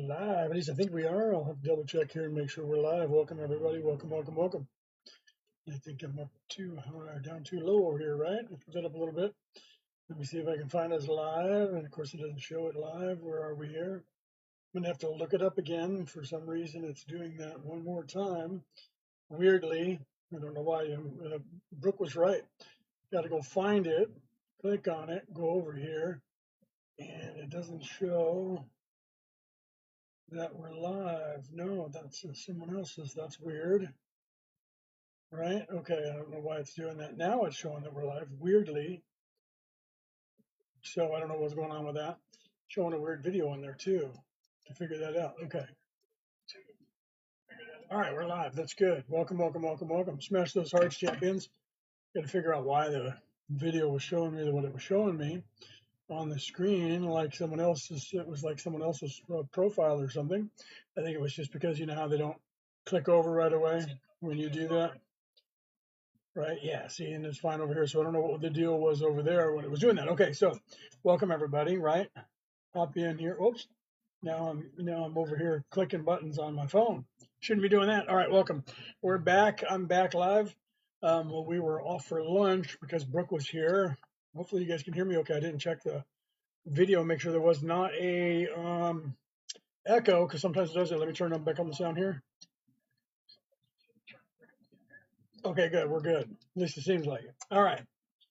live. At least I think we are. I'll have to double check here and make sure we're live. Welcome, everybody. Welcome, welcome, welcome. I think I'm up too high, down too low over here, right? Let's put that up a little bit. Let me see if I can find us live. And of course, it doesn't show it live. Where are we here? I'm going to have to look it up again. For some reason, it's doing that one more time. Weirdly, I don't know why. Brooke was right. Got to go find it, click on it, go over here, and it doesn't show that we're live. No, that's someone else's. That's weird. Right? Okay, I don't know why it's doing that. Now it's showing that we're live, weirdly. So I don't know what's going on with that. Showing a weird video in there too to figure that out. Okay. All right, we're live. That's good. Welcome, welcome, welcome, welcome. Smash those hearts, champions. Got to figure out why the video was showing me what it was showing me on the screen, like someone else's. It was like someone else's profile or something. I think it was just because you know how they don't click over right away when you do that. Right, yeah, see, and it's fine over here. So I don't know what the deal was over there when it was doing that. Okay, so welcome everybody, right? Hop in here. Oops. Now I'm over here clicking buttons on my phone. Shouldn't be doing that. All right, welcome. We're back. I'm back live. Well, we were off for lunch because Brooke was here. Hopefully you guys can hear me okay. I didn't check the video, make sure there was not a echo, because sometimes it does it. Let me turn back on the sound here. Okay, good. We're good. At least it seems like it. All right.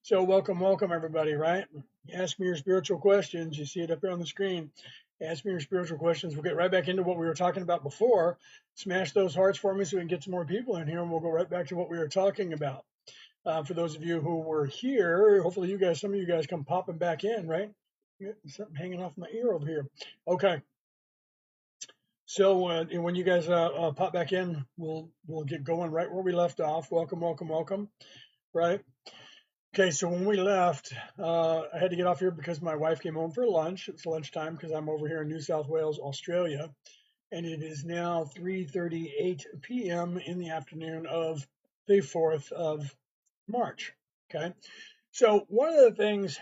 So welcome, welcome everybody, right? Ask me your spiritual questions. You see it up here on the screen. Ask me your spiritual questions. We'll get right back into what we were talking about before. Smash those hearts for me so we can get some more people in here, and we'll go right back to what we were talking about. For those of you who were here, hopefully you guys, some of you guys come popping back in, right? Something hanging off my ear over here. Okay. So when you guys pop back in, we'll get going right where we left off. Welcome, welcome, welcome. Right. Okay. So when we left, I had to get off here because my wife came home for lunch. It's lunchtime because I'm over here in New South Wales, Australia, and it is now 3:38 p.m. in the afternoon of the 4th of March. Okay. So one of the things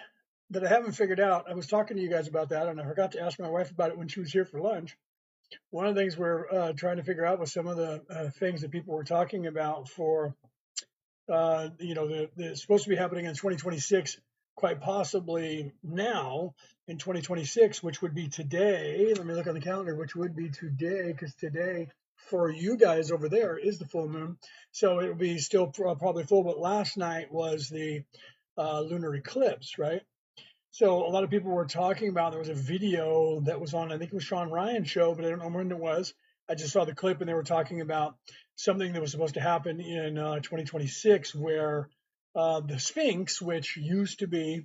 that I haven't figured out, I was talking to you guys about that, and I forgot to ask my wife about it when she was here for lunch. One of the things we're trying to figure out was some of the things that people were talking about for, it's supposed to be happening in 2026, quite possibly now in 2026, which would be today. Let me look on the calendar, which would be today, because today for you guys over there is the full moon. So it will be still probably full, but last night was the lunar eclipse, right? So a lot of people were talking about, there was a video that was on, I think it was Sean Ryan's show, but I don't know when it was. I just saw the clip and they were talking about something that was supposed to happen in 2026 where the Sphinx, which used to be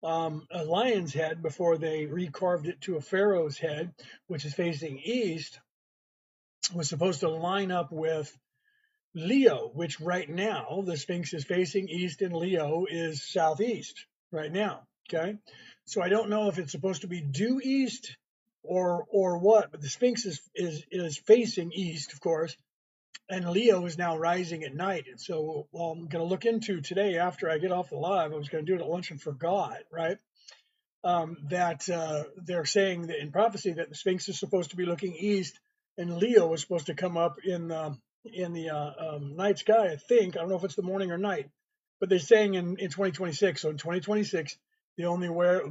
a lion's head before they recarved it to a pharaoh's head, which is facing east, was supposed to line up with Leo, which right now the Sphinx is facing east and Leo is southeast right now. Okay. So I don't know if it's supposed to be due east or what, but the Sphinx is facing east, of course, and Leo is now rising at night. And so I'm going to look into today after I get off the live. I was going to do it at lunch and forgot, right? That they're saying that in prophecy that the Sphinx is supposed to be looking east and Leo is supposed to come up in the night sky. I think, I don't know if it's the morning or night, but they're saying in 2026. So in 2026, the only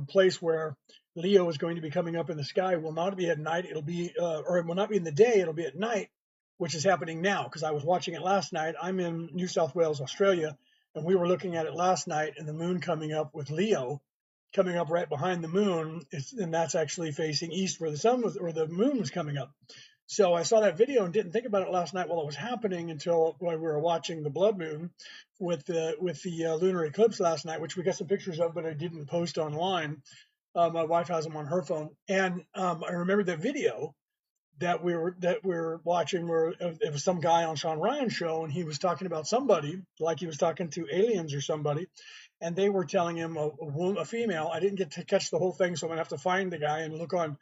place where Leo is going to be coming up in the sky will not be at night. It'll be, or it will not be in the day. It'll be at night, which is happening now because I was watching it last night. I'm in New South Wales, Australia, and we were looking at it last night, and the moon coming up with Leo coming up right behind the moon, and that's actually facing east where the sun was, or the moon was coming up. So I saw that video and didn't think about it last night while it was happening until we were watching the blood moon with the lunar eclipse last night, which we got some pictures of, but I didn't post online. My wife has them on her phone, and I remember that video that we were watching where it was some guy on Sean Ryan's show, and he was talking about somebody, like he was talking to aliens or somebody, and they were telling him a female. I didn't get to catch the whole thing, so I'm gonna have to find the guy and look on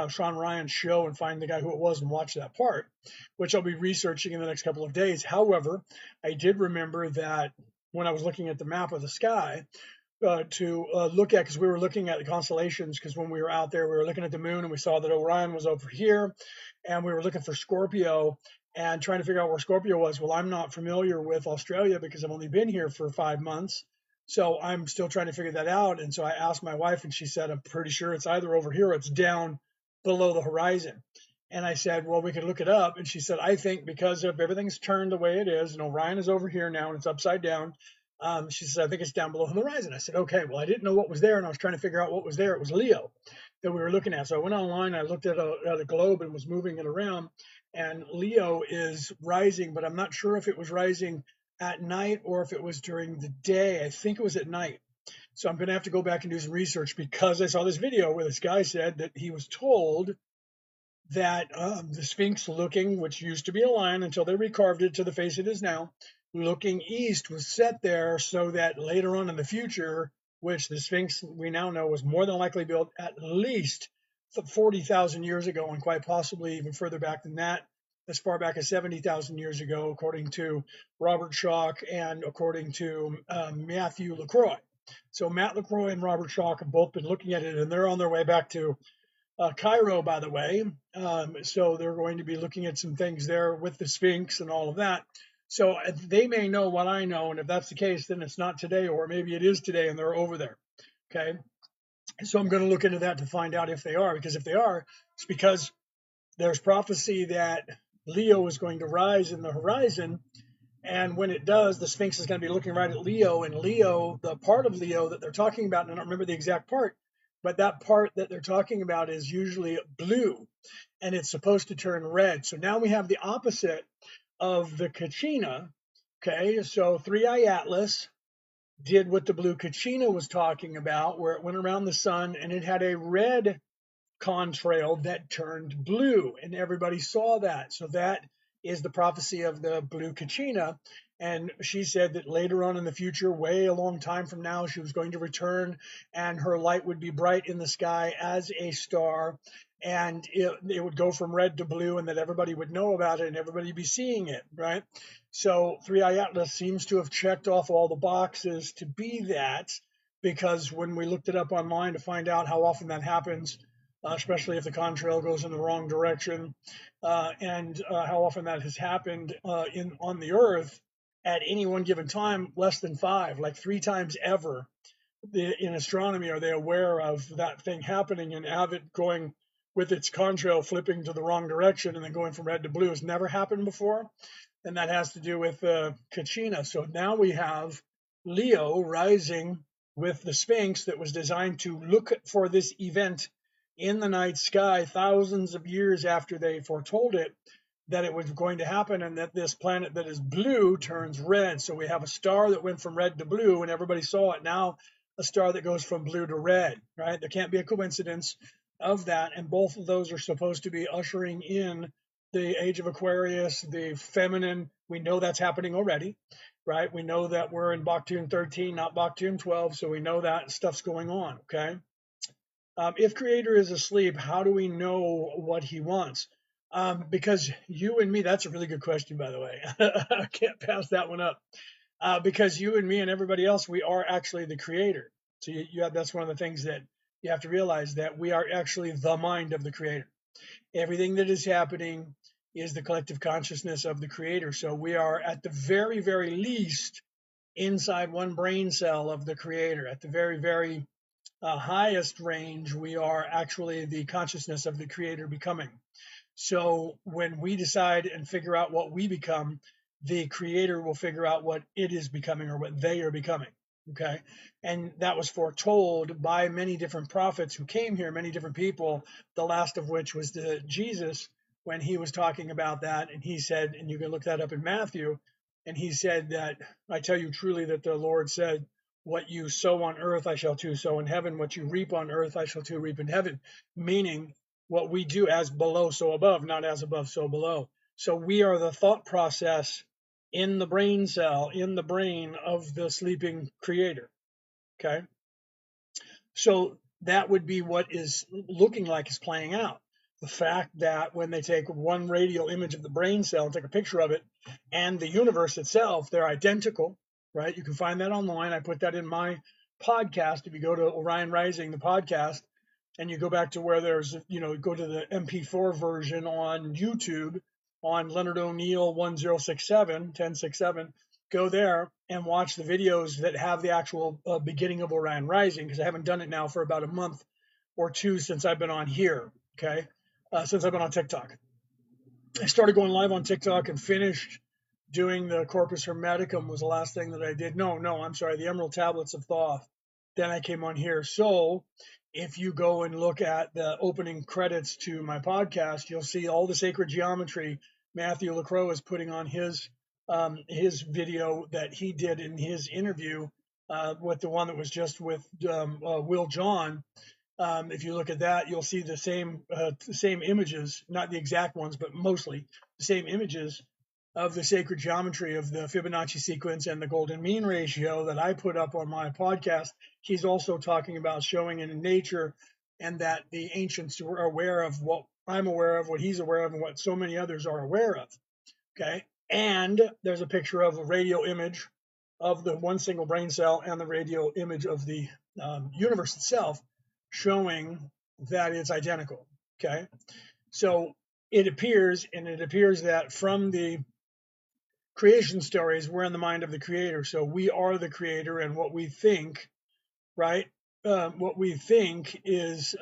Sean Ryan's show and find the guy who it was and watch that part, which I'll be researching in the next couple of days. However, I did remember that when I was looking at the map of the sky, look at, because we were looking at the constellations, because when we were out there we were looking at the moon and we saw that Orion was over here, and we were looking for Scorpio and trying to figure out where Scorpio was. Well, I'm not familiar with Australia because I've only been here for 5 months, so I'm still trying to figure that out. And so I asked my wife, and she said, I'm pretty sure it's either over here or it's down below the horizon. And I said, well, we could look it up. And she said, I think because of everything's turned the way it is, and Orion is over here now and it's upside down. She said, I think it's down below the horizon. I said, okay, well, I didn't know what was there, and I was trying to figure out what was there. It was Leo that we were looking at. So I went online, I looked at a globe and was moving it around, and Leo is rising, but I'm not sure if it was rising at night or if it was during the day. I think it was at night. So I'm going to have to go back and do some research, because I saw this video where this guy said that he was told that the Sphinx looking, which used to be a lion until they recarved it to the face it is now, looking east, was set there so that later on in the future, which the Sphinx we now know was more than likely built at least 40,000 years ago, and quite possibly even further back than that, as far back as 70,000 years ago, according to Robert Schoch and according to Matthew LaCroix. So Matt LaCroix and Robert Schoch have both been looking at it, and they're on their way back to Cairo, by the way. So they're going to be looking at some things there with the Sphinx and all of that. So they may know what I know, and if that's the case, then it's not today, or maybe it is today and they're over there. Okay. So I'm going to look into that to find out if they are, because if they are, it's because there's prophecy that Leo is going to rise in the horizon. And when it does, the Sphinx is going to be looking right at Leo, and Leo, the part of Leo that they're talking about, and I don't remember the exact part, but that part that they're talking about is usually blue, and it's supposed to turn red. So now we have the opposite of the Kachina. Okay, so Three Eye Atlas did what the blue Kachina was talking about, where it went around the sun and it had a red contrail that turned blue, and everybody saw that. So that is the prophecy of the blue Kachina. And she said that later on in the future, way a long time from now, she was going to return and her light would be bright in the sky as a star, and it would go from red to blue, and that everybody would know about it and everybody would be seeing it, right? So Three Eye Atlas seems to have checked off all the boxes to be that, because when we looked it up online to find out how often that happens, especially if the contrail goes in the wrong direction, and how often that has happened on the Earth at any one given time, less than 5, like 3 times ever. In astronomy, are they aware of that thing happening, and have it going with its contrail flipping to the wrong direction and then going from red to blue has never happened before, and that has to do with Kachina. So now we have Leo rising with the Sphinx that was designed to look for this event in the night sky thousands of years after they foretold it, that it was going to happen, and that this planet that is blue turns red. So we have a star that went from red to blue and everybody saw it. Now a star that goes from blue to red, right? There can't be a coincidence of that. And both of those are supposed to be ushering in the age of Aquarius, the feminine. We know that's happening already, right? We know that we're in Baktun 13, not Baktun 12. So we know that stuff's going on, okay? If Creator is asleep, how do we know what he wants? Because you and me, that's a really good question, by the way. I can't pass that one up. Because you and me and everybody else, we are actually the creator. So that's one of the things that you have to realize, that we are actually the mind of the creator. Everything that is happening is the collective consciousness of the creator. So we are at the very, very least inside one brain cell of the creator. At the very, very highest range, we are actually the consciousness of the creator becoming. So when we decide and figure out what we become, the creator will figure out what it is becoming, or what they are becoming. Okay. And that was foretold by many different prophets who came here, many different people, the last of which was Jesus, when he was talking about that. And he said, and you can look that up in Matthew, and he said that, I tell you truly that the Lord said, what you sow on earth, I shall too sow in heaven. What you reap on earth, I shall too reap in heaven. Meaning, what we do, as below, so above, not as above, so below. So we are the thought process in the brain cell, in the brain of the sleeping creator. Okay. So that would be what is looking like is playing out. The fact that when they take one radial image of the brain cell and take a picture of it, and the universe itself, they're identical, right? You can find that online. I put that in my podcast, if you go to Orion Rising, the podcast, and you go back to where there's, go to the MP4 version on YouTube on Leonard O'Neill 1067, go there and watch the videos that have the actual beginning of Orion Rising, because I haven't done it now for about a month or two since I've been on here, okay? Since I've been on TikTok. I started going live on TikTok and finished doing the Corpus Hermeticum was the last thing that I did. No, I'm sorry, the Emerald Tablets of Thoth. Then I came on here. So if you go and look at the opening credits to my podcast, you'll see all the sacred geometry Matthew LaCroix is putting on his video that he did in his interview with the one that was just with Will John. If you look at that, you'll see the same images, not the exact ones, but mostly the same images of the sacred geometry of the Fibonacci sequence and the golden mean ratio that I put up on my podcast. He's also talking about showing it in nature, and that the ancients were aware of what I'm aware of, what he's aware of, and what so many others are aware of. Okay. And there's a picture of a radio image of the one single brain cell and the radio image of the universe itself, showing that it's identical. Okay. So it appears that from the creation stories, we're in the mind of the creator. So we are the creator, and what we think, right? What we think is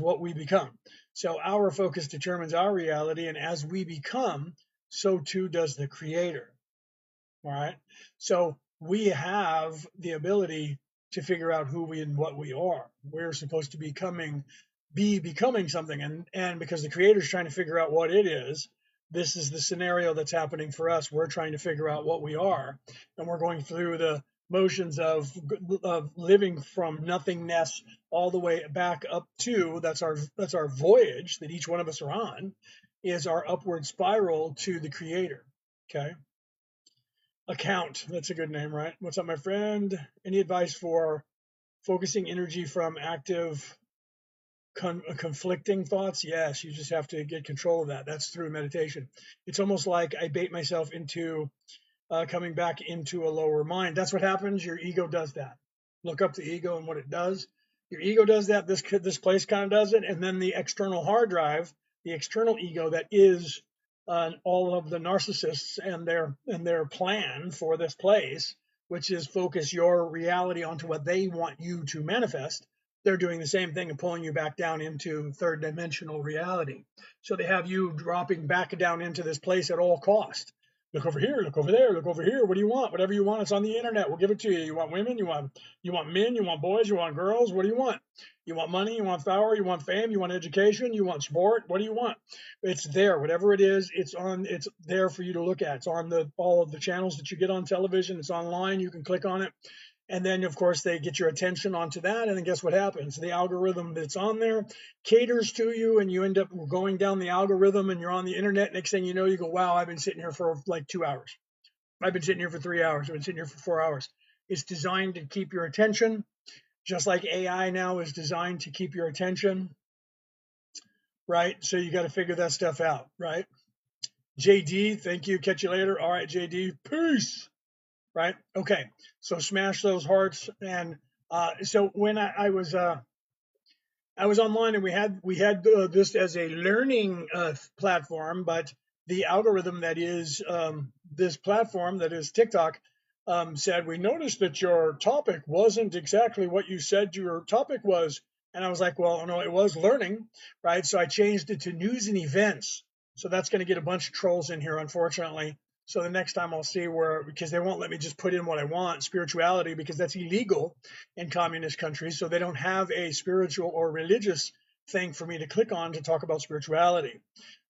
what we become. So our focus determines our reality, and as we become, so too does the creator. All right. So we have the ability to figure out who we and what we are. We're supposed to be becoming something, and because the creator is trying to figure out what it is, this is the scenario that's happening for us. We're trying to figure out what we are, and we're going through the motions of living from nothingness all the way back up to that's our voyage that each one of us are on, is our upward spiral to the creator. Okay. Account, that's a good name, right? What's up, my friend? Any advice for focusing energy from active conflicting thoughts? Yes, you just have to get control of that. That's through meditation. It's almost like I bait myself into coming back into a lower mind. That's what happens. Your ego does that. Look up the ego and what it does. Your ego does that. This place kind of does it, and then the external hard drive, the external ego that is all of the narcissists and their plan for this place, which is focus your reality onto what they want you to manifest. They're doing the same thing and pulling you back down into third dimensional reality. So they have you dropping back down into this place at all cost. Look over here, look over there, look over here. What do you want? Whatever you want, it's on the internet. We'll give it to you. You want women? You want men? You want boys? You want girls? What do you want? You want money? You want power? You want fame? You want education? You want sport? What do you want? It's there. Whatever it is, it's there for you to look at. It's on all of the channels that you get on television. It's online. You can click on it. And then, of course, they get your attention onto that. And then guess what happens? The algorithm that's on there caters to you, and you end up going down the algorithm, and you're on the internet. Next thing you know, you go, wow, I've been sitting here for like 2 hours. I've been sitting here for 3 hours. I've been sitting here for 4 hours. It's designed to keep your attention, just like AI now is designed to keep your attention, right? So you got to figure that stuff out, right? JD, thank you. Catch you later. All right, JD, peace. Right? Okay. So smash those hearts. And so when I was online, and we had this as a learning platform, but the algorithm that is this platform that is TikTok said, we noticed that your topic wasn't exactly what you said your topic was. And I was like, well, no, it was learning, right? So I changed it to news and events. So that's going to get a bunch of trolls in here, unfortunately. So the next time I'll see because they won't let me just put in what I want, spirituality, because that's illegal in communist countries. So they don't have a spiritual or religious thing for me to click on to talk about spirituality,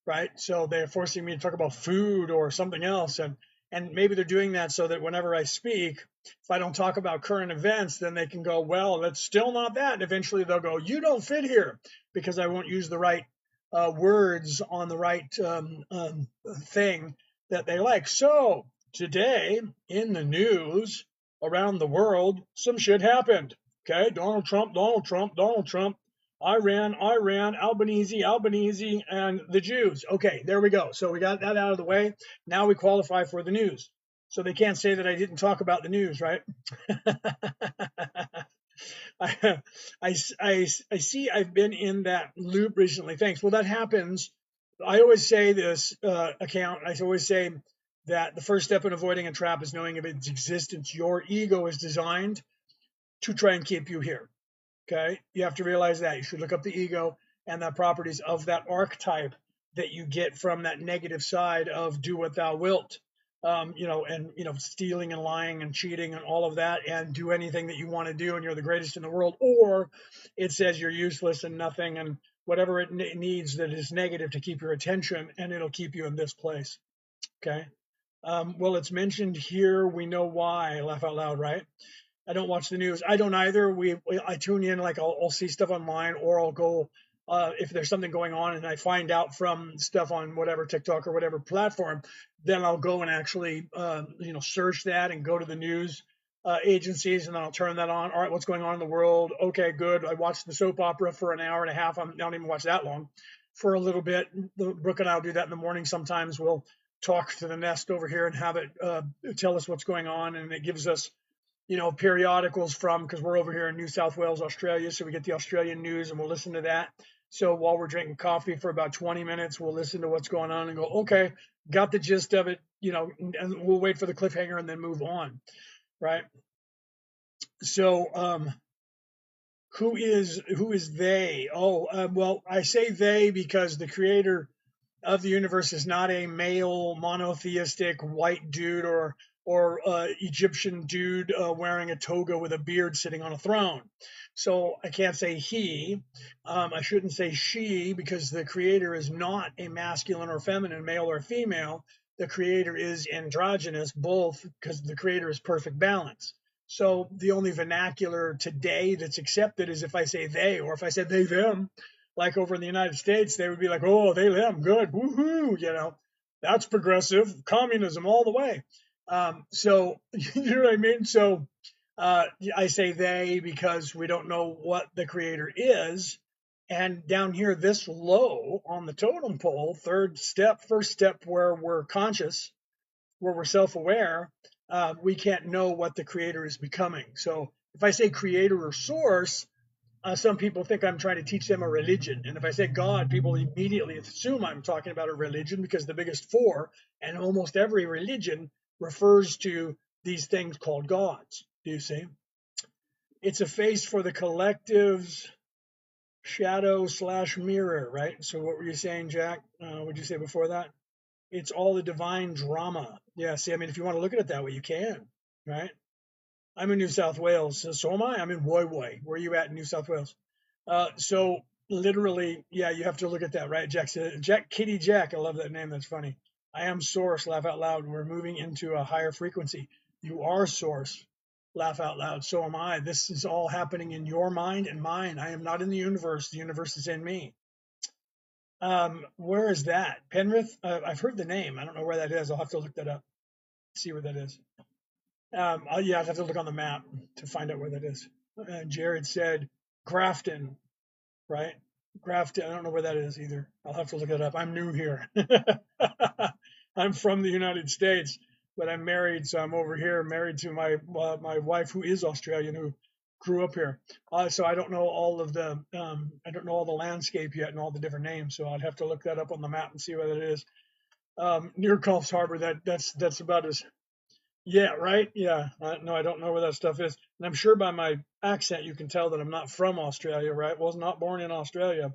right? So they're forcing me to talk about food or something else. And maybe they're doing that so that whenever I speak, if I don't talk about current events, then they can go, well, that's still not that. And eventually they'll go, you don't fit here, because I won't use the right words on the right thing that they like. So today in the news around the world, some shit happened. Okay, Donald Trump, Iran, Albanese, and the Jews. Okay, there we go. So we got that out of the way. Now we qualify for the news. So they can't say that I didn't talk about the news, right? I, I see I've been in that loop recently. Thanks. Well, that happens. I always say this account, I always say that the first step in avoiding a trap is knowing of its existence. Your ego is designed to try and keep you here. Okay. You have to realize that. You should look up the ego and the properties of that archetype that you get from that negative side of do what thou wilt. And stealing and lying and cheating and all of that, and do anything that you want to do, and you're the greatest in the world, or it says you're useless and nothing, and whatever it needs that is negative to keep your attention, and it'll keep you in this place. Okay. Well, it's mentioned here. We know why. Laugh out loud, right? I don't watch the news. I don't either. I tune in, like I'll see stuff online, or I'll go if there's something going on and I find out from stuff on whatever TikTok or whatever platform, then I'll go and actually search that and go to the news agencies, and then I'll turn that on. All right, what's going on in the world? Okay, good. I watched the soap opera for an hour and a half. I don't even watch that long. For a little bit, Brooke and I'll do that in the morning. Sometimes we'll talk to the nest over here and have it tell us what's going on, and it gives us periodicals from, because we're over here in New South Wales, Australia. So we get the Australian news and we'll listen to that. So while we're drinking coffee for about 20 minutes, we'll listen to what's going on and go, okay, got the gist of it, and we'll wait for the cliffhanger and then move on. Right. So, who is they? Oh, well, I say they because the creator of the universe is not a male monotheistic white dude or Egyptian dude wearing a toga with a beard sitting on a throne. So I can't say he. I shouldn't say she, because the creator is not a masculine or feminine, male or female. The creator is androgynous, both, because the creator is perfect balance. So the only vernacular today that's accepted is if I say they, or if I said they, them, like over in the United States, they would be like, oh, they, them, good, woohoo, that's progressive communism all the way. So, you know what I mean? So I say they because we don't know what the creator is. And down here, this low on the totem pole, first step where we're conscious, where we're self-aware, we can't know what the creator is becoming. So if I say creator or source, some people think I'm trying to teach them a religion. And if I say God, people immediately assume I'm talking about a religion, because the biggest four and almost every religion refers to these things called gods. Do you see? It's a face for the collective's shadow/mirror, right? So what were you saying, Jack? What did you say before that? It's all the divine drama. Yeah, see, I mean, if you want to look at it that way, you can, right? I'm in New South Wales, so am I. I'm in Woy Woy. Where are you at in New South Wales? So literally, yeah, you have to look at that, right? Kitty Jack. I love that name. That's funny. I am source. Laugh out loud. We're moving into a higher frequency. You are source. Laugh out loud. So am I. This is all happening in your mind and mine. I am not in the universe. The universe is in me. Where is that? Penrith? I've heard the name. I don't know where that is. I'll have to look that up. See where that is. Yeah, I'd have to look on the map to find out where that is. Jared said Grafton, right? Grafton. I don't know where that is either. I'll have to look it up. I'm new here. I'm from the United States, but I'm married, so I'm over here, married to my wife, who is Australian, who grew up here. So I don't know all of the I don't know all the landscape yet and all the different names. So I'd have to look that up on the map and see where that is. Near Coffs Harbor. That's about as, yeah, right. Yeah. No, I don't know where that stuff is. And I'm sure by my accent, you can tell that I'm not from Australia, right? Was not born in Australia.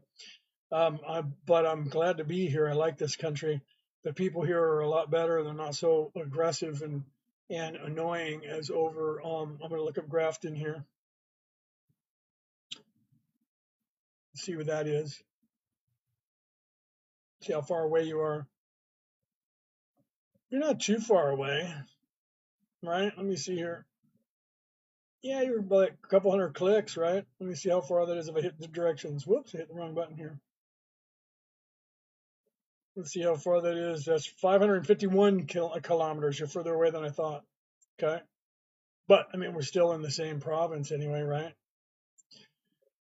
But I'm glad to be here. I like this country. The people here are a lot better. They're not so aggressive and annoying as over. I'm going to look up Grafton here, see what that is. See how far away you are. You're not too far away, right? Let me see here. Yeah, you're like a couple hundred clicks, right? Let me see how far that is if I hit the directions. Whoops, I hit the wrong button here. Let's see how far that is. That's 551 kilometers. You're further away than I thought. Okay. But I mean, we're still in the same province anyway, right?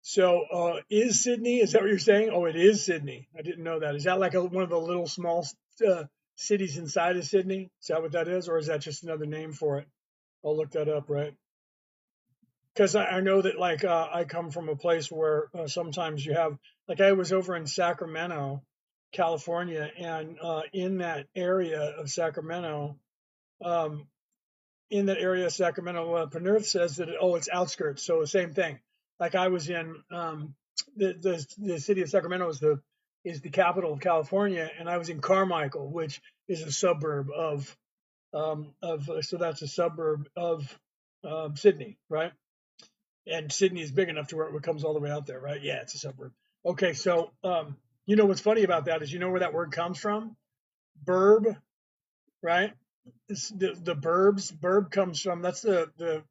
So, is Sydney? Is that what you're saying? Oh, it is Sydney. I didn't know that. Is that like one of the little small cities inside of Sydney. Is that what that is, or is that just another name for it? I'll look that up, right? Because I know that like I come from a place where sometimes you have like I was over in Sacramento, California, and in that area of Sacramento, um, Penrith says that it's outskirts, so the same thing. Like I was in the city of Sacramento is the capital of California, and I was in Carmichael, which is a suburb of so that's a suburb of Sydney, right? And Sydney is big enough to where it comes all the way out there, right? Yeah, it's a suburb. Okay, so you know what's funny about that is you know where that word comes from? Burb, right? The burbs. Burb comes from that's the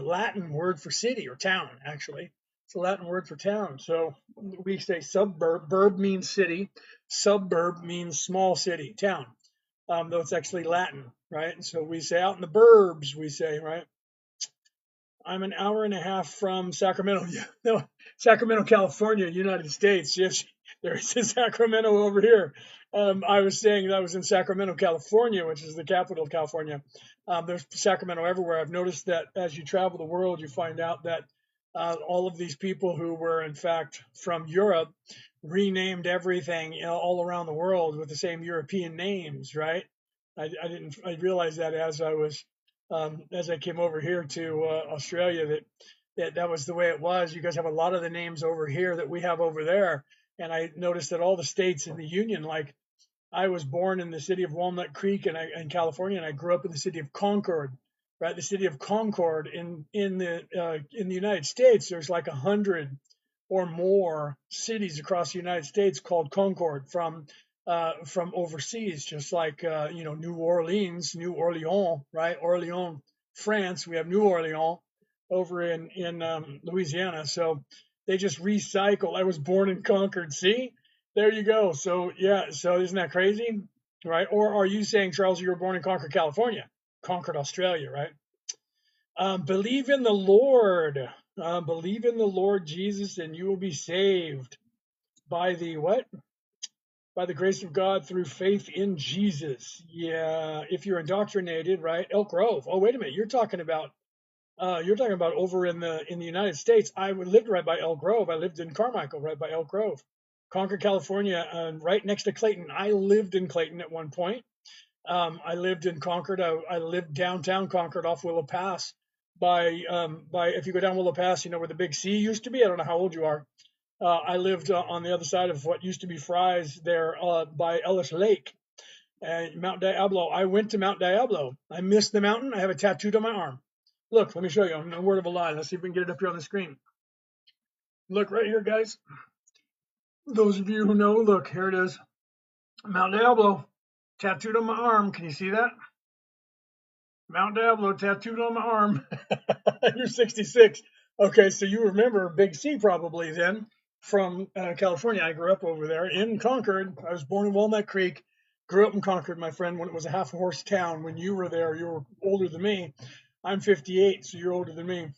Latin word for city or town. Actually, it's a Latin word for town. So we say suburb. Burb means city. Suburb means small city, town. Though it's actually Latin, right? And so we say out in the burbs. We say right. I'm an hour and a half from Sacramento. Yeah, no, Sacramento, California, United States. Yes, there is a Sacramento over here. I was saying that I was in Sacramento, California, which is the capital of California. There's Sacramento everywhere. I've noticed that as you travel the world, you find out that all of these people who were, in fact, from Europe renamed everything all around the world with the same European names, right? I realized that as I came over here to Australia that was the way it was. You guys have a lot of the names over here that we have over there, and I noticed that all the states in the union, like I was born in the city of Walnut Creek in California, and I grew up in the city of Concord, right? The city of Concord in the United States. There's like 100 or more cities across the United States called Concord from overseas, just like New Orleans, right? Orleans, France. We have New Orleans over in Louisiana. So they just recycle. I was born in Concord. See, there you go. So yeah, so isn't that crazy, right? Or are you saying, Charles, you were born in Concord, California, Concord, Australia, right? Believe in the Lord. Believe in the Lord Jesus, and you will be saved by the what? By the grace of God through faith in Jesus. Yeah, if you're indoctrinated, right? Elk Grove. Oh, wait a minute. You're talking about over in the United States. I lived right by Elk Grove. I lived in Carmichael, right by Elk Grove, Concord, California, right next to Clayton. I lived in Clayton at one point. I lived in Concord. I lived downtown Concord off Willow Pass. By if you go down Willow Pass, you know where the big C used to be. I don't know how old you are. I lived on the other side of what used to be Fry's there by Ellis Lake and Mount Diablo. I went to Mount Diablo. I missed the mountain. I have it tattooed on my arm. Look, let me show you. No word of a lie. Let's see if we can get it up here on the screen. Look right here, guys. Those of you who know, look, here it is. Mount Diablo tattooed on my arm. Can you see that? Mount Diablo tattooed on my arm. You're 66. Okay, so you remember Big C probably then from California. I grew up over there in Concord. I was born in Walnut Creek, grew up in Concord, my friend, when it was a half a horse town. When you were there, you were older than me. I'm 58, so you're older than me.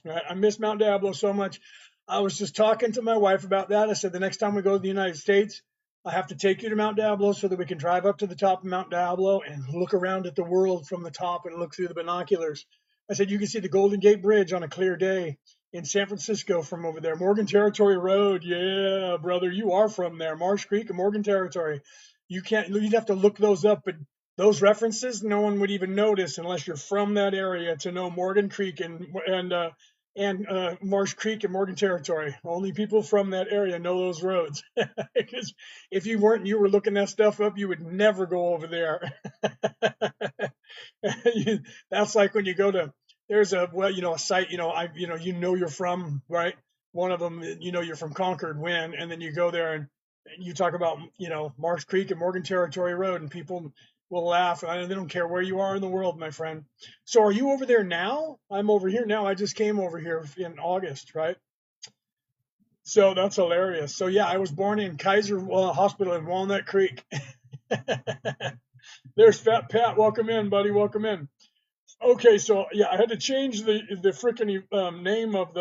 Right? I miss Mount Diablo so much. I was just talking to my wife about that. I said the next time we go to the United States, I have to take you to Mount Diablo so that we can drive up to the top of Mount Diablo and look around at the world from the top and look through the binoculars. I said you can see the Golden Gate Bridge on a clear day in San Francisco from over there. Morgan Territory Road. Yeah, brother, you are from there. Marsh Creek and Morgan Territory. You'd have to look those up, but those references no one would even notice unless you're from that area to know Morgan Creek and Marsh Creek and Morgan Territory. Only people from that area know those roads. Because if you weren't, you were looking that stuff up, you would never go over there. That's like when you go to there's a site you're from, right? One of them, you're from Concord when, and then you go there and you talk about Marsh Creek and Morgan Territory Road, and people will laugh. They don't care where you are in the world, my friend. So are you over there now? I'm over here now. I just came over here in August, right? So that's hilarious. So yeah, I was born in Kaiser Hospital in Walnut Creek. There's Fat Pat. Welcome in, buddy. Welcome in. Okay, so yeah, I had to change the freaking name of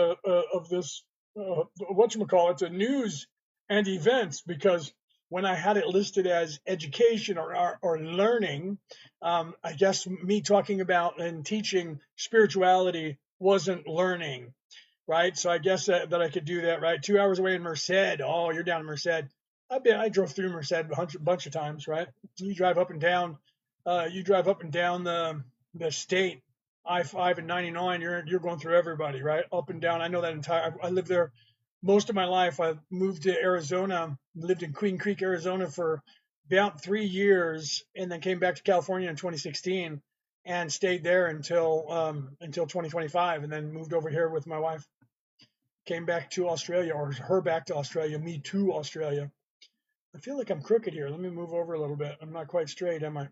this whatchamacallit to news and events because when I had it listed as education or learning, I guess me talking about and teaching spirituality wasn't learning, right? So I guess that I could do that, right? 2 hours away in Merced. Oh, you're down in Merced. I drove through Merced bunch of times, right? You drive up and down, the state, I-5 and 99. You're going through everybody, right? Up and down. I know that entire. I lived there most of my life. I moved to Arizona, lived in Queen Creek, Arizona for about 3 years, and then came back to California in 2016 and stayed there until 2025, and then moved over here with my wife. Came back to Australia, or her back to Australia, me to Australia. I feel like I'm crooked here. Let me move over a little bit. I'm not quite straight, am I?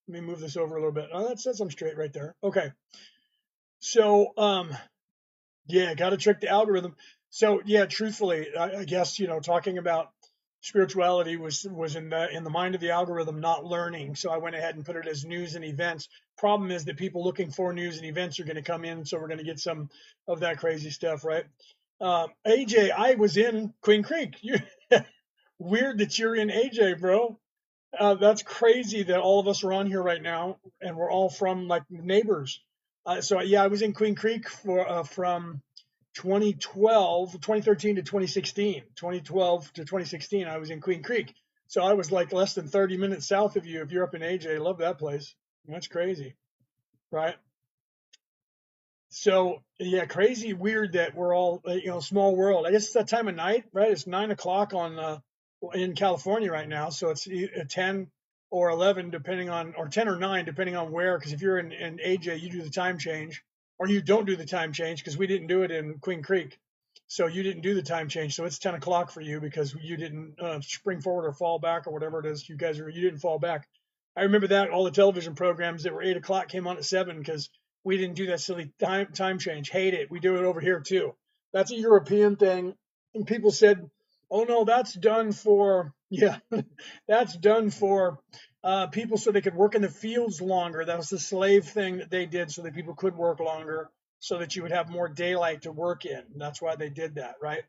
Let me move this over a little bit. Oh, that says I'm straight right there. Okay. So, yeah, got to trick the algorithm. So, yeah, truthfully, I guess talking about spirituality was in the mind of the algorithm, not learning. So I went ahead and put it as news and events. Problem is that people looking for news and events are going to come in, so we're going to get some of that crazy stuff, right? AJ, I was in Queen Creek. Weird that you're in AJ, bro. That's crazy that all of us are on here right now, and we're all from like neighbors. So yeah, I was in Queen Creek from 2013 to 2016. 2012 to 2016, I was in Queen Creek. So I was like less than 30 minutes south of you if you're up in AJ. Love that place. That's crazy, right? So yeah, crazy weird that we're all small world. I guess it's that time of night, right? It's 9 o'clock on in California right now, so it's 10 or 11 depending on, or 10 or 9 depending on where. Because if you're in AJ, you do the time change, or you don't do the time change because we didn't do it in Queen Creek, so you didn't do the time change. So it's 10 o'clock for you because you didn't spring forward or fall back or whatever it is. You didn't fall back. I remember that all the television programs that were 8 o'clock came on at 7 because we didn't do that silly time change. Hate it. We do it over here too. That's a European thing. And people said, "Oh no, that's done for yeah, that's done for people so they could work in the fields longer. That was the slave thing that they did so that people could work longer, so that you would have more daylight to work in. That's why they did that, right?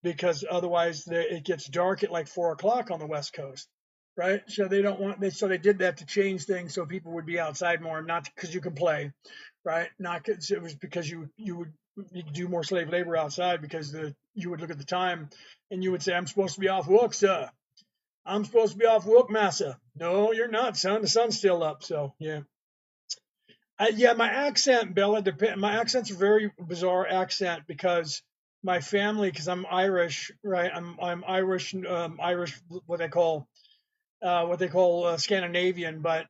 Because otherwise it gets dark at like 4 o'clock on the West Coast, right? So they don't want so they did that to change things so people would be outside more, not because you can play, right? Not because it was because you would do more slave labor outside because you would look at the time and you would say, "I'm supposed to be off work, sir. I'm supposed to be off work, massa." No, you're not, son. The sun's still up. So yeah. Yeah, my accent, Bella, my accent's a very bizarre accent because my family, because I'm Irish, right? I'm Irish, Irish, what they call Scandinavian, but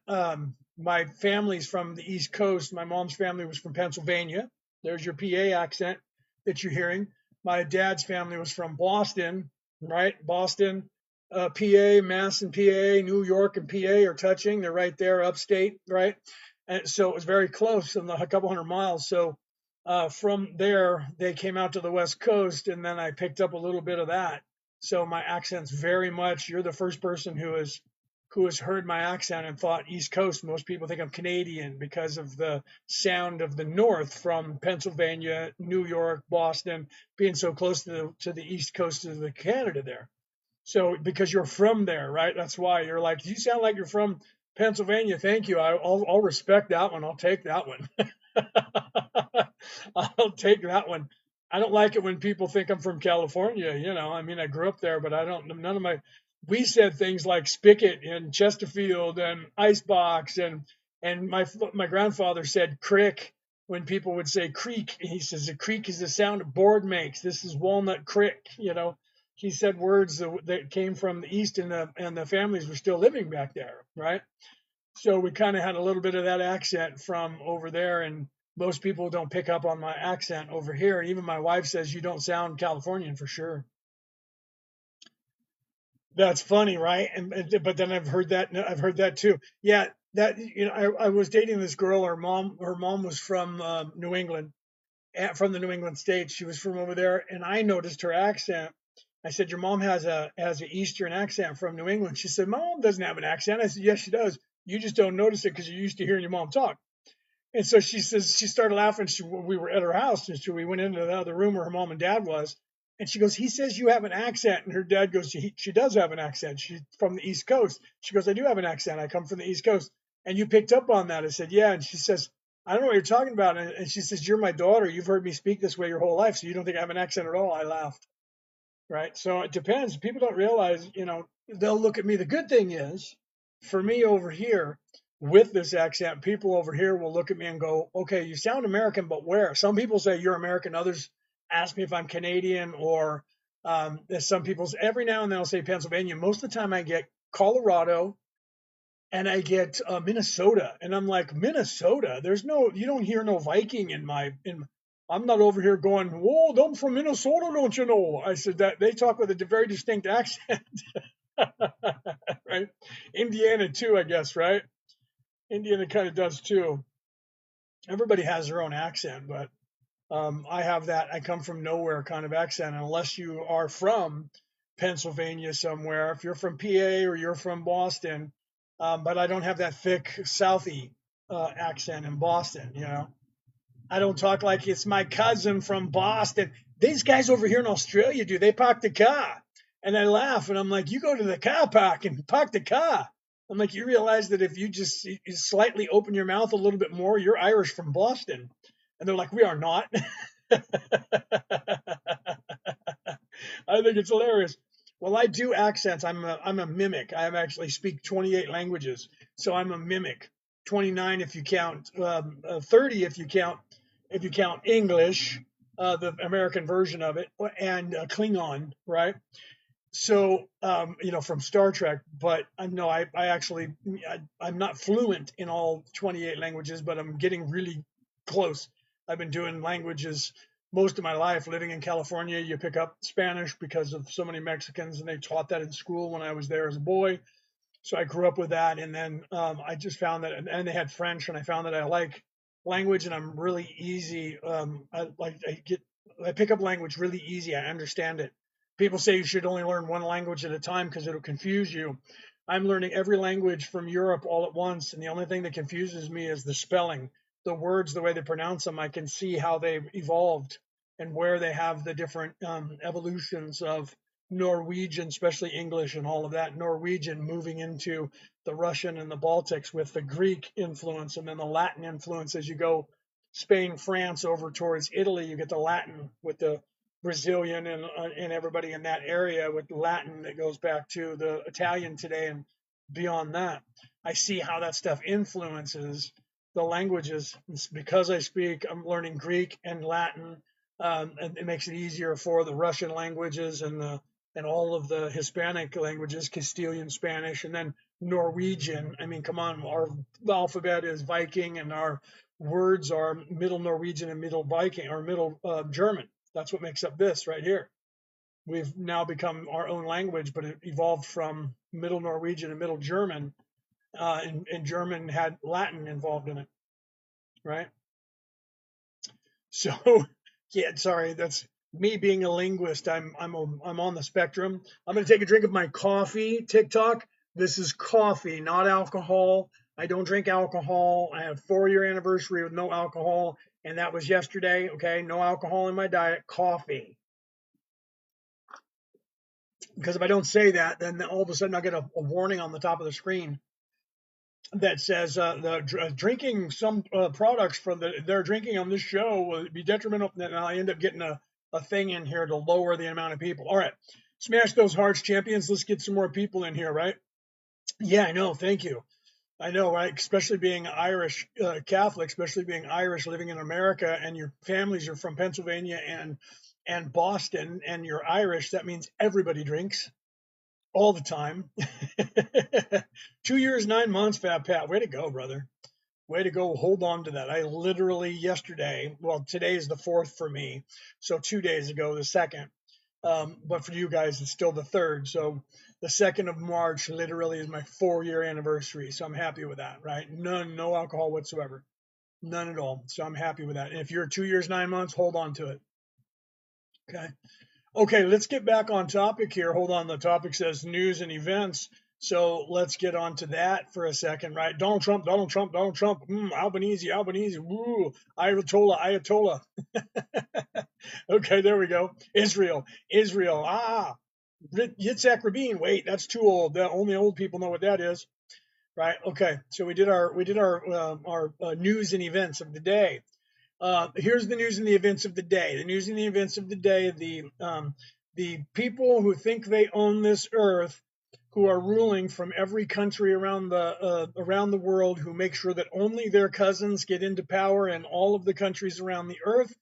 my family's from the East Coast. My mom's family was from Pennsylvania. There's your PA accent that you're hearing. My dad's family was from Boston, right? Boston, PA, Mass and PA, New York and PA are touching. They're right there, upstate, right? And so it was very close, in a couple hundred miles. So from there, they came out to the West Coast, and then I picked up a little bit of that. So my accent's very much. You're the first person who has heard my accent and thought East Coast. Most people think I'm Canadian because of the sound of the North from Pennsylvania, New York, Boston, being so close to the East Coast of the Canada there. So because you're from there, right? That's why you're like, you sound like you're from Pennsylvania. Thank you. I'll respect that one. I'll take that one. I'll take that one. I don't like it when people think I'm from California. I mean, I grew up there, but I don't. None of my. We said things like spigot and Chesterfield and icebox, and my grandfather said crick when people would say creek. He says a creek is the sound a board makes. This is Walnut Crick. He said words that came from the east, and the families were still living back there, right? So we kind of had a little bit of that accent from over there, and most people don't pick up on my accent over here. And even my wife says you don't sound Californian for sure. That's funny, right? But then I've heard that too. Yeah, that I was dating this girl. Her mom was from New England, from the New England states. She was from over there, and I noticed her accent. I said, "Your mom has an Eastern accent from New England." She said, "My mom doesn't have an accent." I said, "Yes, she does. You just don't notice it because you're used to hearing your mom talk." And so she says she started laughing. We were at her house, and so we went into the other room where her mom and dad was. And she goes, he says you have an accent. And her dad goes, she does have an accent. She's from the East Coast. She goes, I do have an accent. I come from the East Coast. And you picked up on that. I said, yeah. And she says, I don't know what you're talking about. And she says, you're my daughter. You've heard me speak this way your whole life. So you don't think I have an accent at all. I laughed. Right. So it depends. People don't realize, they'll look at me. The good thing is, for me over here, with this accent, people over here will look at me and go, okay, you sound American, but where? Some people say you're American. Others ask me if I'm Canadian, or some people's every now and then I'll say Pennsylvania. Most of the time I get Colorado and I get Minnesota, and I'm like, Minnesota? You don't hear no Viking I'm not over here going, whoa, I'm from Minnesota, don't you know? I said that they talk with a very distinct accent, right? Indiana too, I guess, right? Indiana kind of does too. Everybody has their own accent, but I have that I come from nowhere kind of accent, unless you are from Pennsylvania somewhere. If you're from PA or you're from Boston, but I don't have that thick Southie accent in Boston. I don't talk like it's my cousin from Boston. These guys over here in Australia do. They park the car. And I laugh and I'm like, you go to the car park and park the car. I'm like, you realize that if you just slightly open your mouth a little bit more, you're Irish from Boston. And they're like, we are not. I think it's hilarious. Well, I do accents. I'm a mimic. I actually speak 28 languages, so I'm a mimic. 29 if you count, 30 if you count English, the American version of it, and Klingon, right? So, from Star Trek. But no, I actually I'm not fluent in all 28 languages, but I'm getting really close. I've been doing languages most of my life. Living in California, you pick up Spanish because of so many Mexicans, and they taught that in school when I was there as a boy. So I grew up with that, and then I just found that, and they had French, and I found that I like language, and I'm really easy. I pick up language really easy. I understand it. People say you should only learn one language at a time because it'll confuse you. I'm learning every language from Europe all at once, and the only thing that confuses me is the spelling, the words, the way they pronounce them. I can see how they've evolved and where they have the different evolutions of Norwegian, especially English and all of that, Norwegian moving into the Russian and the Baltics with the Greek influence, and then the Latin influence as you go Spain, France over towards Italy, you get the Latin with the Brazilian and everybody in that area with Latin that goes back to the Italian today and beyond that. I see how that stuff influences the languages. It's because I'm learning Greek and Latin, and it makes it easier for the Russian languages and all of the Hispanic languages, Castilian Spanish, and then Norwegian. I mean, come on, our alphabet is Viking, and our words are Middle Norwegian and Middle Viking, or Middle German. That's what makes up this right here. We've now become our own language, but it evolved from Middle Norwegian and Middle German, and German had Latin involved in it, right? So, yeah, sorry, that's me being a linguist. I'm on the spectrum. I'm going to take a drink of my coffee. TikTok. This is coffee, not alcohol. I don't drink alcohol. I have 4-year anniversary with no alcohol, and that was yesterday. Okay, no alcohol in my diet. Coffee. Because if I don't say that, then all of a sudden I get a warning on the top of the screen that says drinking some products from they're drinking on this show will be detrimental, and I end up getting a thing in here to lower the amount of people. All right, smash those hearts, champions. Let's get some more people in here, right? Yeah, I know. Thank you. I know, right? Especially being Irish Catholic, especially being Irish living in America, and your families are from Pennsylvania and Boston, and you're Irish. That means everybody drinks all the time. 2 years, 9 months, Fat Pat. Way to go, brother. Way to go. Hold on to that. I literally yesterday, well, today is the 4th for me. So 2 days ago, the 2nd. But for you guys, it's still the 3rd. So the 2nd of March literally is my 4-year anniversary. So I'm happy with that, right? No alcohol whatsoever. None at all. So I'm happy with that. And if you're 2 years, 9 months, hold on to it. Okay. Okay, let's get back on topic here. Hold on. The topic says news and events. So let's get on to that for a second, right? Donald Trump, Donald Trump, Donald Trump. Albanese, Albanese. Woo. Ayatollah, Ayatollah. Okay, there we go. Israel, Israel. Yitzhak Rabin. Wait, that's too old. Only old people know what that is, right? Okay, so we did our news and events of the day. Here's the news and the events of the day. The news and the events of the day. The people who think they own this earth, who are ruling from every country around the world, who make sure that only their cousins get into power in all of the countries around the earth.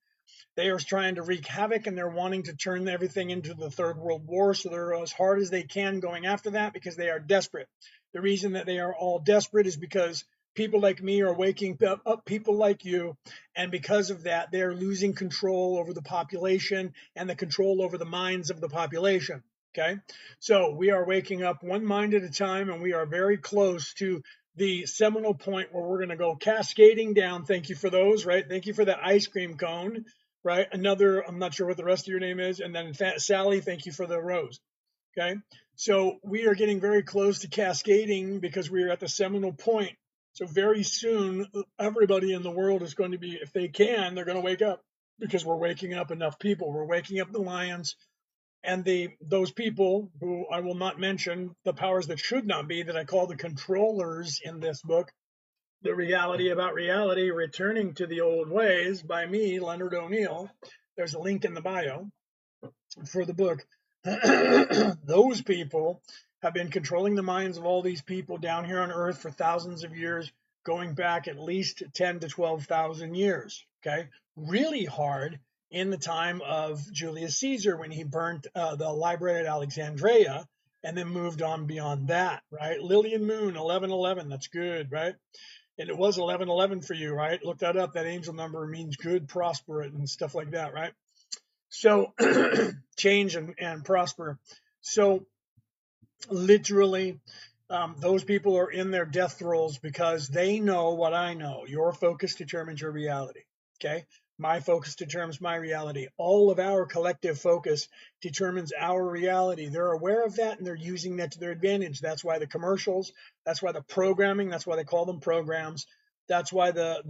They are trying to wreak havoc, and they're wanting to turn everything into the Third World War. So they're as hard as they can going after that because they are desperate. The reason that they are all desperate is because people like me are waking up people like you. And because of that, they're losing control over the population and the control over the minds of the population. Okay. So we are waking up one mind at a time, and we are very close to the seminal point where we're going to go cascading down. Thank you for those, right? Thank you for that ice cream cone, right? Another, I'm not sure what the rest of your name is. And then Sally, thank you for the rose. Okay. So we are getting very close to cascading because we are at the seminal point. So very soon, everybody in the world is going to be, if they can, they're going to wake up because we're waking up enough people. We're waking up the lions and those people who I will not mention, the powers that should not be, that I call the controllers in this book. The Reality About Reality, Returning to the Old Ways by me, Leonard O'Neill. There's a link in the bio for the book. Those people have been controlling the minds of all these people down here on Earth for thousands of years, going back at least 10 to 12,000 years. Okay, really hard in the time of Julius Caesar when he burnt the library at Alexandria and then moved on beyond that. Right, Lillian Moon, 1111. That's good, right? And it was 1111 for you, right? Look that up. That angel number means good, prosper, and stuff like that, right? So change and prosper. So literally, those people are in their death throes because they know what I know. Your focus determines your reality. Okay. My focus determines my reality. All of our collective focus determines our reality. They're aware of that and they're using that to their advantage. That's why the commercials, that's why the programming, that's why they call them programs. That's why the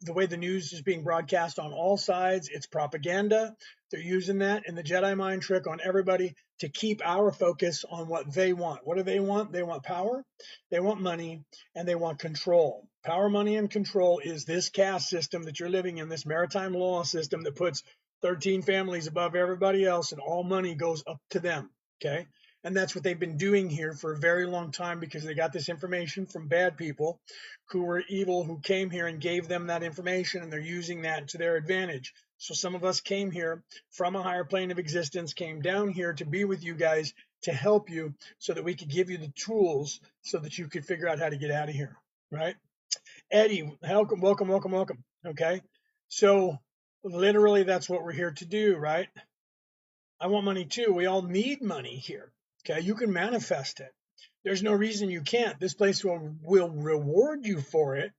way the news is being broadcast on all sides, it's propaganda. They're using that and the Jedi mind trick on everybody to keep our focus on what they want. What do they want? They want power, they want money, and they want control. Power, money, and control is this caste system that you're living in, this maritime law system that puts 13 families above everybody else, and all money goes up to them. Okay. And that's what they've been doing here for a very long time because they got this information from bad people who were evil, who came here and gave them that information, and they're using that to their advantage. So some of us came here from a higher plane of existence, came down here to be with you guys, to help you so that we could give you the tools so that you could figure out how to get out of here, right? Eddie, welcome, welcome, welcome, welcome. Okay. So literally that's what we're here to do, right? I want money too. We all need money here. Okay. You can manifest it. There's no reason you can't. This place will reward you for it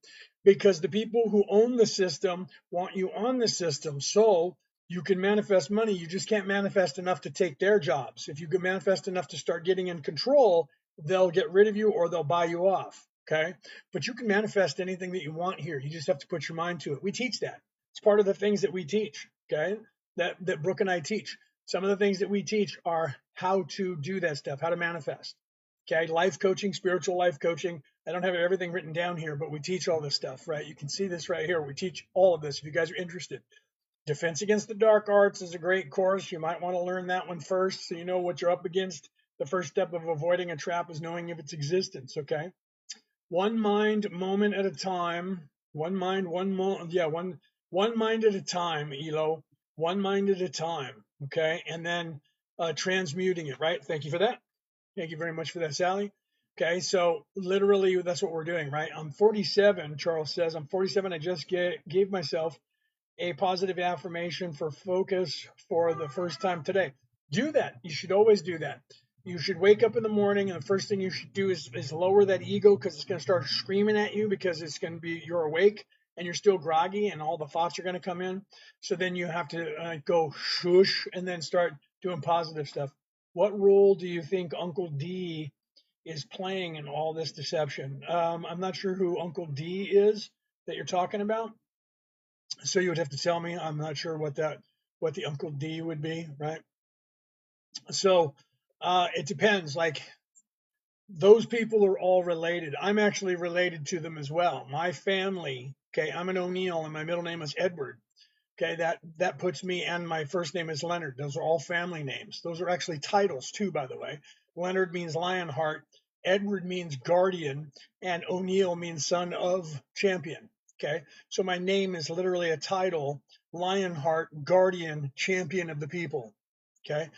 because the people who own the system want you on the system. So you can manifest money. You just can't manifest enough to take their jobs. If you can manifest enough to start getting in control, they'll get rid of you or they'll buy you off. Okay. But you can manifest anything that you want here. You just have to put your mind to it. We teach that. It's part of the things that we teach. Okay. That Brooke and I teach. Some of the things that we teach are how to do that stuff, how to manifest. Okay, life coaching, spiritual life coaching. I don't have everything written down here, but we teach all this stuff, right? You can see this right here. We teach all of this if you guys are interested. Defense Against the Dark Arts is a great course. You might want to learn that one first so you know what you're up against. The first step of avoiding a trap is knowing of its existence, okay? One mind, moment at a time. One mind, one mind at a time, Elo. One mind at a time, okay? And then transmuting it, right? Thank you for that. Thank you very much for that, Sally. Okay, so literally that's what we're doing, right? I'm 47, Charles says. I'm 47. I just gave myself a positive affirmation for focus for the first time today. Do that. You should always do that. You should wake up in the morning, and the first thing you should do is lower that ego because it's going to start screaming at you because it's going to be you're awake and you're still groggy and all the thoughts are going to come in. So then you have to go shush and then start doing positive stuff. What role do you think Uncle D is playing in all this deception? I'm not sure who Uncle D is that you're talking about. So you would have to tell me. I'm not sure what that what the Uncle D would be, right? So it depends. Like those people are all related. I'm actually related to them as well. My family, okay, I'm an O'Neill and my middle name is Edward. Okay, that puts me, and my first name is Leonard. Those are all family names. Those are actually titles too, by the way. Leonard means Lionheart, Edward means guardian, and O'Neill means son of champion. Okay, so my name is literally a title: Lionheart, guardian, champion of the people. Okay,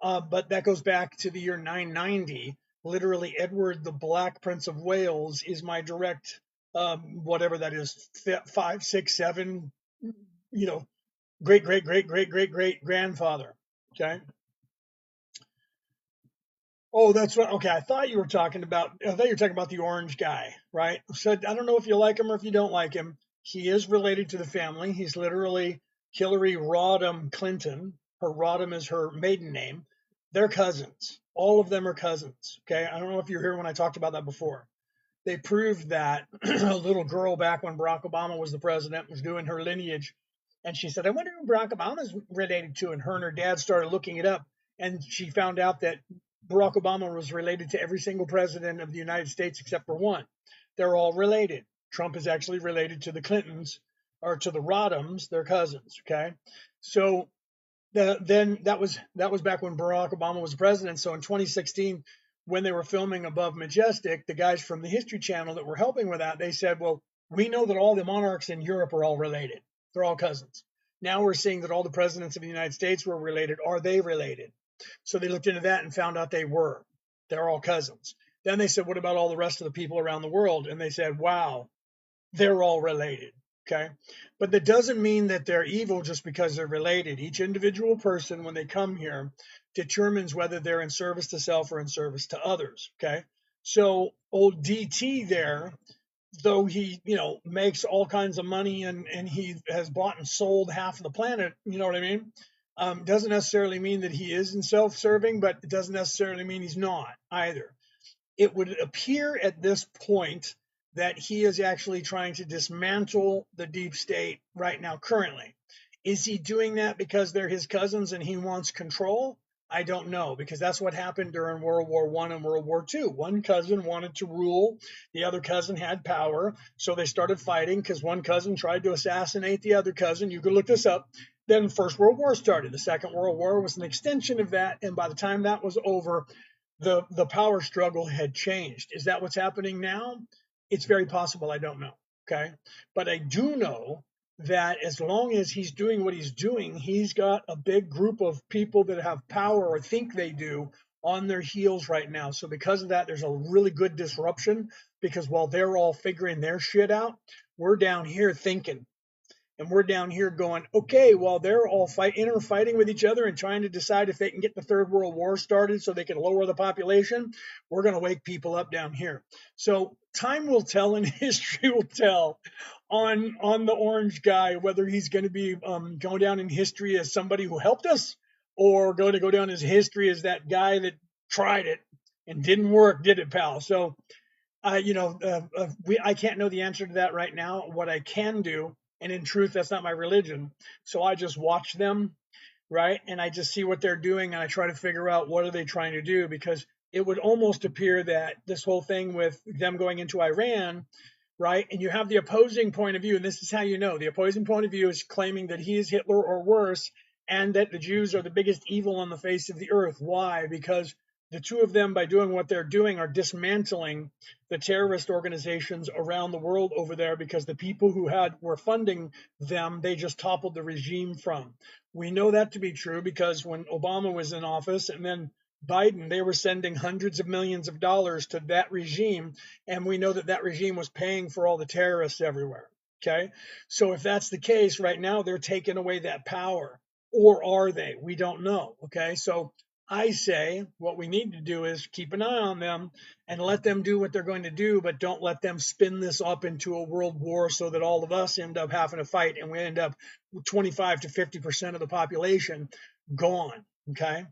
but that goes back to the year 990. Literally, Edward the Black Prince of Wales is my direct, whatever that is, five, six, seven, you know, great, great, great, great, great, great grandfather. Okay. Oh, that's what. Okay, I thought you were talking about. I thought you were talking about the orange guy, right? So I don't know if you like him or if you don't like him. He is related to the family. He's literally Hillary Rodham Clinton. Her Rodham is her maiden name. They're cousins. All of them are cousins. Okay. I don't know if you're here when I talked about that before. They proved that a little girl back when Barack Obama was the president was doing her lineage. And she said, I wonder who Barack Obama's related to. And her and her dad started looking it up. And she found out that Barack Obama was related to every single president of the United States except for one. They're all related. Trump is actually related to the Clintons or to the Rodhams, their cousins. Okay. So then that was back when Barack Obama was president. So in 2016, when they were filming Above Majestic, the guys from the History Channel that were helping with that, they said, "Well, we know that all the monarchs in Europe are all related. They're all cousins. Now we're seeing that all the presidents of the United States were related. Are they related?" So they looked into that and found out they were. They're all cousins. Then they said, "What about all the rest of the people around the world?" And they said, "Wow, they're all related." Okay. But that doesn't mean that they're evil just because they're related. Each individual person, when they come here, determines whether they're in service to self or in service to others. Okay. So old DT there, though he, makes all kinds of money and he has bought and sold half of the planet, you know what I mean? Doesn't necessarily mean that he isn't self serving, but it doesn't necessarily mean he's not either. It would appear at this point that he is actually trying to dismantle the deep state right now, currently. Is he doing that because they're his cousins and he wants control? I don't know, because that's what happened during World War I and World War II. One cousin wanted to rule, the other cousin had power, so they started fighting because one cousin tried to assassinate the other cousin. You could look this up. Then the First World War started. The Second World War was an extension of that, and by the time that was over, the power struggle had changed. Is that what's happening now? It's very possible. I don't know. Okay. But I do know that as long as he's doing what he's doing, he's got a big group of people that have power or think they do on their heels right now. So because of that, there's a really good disruption because while they're all figuring their shit out, we're down here thinking, and we're down here going, okay, well, they're all fighting with each other and trying to decide if they can get the Third World War started so they can lower the population. We're going to wake people up down here. So time will tell and history will tell on the orange guy whether he's going to be going down in history as somebody who helped us or going to go down as history as that guy that tried it and didn't work, did it, pal? So I can't know the answer to that right now. What I can do, and in truth, that's not my religion. So I just watch them, right? And I just see what they're doing and I try to figure out what are they trying to do, because it would almost appear that this whole thing with them going into Iran, right? And you have the opposing point of view, and this is how you know the opposing point of view is claiming that he is Hitler or worse, and that the Jews are the biggest evil on the face of the earth. Why? Because the two of them, by doing what they're doing, are dismantling the terrorist organizations around the world over there, because the people who were funding them, they just toppled the regime from. We know that to be true because when Obama was in office and then Biden, they were sending hundreds of millions of dollars to that regime, and we know that that regime was paying for all the terrorists everywhere. Okay, so if that's the case right now, they're taking away that power, or are they? We don't know. Okay, so I say what we need to do is keep an eye on them and let them do what they're going to do, but don't let them spin this up into a world war so that all of us end up having to fight and we end up with 25 to 50% of the population gone. Okay.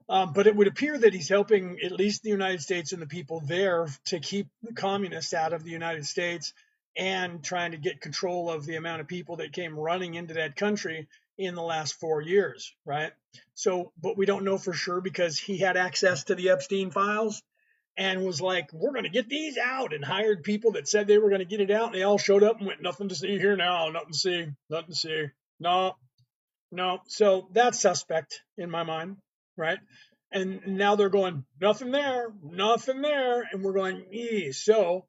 But it would appear that he's helping at least the United States and the people there to keep the communists out of the United States and trying to get control of the amount of people that came running into that country in the last 4 years, right? So, but we don't know for sure because he had access to the Epstein files and was like, we're going to get these out, and hired people that said they were going to get it out. And they all showed up and went, nothing to see here now, nothing to see, nothing to see. No, no. So that's suspect in my mind, right? And now they're going, nothing there, nothing there. And we're going, so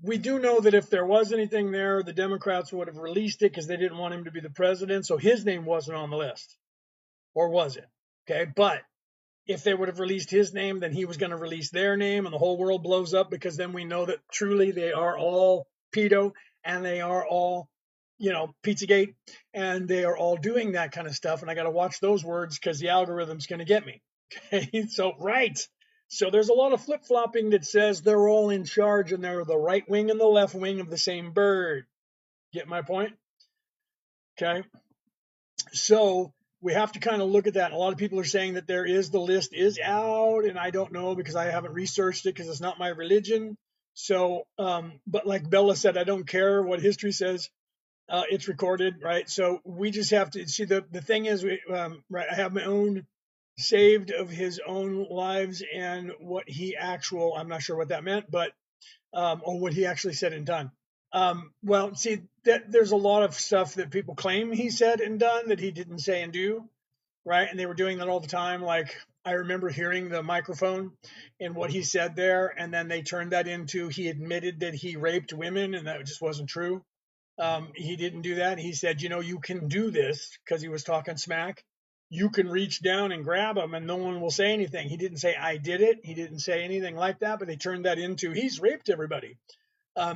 we do know that if there was anything there, the Democrats would have released it because they didn't want him to be the president. So his name wasn't on the list, or was it? Okay. But if they would have released his name, then he was going to release their name and the whole world blows up, because then we know that truly they are all pedo and they are all, Pizzagate, and they are all doing that kind of stuff. And I got to watch those words because the algorithm's going to get me. Okay. So, right. So there's a lot of flip flopping that says they're all in charge and they're the right wing and the left wing of the same bird. Get my point? Okay. So we have to kind of look at that. A lot of people are saying that the list is out, and I don't know because I haven't researched it because it's not my religion. So, but like Bella said, I don't care what history says. It's recorded, right? So we just have to see the thing is, right? I have my own saved of his own lives and what he I'm not sure what that meant, but or what he actually said and done. Well, see, there's a lot of stuff that people claim he said and done that he didn't say and do, right? And they were doing that all the time. Like, I remember hearing the microphone and what he said there, and then they turned that into he admitted that he raped women, and that just wasn't true. He didn't do that. He said, you can do this, because he was talking smack. You can reach down and grab him and no one will say anything. He didn't say, I did it. He didn't say anything like that, but they turned that into he's raped everybody.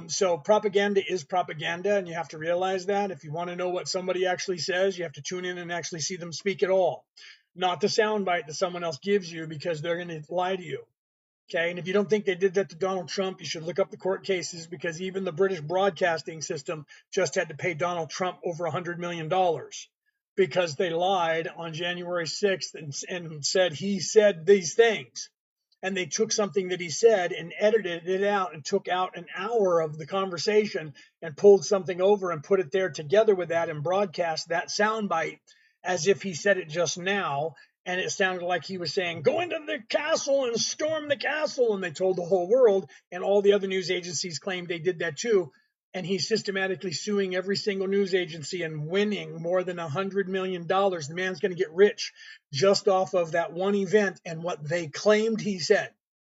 So propaganda is propaganda, and you have to realize that. If you want to know what somebody actually says, you have to tune in and actually see them speak at all, not the soundbite that someone else gives you, because they're going to lie to you. Okay. And if you don't think they did that to Donald Trump, you should look up the court cases, because even the British broadcasting system just had to pay Donald Trump over $100 million because they lied on January 6th and said he said these things. And they took something that he said and edited it out and took out an hour of the conversation and pulled something over and put it there together with that and broadcast that soundbite as if he said it just now. And it sounded like he was saying, go into the castle and storm the castle. And they told the whole world, and all the other news agencies claimed they did that too. And he's systematically suing every single news agency and winning more than $100 million. The man's going to get rich just off of that one event and what they claimed he said.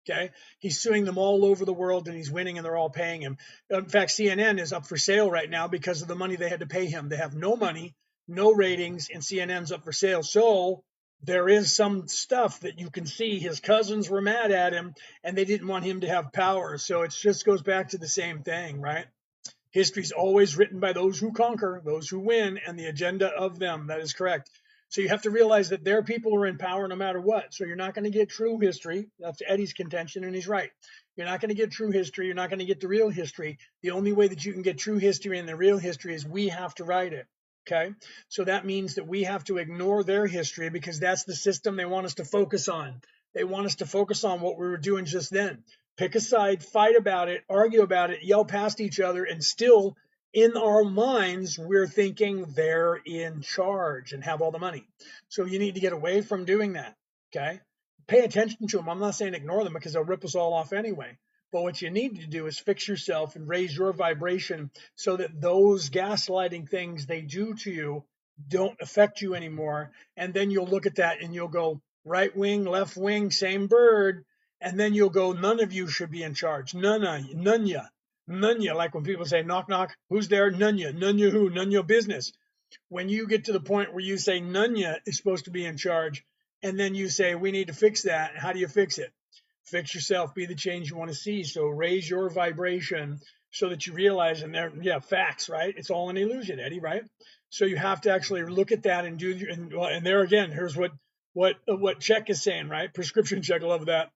Okay. He's suing them all over the world, and he's winning, and they're all paying him. In fact, CNN is up for sale right now because of the money they had to pay him. They have no money, no ratings, and CNN's up for sale. So there is some stuff that you can see his cousins were mad at him and they didn't want him to have power. So it just goes back to the same thing, right? History's always written by those who conquer, those who win, and the agenda of them. That is correct. So you have to realize that their people are in power no matter what. So you're not going to get true history. That's Eddie's contention, and he's right. You're not going to get true history. You're not going to get the real history. The only way that you can get true history and the real history is we have to write it. Okay. So that means that we have to ignore their history, because that's the system they want us to focus on. They want us to focus on what we were doing just then. Pick a side, fight about it, argue about it, yell past each other, and still in our minds, we're thinking they're in charge and have all the money. So you need to get away from doing that. Okay. Pay attention to them. I'm not saying ignore them, because they'll rip us all off anyway. But what you need to do is fix yourself and raise your vibration so that those gaslighting things they do to you don't affect you anymore. And then you'll look at that and you'll go, right wing, left wing, same bird. And then you'll go, none of you should be in charge. None of you, none ya, none ya. Like when people say, knock, knock, who's there? None ya, none ya who, none your business. When you get to the point where you say none ya is supposed to be in charge, and then you say, we need to fix that. How do you fix it? Fix yourself, be the change you want to see. So raise your vibration so that you realize, and there, yeah, facts, right? It's all an illusion, Eddie, right? So you have to actually look at that and do, and there again, here's what Check is saying, right? Prescription Check, I love that.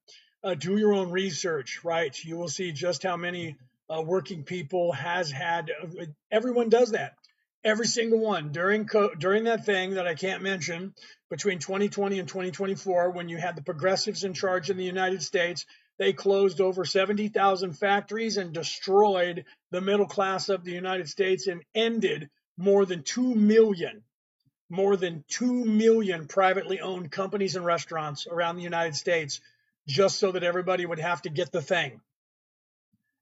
Do your own research, right? You will see just how many working people has had. Everyone does that. Every single one during that thing that I can't mention between 2020 and 2024, when you had the progressives in charge in the United States, they closed over 70,000 factories and destroyed the middle class of the United States and ended more than 2 million more than 2 million privately owned companies and restaurants around the United States just so that everybody would have to get the thing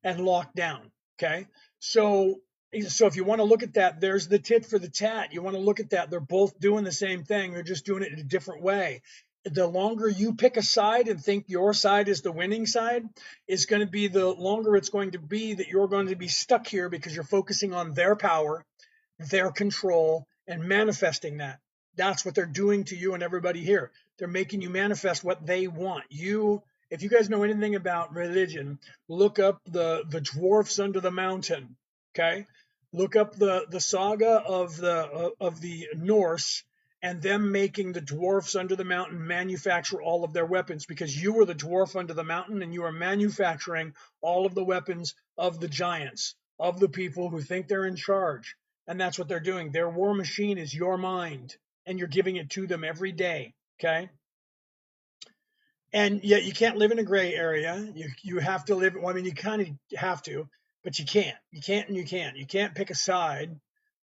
and lock down. Okay. So if you want to look at that, there's the tit for the tat. You want to look at that. They're both doing the same thing. They're just doing it in a different way. The longer you pick a side and think your side is the winning side, is going to be the longer it's going to be that you're going to be stuck here because you're focusing on their power, their control, and manifesting that. That's what they're doing to you and everybody here. They're making you manifest what they want. If you guys know anything about religion, look up the dwarfs under the mountain. Okay, look up the saga of the Norse and them making the dwarfs under the mountain manufacture all of their weapons, because you were the dwarf under the mountain and you are manufacturing all of the weapons of the giants, of the people who think they're in charge. And that's what they're doing. Their war machine is your mind, and you're giving it to them every day. Okay. And yet you can't live in a gray area. You have to live. Well, I mean, you kind of have to, but you can't. You can't, and you can't. You can't pick a side,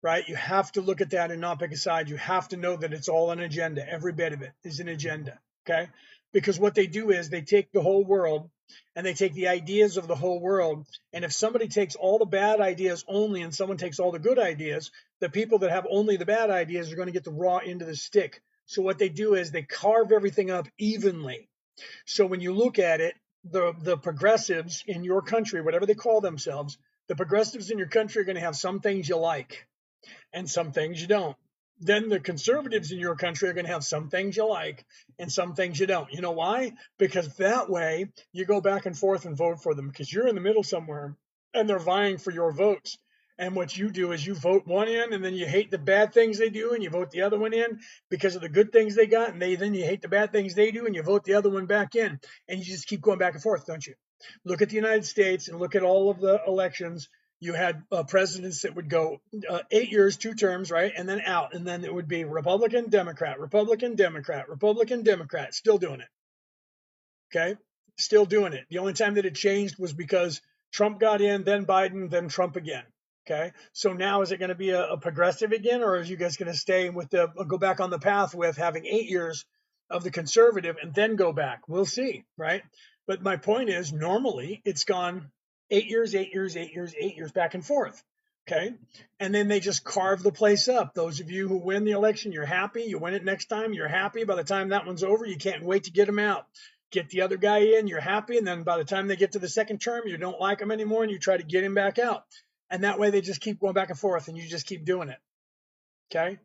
right? You have to look at that and not pick a side. You have to know that it's all an agenda. Every bit of it is an agenda. Okay. Because what they do is they take the whole world and they take the ideas of the whole world. And if somebody takes all the bad ideas only and someone takes all the good ideas, the people that have only the bad ideas are going to get the raw end of the stick. So what they do is they carve everything up evenly. So when you look at it, the progressives in your country, whatever they call themselves, the progressives in your country are going to have some things you like and some things you don't. Then the conservatives in your country are going to have some things you like and some things you don't. You know why? Because that way you go back and forth and vote for them, because you're in the middle somewhere and they're vying for your votes. And what you do is you vote one in and then you hate the bad things they do and you vote the other one in because of the good things they got. And then you hate the bad things they do and you vote the other one back in. And you just keep going back and forth, don't you? Look at the United States and look at all of the elections. You had presidents that would go 8 years, 2 terms, right? And then out. And then it would be Republican, Democrat, Republican, Democrat, Republican, Democrat, still doing it. Okay. Still doing it. The only time that it changed was because Trump got in, then Biden, then Trump again. Okay. So now is it going to be a progressive again, or are you guys going to stay with go back on the path with having 8 years of the conservative and then go back? We'll see. Right. But my point is, normally it's gone 8 years, 8 years, 8 years, 8 years back and forth. Okay. And then they just carve the place up. Those of you who win the election, you're happy. You win it next time, you're happy. By the time that one's over, you can't wait to get them out. Get the other guy in, you're happy. And then by the time they get to the second term, you don't like him anymore and you try to get him back out. And that way they just keep going back and forth and you just keep doing it. Okay.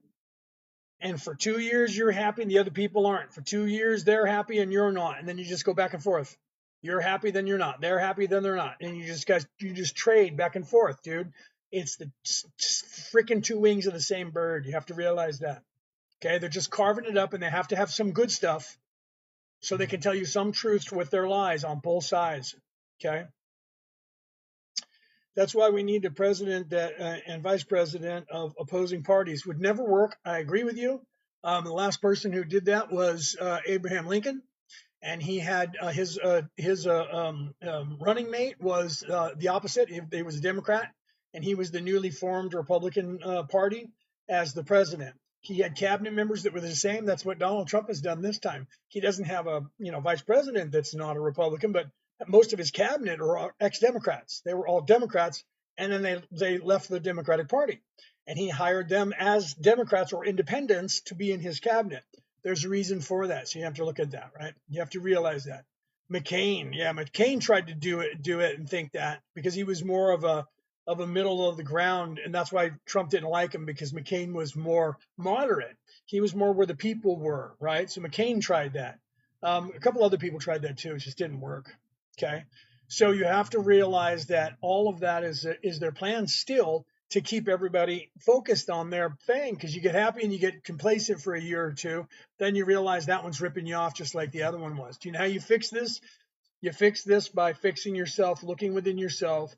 And for 2 years, you're happy and the other people aren't. For 2 years, they're happy and you're not. And then you just go back and forth. You're happy, then you're not. They're happy, then they're not. And you just trade back and forth, dude. It's the freaking 2 wings of the same bird. You have to realize that. Okay. They're just carving it up and they have to have some good stuff so they can tell you some truths with their lies on both sides. Okay. That's why we need a president and vice president of opposing parties. Would never work. I agree with you. The last person who did that was Abraham Lincoln, and he had his running mate was the opposite. He was a Democrat, and he was the newly formed Republican Party as the president. He had cabinet members that were the same. That's what Donald Trump has done this time. He doesn't have a vice president that's not a Republican, but most of his cabinet are ex-Democrats. They were all Democrats, and then they left the Democratic Party, and he hired them as Democrats or independents to be in his cabinet. There's a reason for that, so you have to look at that, right? You have to realize that. McCain tried to do it, and think that because he was more of a middle of the ground, and that's why Trump didn't like him, because McCain was more moderate. He was more where the people were, right? So McCain tried that. A couple other people tried that too. It just didn't work. Okay. So you have to realize that all of that is their plan still to keep everybody focused on their thing, because you get happy and you get complacent for a year or two. Then you realize that one's ripping you off just like the other one was. Do you know how you fix this? You fix this by fixing yourself, looking within yourself,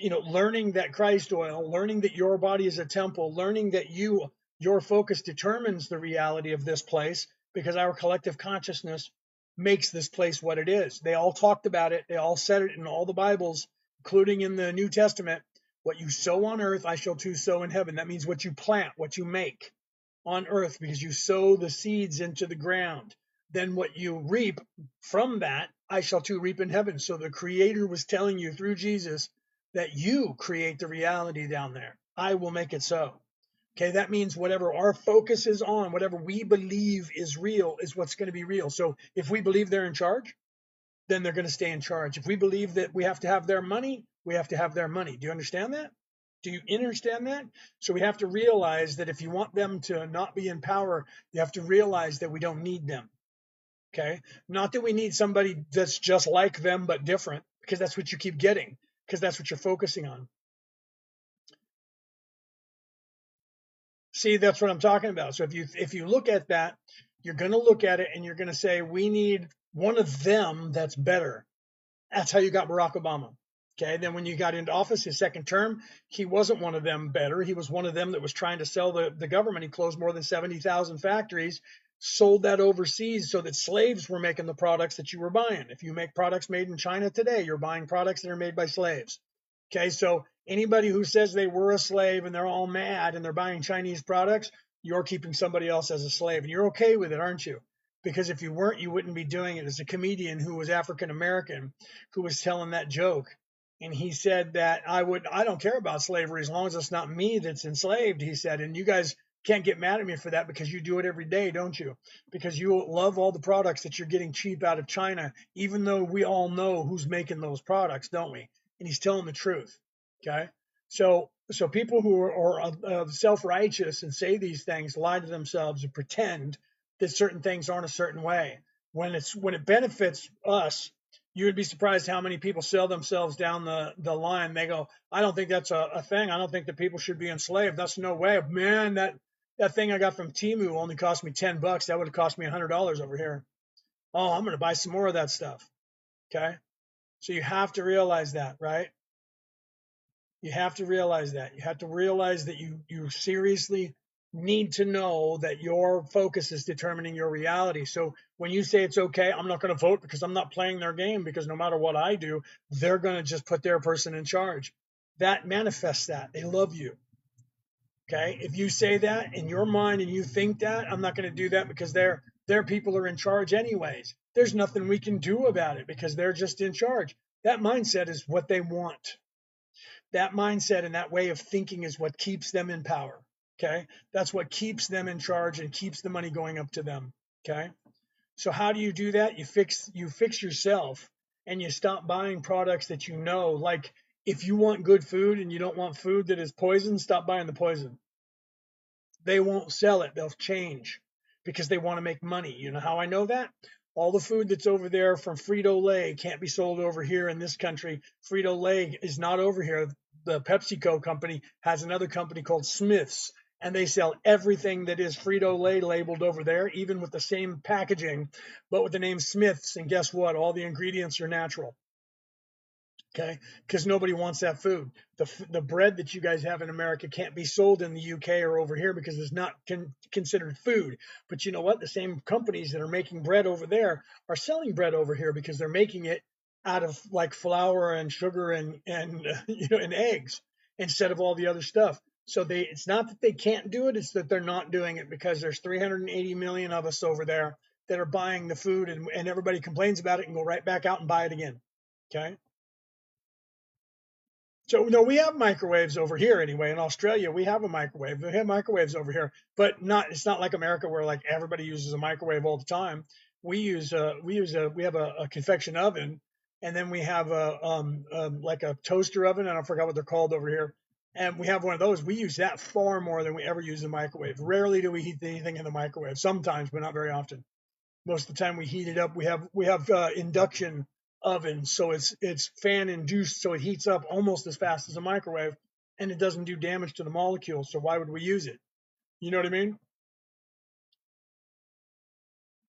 learning that Christ oil, learning that your body is a temple, learning that your focus determines the reality of this place, because our collective consciousness makes this place what it is. They all talked about it. They all said it in all the Bibles, including in the New Testament. What you sow on earth, I shall too sow in heaven. That means what you plant, what you make. on earth because you sow the seeds into the ground. Then what you reap from that, I shall too reap in heaven. So the Creator was telling you through Jesus that you create the reality down there. I will make it so. Okay, that means whatever our focus is on, whatever we believe is real, is what's going to be real. So if we believe they're in charge, then they're going to stay in charge. If we believe that we have to have their money, we have to have their money. Do you understand that? Do you understand that? So we have to realize that if you want them to not be in power, you have to realize that we don't need them. Okay. Not that we need somebody that's just like them, but different, because that's what you keep getting, because that's what you're focusing on. See, that's what I'm talking about. So if you look at that, you're going to look at it and you're going to say, we need one of them that's better. That's how you got Barack Obama. Okay. Then when you got into office, his second term, he wasn't one of them better. He was one of them that was trying to sell the government. He closed more than 70,000 factories, sold that overseas so that slaves were making the products that you were buying. If you make products made in China today, you're buying products that are made by slaves. Okay. So anybody who says they were a slave and they're all mad and they're buying Chinese products, you're keeping somebody else as a slave. And you're okay with it, aren't you? Because if you weren't, you wouldn't be doing it. As a comedian who was African American, who was telling that joke, and he said that I don't care about slavery as long as it's not me that's enslaved. He said, and you guys can't get mad at me for that because you do it every day, don't you? Because you love all the products that you're getting cheap out of China, even though we all know who's making those products, don't we? And he's telling the truth. Okay, so people who are self-righteous and say these things lie to themselves and pretend that certain things aren't a certain way. When it benefits us, you would be surprised how many people sell themselves down the line. They go, I don't think that's a thing. I don't think that people should be enslaved. That's no way. Man, that thing I got from Timu only cost me $10. That would have cost me $100 over here. Oh, I'm going to buy some more of that stuff. Okay. So you have to realize that, right? You have to realize that. You have to realize that you seriously need to know that your focus is determining your reality. So when you say it's okay, I'm not going to vote because I'm not playing their game, because no matter what I do, they're going to just put their person in charge. That manifests that. They love you. Okay? If you say that in your mind and you think that, I'm not going to do that because their people are in charge anyways. There's nothing we can do about it because they're just in charge. That mindset is what they want. That mindset and that way of thinking is what keeps them in power. Okay. That's what keeps them in charge and keeps the money going up to them. Okay. So how do you do that? You fix yourself and you stop buying products that you know, like if you want good food and you don't want food that is poison, stop buying the poison. They won't sell it. They'll change because they want to make money. You know how I know that? All the food that's over there from Frito-Lay can't be sold over here in this country. Frito-Lay is not over here. The PepsiCo company has another company called Smith's, and they sell everything that is Frito-Lay labeled over there, even with the same packaging, but with the name Smith's. And guess what? All the ingredients are natural. Okay, because nobody wants that food. The bread that you guys have in America can't be sold in the UK or over here because it's not considered food. But you know what? The same companies that are making bread over there are selling bread over here because they're making it out of like flour and sugar and and eggs instead of all the other stuff. So it's not that they can't do it; it's that they're not doing it because there's 380 million of us over there that are buying the food, and everybody complains about it and go right back out and buy it again. Okay. So no, we have microwaves over here anyway. In Australia, we have a microwave. We have microwaves over here, but not. It's not like America where like everybody uses a microwave all the time. We have a convection oven, and then we have like a toaster oven, and I forgot what they're called over here. And we have one of those. We use that far more than we ever use the microwave. Rarely do we heat anything in the microwave. Sometimes, but not very often. Most of the time we heat it up. We have induction oven, so it's fan induced, so it heats up almost as fast as a microwave, and it doesn't do damage to the molecules. So why would we use it? You know what I mean?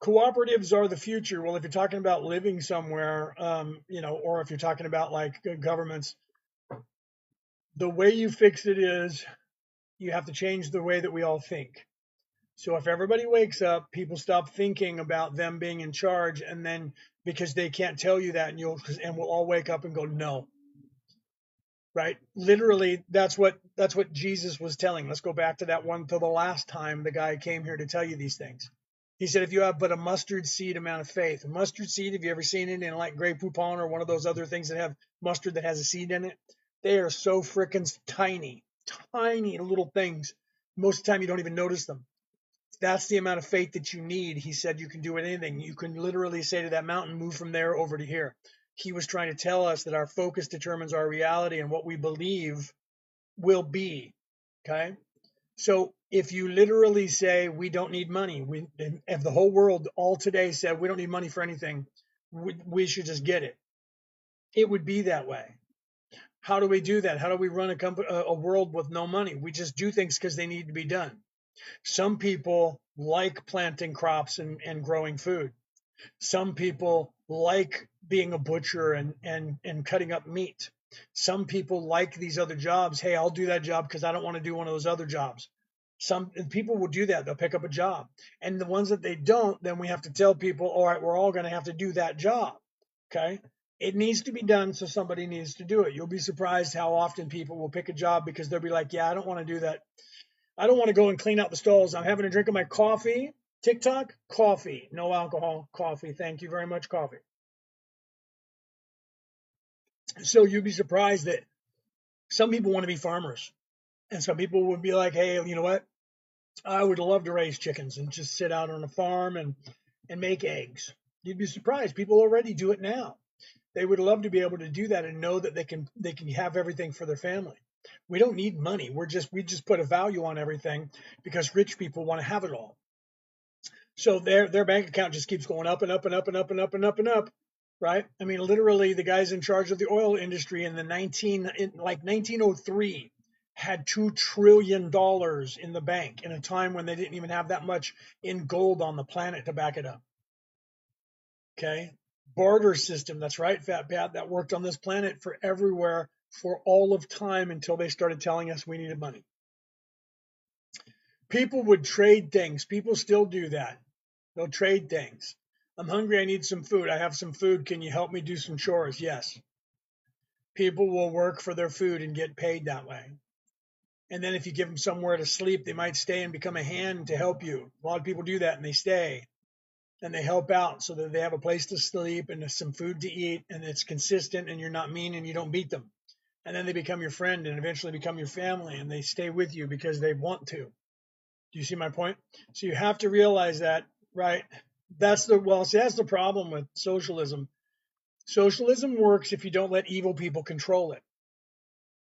Cooperatives are the future. Well, if you're talking about living somewhere, or if you're talking about like governments, the way you fix it is you have to change the way that we all think. So if everybody wakes up, people stop thinking about them being in charge, and then because they can't tell you that, and we'll all wake up and go, no, right? Literally, that's what Jesus was telling. Let's go back to that one, to the last time the guy came here to tell you these things. He said, if you have but a mustard seed amount of faith, a mustard seed, have you ever seen it in like Grey Poupon or one of those other things that have mustard that has a seed in it? They are so freaking tiny, tiny little things. Most of the time, you don't even notice them. That's the amount of faith that you need. He said you can do anything. You can literally say to that mountain, move from there over to here. He was trying to tell us that our focus determines our reality and what we believe will be. Okay. So if you literally say we don't need money, if the whole world all today said we don't need money for anything, we should just get it. It would be that way. How do we do that? How do we run a world with no money? We just do things because they need to be done. Some people like planting crops and growing food. Some people like being a butcher and cutting up meat. Some people like these other jobs. Hey, I'll do that job because I don't want to do one of those other jobs. Some people will do that. They'll pick up a job. And the ones that they don't, then we have to tell people, all right, we're all going to have to do that job. Okay. It needs to be done, so somebody needs to do it. You'll be surprised how often people will pick a job because they'll be like, yeah, I don't want to do that. I don't want to go and clean out the stalls. I'm having a drink of my coffee. TikTok, coffee. No alcohol, coffee. Thank you very much, coffee. So you'd be surprised that some people want to be farmers. And some people would be like, hey, you know what? I would love to raise chickens and just sit out on a farm and make eggs. You'd be surprised. People already do it now. They would love to be able to do that and know that they can have everything for their family. We don't need money. We just put a value on everything because rich people want to have it all. So their bank account just keeps going up and up and up and up and up and up and up, right? I mean, literally, the guys in charge of the oil industry like 1903 had $2 trillion in the bank in a time when they didn't even have that much in gold on the planet to back it up. Okay, barter system. That's right, Fat Pat. That worked on this planet for everywhere for all of time until they started telling us we needed money. People would trade things. People still do that. They'll trade things. I'm hungry. I need some food. I have some food. Can you help me do some chores? Yes. People will work for their food and get paid that way. And then if you give them somewhere to sleep, they might stay and become a hand to help you. A lot of people do that and they stay and they help out so that they have a place to sleep and some food to eat and it's consistent and you're not mean and you don't beat them. And then they become your friend and eventually become your family and they stay with you because they want to. Do you see my point? So you have to realize that, right? That's the problem with socialism. Socialism works if you don't let evil people control it.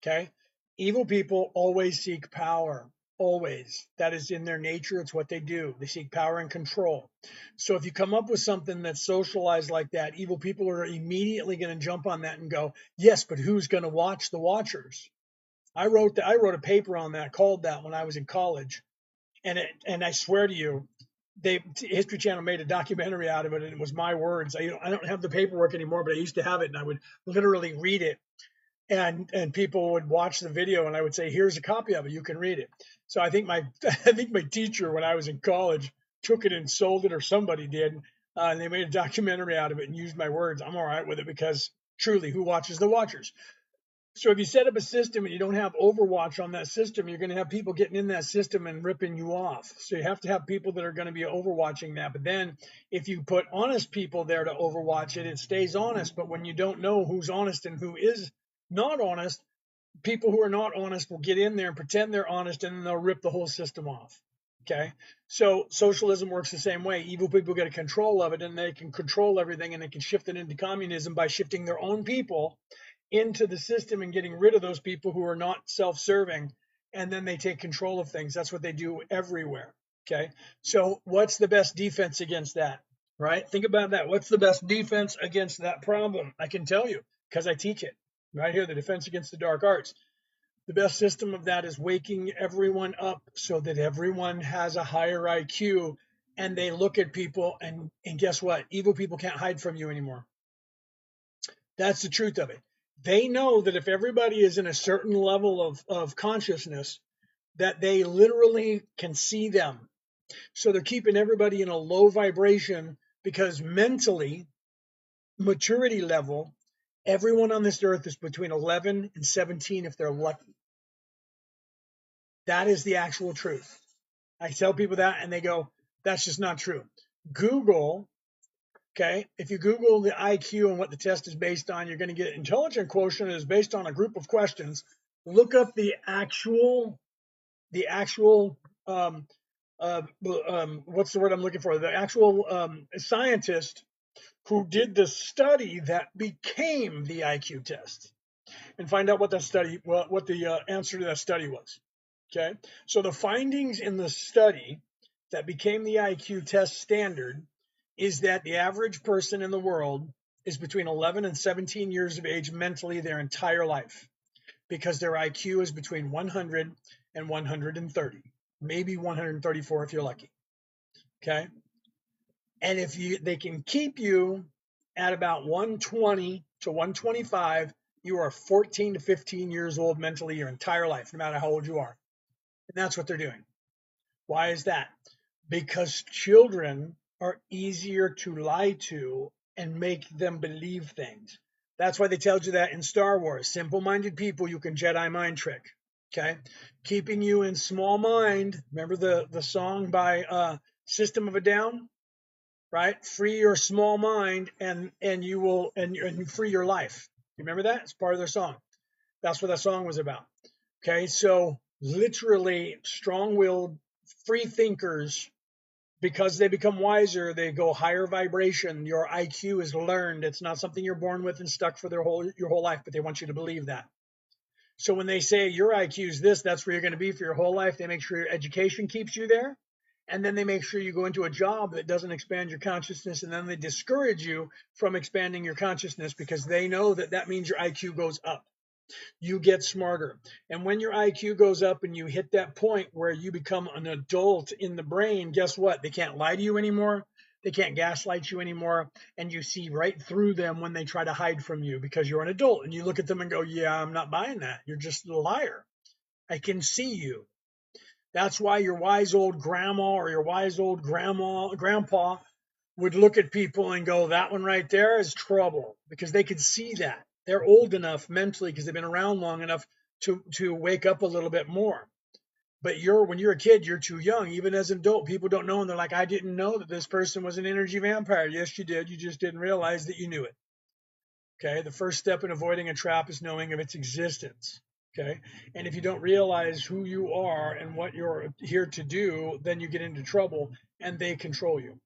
Okay? Evil people always seek power. Always. That is in their nature. It's what they do. They seek power and control. So if you come up with something that's socialized like that, evil people are immediately going to jump on that and go, yes, but who's going to watch the watchers? I wrote a paper on that, called that when I was in college. And I swear to you, History Channel made a documentary out of it, and it was my words. I don't have the paperwork anymore, but I used to have it, and I would literally read it, and people would watch the video, and I would say, "Here's a copy of it. You can read it." So I think my I think my teacher when I was in college took it and sold it, or somebody did, and they made a documentary out of it and used my words. I'm all right with it because truly, who watches the watchers? So if you set up a system and you don't have Overwatch on that system, you're going to have people getting in that system and ripping you off. So you have to have people that are going to be overwatching that. But then if you put honest people there to overwatch it, it stays honest. But when you don't know who's honest and who is not honest, people who are not honest will get in there and pretend they're honest and then they'll rip the whole system off. Okay. So socialism works the same way. Evil people get a control of it and they can control everything and they can shift it into communism by shifting their own people into the system and getting rid of those people who are not self-serving, and then they take control of things. That's what they do everywhere. Okay, so what's the best defense against that? Right, think about that. What's the best defense against that problem? I can tell you because I teach it right here, the defense against the dark arts. The best system of that is waking everyone up so that everyone has a higher IQ and they look at people and guess what, evil people can't hide from you anymore. That's the truth of it. They know that if everybody is in a certain level of consciousness, that they literally can see them. So they're keeping everybody in a low vibration because mentally, maturity level Everyone on this earth is between 11 and 17 if they're lucky. That is the actual truth. I tell people that and they go, that's just not true. Google, okay, if you Google the IQ and what the test is based on, you're going to get intelligence quotient is based on a group of questions. Look up the actual, what's the word I'm looking for? The actual scientist who did the study that became the IQ test, and find out what that study, what the answer to that study was. Okay, so the findings in the study that became the IQ test standard is that the average person in the world is between 11 and 17 years of age mentally their entire life, because their IQ is between 100 and 130, maybe 134 if you're lucky. Okay, and if they can keep you at about 120 to 125, you are 14 to 15 years old mentally your entire life, no matter how old you are. And that's what they're doing. Why is that? Because children are easier to lie to and make them believe things. That's why they tell you that in Star Wars. Simple-minded people you can Jedi mind trick. Okay? Keeping you in small mind. Remember the song by System of a Down? Right? Free your small mind and you will and free your life. You remember that? It's part of their song. That's what that song was about. Okay, so literally strong-willed free thinkers, because they become wiser, they go higher vibration. Your IQ is learned. It's not something you're born with and stuck for your whole life, but they want you to believe that. So when they say your IQ is this, that's where you're going to be for your whole life, they make sure your education keeps you there. And then they make sure you go into a job that doesn't expand your consciousness. And then they discourage you from expanding your consciousness because they know that that means your IQ goes up. You get smarter. And when your IQ goes up and you hit that point where you become an adult in the brain, guess what? They can't lie to you anymore. They can't gaslight you anymore. And you see right through them when they try to hide from you because you're an adult. And you look at them and go, yeah, I'm not buying that. You're just a liar. I can see you. That's why your wise old grandma or your wise old grandpa would look at people and go, that one right there is trouble, because they could see that. They're old enough mentally because they've been around long enough to wake up a little bit more. But when you're a kid, you're too young. Even as an adult, people don't know, and they're like, I didn't know that this person was an energy vampire. Yes, you did. You just didn't realize that you knew it. Okay. The first step in avoiding a trap is knowing of its existence. Okay. And if you don't realize who you are and what you're here to do, then you get into trouble and they control you.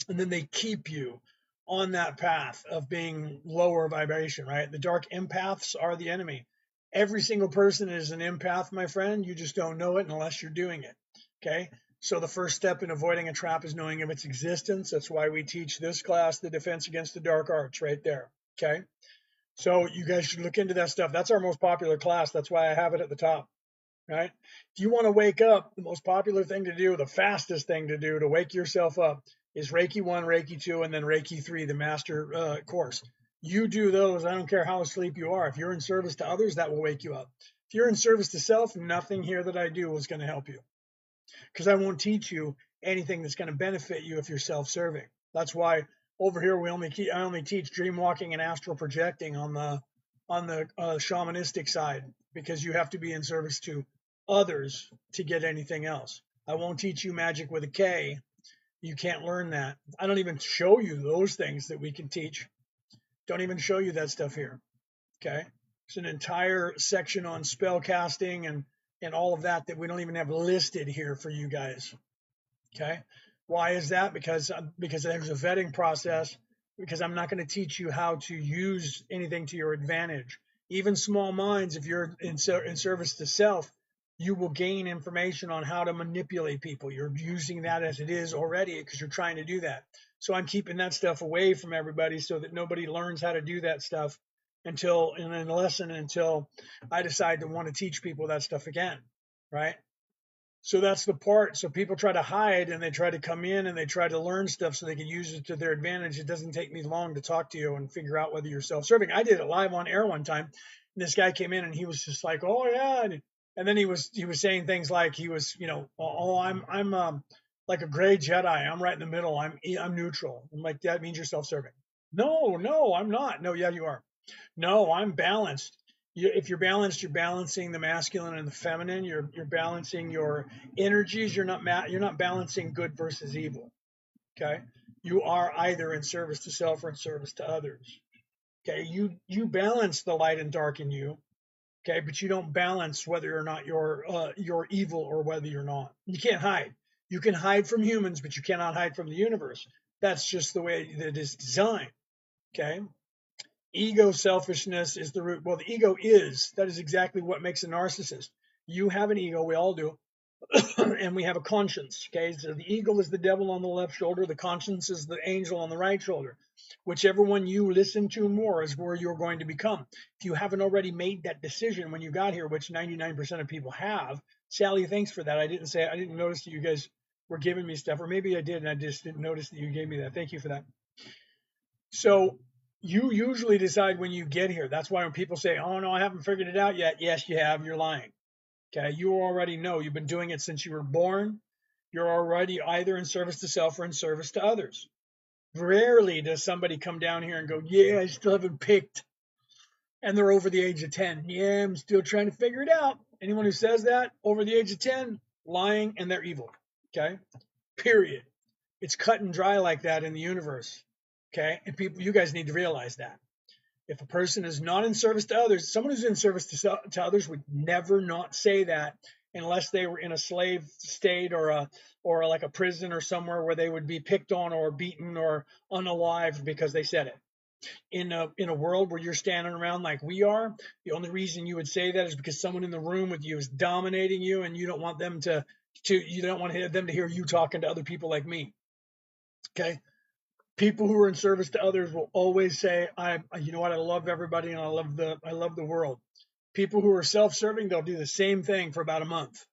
And then they keep you on that path of being lower vibration, right? The dark empaths are the enemy. Every single person is an empath, my friend. You just don't know it unless you're doing it. Okay. So the first step in avoiding a trap is knowing of its existence. That's why we teach this class, the defense against the dark arts, right there. Okay. So you guys should look into that stuff. That's our most popular class. That's why I have it at the top. Right? If you want to wake up, the most popular thing to do, the fastest thing to do to wake yourself up is Reiki 1, Reiki 2, and then Reiki 3, the master course. You do those. I don't care how asleep you are. If you're in service to others, that will wake you up. If you're in service to self, nothing here that I do is going to help you, because I won't teach you anything that's going to benefit you if you're self-serving. That's why over here I only teach dream walking and astral projecting on the shamanistic side, because you have to be in service to others to get anything else. I won't teach you magic with a K. You can't learn that. I don't even show you those things that we can teach. Don't even show you that stuff here. Okay. It's an entire section on spell casting and all of that we don't even have listed here for you guys. Okay. Why is that? Because there's a vetting process, because I'm not going to teach you how to use anything to your advantage. Even small minds, if you're in service to self, you will gain information on how to manipulate people. You're using that as it is already because you're trying to do that. So I'm keeping that stuff away from everybody so that nobody learns how to do that stuff until in a lesson, until I decide to want to teach people that stuff again. Right. So that's the part. So people try to hide and they try to come in and they try to learn stuff so they can use it to their advantage. It doesn't take me long to talk to you and figure out whether you're self-serving. I did it live on air one time, and this guy came in and he was just like, "Oh yeah," and then he was saying things like he was, "Oh, I'm like a gray Jedi. I'm right in the middle. I'm neutral." I'm like, that means you're self-serving. No, I'm not. No, yeah, you are. No, I'm balanced. If you're balanced, you're balancing the masculine and the feminine. You're balancing your energies. You're not balancing good versus evil. Okay, you are either in service to self or in service to others. Okay, you balance the light and dark in you. Okay, but you don't balance whether or not you're evil or whether you're not. You can't hide. You can hide from humans, but you cannot hide from the universe. That's just the way that it's designed. Okay, ego selfishness is the root. Well, the ego that is exactly what makes a narcissist. You have an ego, we all do, and we have a conscience. Okay, so the ego is the devil on the left shoulder, the conscience is the angel on the right shoulder. Whichever one you listen to more is where you're going to become. If you haven't already made that decision when you got here, which 99% of people have, Sally, thanks for that. I didn't notice that you guys were giving me stuff, or maybe I did and I just didn't notice that you gave me that. Thank you for that. So you usually decide when you get here. That's why when people say, "Oh no, I haven't figured it out yet," yes, you have. You're lying. Okay, you already know. You've been doing it since you were born. You're already either in service to self or in service to others. Rarely does somebody come down here and go, "Yeah, I still haven't picked," and they're over the age of 10. Yeah, I'm still trying to figure it out. Anyone who says that over the age of 10, lying, and they're evil. Okay, period. It's cut and dry like that in the universe. Okay, and people, you guys need to realize that. If a person is not in service to others, someone who's in service to others would never not say that unless they were in a slave state or like a prison or somewhere where they would be picked on or beaten or unalived because they said it. In a world where you're standing around like we are, the only reason you would say that is because someone in the room with you is dominating you, and you don't want them to you don't want them to hear you talking to other people like me. Okay, people who are in service to others will always say, you know what, I love everybody and I love the world. People who are self-serving, they'll do the same thing for about a month,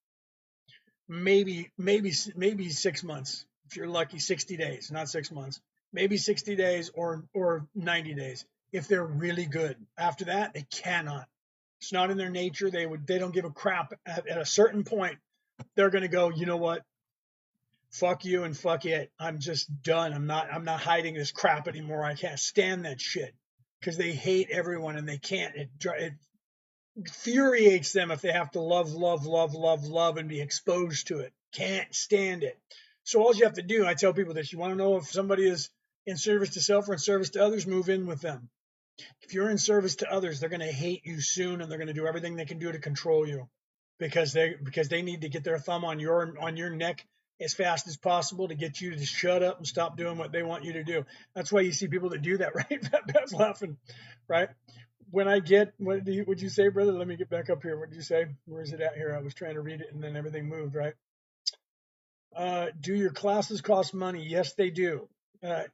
maybe 6 months if you're lucky. 60 days, not 6 months, maybe 60 days or 90 days if they're really good. After that, they cannot. It's not in their nature. They don't give a crap. At a certain point, they're going to go, you know what, fuck you and fuck it. I'm just done. I'm not hiding this crap anymore. I can't stand that shit because they hate everyone and they can't. It infuriates them if they have to love and be exposed to it. Can't stand it. So all you have to do, I tell people this, you want to know if somebody is in service to self or in service to others, move in with them. If you're in service to others, they're going to hate you soon and they're going to do everything they can do to control you because they need to get their thumb on your neck as fast as possible to get you to shut up and stop doing what they want you to do. That's why you see people that do that, right? That's laughing, right? When I get, would you say, brother? Let me get back up here. What did you say? Where is it at here? I was trying to read it and then everything moved, right? Do your classes cost money? Yes, they do.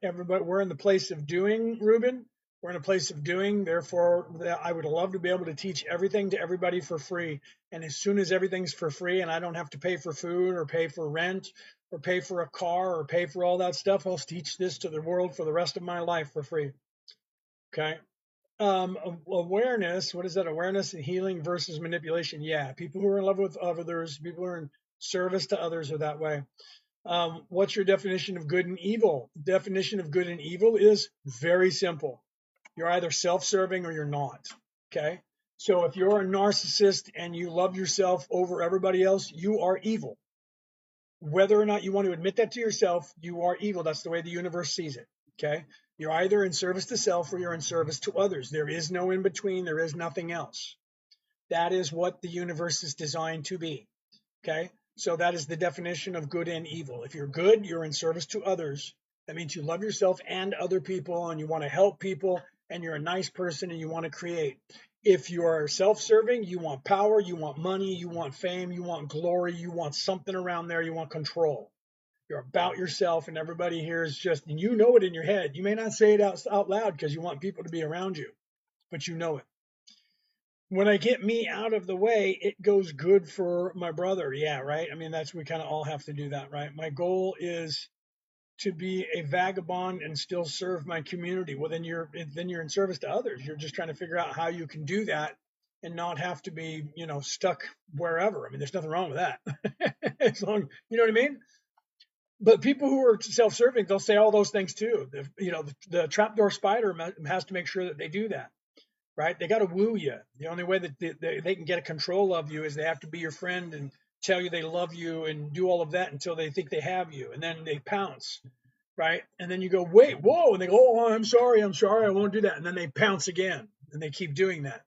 Everybody, we're in the place of doing, Ruben. We're in a place of doing. Therefore, I would love to be able to teach everything to everybody for free. And as soon as everything's for free and I don't have to pay for food or pay for rent or pay for a car or pay for all that stuff, I'll teach this to the world for the rest of my life for free. Okay. Awareness. What is that? Awareness and healing versus manipulation. Yeah. People who are in love with others, people who are in service to others are that way. What's your definition of good and evil? Definition of good and evil is very simple. You're either self-serving or you're not. Okay. So if you're a narcissist and you love yourself over everybody else, you are evil. Whether or not you want to admit that to yourself, you are evil. That's the way the universe sees it. Okay. You're either in service to self or you're in service to others. There is no in between. There is nothing else. That is what the universe is designed to be. Okay. So that is the definition of good and evil. If you're good, you're in service to others. That means you love yourself and other people and you want to help people and you're a nice person and you want to create. If you are self-serving, you want power, you want money, you want fame, you want glory, you want something around there, you want control. You're about yourself and everybody here is just, and you know it in your head. You may not say it out loud because you want people to be around you, but you know it. When I get me out of the way, it goes good for my brother. Yeah, right. I mean, we kind of all have to do that, right? My goal is to be a vagabond and still serve my community. Well, then you're in service to others. You're just trying to figure out how you can do that and not have to be, stuck wherever. I mean, there's nothing wrong with that. As long, you know what I mean? But people who are self-serving, they'll say all those things too. The trapdoor spider has to make sure that they do that. right? They got to woo you. The only way that they can get a control of you is they have to be your friend and tell you they love you and do all of that until they think they have you, and then they pounce, right? And then you go, wait, whoa, and they go, oh, I'm sorry, I won't do that, and then they pounce again, and they keep doing that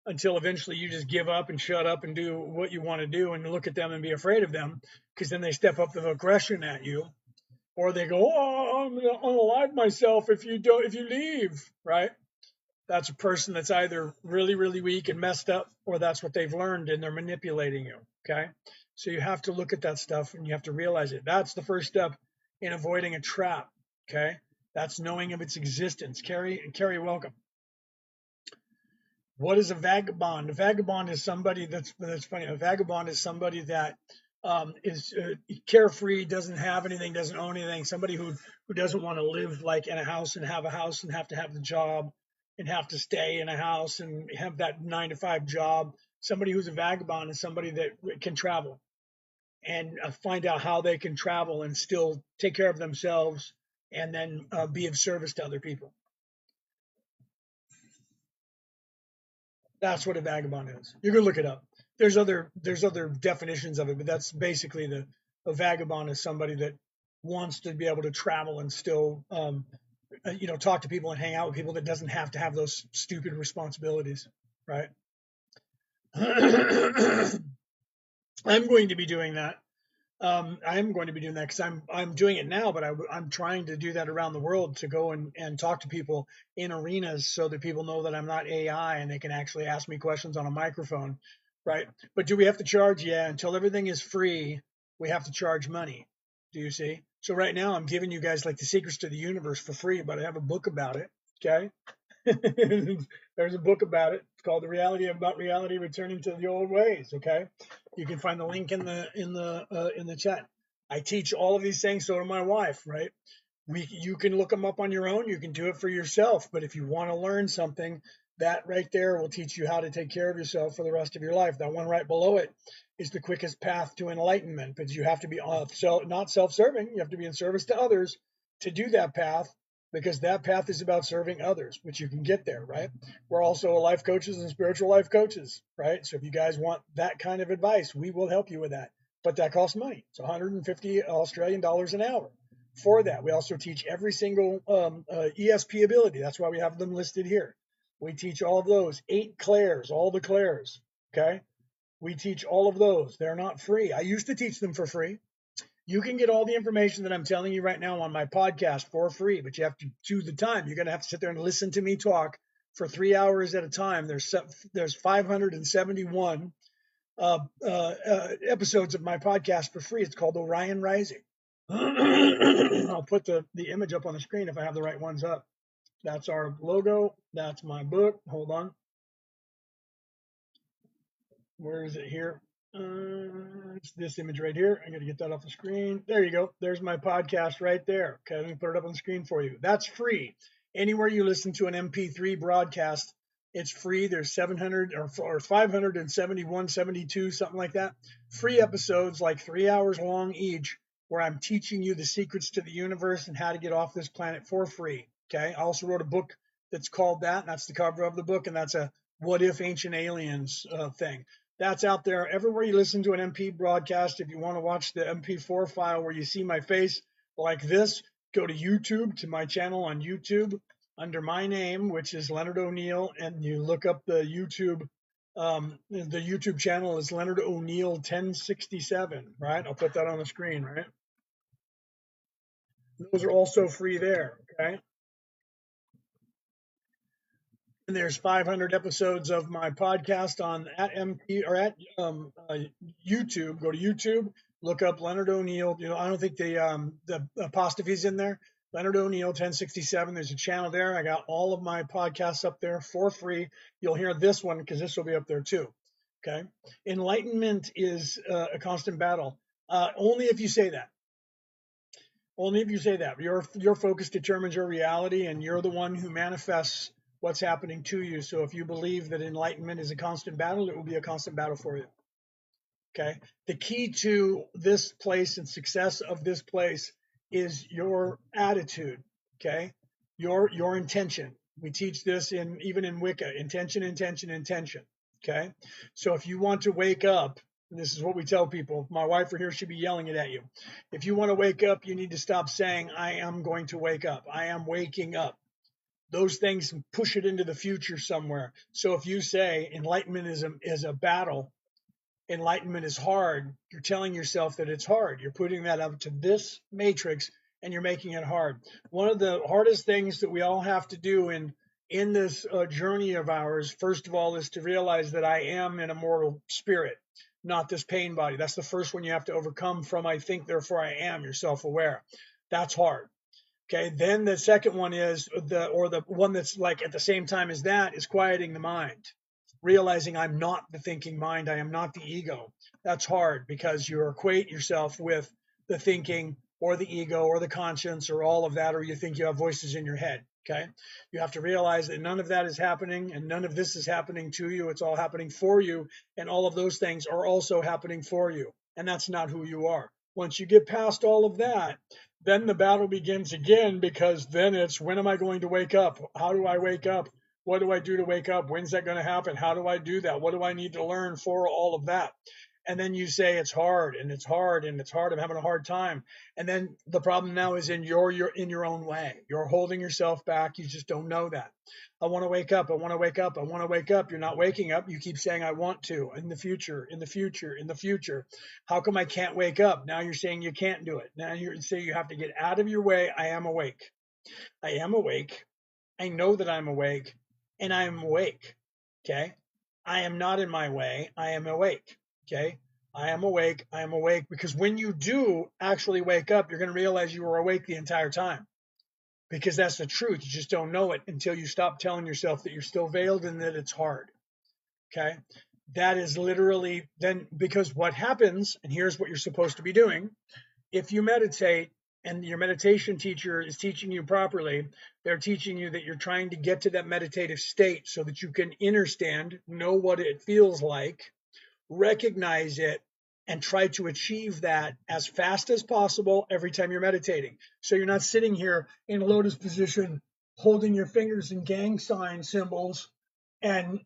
until eventually you just give up and shut up and do what you want to do and look at them and be afraid of them, because then they step up with aggression at you, or they go, oh, I'm gonna unalive myself if you leave, right? That's a person that's either really, really weak and messed up, or that's what they've learned and they're manipulating you. Okay. So you have to look at that stuff and you have to realize it. That's the first step in avoiding a trap. Okay. That's knowing of its existence. Carrie, welcome. What is a vagabond? A vagabond is somebody that's funny. A vagabond is somebody that is carefree, doesn't have anything, doesn't own anything. Somebody who doesn't want to live like in a house and have to have the job and have to stay in a house and have that 9 to 5 job. Somebody who's a vagabond is somebody that can travel and find out how they can travel and still take care of themselves and then be of service to other people. That's what a vagabond is. You can look it up. There's other definitions of it, but that's basically a vagabond is somebody that wants to be able to travel and still talk to people and hang out with people that doesn't have to have those stupid responsibilities, right? I'm going to be doing that. I'm going to be doing that because I'm doing it now, but I'm trying to do that around the world to go and talk to people in arenas so that people know that I'm not AI and they can actually ask me questions on a microphone, right? But do we have to charge? Yeah, until everything is free, we have to charge money. Do you see? So right now I'm giving you guys like the secrets to the universe for free, but I have a book about it. Okay. There's a book about it. It's called "The Reality About Reality: Returning to the Old Ways." Okay, you can find the link in the chat. I teach all of these things. So do my wife. Right? You can look them up on your own. You can do it for yourself. But if you want to learn something, that right there will teach you how to take care of yourself for the rest of your life. That one right below it is the quickest path to enlightenment. But you have to be not self-serving. You have to be in service to others to do that path, because that path is about serving others, which you can get there, right? We're also life coaches and spiritual life coaches, right? So if you guys want that kind of advice, we will help you with that. But that costs money. It's 150 Australian dollars an hour for that. We also teach every single ESP ability. That's why we have them listed here. We teach all of those, 8 clairs, all the clairs, okay? We teach all of those. They're not free. I used to teach them for free. You can get all the information that I'm telling you right now on my podcast for free, but you have to choose the time. You're going to have to sit there and listen to me talk for 3 hours at a time. There's 571 episodes of my podcast for free. It's called Orion Rising. I'll put the image up on the screen if I have the right ones up. That's our logo. That's my book. Hold on. Where is it here? It's this image right here. I got to get that off the screen. There you go. There's my podcast right there. Okay, let me put it up on the screen for you. That's free. Anywhere you listen to an MP3 broadcast, it's free. There's 700 or 571, 72, something like that. Free episodes, like 3 hours long each, where I'm teaching you the secrets to the universe and how to get off this planet for free. Okay. I also wrote a book that's called that. And that's the cover of the book, and that's a "What If Ancient Aliens" thing. That's out there everywhere you listen to an MP broadcast. If you want to watch the MP4 file where you see my face like this, go to YouTube, to my channel on YouTube under my name, which is Leonard O'Neill, and you look up the YouTube. The YouTube channel is Leonard O'Neill 1067, right? I'll put that on the screen, right? Those are also free there, okay? And there's 500 episodes of my podcast on at MP or at YouTube. Go to YouTube, look up Leonard O'Neill. I don't think the apostrophe's in there. Leonard O'Neill 1067. There's a channel there. I got all of my podcasts up there for free. You'll hear this one because this will be up there too. Okay. Enlightenment is a constant battle. Only if you say that. Only if you say that. Your focus determines your reality, and you're the one who manifests what's happening to you. So if you believe that enlightenment is a constant battle, it will be a constant battle for you. Okay. The key to this place and success of this place is your attitude. Okay. Your intention. We teach this even in Wicca: intention, intention, intention. Okay. So if you want to wake up, and this is what we tell people, if my wife were here, she'd be yelling it at you. If you want to wake up, you need to stop saying, I am going to wake up. I am waking up. Those things push it into the future somewhere. So if you say enlightenment is a battle, enlightenment is hard, you're telling yourself that it's hard. You're putting that up to this matrix and you're making it hard. One of the hardest things that we all have to do in this journey of ours, first of all, is to realize that I am an immortal spirit, not this pain body. That's the first one you have to overcome from I think, therefore I am. You're self-aware. That's hard. Okay, then the second one is the one that's like at the same time as that is quieting the mind, realizing I'm not the thinking mind, I am not the ego. That's hard because you equate yourself with the thinking or the ego or the conscience or all of that, or you think you have voices in your head. Okay, you have to realize that none of that is happening and none of this is happening to you. It's all happening for you, and all of those things are also happening for you, and that's not who you are. Once you get past all of that, then the battle begins again, because then it's, when am I going to wake up? How do I wake up? What do I do to wake up? When's that going to happen? How do I do that? What do I need to learn for all of that? And then you say it's hard and it's hard and it's hard. I'm having a hard time. And then the problem now is you're in your own way. You're holding yourself back. You just don't know that. I want to wake up. I want to wake up. I want to wake up. You're not waking up. You keep saying I want to, in the future, in the future, in the future. How come I can't wake up? Now you're saying you can't do it. Now you're saying you have to get out of your way. I am awake. I am awake. I know that I'm awake, and I am awake. Okay. I am not in my way. I am awake. Okay. I am awake. I am awake, because when you do actually wake up, you're going to realize you were awake the entire time, because that's the truth. You just don't know it until you stop telling yourself that you're still veiled and that it's hard. Okay. That is literally then, because what happens, and here's what you're supposed to be doing. If you meditate and your meditation teacher is teaching you properly, they're teaching you that you're trying to get to that meditative state so that you can understand, know what it feels like, recognize it, and try to achieve that as fast as possible every time you're meditating. So you're not sitting here in a lotus position holding your fingers in gang sign symbols and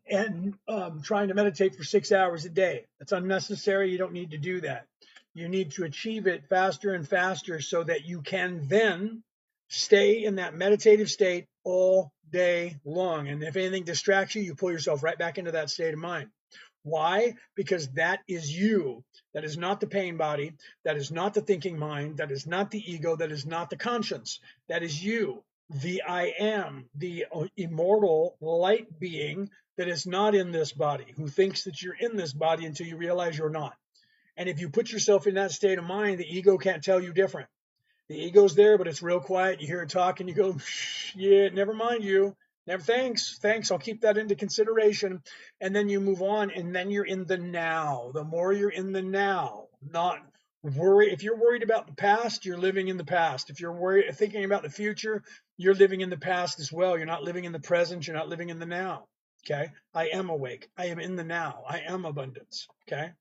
trying to meditate for 6 hours a day. That's unnecessary. You don't need to do that. You need to achieve it faster and faster so that you can then stay in that meditative state all day long. And if anything distracts you, you pull yourself right back into that state of mind. Why? Because that is you. That is not the pain body. That is not the thinking mind. That is not the ego. That is not the conscience. That is you, the I am, the immortal light being that is not in this body, who thinks that you're in this body until you realize you're not. And if you put yourself in that state of mind, the ego can't tell you different. The ego's there, but it's real quiet. You hear it talk and you go, yeah, never mind you. Never, thanks. I'll keep that into consideration. And then you move on, and then you're in the now. The more you're in the now, not worry. If you're worried about the past, you're living in the past. If you're thinking about the future, you're living in the past as well. You're not living in the present. You're not living in the now. Okay. I am awake. I am in the now. I am abundance. Okay.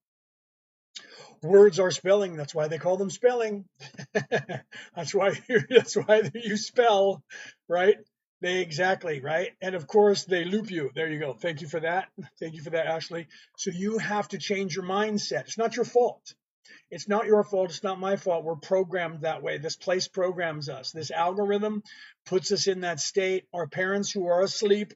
Words are spelling. That's why they call them spelling. that's why you spell, right? They exactly, right? And of course they loop you. There you go. Thank you for that. Thank you for that, Ashley. So you have to change your mindset. It's not your fault. It's not your fault. It's not my fault. We're programmed that way. This place programs us. This algorithm puts us in that state. Our parents who are asleep,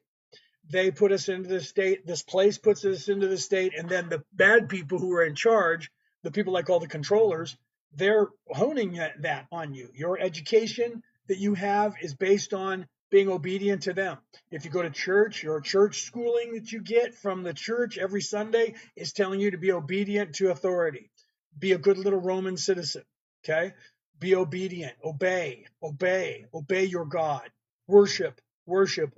they put us into this state. This place puts us into the state. And then the bad people who are in charge, the people I call the controllers, they're honing that on you. Your education that you have is based on being obedient to them. If you go to church, your church schooling that you get from the church every Sunday is telling you to be obedient to authority. Be a good little Roman citizen. Okay? Be obedient. Obey your God. Worship,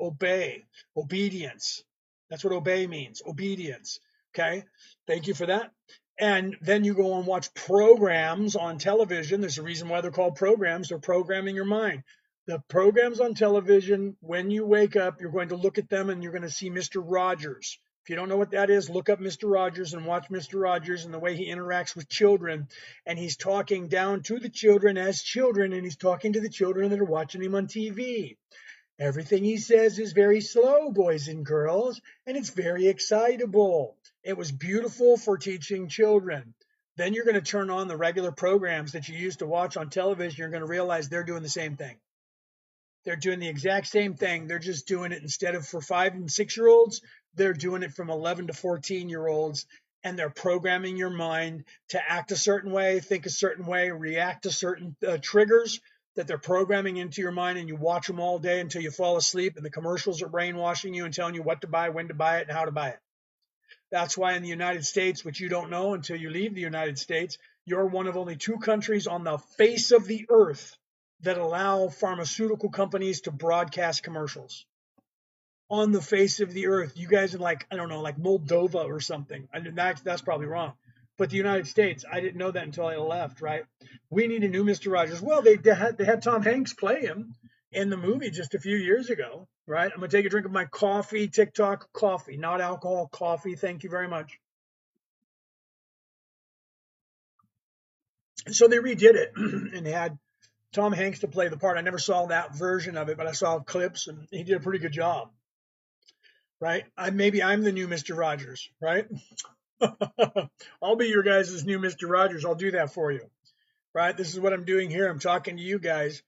obey, obedience. That's what obey means, obedience. Okay, thank you for that. And then you go and watch programs on television. There's a reason why they're called programs. They're programming your mind. The programs on television, when you wake up, you're going to look at them and you're going to see Mr. Rogers. If you don't know what that is, look up Mr. Rogers and watch Mr. Rogers and the way he interacts with children. And he's talking down to the children as children, and he's talking to the children that are watching him on TV. Everything he says is very slow, boys and girls, and it's very excitable. It was beautiful for teaching children. Then you're going to turn on the regular programs that you used to watch on television. You're going to realize they're doing the same thing. They're doing the exact same thing. They're just doing it instead of for 5 and 6 year olds, they're doing it from 11 to 14 year olds. And they're programming your mind to act a certain way, think a certain way, react to certain triggers that they're programming into your mind. And you watch them all day until you fall asleep. And the commercials are brainwashing you and telling you what to buy, when to buy it, and how to buy it. That's why in the United States, which you don't know until you leave the United States, you're one of only 2 countries on the face of the earth that allow pharmaceutical companies to broadcast commercials. On the face of the earth, you guys in, like, I don't know, like Moldova or something. I mean, that's probably wrong. But the United States, I didn't know that until I left. Right? We need a new Mr. Rogers. Well, they had Tom Hanks play him in the movie just a few years ago. Right? I'm gonna take a drink of my coffee. TikTok coffee, not alcohol. Coffee. Thank you very much. So they redid it and they had Tom Hanks to play the part. I never saw that version of it, but I saw clips and he did a pretty good job. Right? Maybe I'm the new Mr. Rogers. Right? I'll be your guys' new Mr. Rogers. I'll do that for you. Right? This is what I'm doing here. I'm talking to you guys,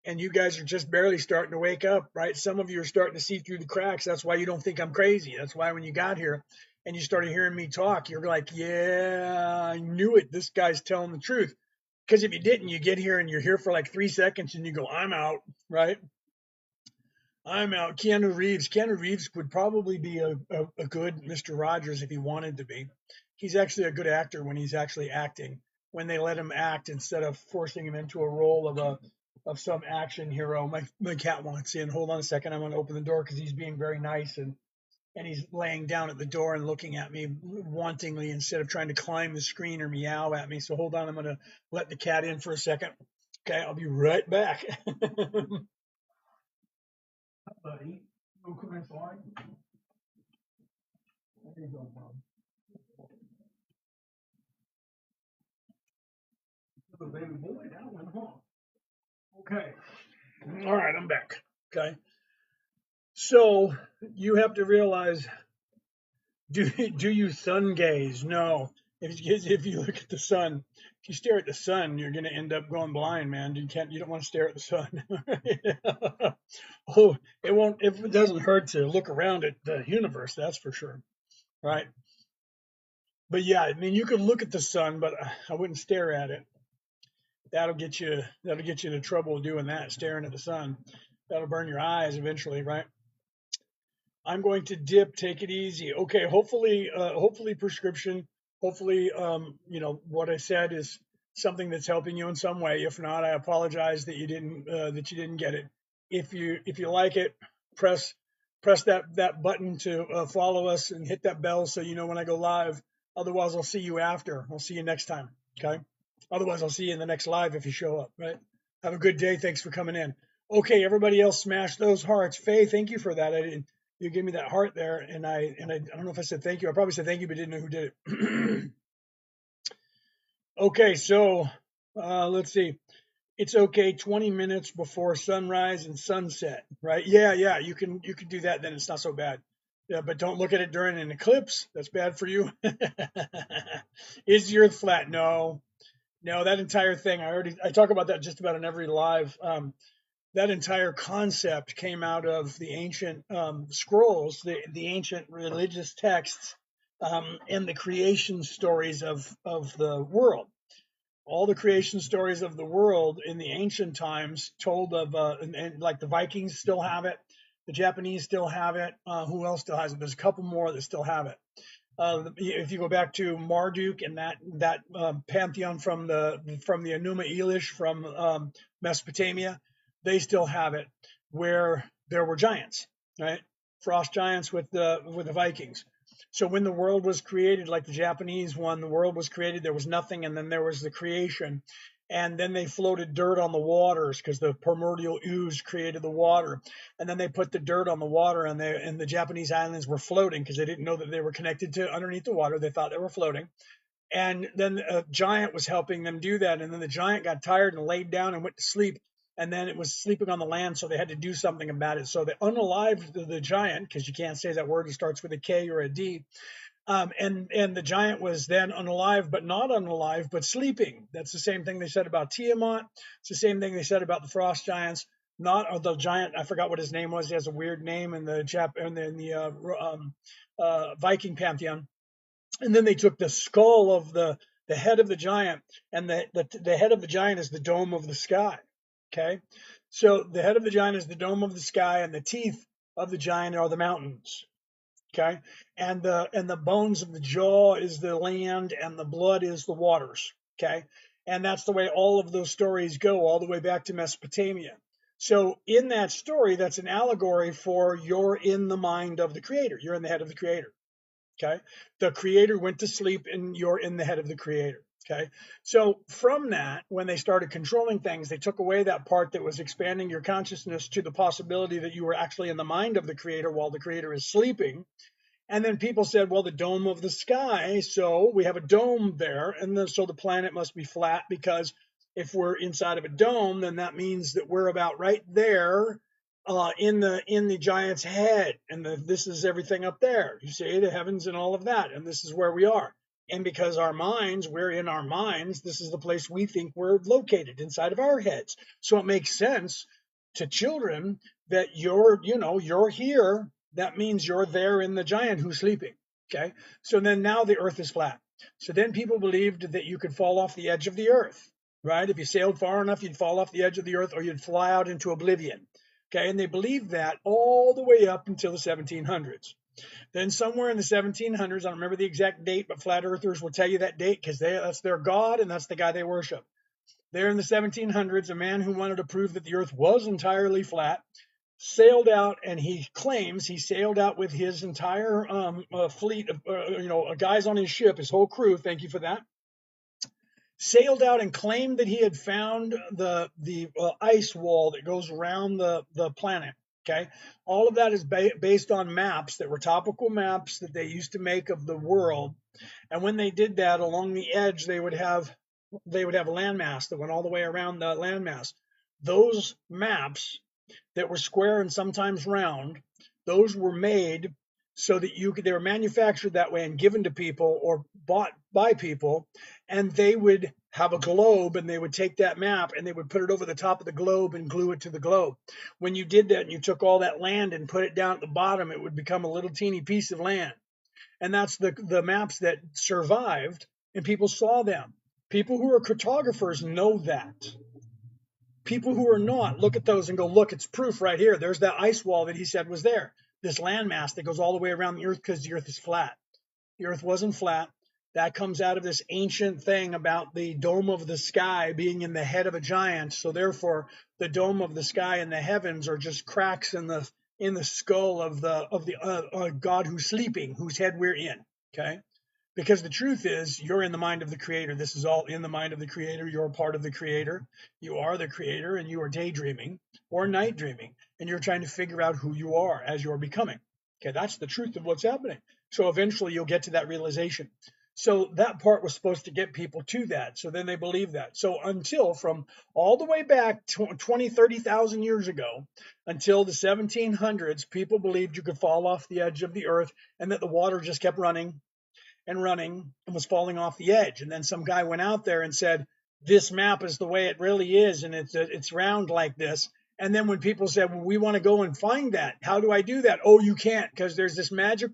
and you guys are just barely starting to wake up. Right? Some of you are starting to see through the cracks. That's why you don't think I'm crazy. That's why when you got here and you started hearing me talk, you're like, yeah, I knew it. This guy's telling the truth. Because if you didn't, you get here and you're here for like 3 seconds and you go, I'm out. Right? I'm out. Keanu Reeves would probably be a good Mr. Rogers if he wanted to be. He's actually a good actor when he's actually acting. When they let him act instead of forcing him into a role of some action hero. My cat wants in. Hold on a second. I'm going to open the door because he's being very nice and he's laying down at the door and looking at me wantingly instead of trying to climb the screen or meow at me. So hold on. I'm going to let the cat in for a second. Okay, I'll be right back. Buddy, go come inside. There you go, Bob. The baby boy, that one, huh? Okay. All right, I'm back. Okay. So you have to realize, do you sun gaze? No. If you look at the sun, if you stare at the sun, you're going to end up going blind, man. You don't want to stare at the sun. Oh, it doesn't hurt to look around at the universe, that's for sure. Right? But yeah, I mean, you could look at the sun, but I wouldn't stare at it. That'll get you into trouble doing that, staring at the sun. That'll burn your eyes eventually, right? I'm going to dip. Take it easy. Okay. Hopefully prescription. Hopefully, what I said is something that's helping you in some way. If not, I apologize that you didn't get it. If you like it, press that button to follow us and hit that bell so you know when I go live. Otherwise, I'll see you after. I'll see you next time. Okay. Otherwise, I'll see you in the next live if you show up. Right. Have a good day. Thanks for coming in. Okay, everybody else, smash those hearts. Faye, thank you for that. I didn't. You gave me that heart there, and I don't know if I said thank you. I probably said thank you, but didn't know who did it. Okay, so let's see. It's okay 20 minutes before sunrise and sunset, right? Yeah, you can do that. Then it's not so bad. Yeah, but don't look at it during an eclipse. That's bad for you. Is the Earth flat? No, no. That entire thing. I talk about that just about in every live. That entire concept came out of the ancient scrolls, the ancient religious texts, and the creation stories of the world. All the creation stories of the world in the ancient times told of, and like the Vikings still have it, the Japanese still have it. Who else still has it? There's a couple more that still have it. If you go back to Marduk and that pantheon from the Enuma Elish from Mesopotamia, they still have it where there were giants, right? Frost giants with the Vikings. So when the world was created, like the Japanese one, the world was created, there was nothing, and then there was the creation. And then they floated dirt on the waters because the primordial ooze created the water. And then they put the dirt on the water, and the Japanese islands were floating because they didn't know that they were connected to underneath the water. They thought they were floating. And then a giant was helping them do that. And then the giant got tired and laid down and went to sleep. and then it was sleeping on the land, so they had to do something about it. So they unalived the giant, because you can't say that word, it starts with a K or a D. And the giant was then unalive, but not unalive, but sleeping. That's the same thing they said about Tiamat. It's the same thing they said about the frost giants. Not the giant. I forgot what his name was. He has a weird name in the Viking pantheon. And then they took the skull of the head of the giant, and the head of the giant is the dome of the sky. Okay, so the head of the giant is the dome of the sky, and the teeth of the giant are the mountains. Okay, and the bones of the jaw is the land, and the blood is the waters. Okay, and that's the way all of those stories go, all the way back to Mesopotamia. So in that story, that's an allegory for you're in the mind of the creator, you're in the head of the creator. Okay, the creator went to sleep, and you're in the head of the creator. Okay, so from that, when they started controlling things, they took away that part that was expanding your consciousness to the possibility that you were actually in the mind of the creator while the creator is sleeping. And then people said, well, the dome of the sky, so we have a dome there, and so the planet must be flat, because if we're inside of a dome, then that means that we're about right there, in the giant's head, and this is everything up there. You see the heavens and all of that, and this is where we are. And because we're in our minds, this is the place we think we're located, inside of our heads. So it makes sense to children that you're here. That means you're there in the giant who's sleeping. Okay, so then now the earth is flat. So then people believed that you could fall off the edge of the earth, right? If you sailed far enough, you'd fall off the edge of the earth, or you'd fly out into oblivion. Okay, and they believed that all the way up until the 1700s. Then somewhere in the 1700s, I don't remember the exact date, but flat earthers will tell you that date, because that's their god, and that's the guy they worship. There in the 1700s, a man who wanted to prove that the earth was entirely flat sailed out, and he claims he sailed out with his entire fleet of guys on his ship, his whole crew. Thank you for that. Sailed out and claimed that he had found the ice wall that goes around the planet. Okay, all of that is based on maps that were topical maps that they used to make of the world. And when they did that, along the edge, they would have a landmass that went all the way around the landmass. Those maps that were square and sometimes round, those were made so that they were manufactured that way and given to people or bought by people, and they would have a globe, and they would take that map and they would put it over the top of the globe and glue it to the globe. When you did that and you took all that land and put it down at the bottom, it would become a little teeny piece of land. And that's the maps that survived, and people saw them. People who are cartographers know that. People who are not look at those and go, look, it's proof right here. There's that ice wall that he said was there. This landmass that goes all the way around the earth, because the earth is flat. The earth wasn't flat. That comes out of this ancient thing about the dome of the sky being in the head of a giant. So therefore, the dome of the sky and the heavens are just cracks in the skull of the God who's sleeping, whose head we're in. Okay. Because the truth is, you're in the mind of the creator. This is all in the mind of the creator. You're a part of the creator. You are the creator, and you are daydreaming or night dreaming, and you're trying to figure out who you are as you're becoming. Okay, that's the truth of what's happening. So eventually you'll get to that realization. So that part was supposed to get people to that. So then they believe that. So until from all the way back 20, 30,000 years ago, until the 1700s, people believed you could fall off the edge of the earth, and that the water just kept running and running and was falling off the edge. And then some guy went out there and said, this map is the way it really is, and it's round like this. And then when people said, well, we want to go and find that, how do I do that? Oh, you can't, because there's this magic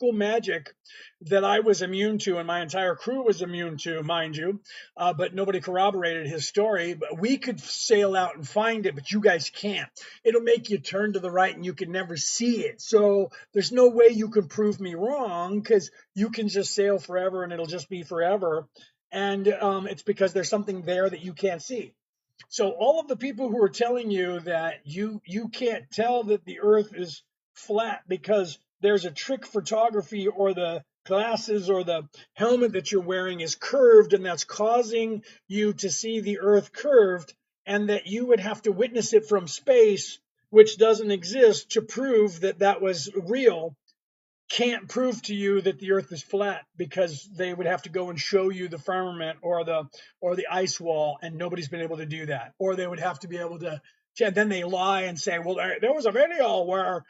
that I was immune to, and my entire crew was immune to, mind you. But nobody corroborated his story. But we could sail out and find it, but you guys can't. It'll make you turn to the right, and you can never see it. So there's no way you can prove me wrong, because you can just sail forever, and it'll just be forever. And it's because there's something there that you can't see. So all of the people who are telling you that you can't tell that the earth is flat because there's a trick photography, or the glasses or the helmet that you're wearing is curved, and that's causing you to see the earth curved, and that you would have to witness it from space, which doesn't exist, to prove that that was real, can't prove to you that the earth is flat, because they would have to go and show you the firmament or the ice wall, and nobody's been able to do that. Or they would have to be able to And then they lie and say, well, there was a video where,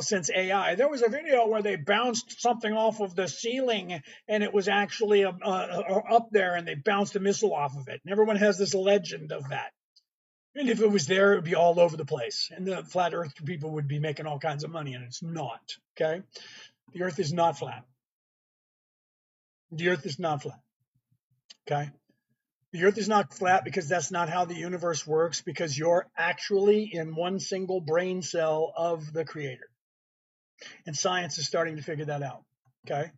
since AI, there was a video where they bounced something off of the ceiling and it was actually up there and they bounced a missile off of it. And everyone has this legend of that. And if it was there, it would be all over the place. And the flat earth people would be making all kinds of money, and it's not. Okay. The earth is not flat. The earth is not flat. Okay. The earth is not flat because that's not how the universe works, because you're actually in one single brain cell of the creator. And science is starting to figure that out. Okay.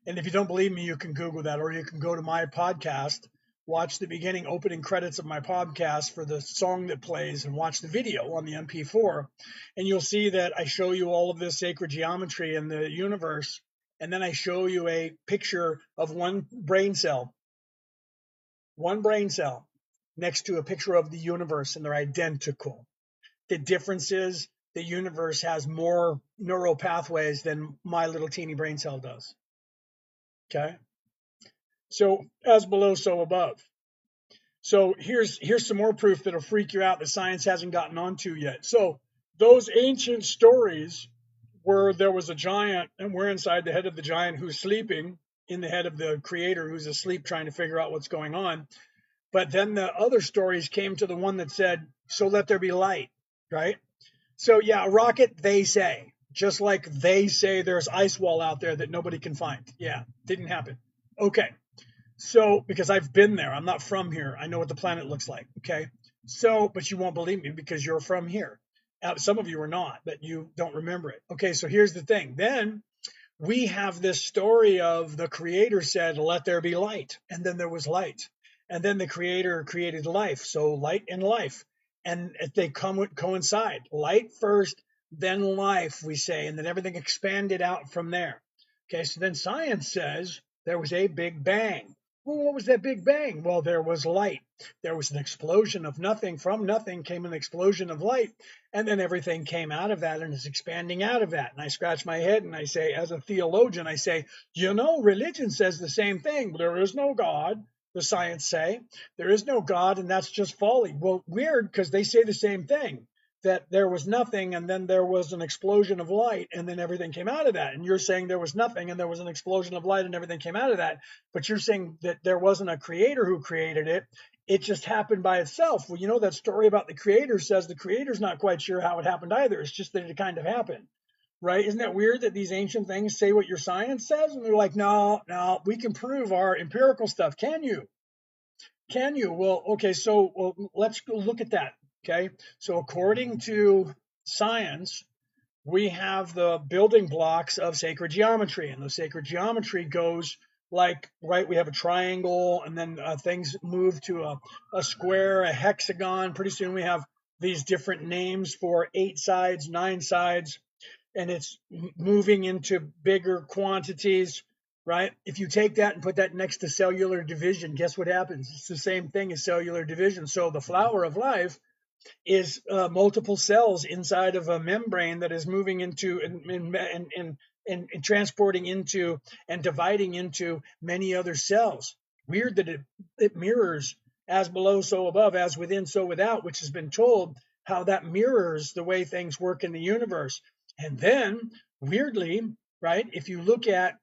And if you don't believe me, you can Google that, or you can go to my podcast, watch the beginning opening credits of my podcast for the song that plays, and watch the video on the MP4. And you'll see that I show you all of this sacred geometry in the universe. And then I show you a picture of one brain cell next to a picture of the universe, and they're identical. The difference is the universe has more neural pathways than my little teeny brain cell does. Okay. So as below, so above. So here's some more proof that'll freak you out that science hasn't gotten onto yet. So those ancient stories where there was a giant and we're inside the head of the giant who's sleeping in the head of the creator who's asleep trying to figure out what's going on. But then the other stories came to the one that said, so let there be light, right? So yeah, a rocket, they say, just like they say there's ice wall out there that nobody can find. Yeah, didn't happen. Okay. So, because I've been there, I'm not from here. I know what the planet looks like. Okay. So, but you won't believe me because you're from here. Some of you are not, but you don't remember it. Okay. So here's the thing. Then we have this story of the creator said, let there be light. And then there was light. And then the creator created life. So light and life. And they coincide. Light first, then life, we say. And then everything expanded out from there. Okay. So then science says there was a big bang. Well, what was that big bang? Well, there was light. There was an explosion of nothing. From nothing came an explosion of light. And then everything came out of that and is expanding out of that. And I scratch my head and I say, as a theologian, I say, religion says the same thing. There is no God, the science say. There is no God, and that's just folly. Well, weird, because they say the same thing, that there was nothing and then there was an explosion of light and then everything came out of that. And you're saying there was nothing and there was an explosion of light and everything came out of that. But you're saying that there wasn't a creator who created it. It just happened by itself. Well, that story about the creator says the creator's not quite sure how it happened either. It's just that it kind of happened, right? Isn't that weird that these ancient things say what your science says? And they're like, no, we can prove our empirical stuff. Can you? Well, okay, so let's go look at that. Okay, so according to science, we have the building blocks of sacred geometry, and the sacred geometry goes like, right, we have a triangle, and then things move to a square, a hexagon. Pretty soon we have these different names for 8 sides, 9 sides, and it's moving into bigger quantities, right? If you take that and put that next to cellular division, guess what happens? It's the same thing as cellular division. So the flower of life is multiple cells inside of a membrane that is moving into and transporting into and dividing into many other cells. Weird that it mirrors as below, so above, as within, so without, which has been told how that mirrors the way things work in the universe. And then, weirdly, right, if you look at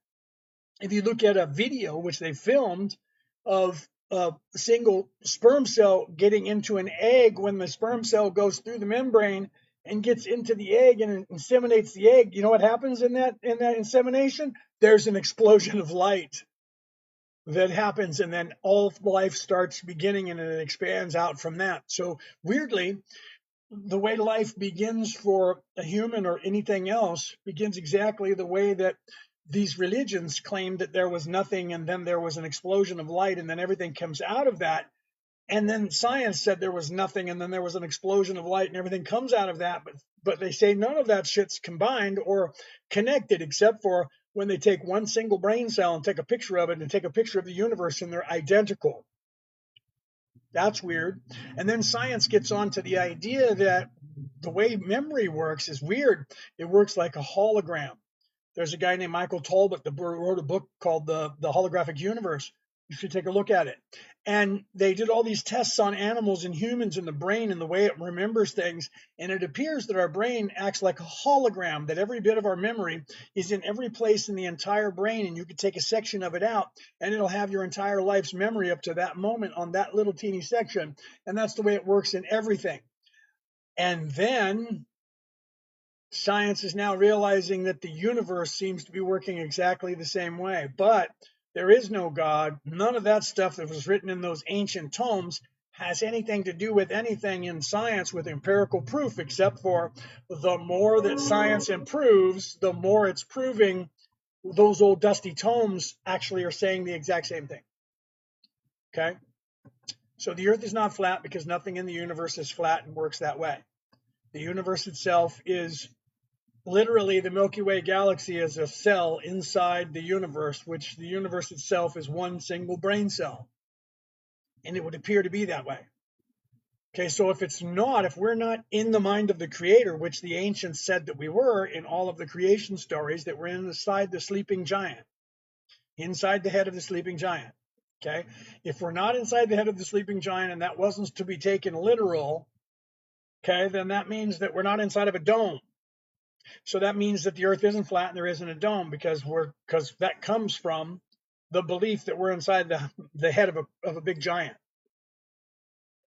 a video which they filmed of a single sperm cell getting into an egg, when the sperm cell goes through the membrane and gets into the egg and inseminates the egg, you know what happens in that insemination? There's an explosion of light that happens, and then all life starts beginning and it expands out from that. So weirdly, the way life begins for a human or anything else begins exactly the way that these religions claimed, that there was nothing and then there was an explosion of light and then everything comes out of that. And then science said there was nothing and then there was an explosion of light and everything comes out of that. But they say none of that shit's combined or connected, except for when they take one single brain cell and take a picture of it and take a picture of the universe and they're identical. That's weird. And then science gets on to the idea that the way memory works is weird. It works like a hologram. There's a guy named Michael Talbot that wrote a book called the Holographic Universe, You should take a look at it. And they did all these tests on animals and humans and the brain and the way it remembers things. And it appears that our brain acts like a hologram, that every bit of our memory is in every place in the entire brain. And you could take a section of it out and it'll have your entire life's memory up to that moment on that little teeny section. And that's the way it works in everything. And then science is now realizing that the universe seems to be working exactly the same way. But there is no God. None of that stuff that was written in those ancient tomes has anything to do with anything in science with empirical proof, except for the more that science improves, the more it's proving those old dusty tomes actually are saying the exact same thing. Okay? So the earth is not flat because nothing in the universe is flat and works that way. The universe itself is literally, the Milky Way galaxy is a cell inside the universe, which the universe itself is one single brain cell. And it would appear to be that way. Okay, so if we're not in the mind of the creator, which the ancients said that we were in all of the creation stories, that we're inside the sleeping giant, inside the head of the sleeping giant. Okay, if we're not inside the head of the sleeping giant and that wasn't to be taken literal, okay, then that means that we're not inside of a dome. So that means that the earth isn't flat and there isn't a dome because that comes from the belief that we're inside the head of a big giant.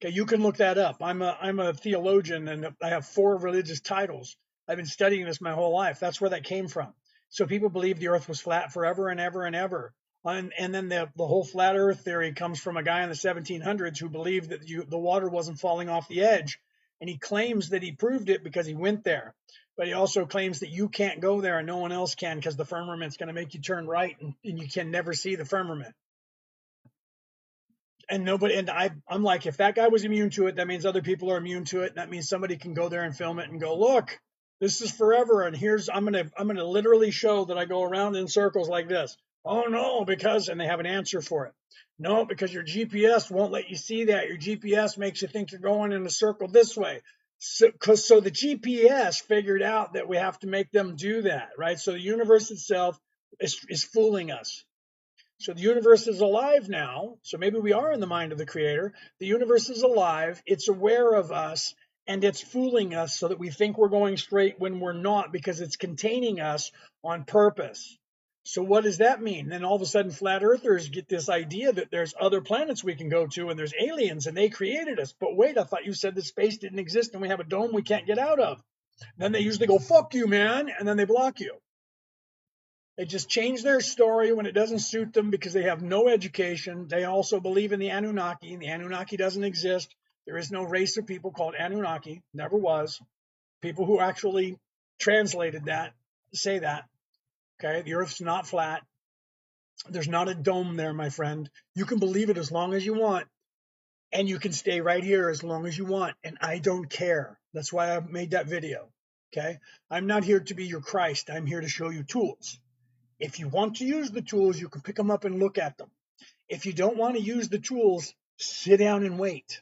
Okay, you can look that up. I'm a theologian and I have 4 religious titles. I've been studying this my whole life. That's where that came from. So people believe the earth was flat forever and ever and ever. And then the whole flat earth theory comes from a guy in the 1700s who believed that the water wasn't falling off the edge. And he claims that he proved it because he went there. But he also claims that you can't go there and no one else can because the firmament's going to make you turn right and you can never see the firmament. And I'm like, if that guy was immune to it, that means other people are immune to it. And that means somebody can go there and film it and go, look, this is forever. And I'm gonna literally show that I go around in circles like this. Oh no, and they have an answer for it. No, because your GPS won't let you see that. Your GPS makes you think you're going in a circle this way. So the GPS figured out that we have to make them do that, right? So the universe itself is fooling us. So the universe is alive now. So maybe we are in the mind of the creator. The universe is alive. It's aware of us and it's fooling us so that we think we're going straight when we're not because it's containing us on purpose. So what does that mean? Then all of a sudden flat earthers get this idea that there's other planets we can go to and there's aliens and they created us. But wait, I thought you said that space didn't exist and we have a dome we can't get out of. Then they usually go, fuck you, man, and then they block you. They just change their story when it doesn't suit them because they have no education. They also believe in the Anunnaki, and the Anunnaki doesn't exist. There is no race of people called Anunnaki, never was. People who actually translated that say that. Okay, the earth's not flat. There's not a dome there, my friend. You can believe it as long as you want, and you can stay right here as long as you want, and I don't care. That's why I made that video. Okay, I'm not here to be your Christ. I'm here to show you tools. If you want to use the tools, you can pick them up and look at them. If you don't want to use the tools, sit down and wait.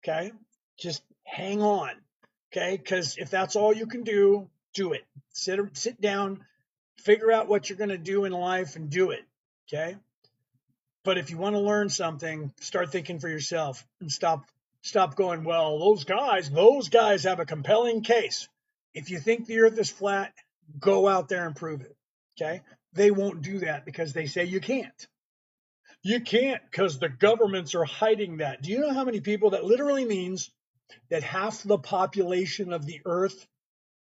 Okay? Just hang on. Okay? Because if that's all you can do, do it. Sit down, figure out what you're going to do in life and do it. Okay? But if you want to learn something, start thinking for yourself and stop going, well, those guys have a compelling case. If you think the earth is flat, go out there and prove it. Okay? They won't do that because they say you can't. You can't because the governments are hiding that. Do you know how many people that literally means that half the population of the earth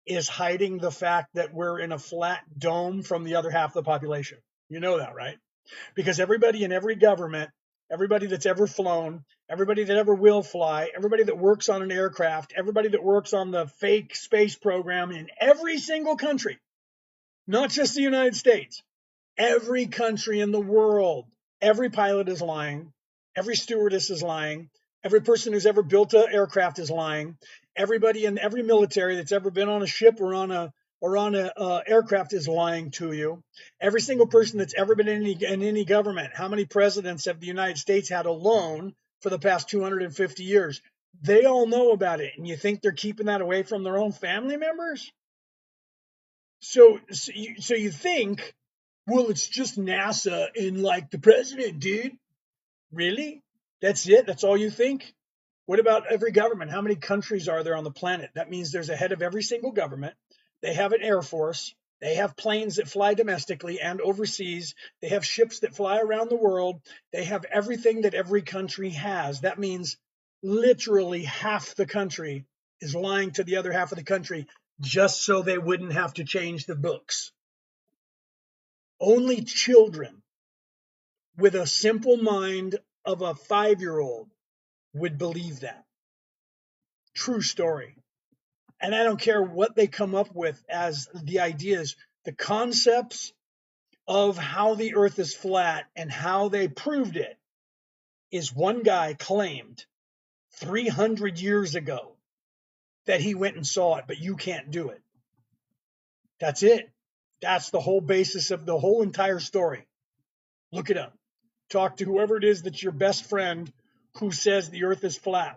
is hiding the fact that we're in a flat dome from the other half of the population? You know that, right? Because everybody in every government, everybody that's ever flown, everybody that ever will fly, everybody that works on an aircraft, everybody that works on the fake space program in every single country, not just the United States, every country in the world, every pilot is lying, every stewardess is lying, every person who's ever built an aircraft is lying, everybody in every military that's ever been on a ship or on a aircraft is lying to you. Every single person that's ever been in any government, how many presidents have the United States had alone for the past 250 years? They all know about it, and you think they're keeping that away from their own family members? So you think, well, it's just NASA and like the president, dude. Really? That's it? That's all you think? What about every government? How many countries are there on the planet? That means there's a head of every single government. They have an air force. They have planes that fly domestically and overseas. They have ships that fly around the world. They have everything that every country has. That means literally half the country is lying to the other half of the country just so they wouldn't have to change the books. Only children with a simple mind of a 5-year-old would believe that. True story. And I don't care what they come up with as the ideas, the concepts of how the earth is flat and how they proved it is one guy claimed 300 years ago that he went and saw it, but you can't do it. That's it. That's the whole basis of the whole entire story. Look it up. Talk to whoever it is that's your best friend who says the earth is flat.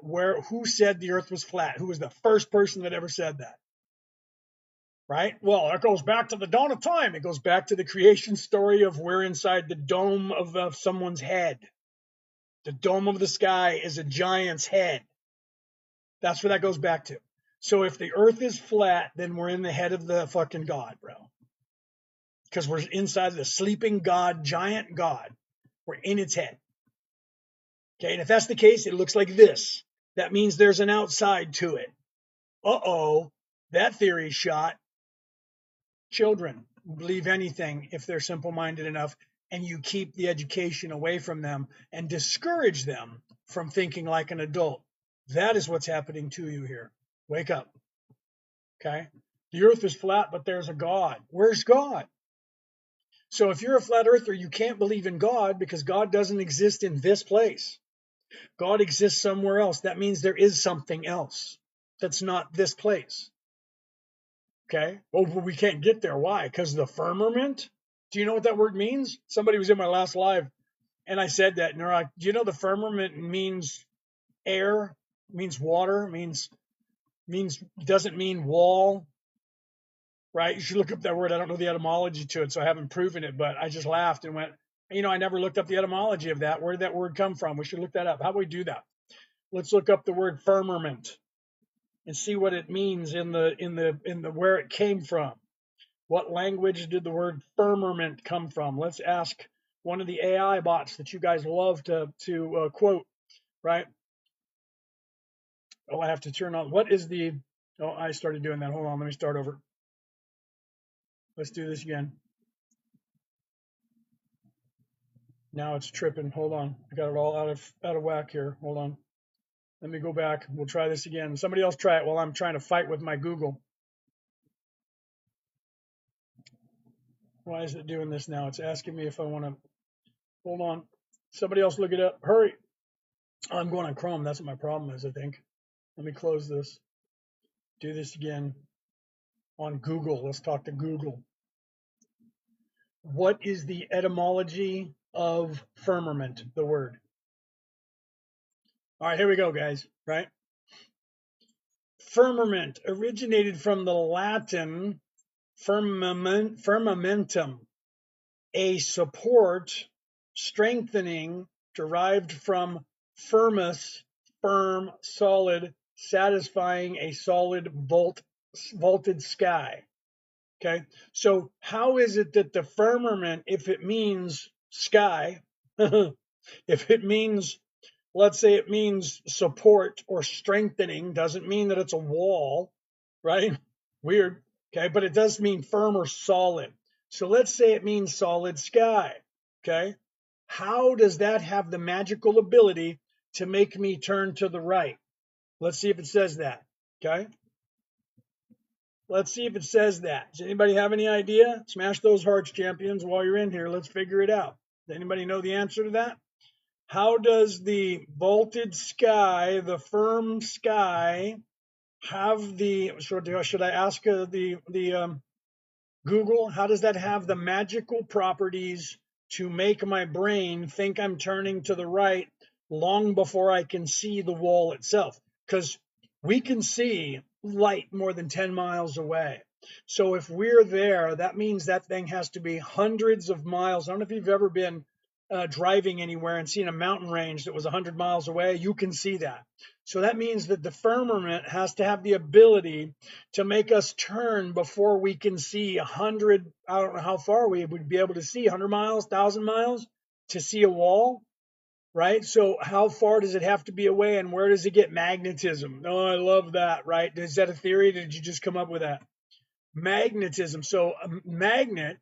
Who said the earth was flat? Who was the first person that ever said that? Right? Well, it goes back to the dawn of time. It goes back to the creation story of we're inside the dome of someone's head. The dome of the sky is a giant's head. That's where that goes back to. So if the earth is flat, then we're in the head of the fucking God, bro. Because we're inside the sleeping God, giant God. We're in its head. Okay, and if that's the case, it looks like this. That means there's an outside to it. Uh-oh, that theory's shot. Children believe anything if they're simple-minded enough, and you keep the education away from them and discourage them from thinking like an adult. That is what's happening to you here. Wake up. Okay? The earth is flat, but there's a God. Where's God? So if you're a flat earther, you can't believe in God because God doesn't exist in this place. God exists somewhere else. That means there is something else that's not this place. Okay? Oh, but we can't get there. Why? Because the firmament? Do you know what that word means? Somebody was in my last live, and I said that, and they're like, do you know the firmament means air, means water, means doesn't mean wall, right? You should look up that word. I don't know the etymology to it, so I haven't proven it, but I just laughed and went, I never looked up the etymology of that. Where did that word come from? We should look that up. How do we do that? Let's look up the word firmament and see what it means in the where it came from. What language did the word firmament come from? Let's ask one of the AI bots that you guys love to quote, right? Oh, I have to turn on. What is the? Oh, I started doing that. Hold on, let me start over. Let's do this again. Now it's tripping. Hold on, I got it all out of whack here. Hold on. Let me go back. We'll try this again. Somebody else try it while I'm trying to fight with my Google. Why is it doing this now? It's asking me if I want to. Hold on. Somebody else look it up. Hurry. I'm going on Chrome. That's what my problem is, I think. Let me close this. Do this again on Google. Let's talk to Google. What is the etymology of firmament, the word? All right, here we go, guys, right? Firmament originated from the Latin firmamentum, a support, strengthening, derived from firmus, firm, solid, satisfying a solid vaulted sky. Okay, so how is it that the firmament, if it means sky, if it means, let's say it means support or strengthening, doesn't mean that it's a wall, right? Weird. Okay, but it does mean firm or solid. So let's say it means solid sky. Okay, how does that have the magical ability to make me turn to the right? Let's see if it says that. Okay, let's see if it says that. Does anybody have any idea? Smash those hearts, champions, while you're in here. Let's figure it out. Does anybody know the answer to that? How does the vaulted sky, the firm sky, have the? Should I ask the Google? How does that have the magical properties to make my brain think I'm turning to the right long before I can see the wall itself? Because we can see light more than 10 miles away. So if we're there, that means that thing has to be hundreds of miles. I don't know if you've ever been driving anywhere and seeing a mountain range that was 100 miles away, you can see that. So that means that the firmament has to have the ability to make us turn before we can see 100. I don't know how far we would be able to see, 100 miles, 1,000 miles to see a wall, right? So how far does it have to be away, and where does it get magnetism? Oh, I love that, right? Is that a theory? Did you just come up with that? Magnetism. So a magnet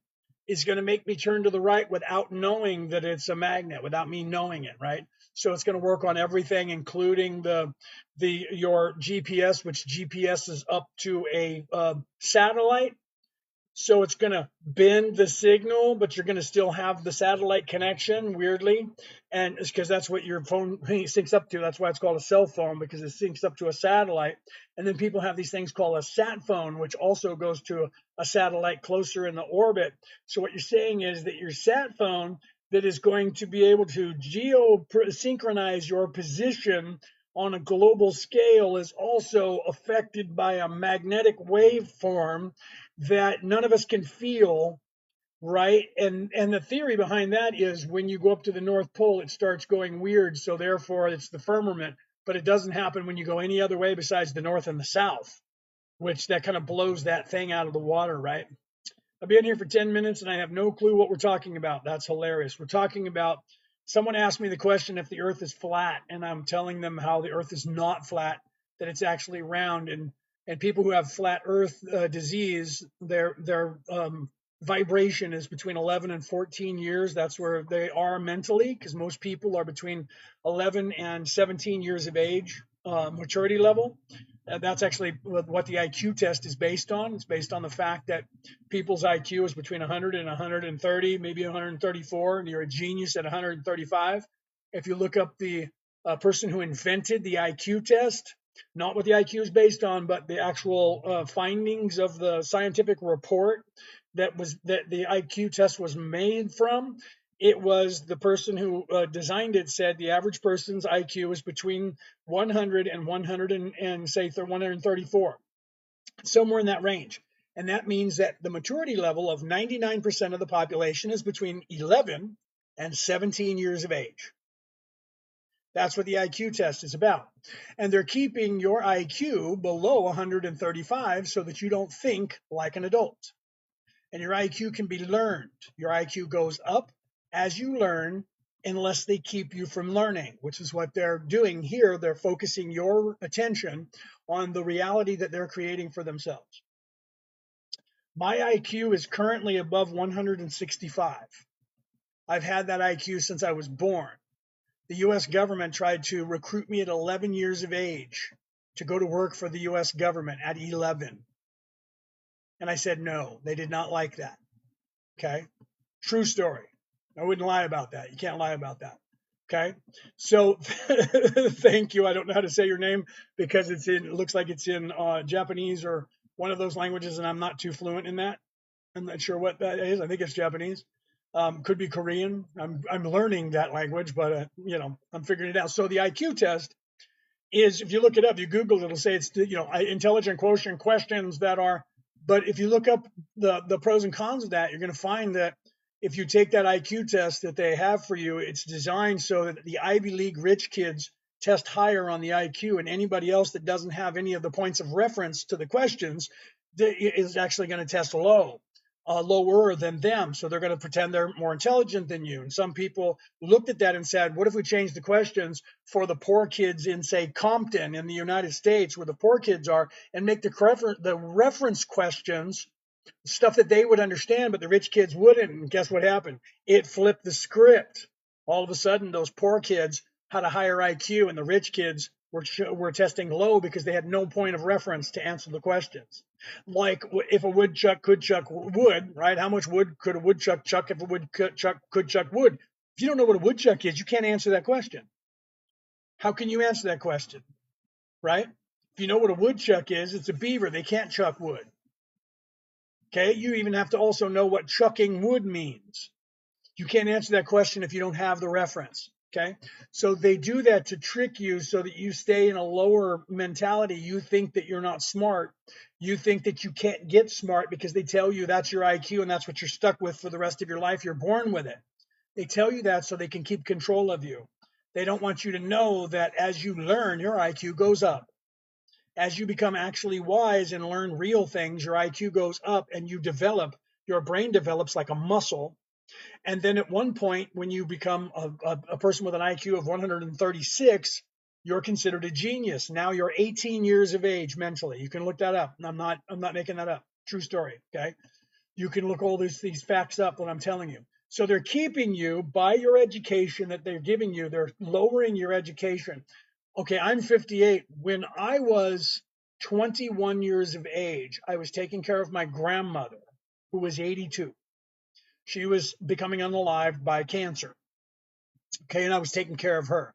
is going to make me turn to the right without knowing that it's a magnet, without me knowing it, right? So it's going to work on everything, including your GPS, which GPS is up to a satellite. So it's going to bend the signal, but you're going to still have the satellite connection, weirdly. And it's because that's what your phone syncs up to. That's why it's called a cell phone, because it syncs up to a satellite. And then people have these things called a sat phone, which also goes to a satellite closer in the orbit. So what you're saying is that your sat phone that is going to be able to geosynchronize your position on a global scale is also affected by a magnetic waveform that none of us can feel, right? And the theory behind that is when you go up to the North Pole, it starts going weird, so therefore it's the firmament. But it doesn't happen when you go any other way besides the north and the south, which that kind of blows that thing out of the water, right? I've been here for 10 minutes and I have no clue what we're talking about. That's hilarious. We're talking about, someone asked me the question if the earth is flat, and I'm telling them how the earth is not flat, that it's actually round. And people who have flat earth disease, their vibration is between 11 and 14 years. That's where they are mentally, because most people are between 11 and 17 years of age, maturity level. That's actually what the IQ test is based on. It's based on the fact that people's IQ is between 100 and 130, maybe 134, and you're a genius at 135. If you look up the person who invented the IQ test, not what the IQ is based on, but the actual findings of the scientific report that the IQ test was made from, it was the person who designed it said the average person's IQ is between 100 and 100 and say 134, somewhere in that range. And that means that the maturity level of 99% of the population is between 11 and 17 years of age. That's what the IQ test is about. And they're keeping your IQ below 135 so that you don't think like an adult. And your IQ can be learned. Your IQ goes up as you learn, unless they keep you from learning, which is what they're doing here. They're focusing your attention on the reality that they're creating for themselves. My IQ is currently above 165. I've had that IQ since I was born. The US government tried to recruit me at 11 years of age to go to work for the US government at 11. And I said no. They did not like that. Okay. True story. I wouldn't lie about that. You can't lie about that. Okay. So thank you. I don't know how to say your name because it looks like it's in Japanese or one of those languages, and I'm not too fluent in that. I'm not sure what that is. I think it's Japanese. Could be Korean. I'm learning that language, but I'm figuring it out. So the IQ test is, if you look it up, you Google it, it'll say it's intelligent quotient questions that are. But if you look up the pros and cons of that, you're going to find that if you take that IQ test that they have for you, it's designed so that the Ivy League rich kids test higher on the IQ, and anybody else that doesn't have any of the points of reference to the questions is actually going to test lower than them. So they're going to pretend they're more intelligent than you. And some people looked at that and said, what if we change the questions for the poor kids in, say, Compton in the United States, where the poor kids are, and make the reference questions stuff that they would understand, but the rich kids wouldn't. And guess what happened? It flipped the script. All of a sudden, those poor kids had a higher IQ, and the rich kids were testing low because they had no point of reference to answer the questions. Like if a woodchuck could chuck wood, right? How much wood could a woodchuck chuck if a woodchuck could chuck wood? If you don't know what a woodchuck is, you can't answer that question. How can you answer that question, right? If you know what a woodchuck is, it's a beaver. They can't chuck wood. Okay, you even have to also know what chucking wood means. You can't answer that question if you don't have the reference. Okay, so they do that to trick you so that you stay in a lower mentality. You think that you're not smart. You think that you can't get smart because they tell you that's your IQ and that's what you're stuck with for the rest of your life. You're born with it. They tell you that so they can keep control of you. They don't want you to know that as you learn, your IQ goes up. As you become actually wise and learn real things, your IQ goes up and you develop, your brain develops like a muscle. And then at one point, when you become a person with an IQ of 136, you're considered a genius. Now you're 18 years of age mentally. You can look that up. I'm not making that up. True story. Okay. You can look all these facts up what I'm telling you. So they're keeping you by your education that they're giving you. They're lowering your education. Okay, I'm 58. When I was 21 years of age, I was taking care of my grandmother, who was 82. She was becoming unalived by cancer. Okay, and I was taking care of her.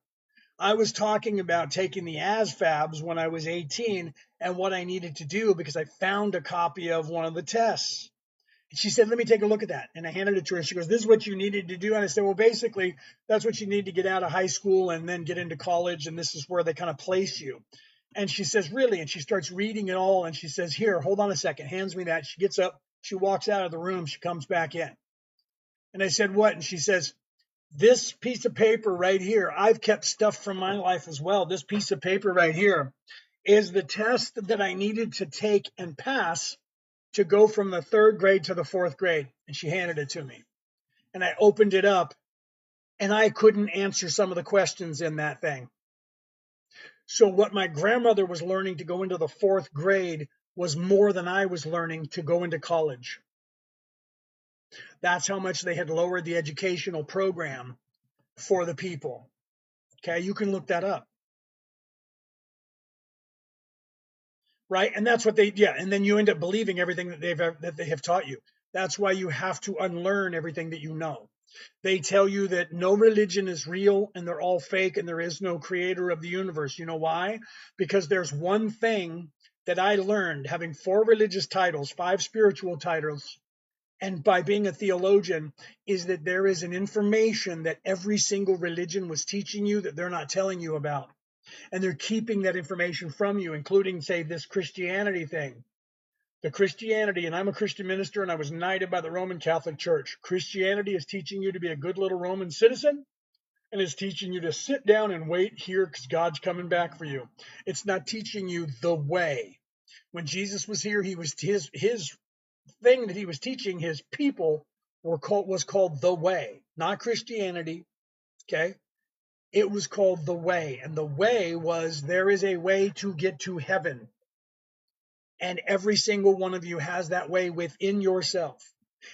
I was talking about taking the ASFABs when I was 18 and what I needed to do because I found a copy of one of the tests. She said, let me take a look at that. And I handed it to her. She goes, this is what you needed to do. And I said, well, basically, that's what you need to get out of high school and then get into college. And this is where they kind of place you. And she says, really? And she starts reading it all. And she says, here, hold on a second. Hands me that. She gets up. She walks out of the room. She comes back in. And I said, what? And she says, this piece of paper right here, I've kept stuff from my life as well. This piece of paper right here is the test that I needed to take and pass to go from the third grade to the fourth grade. And she handed it to me. And I opened it up and I couldn't answer some of the questions in that thing. So what my grandmother was learning to go into the fourth grade was more than I was learning to go into college. That's how much they had lowered the educational program for the people. Okay, you can look that up. Right? And that's what and then you end up believing everything that they have taught you. That's why you have to unlearn everything that you know. They tell you that no religion is real and they're all fake and there is no creator of the universe. You know why? Because there's one thing that I learned having 4 religious titles, 5 spiritual titles, and by being a theologian, is that there is an information that every single religion was teaching you that they're not telling you about. And they're keeping that information from you, including, say, this Christianity thing. The Christianity, and I'm a Christian minister, and I was knighted by the Roman Catholic Church. Christianity is teaching you to be a good little Roman citizen, and it's teaching you to sit down and wait here because God's coming back for you. It's not teaching you the way. When Jesus was here, he was his thing that he was teaching his people was called the way, not Christianity. Okay. It was called the way. And the way was there is a way to get to heaven. And every single one of you has that way within yourself.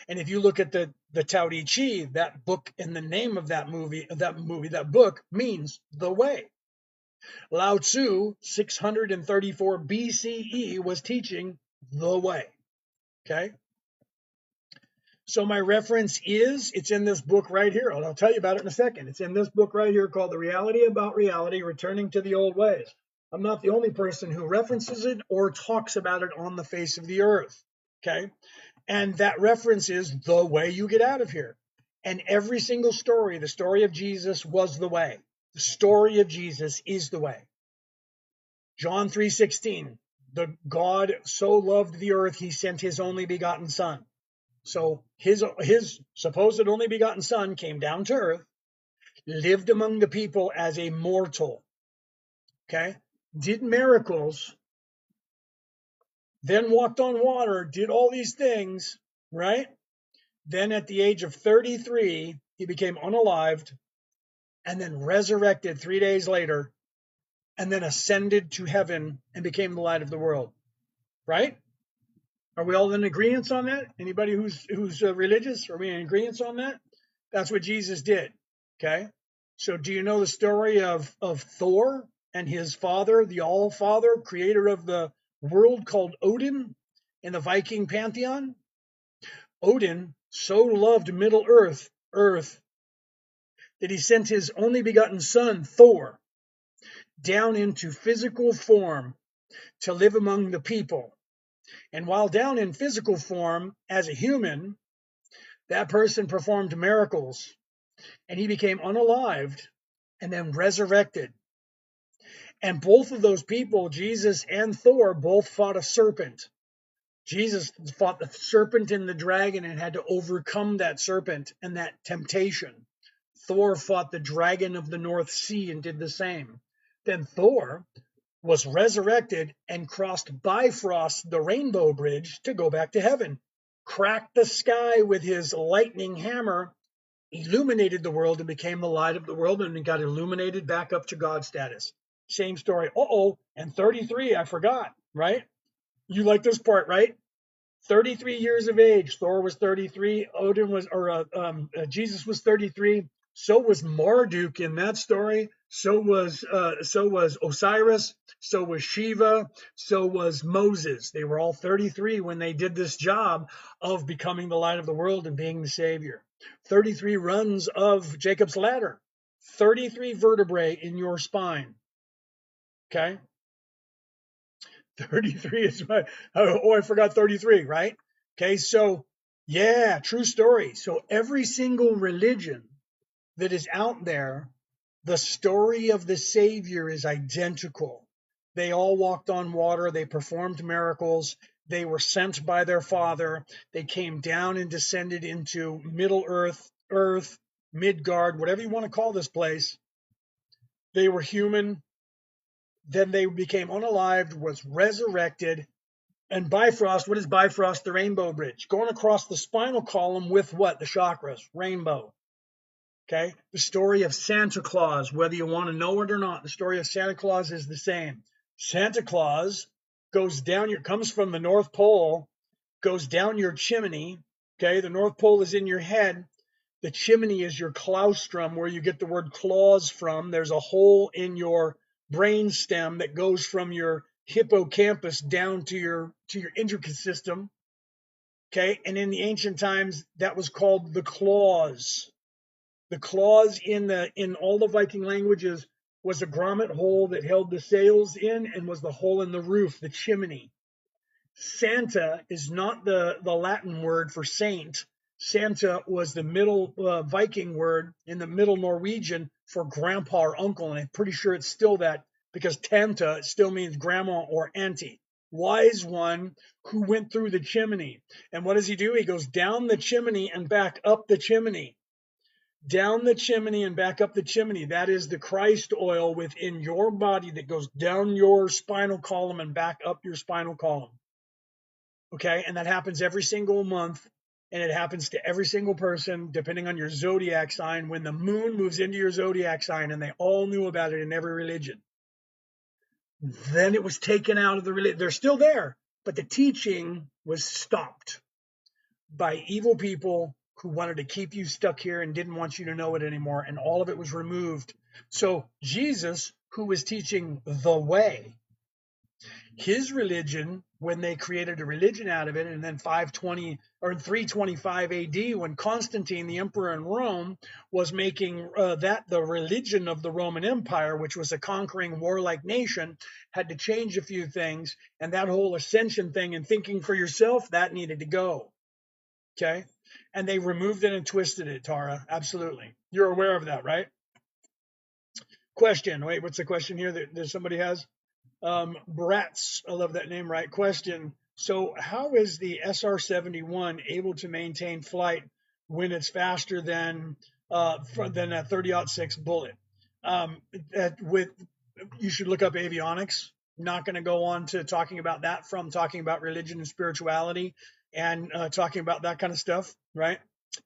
And if you look at the Tao Te Chi, that book and the name of that book means the way. Lao Tzu, 634 BCE, was teaching the way. Okay. So my reference it's in this book right here. And I'll tell you about it in a second. It's in this book right here called The Reality About Reality, Returning to the Old Ways. I'm not the only person who references it or talks about it on the face of the earth. Okay. And that reference is the way you get out of here. And every single story, the story of Jesus was the way. The story of Jesus is the way. John 3:16, the God so loved the earth, he sent his only begotten son. So his supposed only begotten son came down to earth, lived among the people as a mortal, okay, did miracles, then walked on water, did all these things, right? Then at the age of 33, he became unalived and then resurrected 3 days later and then ascended to heaven and became the light of the world, right? Are we all in agreement on that? Anybody who's religious, are we in agreement on that? That's what Jesus did. Okay. So do you know the story of Thor and his father, the All-Father, creator of the world called Odin in the Viking pantheon? Odin so loved Middle Earth, that he sent his only begotten son, Thor, down into physical form to live among the people. And while down in physical form as a human, that person performed miracles and he became unalived and then resurrected. And both of those people, Jesus and Thor, both fought a serpent. Jesus fought the serpent and the dragon and had to overcome that serpent and that temptation. Thor fought the dragon of the North Sea and did the same. Then Thor was resurrected and crossed Bifrost, the Rainbow Bridge, to go back to heaven. Cracked the sky with his lightning hammer, illuminated the world and became the light of the world, and got illuminated back up to God status. Same story. And 33, I forgot, right? You like this part, right? 33 years of age. Thor was 33. Jesus was 33. So was Marduk in that story. So was Osiris. So was Shiva. So was Moses. They were all 33 when they did this job of becoming the light of the world and being the savior. 33 runs of Jacob's ladder. 33 vertebrae in your spine. Okay. 33 is my, I forgot 33, right? Okay, so yeah, true story. So every single religion that is out there, the story of the Savior is identical. They all walked on water, they performed miracles, they were sent by their Father, they came down and descended into Middle Earth, Midgard, whatever you want to call this place. They were human, then they became unalived, was resurrected. And Bifrost, what is Bifrost? The Rainbow Bridge. Going across the spinal column with what? The chakras, rainbow. Okay. The story of Santa Claus, whether you want to know it or not, the story of Santa Claus is the same. Santa Claus comes from the North Pole, goes down your chimney. Okay. The North Pole is in your head. The chimney is your claustrum, where you get the word claws from. There's a hole in your brain stem that goes from your hippocampus down to your intricate system. Okay, and in the ancient times, that was called the claws. The claws in all the Viking languages was a grommet hole that held the sails in, and was the hole in the roof, the chimney. Santa is not the Latin word for saint. Santa was the middle Viking word in the middle Norwegian for grandpa or uncle, and I'm pretty sure it's still that, because tanta still means grandma or auntie. Wise one who went through the chimney. And what does he do? He goes down the chimney and back up the chimney. Down the chimney and back up the chimney. That is the Christ oil within your body that goes down your spinal column and back up your spinal column. Okay, and that happens every single month, and it happens to every single person depending on your zodiac sign when the moon moves into your zodiac sign, and they all knew about it in every religion. Then it was taken out of the religion. They're still there, but the teaching was stopped by evil people who wanted to keep you stuck here and didn't want you to know it anymore, and all of it was removed. So Jesus, who was teaching the way, his religion, when they created a religion out of it, and then 520 or 325 AD, when Constantine, the emperor in Rome, was making that the religion of the Roman Empire, which was a conquering warlike nation, had to change a few things, and that whole ascension thing and thinking for yourself, that needed to go. Okay, and they removed it and twisted it, Tara. Absolutely, you're aware of that, right? Question. Wait, what's the question here that somebody has? Bratz, I love that name, right? Question. So how is the SR-71 able to maintain flight when it's faster than a 30-06 bullet? You should look up avionics. Not going to go on to talking about that, from talking about religion and spirituality and talking about that kind of stuff, right?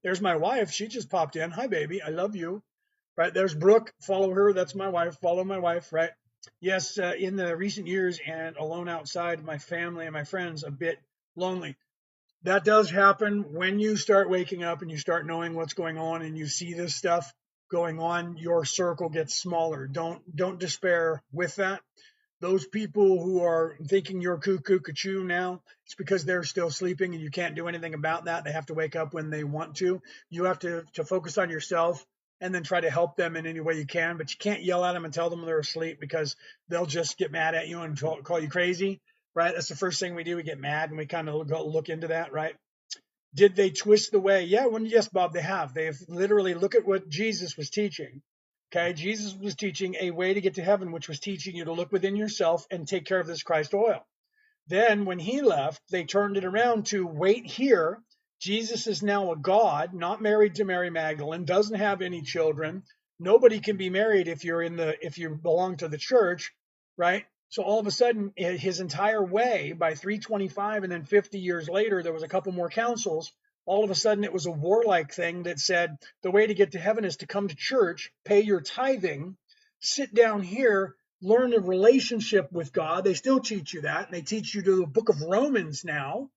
There's my wife. She just popped in. Hi, baby. I love you. Right. There's Brooke. Follow her. That's my wife. Follow my wife. Right. Yes, in the recent years and alone outside my family and my friends, a bit lonely. That does happen when you start waking up and you start knowing what's going on and you see this stuff going on. Your circle gets smaller. Don't despair with that. Those people who are thinking you're cuckoo cuckoo now, it's because they're still sleeping and you can't do anything about that. They have to wake up when they want to. You have to focus on yourself and then try to help them in any way you can. But you can't yell at them and tell them they're asleep, because they'll just get mad at you and call you crazy, right? That's the first thing we do. We get mad and we kind of look into that, right? Did they twist the way? Yeah, yes, Bob, they have. They've literally, look at what Jesus was teaching. Okay, Jesus was teaching a way to get to heaven, which was teaching you to look within yourself and take care of this Christ oil. Then when he left, they turned it around to wait here Jesus is now a God, not married to Mary Magdalene, doesn't have any children. Nobody can be married if you belong to the church, right? So all of a sudden, his entire way by 325 and then 50 years later, there was a couple more councils. All of a sudden, it was a warlike thing that said the way to get to heaven is to come to church, pay your tithing, sit down here, learn a relationship with God. They still teach you that, and they teach you to the book of Romans now.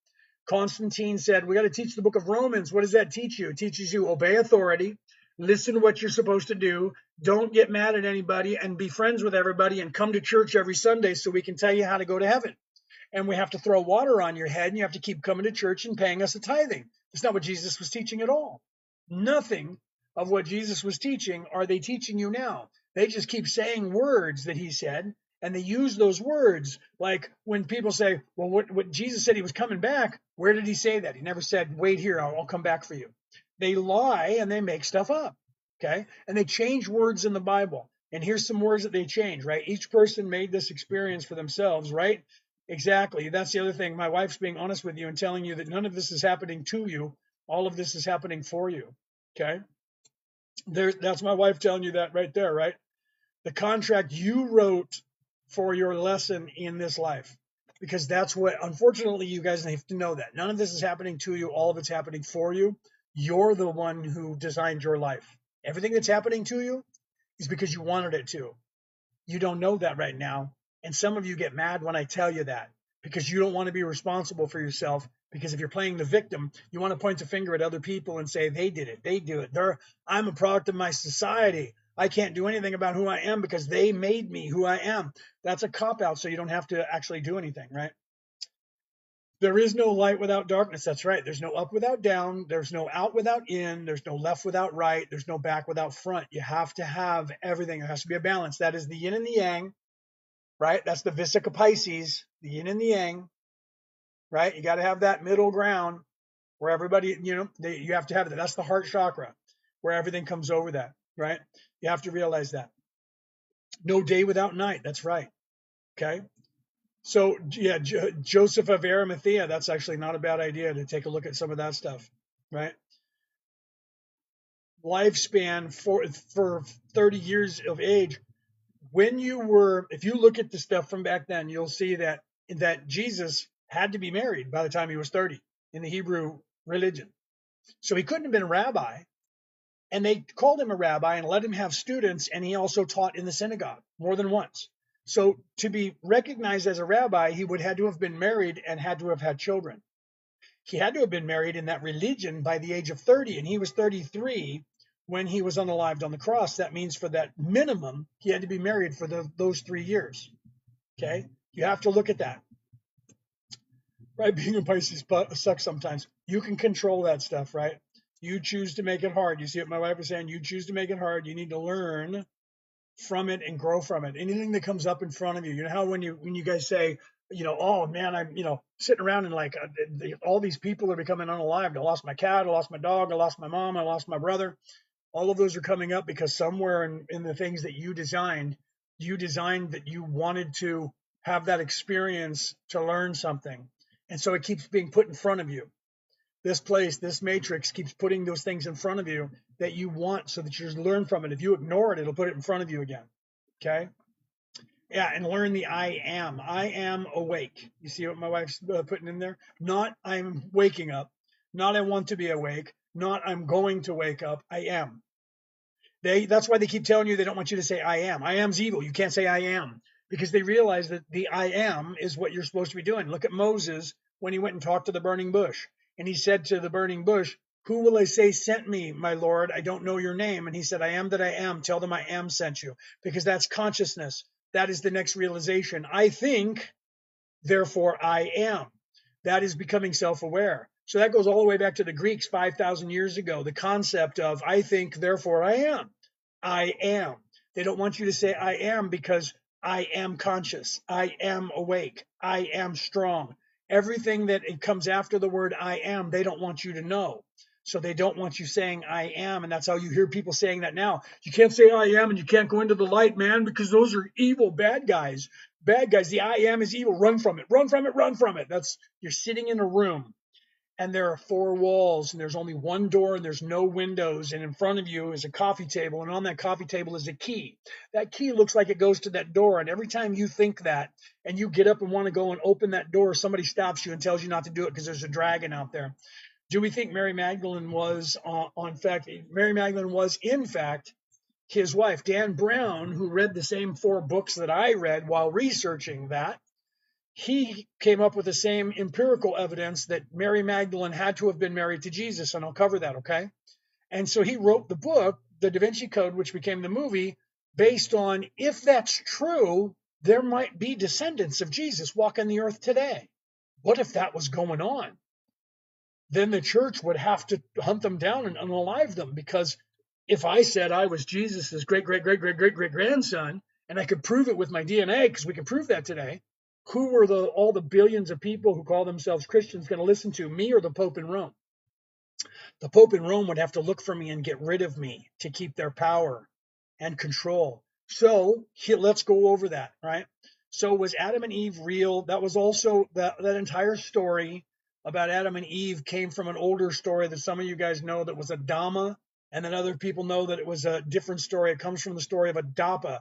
Constantine said, we got to teach the book of Romans. What does that teach you? It teaches you obey authority, listen to what you're supposed to do, don't get mad at anybody, and be friends with everybody, and come to church every Sunday so we can tell you how to go to heaven. And we have to throw water on your head, and you have to keep coming to church and paying us a tithing. That's not what Jesus was teaching at all. Nothing of what Jesus was teaching are they teaching you now. They just keep saying words that he said, and they use those words. Like when people say, well, what Jesus said he was coming back, where did he say that? He never said, wait here, I'll come back for you. They lie and they make stuff up, okay? And they change words in the Bible. And here's some words that they change, right? Each person made this experience for themselves, right? Exactly. That's the other thing. My wife's being honest with you and telling you that none of this is happening to you. All of this is happening for you. Okay. That's my wife telling you that right there, right? The contract you wrote for your lesson in this life. Because that's what, unfortunately, you guys have to know that. None of this is happening to you. All of it's happening for you. You're the one who designed your life. Everything that's happening to you is because you wanted it to. You don't know that right now. And some of you get mad when I tell you that because you don't want to be responsible for yourself. Because if you're playing the victim, you want to point the finger at other people and say, they did it. They do it. I'm a product of my society. I can't do anything about who I am because they made me who I am. That's a cop-out, so you don't have to actually do anything, right? There is no light without darkness. That's right. There's no up without down. There's no out without in. There's no left without right. There's no back without front. You have to have everything. There has to be a balance. That is the yin and the yang. Right? That's the Vesica Pisces, the yin and the yang, right? You got to have that middle ground where everybody, you have to have that. That's the heart chakra where everything comes over that, right? You have to realize that. No day without night. That's right. Okay. So, yeah, Joseph of Arimathea, that's actually not a bad idea to take a look at some of that stuff, right? Lifespan for 30 years of age. If you look at the stuff from back then, you'll see that Jesus had to be married by the time he was 30 in the Hebrew religion. So he couldn't have been a rabbi. And they called him a rabbi and let him have students. And he also taught in the synagogue more than once. So to be recognized as a rabbi, he would had to have been married and had to have had children. He had to have been married in that religion by the age of 30. And he was 33 when he was unalived on the cross. That means for that minimum, he had to be married for those 3 years. Okay. You have to look at that. Right. Being a Pisces sucks sometimes. You can control that stuff, right? You choose to make it hard. You see what my wife was saying? You choose to make it hard. You need to learn from it and grow from it. Anything that comes up in front of you. You know how when you guys say, oh man, I'm, sitting around and like all these people are becoming unalived. I lost my cat. I lost my dog. I lost my mom. I lost my brother. All of those are coming up because somewhere in the things that you designed that you wanted to have that experience to learn something. And so it keeps being put in front of you. This matrix keeps putting those things in front of you that you want so that you just learn from it. If you ignore it, it'll put it in front of you again. Okay? Yeah, and learn the I am. I am awake. You see what my wife's putting in there? Not I'm waking up. Not I want to be awake. Not I'm going to wake up. I am. That's why they keep telling you they don't want you to say I am. I am's evil. You can't say I am because they realize that the I am is what you're supposed to be doing. Look at Moses when he went and talked to the burning bush. And he said to the burning bush, who will I say sent me, my Lord? I don't know your name. And he said, I am that I am. Tell them I am sent you. Because that's consciousness. That is the next realization. I think, therefore I am. That is becoming self-aware. So that goes all the way back to the Greeks 5,000 years ago. The concept of I think, therefore I am. I am. They don't want you to say I am because I am conscious. I am awake. I am strong. Everything that it comes after the word I am, they don't want you to know. So they don't want you saying I am. And that's how you hear people saying that now. You can't say I am and you can't go into the light, man, because those are evil, bad guys. Bad guys. The I am is evil. Run from it. Run from it. Run from it. You're sitting in a room and there are four walls, and there's only one door, and there's no windows, and in front of you is a coffee table, and on that coffee table is a key. That key looks like it goes to that door, and every time you think that and you get up and want to go and open that door, somebody stops you and tells you not to do it because there's a dragon out there. Do we think Mary Magdalene was Mary Magdalene was in fact his wife? Dan Brown, who read the same four books that I read while researching that, he came up with the same empirical evidence that Mary Magdalene had to have been married to Jesus, and I'll cover that, okay? And so he wrote the book, The Da Vinci Code, which became the movie, based on, if that's true, there might be descendants of Jesus walking the earth today. What if that was going on? Then the church would have to hunt them down and unalive them, because if I said I was Jesus's great, great, great, great, great, great grandson, and I could prove it with my DNA, because we can prove that today, who were all the billions of people who call themselves Christians going to listen to, me or the Pope in Rome? The Pope in Rome would have to look for me and get rid of me to keep their power and control. So let's go over that, right? So was Adam and Eve real? That was also that entire story about Adam and Eve came from an older story that some of you guys know that was Adama, and then other people know that it was a different story. It comes from the story of Adapa.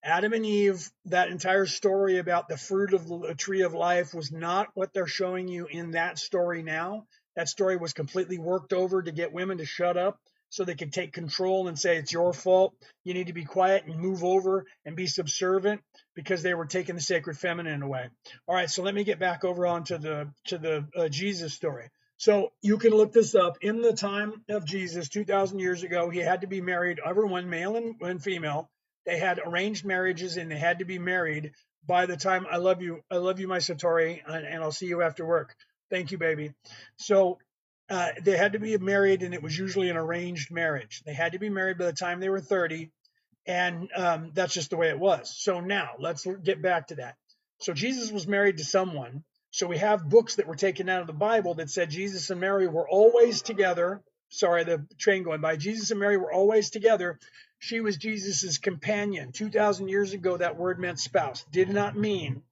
Adam and Eve, that entire story about the fruit of the tree of life was not what they're showing you in that story now. That story was completely worked over to get women to shut up so they could take control and say, it's your fault. You need to be quiet and move over and be subservient, because they were taking the sacred feminine away. All right, so let me get back over onto the Jesus story. So you can look this up. In the time of Jesus, 2,000 years ago, he had to be married, everyone, male and female. They had arranged marriages, and they had to be married by the time, I love you, my Satori, and I'll see you after work. Thank you, baby. So they had to be married, and it was usually an arranged marriage. They had to be married by the time they were 30, and that's just the way it was. So now let's get back to that. So Jesus was married to someone. So we have books that were taken out of the Bible that said Jesus and Mary were always together. Sorry, the train going by. Jesus and Mary were always together. She was Jesus's companion. 2,000 years ago, that word meant spouse. Did not mean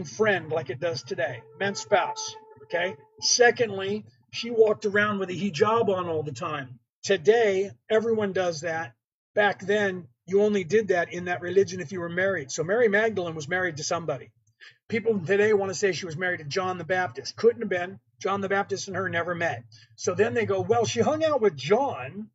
friend like it does today. Meant spouse. Okay. Secondly, she walked around with a hijab on all the time. Today, everyone does that. Back then, you only did that in that religion if you were married. So Mary Magdalene was married to somebody. People today want to say she was married to John the Baptist. Couldn't have been. John the Baptist and her never met. So then they go, well, she hung out with John,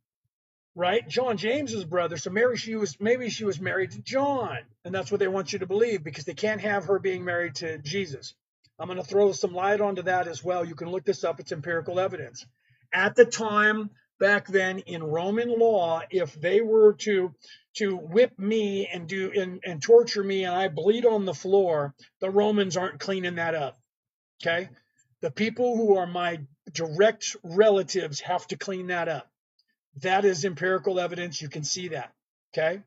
right? John James's brother. So maybe she was married to John, and that's what they want you to believe, because they can't have her being married to Jesus. I'm going to throw some light onto that as well. You can look this up. It's empirical evidence. At the time, back then in Roman law, if they were to whip me and torture me and I bleed on the floor, the Romans aren't cleaning that up. Okay? The people who are my direct relatives have to clean that up. That is empirical evidence. You can see that. Okay.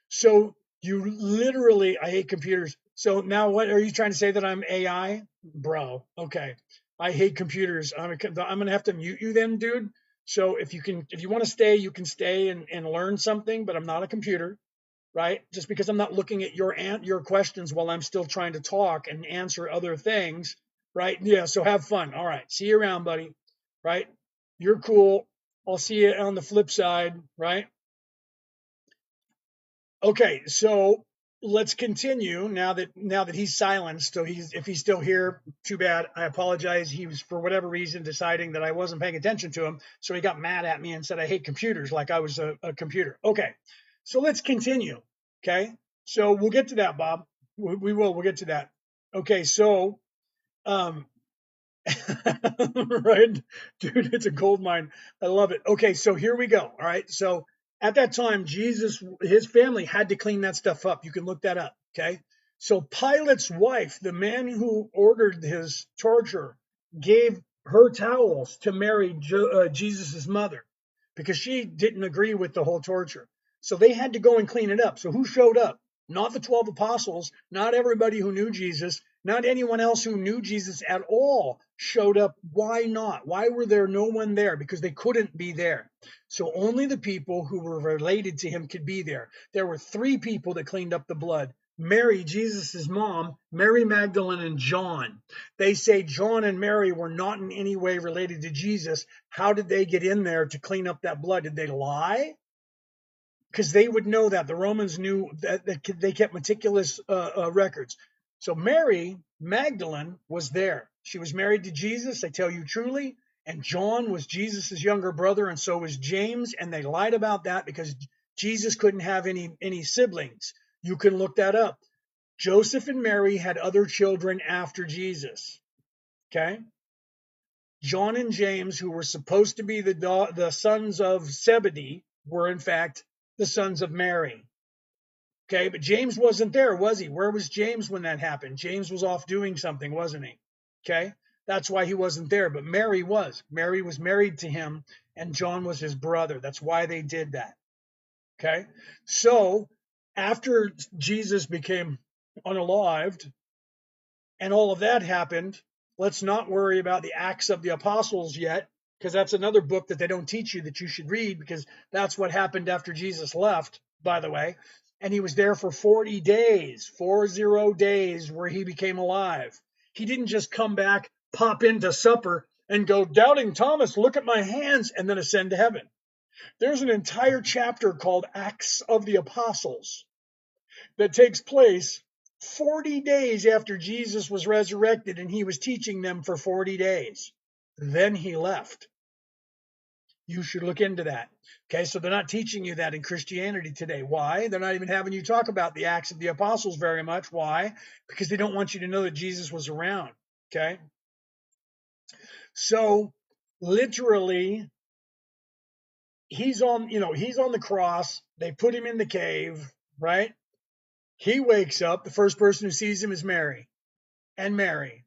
So you literally, I hate computers. So now what are you trying to say, that I'm AI? Bro. Okay. I hate computers. I'm going to have to mute you then, dude. So if you want to stay, you can stay and learn something, but I'm not a computer, right? Just because I'm not looking at your questions while I'm still trying to talk and answer other things, right? Yeah. So have fun. All right. See you around, buddy. Right. You're cool. I'll see you on the flip side, right? Okay, so let's continue now that he's silenced. So if he's still here, too bad. I apologize. He was, for whatever reason, deciding that I wasn't paying attention to him, so he got mad at me and said I hate computers, like I was a computer. Okay, so let's continue. Okay, so we'll get to that, Bob. We'll get to that. Okay, so right, dude, it's a gold mine. I love it. Okay, so here we go. All right, so at that time, Jesus, his family had to clean that stuff up. You can look that up. Okay, so Pilate's wife, the man who ordered his torture, gave her towels to Mary, Jesus's mother, because she didn't agree with the whole torture. So they had to go and clean it up. So who showed up? Not the 12 apostles, not everybody who knew Jesus, not anyone else who knew Jesus at all showed up. Why not? Why were there no one there? Because they couldn't be there. So only the people who were related to him could be there. There were 3 people that cleaned up the blood. Mary, Jesus' mom, Mary Magdalene and John. They say John and Mary were not in any way related to Jesus. How did they get in there to clean up that blood? Did they lie? Because they would know that. The Romans knew that they kept meticulous records. So Mary Magdalene was there. She was married to Jesus, I tell you truly. And John was Jesus' younger brother, and so was James. And they lied about that because Jesus couldn't have any siblings. You can look that up. Joseph and Mary had other children after Jesus. Okay? John and James, who were supposed to be the sons of Zebedee, were in fact the sons of Mary. Okay, but James wasn't there, was he? Where was James when that happened? James was off doing something, wasn't he? Okay, that's why he wasn't there, but Mary was. Mary was married to him, and John was his brother. That's why they did that. Okay, so after Jesus became unalived and all of that happened, let's not worry about the Acts of the Apostles yet, because that's another book that they don't teach you that you should read, because that's what happened after Jesus left, by the way. And he was there for 40 days, 40 days, where he became alive. He didn't just come back, pop into supper, and go, "Doubting Thomas, look at my hands," and then ascend to heaven. There's an entire chapter called Acts of the Apostles that takes place 40 days after Jesus was resurrected, and he was teaching them for 40 days. Then he left. You should look into that. Okay, so they're not teaching you that in Christianity today. Why? They're not even having you talk about the Acts of the Apostles very much. Why? Because they don't want you to know that Jesus was around. Okay, so literally, he's on the cross. They put him in the cave, right? He wakes up. The first person who sees him is Mary. And Mary,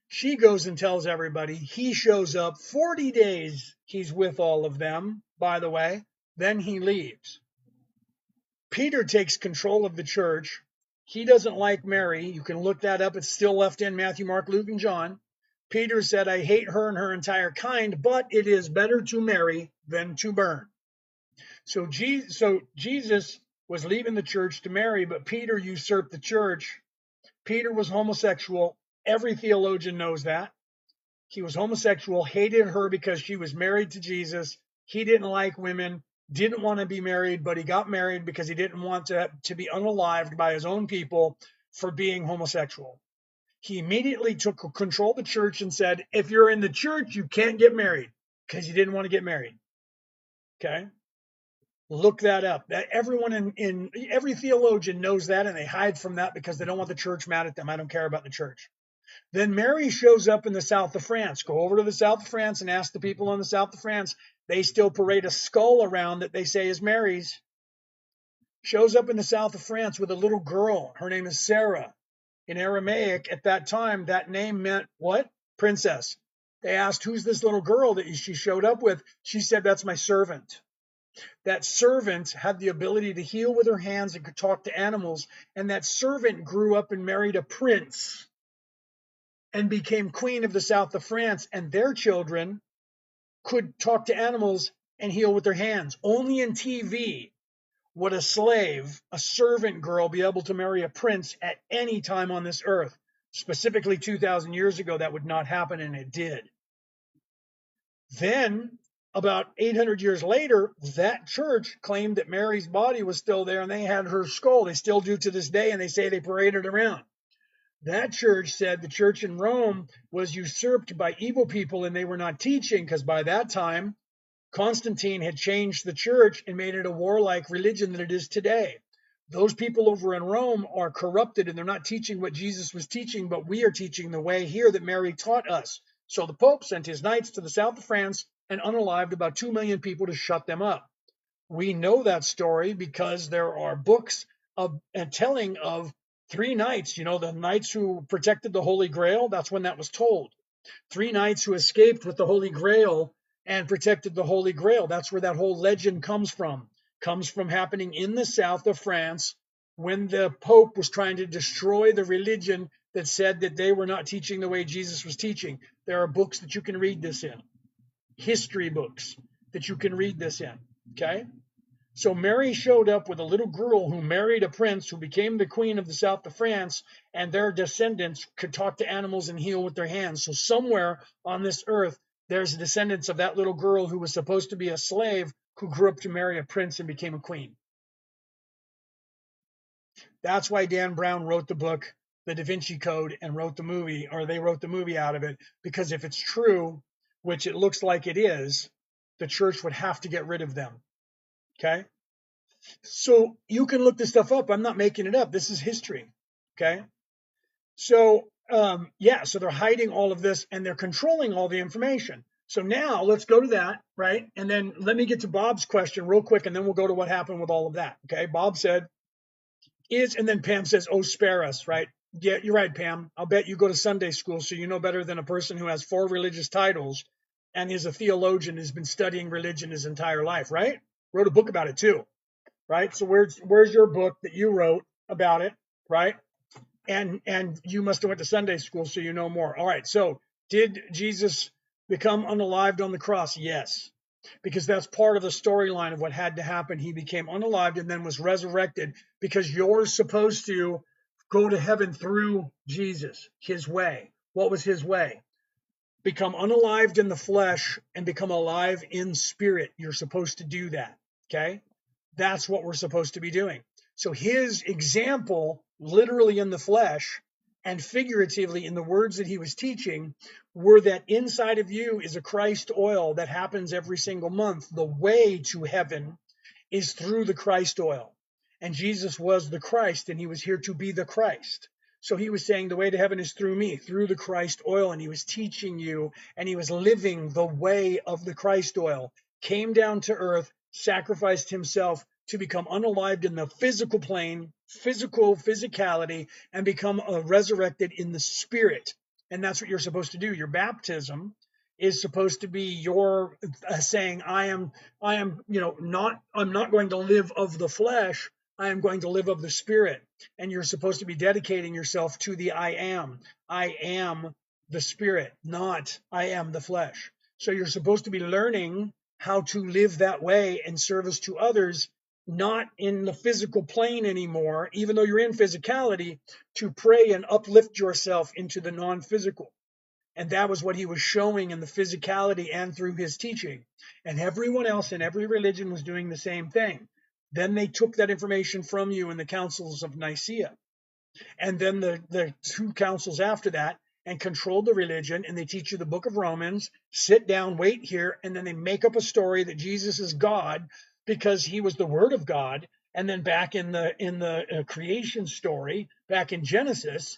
she goes and tells everybody. He shows up. 40 days he's with all of them, by the way. Then he leaves. Peter takes control of the church. He doesn't like Mary. You can look that up. It's still left in Matthew, Mark, Luke, and John. Peter said, "I hate her and her entire kind, but it is better to marry than to burn." So Jesus was leaving the church to marry, but Peter usurped the church. Peter was homosexual. Every theologian knows that. He was homosexual, hated her because she was married to Jesus. He didn't like women, didn't want to be married, but he got married because he didn't want to be unalived by his own people for being homosexual. He immediately took control of the church and said, "If you're in the church, you can't get married," because he didn't want to get married. Okay? Look that up. That everyone in every theologian knows that, and they hide from that because they don't want the church mad at them. I don't care about the church. Then Mary shows up in the south of France. Go over to the south of France and ask the people in the south of France. They still parade a skull around that they say is Mary's. Shows up in the south of France with a little girl. Her name is Sarah. In Aramaic, at that time, that name meant what? Princess. They asked, "Who's this little girl that she showed up with?" She said, "That's my servant." That servant had the ability to heal with her hands and could talk to animals. And that servant grew up and married a prince and became queen of the south of France. And their children could talk to animals and heal with their hands. Only in TV would a slave, a servant girl, be able to marry a prince at any time on this earth. Specifically 2,000 years ago, that would not happen, and it did. Then, about 800 years later, that church claimed that Mary's body was still there, and they had her skull. They still do to this day, and they say they parade it around. That church said the church in Rome was usurped by evil people, and they were not teaching, because by that time, Constantine had changed the church and made it a warlike religion that it is today. Those people over in Rome are corrupted, and they're not teaching what Jesus was teaching, but we are teaching the way here that Mary taught us. So the Pope sent his knights to the south of France and unalived about 2 million people to shut them up. We know that story because there are books telling of 3 knights, the knights who protected the Holy Grail. That's when that was told. 3 knights who escaped with the Holy Grail and protected the Holy Grail. That's where that whole legend comes from. Comes from happening in the south of France when the Pope was trying to destroy the religion that said that they were not teaching the way Jesus was teaching. There are books that you can read this in. History books that you can read this in. Okay? So Mary showed up with a little girl who married a prince who became the queen of the south of France, and their descendants could talk to animals and heal with their hands. So somewhere on this earth, there's descendants of that little girl who was supposed to be a slave who grew up to marry a prince and became a queen. That's why Dan Brown wrote the book, The Da Vinci Code, and wrote the movie, or they wrote the movie out of it, because if it's true, which it looks like it is, the church would have to get rid of them. Okay? So you can look this stuff up. I'm not making it up. This is history. Okay? So, yeah, so they're hiding all of this and they're controlling all the information. So now let's go to that, right? And then let me get to Bob's question real quick, and then we'll go to what happened with all of that. Okay? Bob said, and then Pam says, oh, spare us, right? Yeah, you're right, Pam. I'll bet you go to Sunday school, so you know better than a person who has 4 religious titles and is a theologian who's been studying religion his entire life, right? Wrote a book about it too, right? So where's your book that you wrote about it, right? And you must have went to Sunday school, so you know more. All right. So did Jesus become unalived on the cross? Yes, because that's part of the storyline of what had to happen. He became unalived and then was resurrected because you're supposed to go to heaven through Jesus, his way. What was his way? Become unalived in the flesh and become alive in spirit. You're supposed to do that. Okay. That's what we're supposed to be doing. So his example, literally in the flesh and figuratively in the words that he was teaching, were that inside of you is a Christ oil that happens every single month. The way to heaven is through the Christ oil. And Jesus was the Christ, and he was here to be the Christ. So he was saying the way to heaven is through me, through the Christ oil. And he was teaching you, and he was living the way of the Christ oil, came down to earth, sacrificed himself to become unalived in the physical plane, physicality, and become resurrected in the spirit. And that's what you're supposed to do. Your baptism is supposed to be your saying, I'm not going to live of the flesh. I am going to live of the spirit. And you're supposed to be dedicating yourself to the I am. I am the spirit, not I am the flesh. So you're supposed to be learning how to live that way in service to others, not in the physical plane anymore, even though you're in physicality, to pray and uplift yourself into the non-physical. And that was what he was showing in the physicality and through his teaching. And everyone else in every religion was doing the same thing. Then they took that information from you in the councils of Nicaea. And then the 2 councils after that, and controlled the religion, and they teach you the book of Romans, sit down, wait here, and then they make up a story that Jesus is God because he was the word of God. And then back in the creation story, back in Genesis,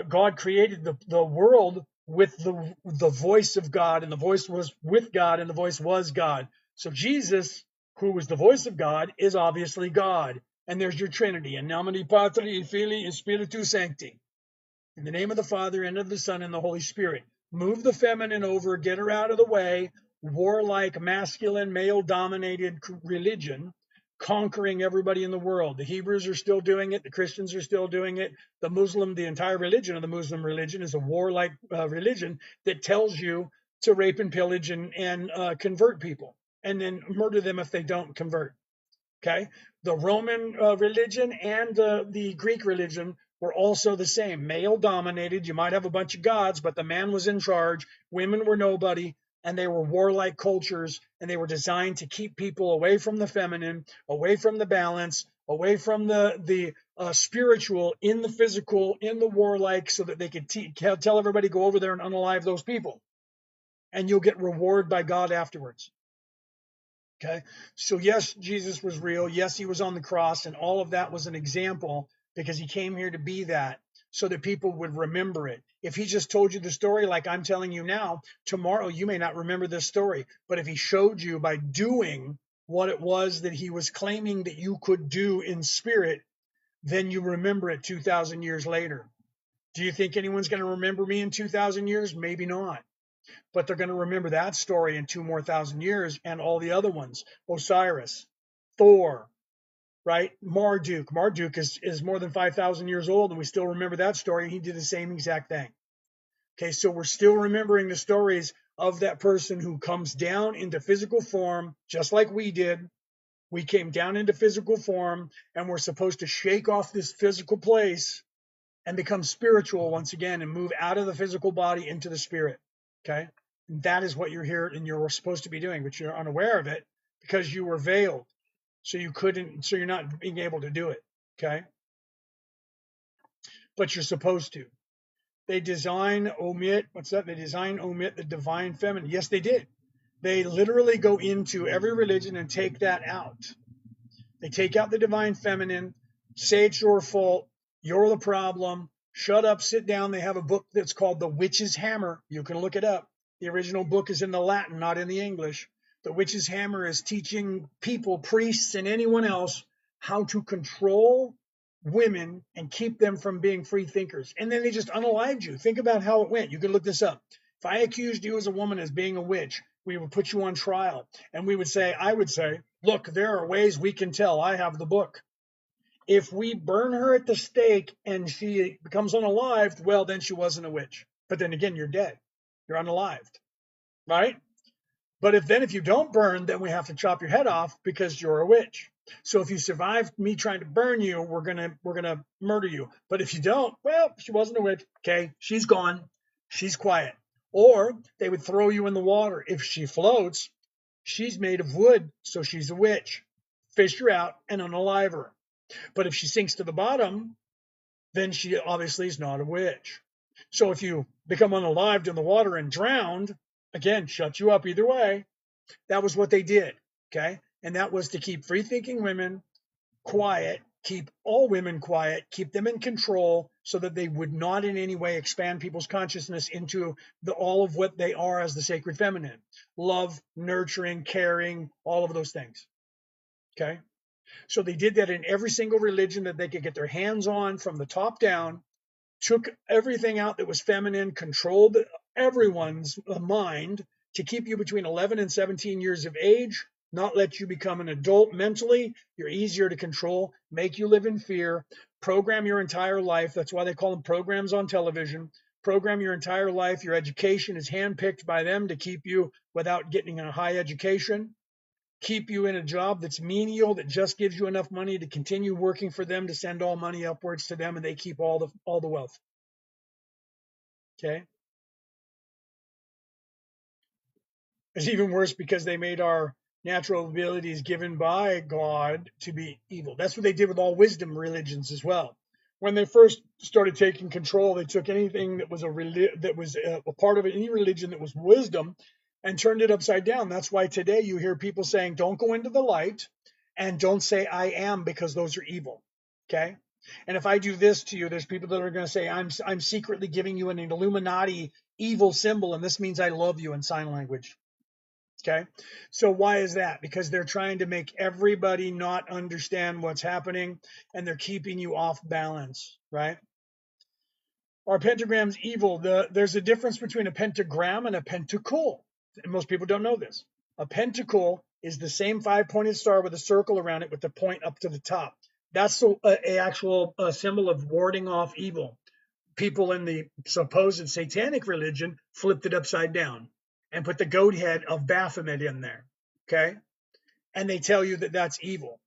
God created the world with the voice of God, and the voice was with God, and the voice was God. So Jesus, who was the voice of God, is obviously God. And there's your Trinity. In nomine Patri et Filii et Spiritus Sancti. In the name of the Father, and of the Son, and the Holy Spirit. Move the feminine over, get her out of the way. Warlike, masculine, male-dominated religion conquering everybody in the world. The Hebrews are still doing it. The Christians are still doing it. The entire religion of the Muslim religion is a warlike religion that tells you to rape and pillage and convert people, and then murder them if they don't convert. Okay, the Roman religion and the Greek religion were also the same, male dominated. You might have a bunch of gods, but the man was in charge. Women were nobody, and they were warlike cultures, and they were designed to keep people away from the feminine, away from the balance, away from the spiritual, in the physical, in the warlike, so that they could tell everybody go over there and unalive those people, and you'll get reward by God afterwards. Okay, so yes, Jesus was real. Yes, he was on the cross, and all of that was an example because he came here to be that so that people would remember it. If he just told you the story like I'm telling you now, tomorrow you may not remember this story. But if he showed you by doing what it was that he was claiming that you could do in spirit, then you remember it 2,000 years later. Do you think anyone's going to remember me in 2,000 years? Maybe not. But they're going to remember that story in 2,000 more years, and all the other ones. Osiris, Thor, right? Marduk. Marduk is more than 5,000 years old, and we still remember that story. And he did the same exact thing. Okay, so we're still remembering the stories of that person who comes down into physical form, just like we did, We came down into physical form, and we're supposed to shake off this physical place and become spiritual once again and move out of the physical body into the spirit. Okay. And that is what you're here and you're supposed to be doing, but you're unaware of it because you were veiled. So you couldn't, so you're not being able to do it. Okay. But you're supposed to. They design, omit, what's that? They design, omit the divine feminine. Yes, they did. They literally go into every religion and take that out. They take out the divine feminine, say it's your fault, you're the problem, shut up, sit down. They have a book that's called The Witch's Hammer. You can look it up. The original book is in the Latin, not in the English. The Witch's Hammer is teaching people, priests, and anyone else how to control women and keep them from being free thinkers. And then they just unalived you. Think about how it went. You can look this up. If I accused you as a woman as being a witch, we would put you on trial. And I would say, look, there are ways we can tell. I have the book. If we burn her at the stake and she becomes unalived, well, then she wasn't a witch. But then again, you're dead. You're unalived, right? But if you don't burn, then we have to chop your head off because you're a witch. So if you survive me trying to burn you, we're gonna murder you. But if you don't, well, she wasn't a witch. Okay, she's gone. She's quiet. Or they would throw you in the water. If she floats, she's made of wood, so she's a witch. Fish her out and unalive her. But if she sinks to the bottom, then she obviously is not a witch. So if you become unalived in the water and drowned, again, shut you up either way. That was what they did. Okay. And that was to keep free thinking women quiet, keep all women quiet, keep them in control so that they would not in any way expand people's consciousness into all of what they are as the sacred feminine: love, nurturing, caring, all of those things. Okay. So they did that in every single religion that they could get their hands on from the top down, took everything out that was feminine, controlled everyone's mind to keep you between 11 and 17 years of age, not let you become an adult mentally. You're easier to control, make you live in fear, program your entire life. That's why they call them programs on television. Program your entire life. Your education is handpicked by them to keep you without getting a high education, keep you in a job that's menial, that just gives you enough money to continue working for them, to send all money upwards to them, and they keep all the wealth. Okay. It's even worse because they made our natural abilities given by God to be evil. That's what they did with all wisdom religions as well. When they first started taking control, they took anything that was a part of any religion that was wisdom and turned it upside down. That's why today you hear people saying, "Don't go into the light," and "Don't say I am," because those are evil. Okay. And if I do this to you, there's people that are going to say, I'm secretly giving you an Illuminati evil symbol, and this means I love you in sign language. Okay. So why is that? Because they're trying to make everybody not understand what's happening, and they're keeping you off balance, right? Are pentagrams evil? There's a difference between a pentagram and a pentacle. And most people don't know this. A pentacle is the same 5-pointed star with a circle around it with the point up to the top. That's an actual symbol of warding off evil. People in the supposed satanic religion flipped it upside down and put the goat head of Baphomet in there. Okay. And they tell you that that's evil.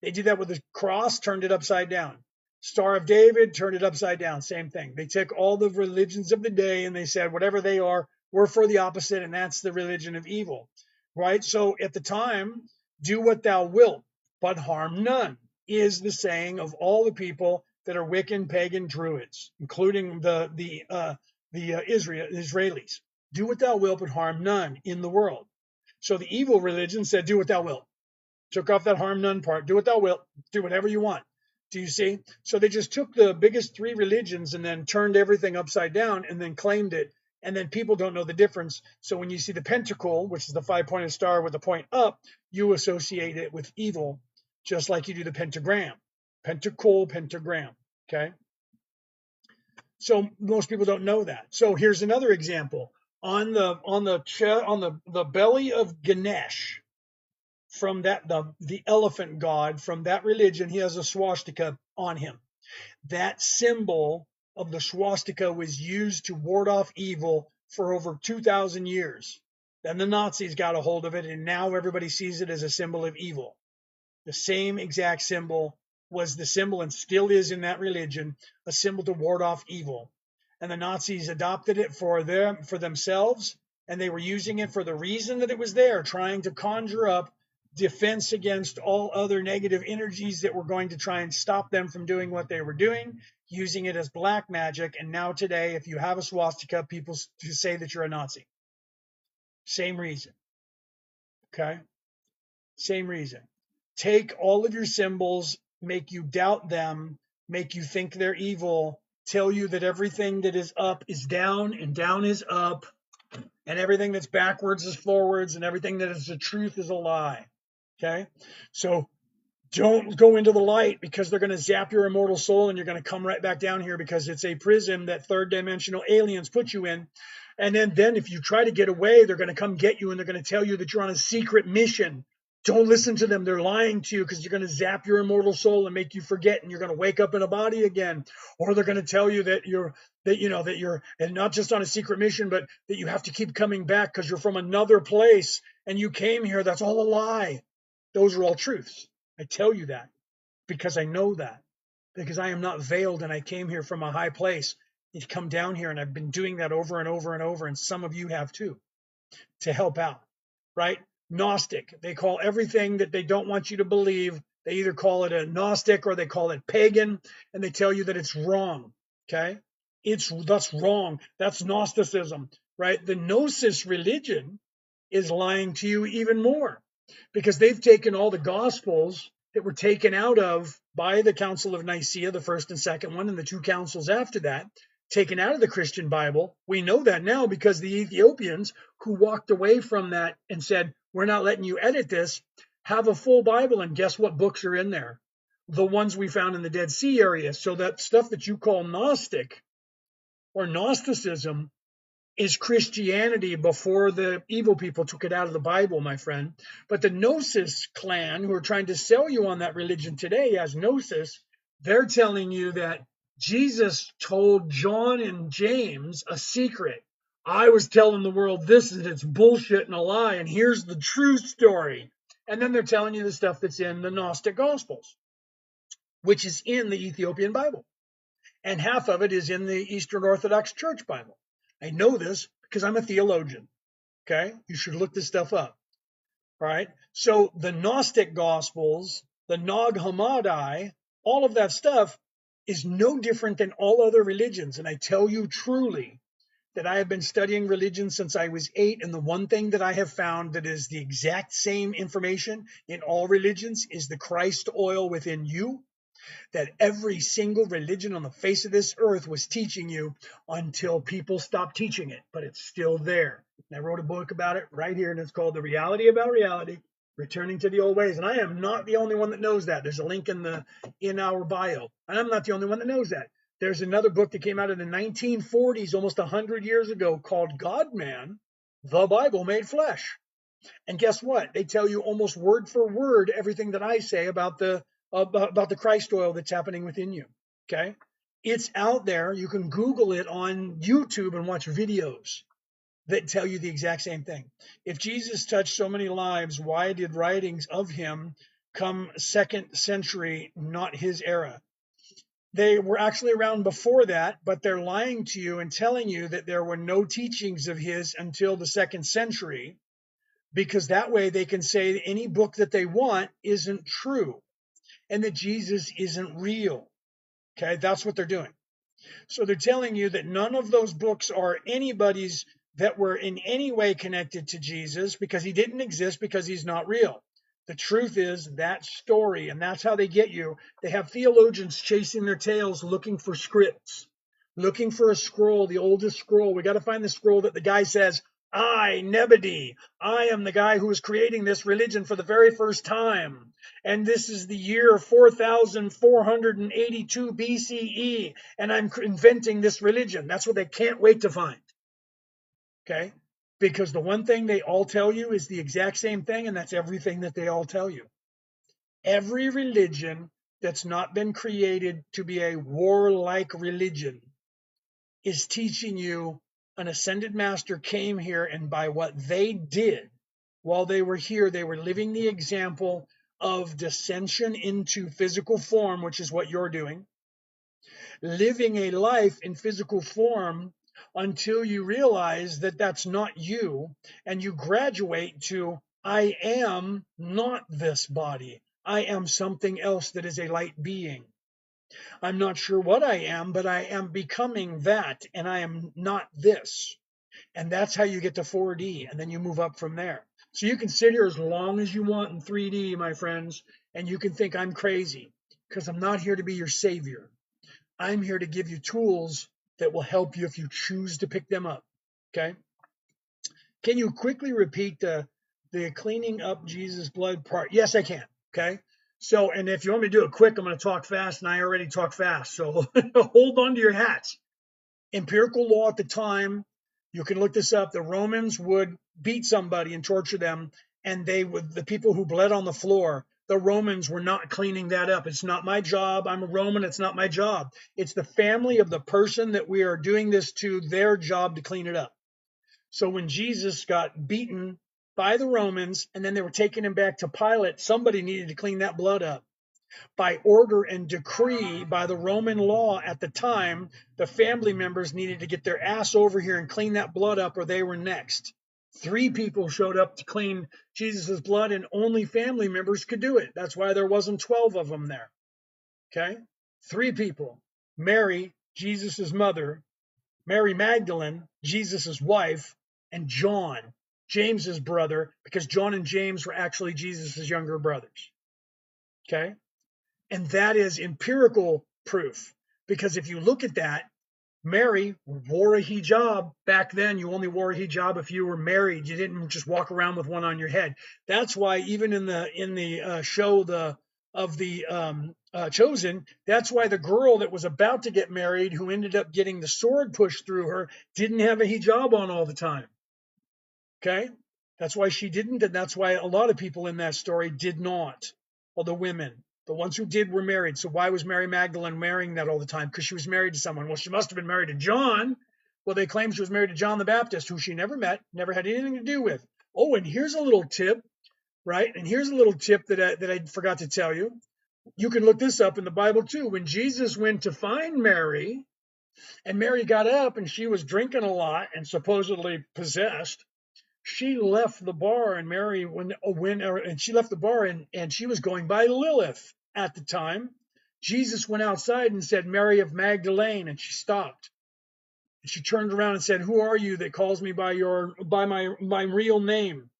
They did that with the cross, turned it upside down. Star of David, turned it upside down. Same thing. They took all the religions of the day and they said, whatever they are, we're for the opposite, and that's the religion of evil. Right? So at the time, do what thou wilt, but harm none, is the saying of all the people that are Wiccan, pagan, druids, including the Israelis. Do what thou wilt, but harm none in the world. So the evil religion said, do what thou wilt. Took off that harm none part. Do what thou wilt. Do whatever you want. Do you see? So they just took the biggest 3 religions and then turned everything upside down and then claimed it. And then people don't know the difference. So when you see the pentacle, which is the 5-pointed star with the point up, you associate it with evil, just like you do the pentagram. Pentacle, pentagram. Okay. So most people don't know that. So here's another example. On the belly of Ganesh, from the elephant god from that religion, he has a swastika on him. That symbol of the swastika was used to ward off evil for over 2,000 years. Then the Nazis got a hold of it, and now everybody sees it as a symbol of evil. The same exact symbol was the symbol and still is in that religion, a symbol to ward off evil. And the Nazis adopted it for themselves, and they were using it for the reason that it was there, trying to conjure up defense against all other negative energies that were going to try and stop them from doing what they were doing, using it as black magic. And now today, if you have a swastika, people say that you're a Nazi. Same reason. Okay? Same reason. Take all of your symbols, make you doubt them, make you think they're evil, tell you that everything that is up is down and down is up, and everything that's backwards is forwards, and everything that is the truth is a lie. Okay? So don't go into the light, because they're going to zap your immortal soul and you're going to come right back down here, because it's a prism that third dimensional aliens put you in. And then if you try to get away, they're going to come get you, and they're going to tell you that you're on a secret mission. Don't listen to them. They're lying to you, because you're going to zap your immortal soul and make you forget, and you're going to wake up in a body again. Or they're going to tell you that you're and not just on a secret mission, but that you have to keep coming back because you're from another place and you came here. That's all a lie. Those are all truths. I tell you that because I know that, because I am not veiled, and I came here from a high place. You come down here, and I've been doing that over and over and over, and some of you have too, to help out, right? Gnostic, they call everything that they don't want you to believe, they either call it a Gnostic or they call it pagan, and they tell you that it's wrong, okay? That's wrong. That's Gnosticism, right? The Gnosis religion is lying to you even more, because they've taken all the gospels that were taken out of by the Council of Nicaea, the first and second one, and the two councils after that, taken out of the Christian Bible. We know that now because the Ethiopians who walked away from that and said, we're not letting you edit this, have a full Bible, and guess what books are in there? The ones we found in the Dead Sea area. So that stuff that you call Gnostic or Gnosticism is Christianity before the evil people took it out of the Bible, my friend. But the Gnosis clan, who are trying to sell you on that religion today as Gnosis, they're telling you that Jesus told John and James a secret. I was telling the world this, and it's bullshit and a lie, and here's the true story. And then they're telling you the stuff that's in the Gnostic Gospels, which is in the Ethiopian Bible. And half of it is in the Eastern Orthodox Church Bible. I know this because I'm a theologian. Okay? You should look this stuff up. All right? So the Gnostic Gospels, the Nag Hammadi, all of that stuff is no different than all other religions. And I tell you truly that I have been studying religion since I was 8. And the one thing that I have found that is the exact same information in all religions is the Christ oil within you, that every single religion on the face of this earth was teaching you until people stopped teaching it, but it's still there. And I wrote a book about it right here, and it's called The Reality About Reality, Returning to the Old Ways. And I am not the only one that knows that. There's a link in our bio. And I'm not the only one that knows that. There's another book that came out in the 1940s, almost 100 years ago, called God Man, the Bible Made Flesh. And guess what? They tell you almost word for word everything that I say about the Christ oil that's happening within you. Okay? It's out there. You can Google it on YouTube and watch videos that tell you the exact same thing. If Jesus touched so many lives, why did writings of him come 2nd century, not his era? They were actually around before that, but they're lying to you and telling you that there were no teachings of his until the 2nd century, because that way they can say that any book that they want isn't true and that Jesus isn't real. Okay, that's what they're doing. So they're telling you that none of those books are anybody's that were in any way connected to Jesus, because he didn't exist, because he's not real. The truth is that story, and that's how they get you. They have theologians chasing their tails looking for scripts, looking for a scroll, the oldest scroll. We got to find the scroll that the guy says, I, Nebedi, I am the guy who is creating this religion for the very first time. And this is the year 4482 BCE, and I'm inventing this religion. That's what they can't wait to find. Okay? Because the one thing they all tell you is the exact same thing, and that's everything that they all tell you. Every religion that's not been created to be a warlike religion is teaching you an ascended master came here, and by what they did while they were here, they were living the example of descension into physical form, which is what you're doing, living a life in physical form until you realize that that's not you, and you graduate to, I am not this body. I am something else that is a light being. I'm not sure what I am, but I am becoming that, and I am not this. And that's how you get to 4D, and then you move up from there. So you can sit here as long as you want in 3D, my friends, and you can think I'm crazy, because I'm not here to be your savior. I'm here to give you tools that will help you if you choose to pick them up. Okay? Can you quickly repeat the cleaning up Jesus blood part? Yes, I can. Okay? So, and if you want me to do it quick, I'm going to talk fast, and I already talk fast. So hold on to your hats. Empirical law at the time, you can look this up. The Romans would beat somebody and torture them, and they would, the people who bled on the floor, the Romans were not cleaning that up. It's not my job. I'm a Roman. It's not my job. It's the family of the person that we are doing this to, their job to clean it up. So when Jesus got beaten by the Romans and then they were taking him back to Pilate, somebody needed to clean that blood up. By order and decree by the Roman law at the time, the family members needed to get their ass over here and clean that blood up, or they were next. 3 people showed up to clean Jesus's blood, and only family members could do it. That's why there wasn't 12 of them there. Okay? 3 people. Mary, Jesus's mother, Mary Magdalene, Jesus's wife, and John, James's brother, because John and James were actually Jesus's younger brothers. Okay? And that is empirical proof, because if you look at that, Mary wore a hijab. Back then, you only wore a hijab if you were married. You didn't just walk around with one on your head. That's why even in the show of the Chosen, that's why the girl that was about to get married, who ended up getting the sword pushed through her, didn't have a hijab on all the time. Okay, that's why she didn't, and that's why a lot of people in that story did not. Well, the women. The ones who did were married. So why was Mary Magdalene marrying that all the time? Because she was married to someone. Well, she must have been married to John. Well, they claim she was married to John the Baptist, who she never met, never had anything to do with. Oh, and here's a little tip, right? And here's a little tip that I forgot to tell you. You can look this up in the Bible too. When Jesus went to find Mary, and Mary got up and she was drinking a lot and supposedly possessed, she left the bar, and Mary and she left the bar, and she was going by Lilith at the time. Jesus went outside and said, Mary of Magdalene, and she stopped. And she turned around and said, who are you that calls me by my real name?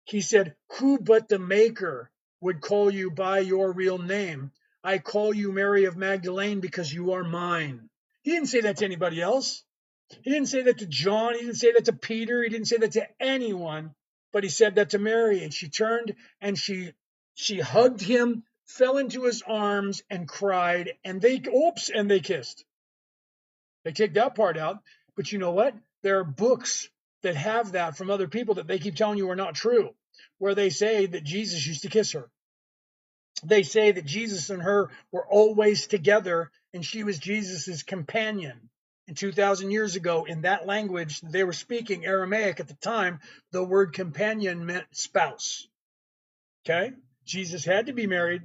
He said, who but the Maker would call you by your real name? I call you Mary of Magdalene because you are mine. He didn't say that to anybody else. He didn't say that to John. He didn't say that to Peter. He didn't say that to anyone, but he said that to Mary. And she turned and she hugged him, fell into his arms, and cried. And they kissed. They take that part out. But you know what? There are books that have that from other people that they keep telling you are not true, where they say that Jesus used to kiss her. They say that Jesus and her were always together, and she was Jesus's companion. And 2,000 years ago, in that language, they were speaking Aramaic at the time. The word companion meant spouse. Okay? Jesus had to be married.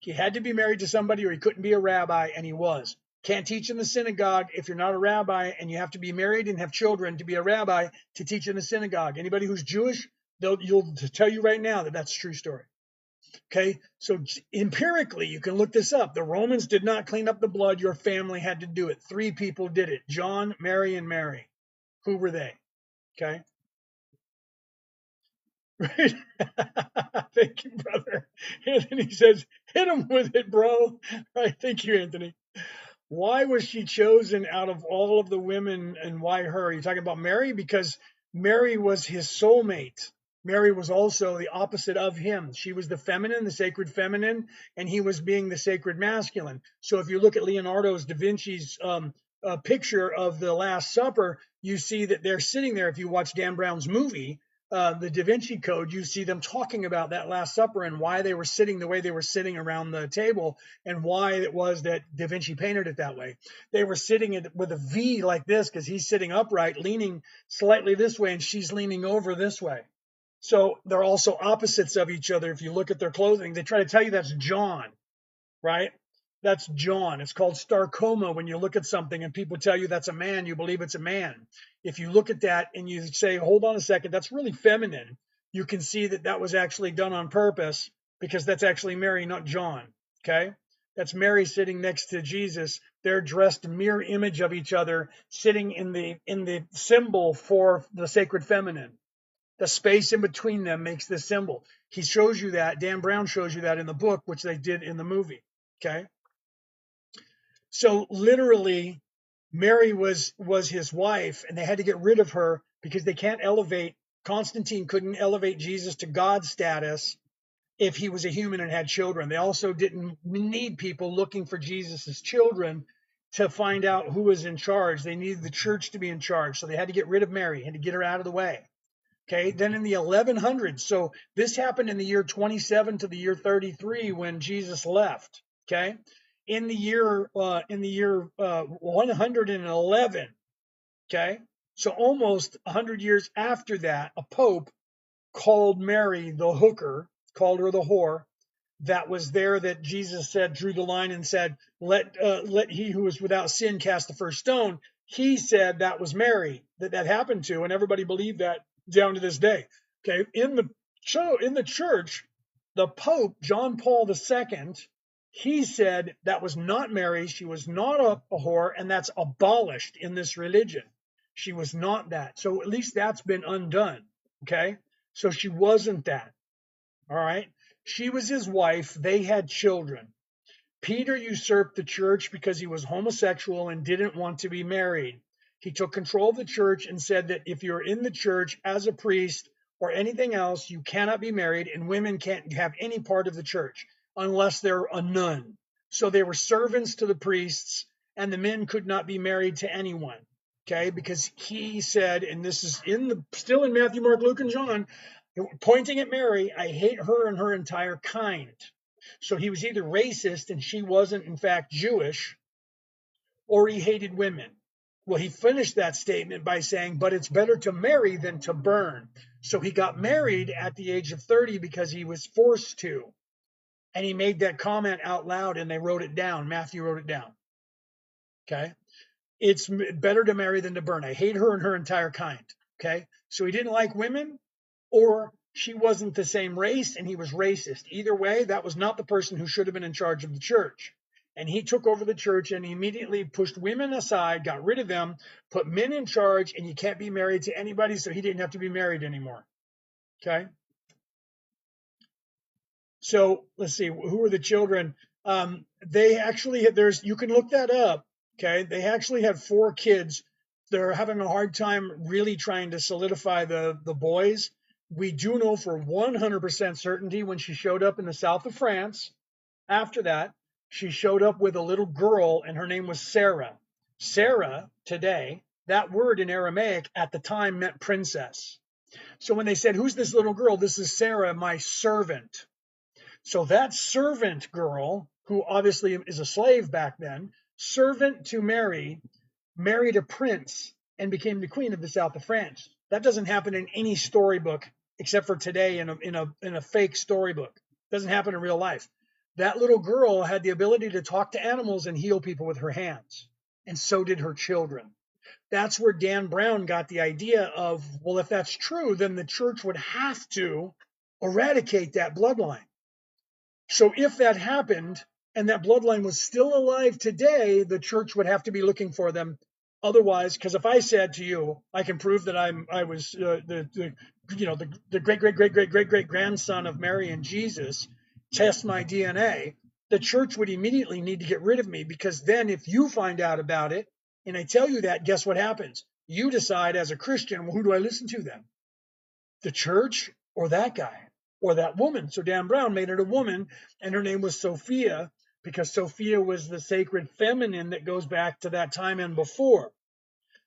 He had to be married to somebody, or he couldn't be a rabbi, and he was. Can't teach in the synagogue if you're not a rabbi, and you have to be married and have children to be a rabbi to teach in the synagogue. Anybody who's Jewish, you'll tell you right now that that's a true story. Okay, so empirically, you can look this up. The Romans did not clean up the blood. Your family had to do it. 3 people did it: John, Mary, and Mary. Who were they? Okay. Right. Thank you, brother. Anthony says, hit him with it, bro. Right. Thank you, Anthony. Why was she chosen out of all of the women, and why her? You're talking about Mary? Because Mary was his soulmate. Mary was also the opposite of him. She was the feminine, the sacred feminine, and he was being the sacred masculine. So if you look at Leonardo's Da Vinci's picture of the Last Supper, you see that they're sitting there. If you watch Dan Brown's movie, the Da Vinci Code, you see them talking about that Last Supper and why they were sitting the way they were sitting around the table, and why it was that Da Vinci painted it that way. They were sitting with a V like this because he's sitting upright, leaning slightly this way, and she's leaning over this way. So they're also opposites of each other. If you look at their clothing, they try to tell you that's John, right? That's John. It's called starcoma. When you look at something and people tell you that's a man, you believe it's a man. If you look at that and you say, hold on a second, that's really feminine, you can see that that was actually done on purpose, because that's actually Mary, not John. Okay. That's Mary sitting next to Jesus. They're dressed a mirror image of each other, sitting in the symbol for the sacred feminine. The space in between them makes this symbol. He shows you that. Dan Brown shows you that in the book, which they did in the movie. Okay. So literally, Mary was his wife, and they had to get rid of her because they can't elevate. Constantine couldn't elevate Jesus to God status if he was a human and had children. They also didn't need people looking for Jesus's children to find out who was in charge. They needed the church to be in charge, so they had to get rid of Mary, had to get her out of the way. Okay, then in the 1100s, so this happened in the year 27 to the year 33 when Jesus left. Okay, in the year 111. Okay, so almost 100 years after that, a pope called Mary the hooker, called her the whore. That was there that Jesus said, drew the line and said, let he who is without sin cast the first stone. He said that was Mary that happened to, and everybody believed that down to this day. Okay, in the church, the Pope John Paul II, he said that was not Mary. She was not a whore, and that's abolished in this religion. She was not that. So at least that's been undone. Okay, so she wasn't that. All right. She was his wife. They had children. Peter usurped the church because he was homosexual and didn't want to be married. He took control of the church and said that if you're in the church as a priest or anything else, you cannot be married, and women can't have any part of the church unless they're a nun. So they were servants to the priests, and the men could not be married to anyone. Okay, because he said, and this is still in Matthew, Mark, Luke, and John, pointing at Mary, I hate her and her entire kind. So he was either racist and she wasn't, in fact, Jewish, or he hated women. Well, he finished that statement by saying, but it's better to marry than to burn. So he got married at the age of 30 because he was forced to. And he made that comment out loud and they wrote it down. Matthew wrote it down. Okay. It's better to marry than to burn. I hate her and her entire kind. Okay. So he didn't like women, or she wasn't the same race and he was racist. Either way, that was not the person who should have been in charge of the church. And he took over the church and he immediately pushed women aside, got rid of them, put men in charge, and you can't be married to anybody, so he didn't have to be married anymore. Okay. So let's see, who are the children? They actually you can look that up. Okay. They actually had 4 kids. They're having a hard time really trying to solidify the boys. We do know for 100% certainty when she showed up in the south of France, after that, she showed up with a little girl and her name was Sarah. Sarah, today, that word in Aramaic at the time meant princess. So when they said, who's this little girl? This is Sarah, my servant. So that servant girl, who obviously is a slave back then, servant to Mary, married a prince and became the queen of the south of France. That doesn't happen in any storybook except for today in a fake storybook. It doesn't happen in real life. That little girl had the ability to talk to animals and heal people with her hands, and so did her children. That's where Dan Brown got the idea of, well, if that's true, then the church would have to eradicate that bloodline. So if that happened and that bloodline was still alive today, the church would have to be looking for them. Otherwise, because if I said to you, I can prove that I was the great great great great great great grandson of Mary and Jesus, test my DNA, the church would immediately need to get rid of me, because then if you find out about it and I tell you that, guess what happens? You decide as a Christian, well, who do I listen to then? The church or that guy or that woman? So Dan Brown made it a woman, and her name was Sophia, because Sophia was the sacred feminine that goes back to that time and before.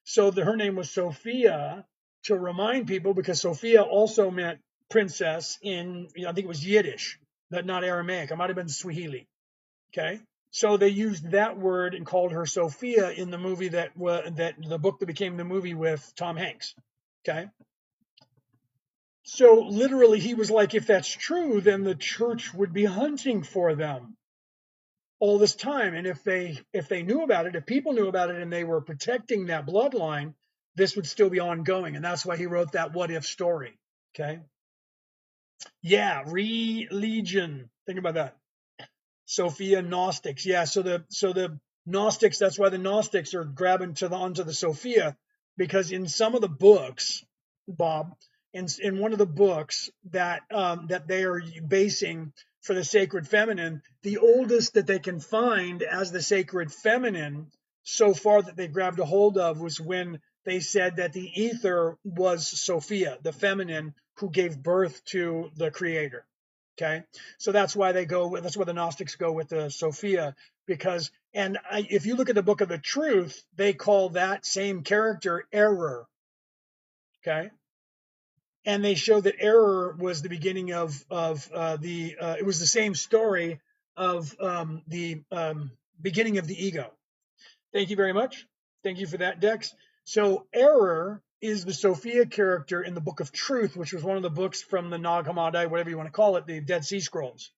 So her name was Sophia to remind people, because Sophia also meant princess in, I think it was Yiddish, but not Aramaic. It might have been Swahili. Okay. So they used that word and called her Sophia in the movie that the book that became the movie with Tom Hanks. Okay. So literally, he was like, if that's true, then the church would be hunting for them all this time. And if they knew about it, if people knew about it and they were protecting that bloodline, this would still be ongoing. And that's why he wrote that what if story. Okay. Yeah, religion. Think about that. Sophia Gnostics. Yeah, so the Gnostics, that's why the Gnostics are grabbing onto the Sophia, because in some of the books, Bob, in one of the books that they are basing for the sacred feminine, the oldest that they can find as the sacred feminine so far that they grabbed a hold of was when they said that the ether was Sophia, the feminine who gave birth to the creator. Okay, so that's why that's why the Gnostics go with the Sophia, because if you look at the Book of the Truth, they call that same character Error. Okay, and they show that Error was the beginning of the it was the same story of the beginning of the ego. Thank you very much. Thank you for that, Dex. So Error is the Sophia character in the Book of Truth, which was one of the books from the Nag Hammadi, whatever you want to call it, the Dead Sea Scrolls.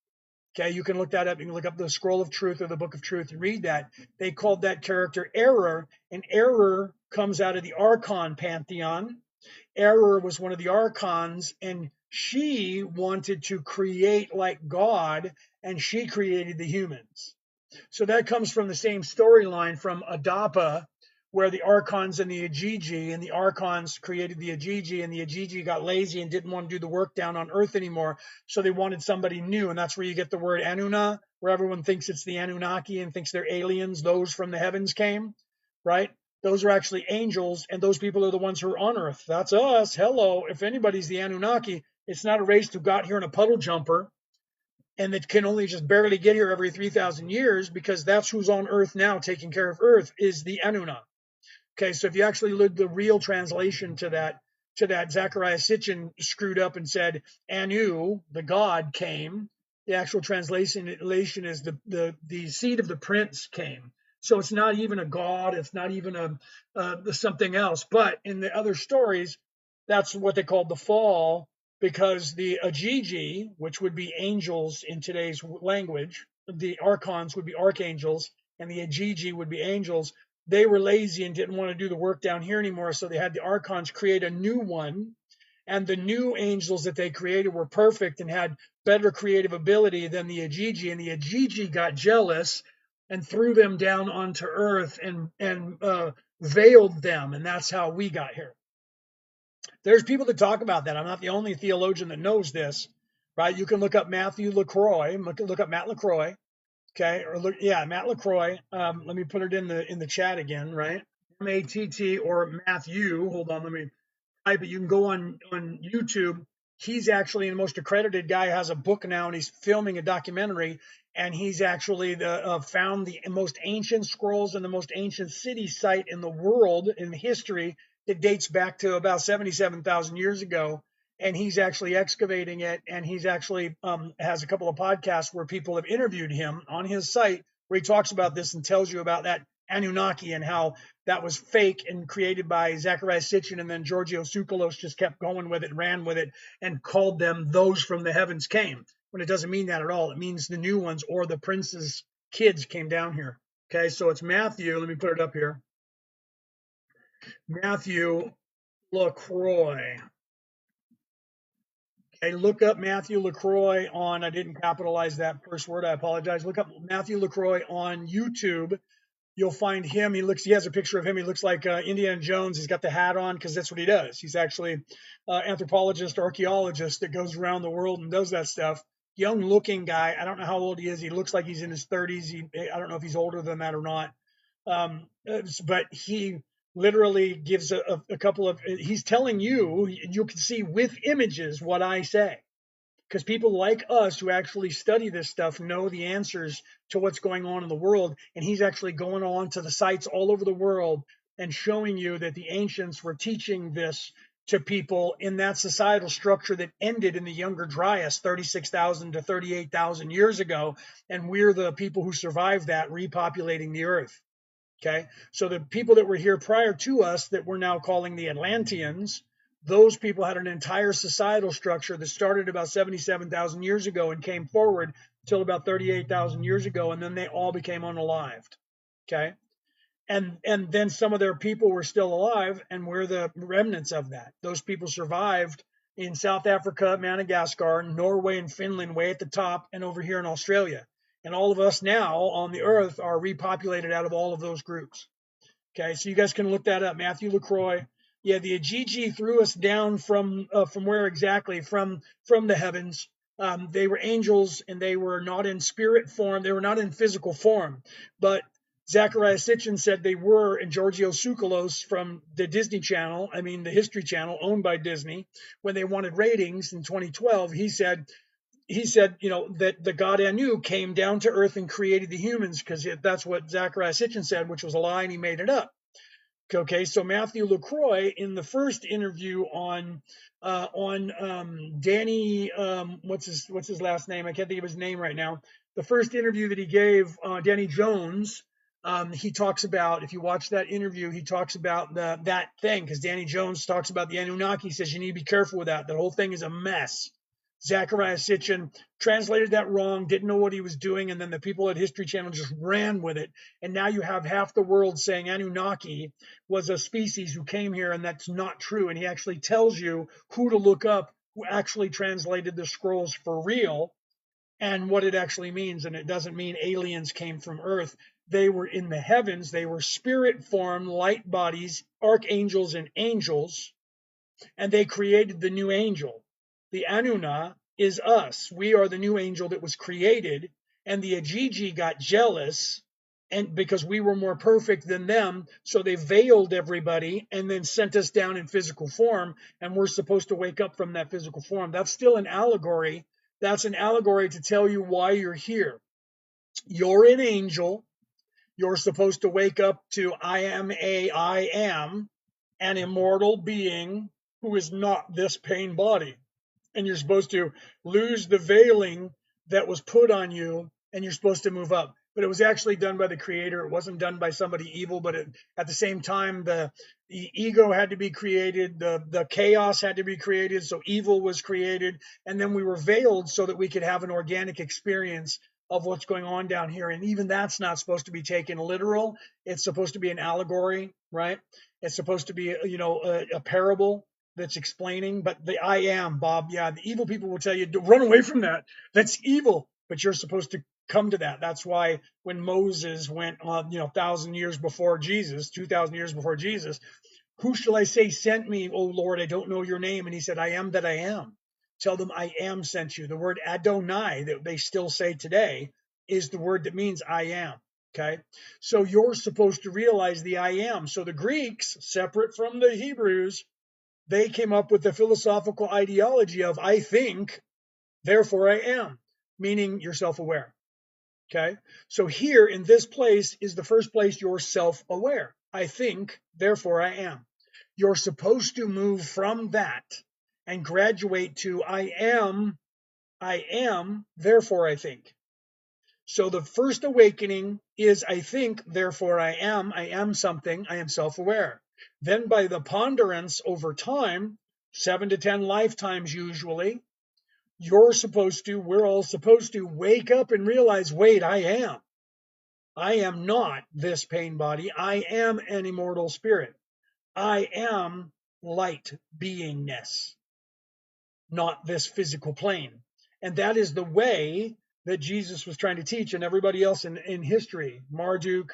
Okay, you can look that up. You can look up the Scroll of Truth or the Book of Truth and read that. They called that character Error, and Error comes out of the Archon pantheon. Error was one of the Archons, and she wanted to create like God, and she created the humans. So that comes from the same storyline from Adapa, where the Archons and the Ajiji, and the Archons created the Ajiji, and the Ajiji got lazy and didn't want to do the work down on Earth anymore. So they wanted somebody new, and that's where you get the word Anuna, where everyone thinks it's the Anunnaki and thinks they're aliens. Those from the heavens came, right? Those are actually angels, and those people are the ones who are on Earth. That's us. Hello. If anybody's the Anunnaki, it's not a race who got here in a puddle jumper and that can only just barely get here every 3,000 years, because that's who's on Earth now taking care of Earth is the Anuna. Okay, so if you actually look the real translation to that Zechariah Sitchin screwed up and said Anu, the god, came. The actual translation is the seed of the prince came. So it's not even a god. It's not even something else. But in the other stories, that's what they called the fall, because the Ajiji, which would be angels in today's language, the archons would be archangels, and the Ajiji would be angels. They were lazy and didn't want to do the work down here anymore, so they had the archons create a new one, and the new angels that they created were perfect and had better creative ability than the Ajiji, and the Ajiji got jealous and threw them down onto Earth and veiled them, and that's how we got here. There's people that talk about that. I'm not the only theologian that knows this, right? You can look up Matthew LaCroix, look up Matt LaCroix, okay, or look, yeah, Matt LaCroix. Let me put it in the chat again, right? MATT or Matthew. Hold on, let me type it. You can go on YouTube. He's actually the most accredited guy. Has a book now, and he's filming a documentary. And he's actually found the most ancient scrolls and the most ancient city site in the world in history that dates back to about 77,000 years ago. And he's actually excavating it, and he's actually has a couple of podcasts where people have interviewed him on his site where he talks about this and tells you about that Anunnaki and how that was fake and created by Zechariah Sitchin, and then Giorgio Tsoukalos just kept going with it, ran with it, and called them those from the heavens came, when it doesn't mean that at all. It means the new ones or the prince's kids came down here. Okay, so it's Matthew. Let me put it up here. Matthew LaCroix. Okay, look up Matthew LaCroix I didn't capitalize that first word. I apologize. Look up Matthew LaCroix on YouTube. You'll find him. He has a picture of him. He looks like Indiana Jones. He's got the hat on because that's what he does. He's actually an anthropologist, archaeologist that goes around the world and does that stuff. Young looking guy. I don't know how old he is. He looks like he's in his 30s. I don't know if he's older than that or not. But he literally gives a couple of, he's telling you can see with images what I say, because people like us who actually study this stuff know the answers to what's going on in the world. And he's actually going on to the sites all over the world and showing you that the ancients were teaching this to people in that societal structure that ended in the Younger Dryas 36,000 to 38,000 years ago. And we're the people who survived that, repopulating the earth. Okay, so the people that were here prior to us that we're now calling the Atlanteans, those people had an entire societal structure that started about 77,000 years ago and came forward till about 38,000 years ago, and then they all became unalived. Okay. And then some of their people were still alive, and we're the remnants of that. Those people survived in South Africa, Madagascar, Norway, and Finland, way at the top, and over here in Australia. And all of us now on the earth are repopulated out of all of those groups. Okay, so you guys can look that up. Matthew LaCroix. Yeah, the Ajiji threw us down from where exactly? From the heavens. They were angels, and they were not in spirit form. They were not in physical form. But Zachariah Sitchin said they were, and Giorgio Tsoukalos from the Disney Channel, I mean the History Channel, owned by Disney, when they wanted ratings in 2012, he said, that the God Anu came down to earth and created the humans, because that's what Zachariah Sitchin said, which was a lie, and he made it up. Okay, so Matthew LaCroix in the first interview on Danny, what's his last name? I can't think of his name right now. The first interview that he gave, Danny Jones, he talks about, if you watch that interview, he talks about that thing, because Danny Jones talks about the Anunnaki. He says you need to be careful with that. The whole thing is a mess. Zachariah Sitchin translated that wrong, didn't know what he was doing, and then the people at History Channel just ran with it. And now you have half the world saying Anunnaki was a species who came here, and that's not true. And he actually tells you who to look up, who actually translated the scrolls for real, and what it actually means. And it doesn't mean aliens came from Earth. They were in the heavens. They were spirit form, light bodies, archangels and angels, and they created the new angel. The Anuna is us. We are the new angel that was created, and the Ajiji got jealous, and because we were more perfect than them, so they veiled everybody and then sent us down in physical form, and we're supposed to wake up from that physical form. That's still an allegory. That's an allegory to tell you why you're here. You're an angel. You're supposed to wake up to I am, an immortal being who is not this pain body. And you're supposed to lose the veiling that was put on you, and you're supposed to move up. But it was actually done by the creator. It wasn't done by somebody evil, but at the same time, the ego had to be created, the chaos had to be created, so evil was created, and then we were veiled so that we could have an organic experience of what's going on down here. And even that's not supposed to be taken literal. It's supposed to be an allegory, right? It's supposed to be, a parable that's explaining. But the I am, Bob, yeah, the evil people will tell you, run away from that. That's evil. But you're supposed to come to that. That's why when Moses went, 1,000 years before Jesus, 2,000 years before Jesus, who shall I say sent me, O Lord? I don't know your name. And he said, I am that I am. Tell them I am sent you. The word Adonai that they still say today is the word that means I am. Okay. So you're supposed to realize the I am. So the Greeks, separate from the Hebrews, they came up with the philosophical ideology of I think, therefore I am, meaning you're self-aware. Okay. So here in this place is the first place you're self-aware. I think, therefore I am. You're supposed to move from that and graduate to I am, therefore I think. So the first awakening is I think, therefore I am something, I am self-aware. Then by the ponderance over time, 7 to 10 lifetimes usually, we're all supposed to wake up and realize, wait, I am not this pain body. I am an immortal spirit. I am light beingness, not this physical plane. And that is the way that Jesus was trying to teach, and everybody else in history, Marduk,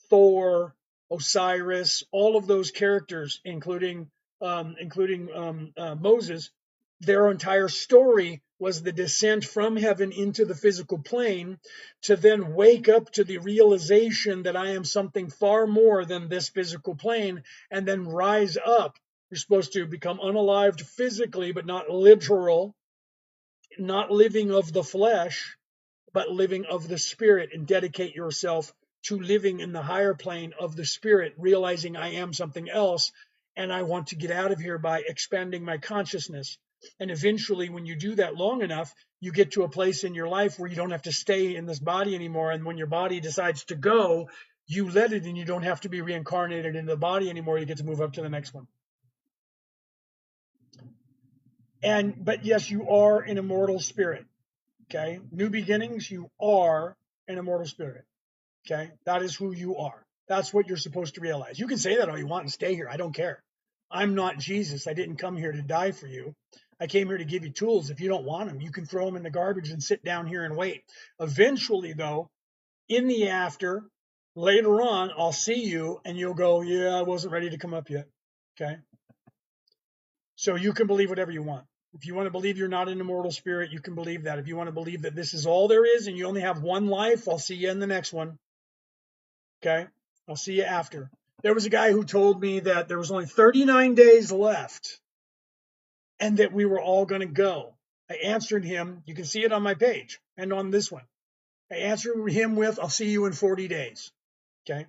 Thor, Osiris, all of those characters, including Moses, their entire story was the descent from heaven into the physical plane to then wake up to the realization that I am something far more than this physical plane, and then rise up. You're supposed to become unalived physically, but not literal, not living of the flesh, but living of the spirit, and dedicate yourself to living in the higher plane of the spirit, realizing I am something else, and I want to get out of here by expanding my consciousness. And eventually, when you do that long enough, you get to a place in your life where you don't have to stay in this body anymore. And when your body decides to go, you let it, and you don't have to be reincarnated into the body anymore. You get to move up to the next one. But yes, you are an immortal spirit. Okay. New beginnings, you are an immortal spirit. Okay. That is who you are. That's what you're supposed to realize. You can say that all you want and stay here. I don't care. I'm not Jesus. I didn't come here to die for you. I came here to give you tools. If you don't want them, you can throw them in the garbage and sit down here and wait. Eventually, though, in the after, later on, I'll see you and you'll go, yeah, I wasn't ready to come up yet. Okay. So you can believe whatever you want. If you want to believe you're not an immortal spirit, you can believe that. If you want to believe that this is all there is and you only have one life, I'll see you in the next one. Okay. I'll see you after. There was a guy who told me that there was only 39 days left and that we were all going to go. I answered him. You can see it on my page and on this one. I answered him with, I'll see you in 40 days. Okay.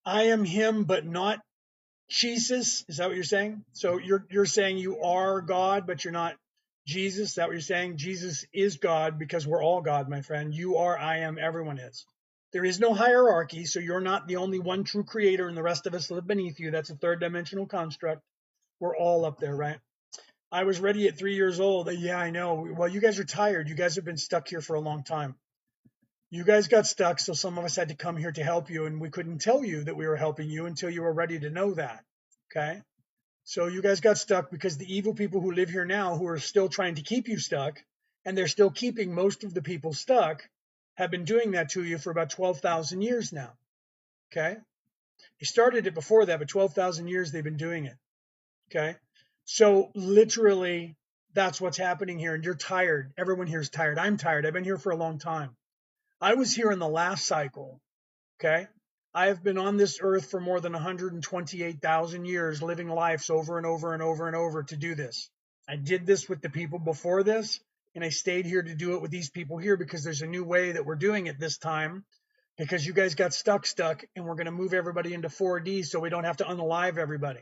I am him, but not Jesus. Is that what you're saying? So you're saying you are God, but you're not Jesus. Is that what you're saying? Jesus is God because we're all God, my friend. You are, I am, everyone is. There is no hierarchy, so you're not the only one true creator and the rest of us live beneath you. That's a third dimensional construct. We're all up there, right? I was ready at 3 years old. Yeah, I know. Well, you guys are tired. You guys have been stuck here for a long time. You guys got stuck, so some of us had to come here to help you, and we couldn't tell you that we were helping you until you were ready to know that. Okay? So you guys got stuck because the evil people who live here now, who are still trying to keep you stuck, and they're still keeping most of the people stuck, have been doing that to you for about 12,000 years now. Okay? They started it before that, but 12,000 years they've been doing it. Okay? So literally, that's what's happening here, and you're tired. Everyone here is tired. I'm tired. I've been here for a long time. I was here in the last cycle. Okay. I have been on this earth for more than 128,000 years, living lives over and over and over and over to do this. I did this with the people before this, and I stayed here to do it with these people here because there's a new way that we're doing it this time because you guys got stuck, and we're going to move everybody into 4D so we don't have to unalive everybody.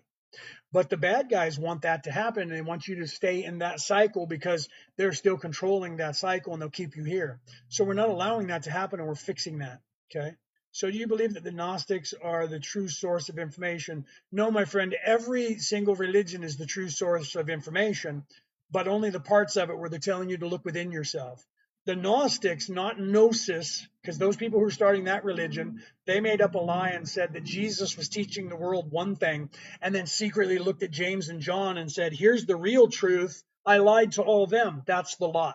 But the bad guys want that to happen, and they want you to stay in that cycle because they're still controlling that cycle and they'll keep you here. So we're not allowing that to happen, and we're fixing that. Okay. So do you believe that the Gnostics are the true source of information? No, my friend, every single religion is the true source of information, but only the parts of it where they're telling you to look within yourself. The Gnostics, not Gnosis, because those people who are starting that religion, they made up a lie and said that Jesus was teaching the world one thing, and then secretly looked at James and John and said, here's the real truth. I lied to all them. That's the lie.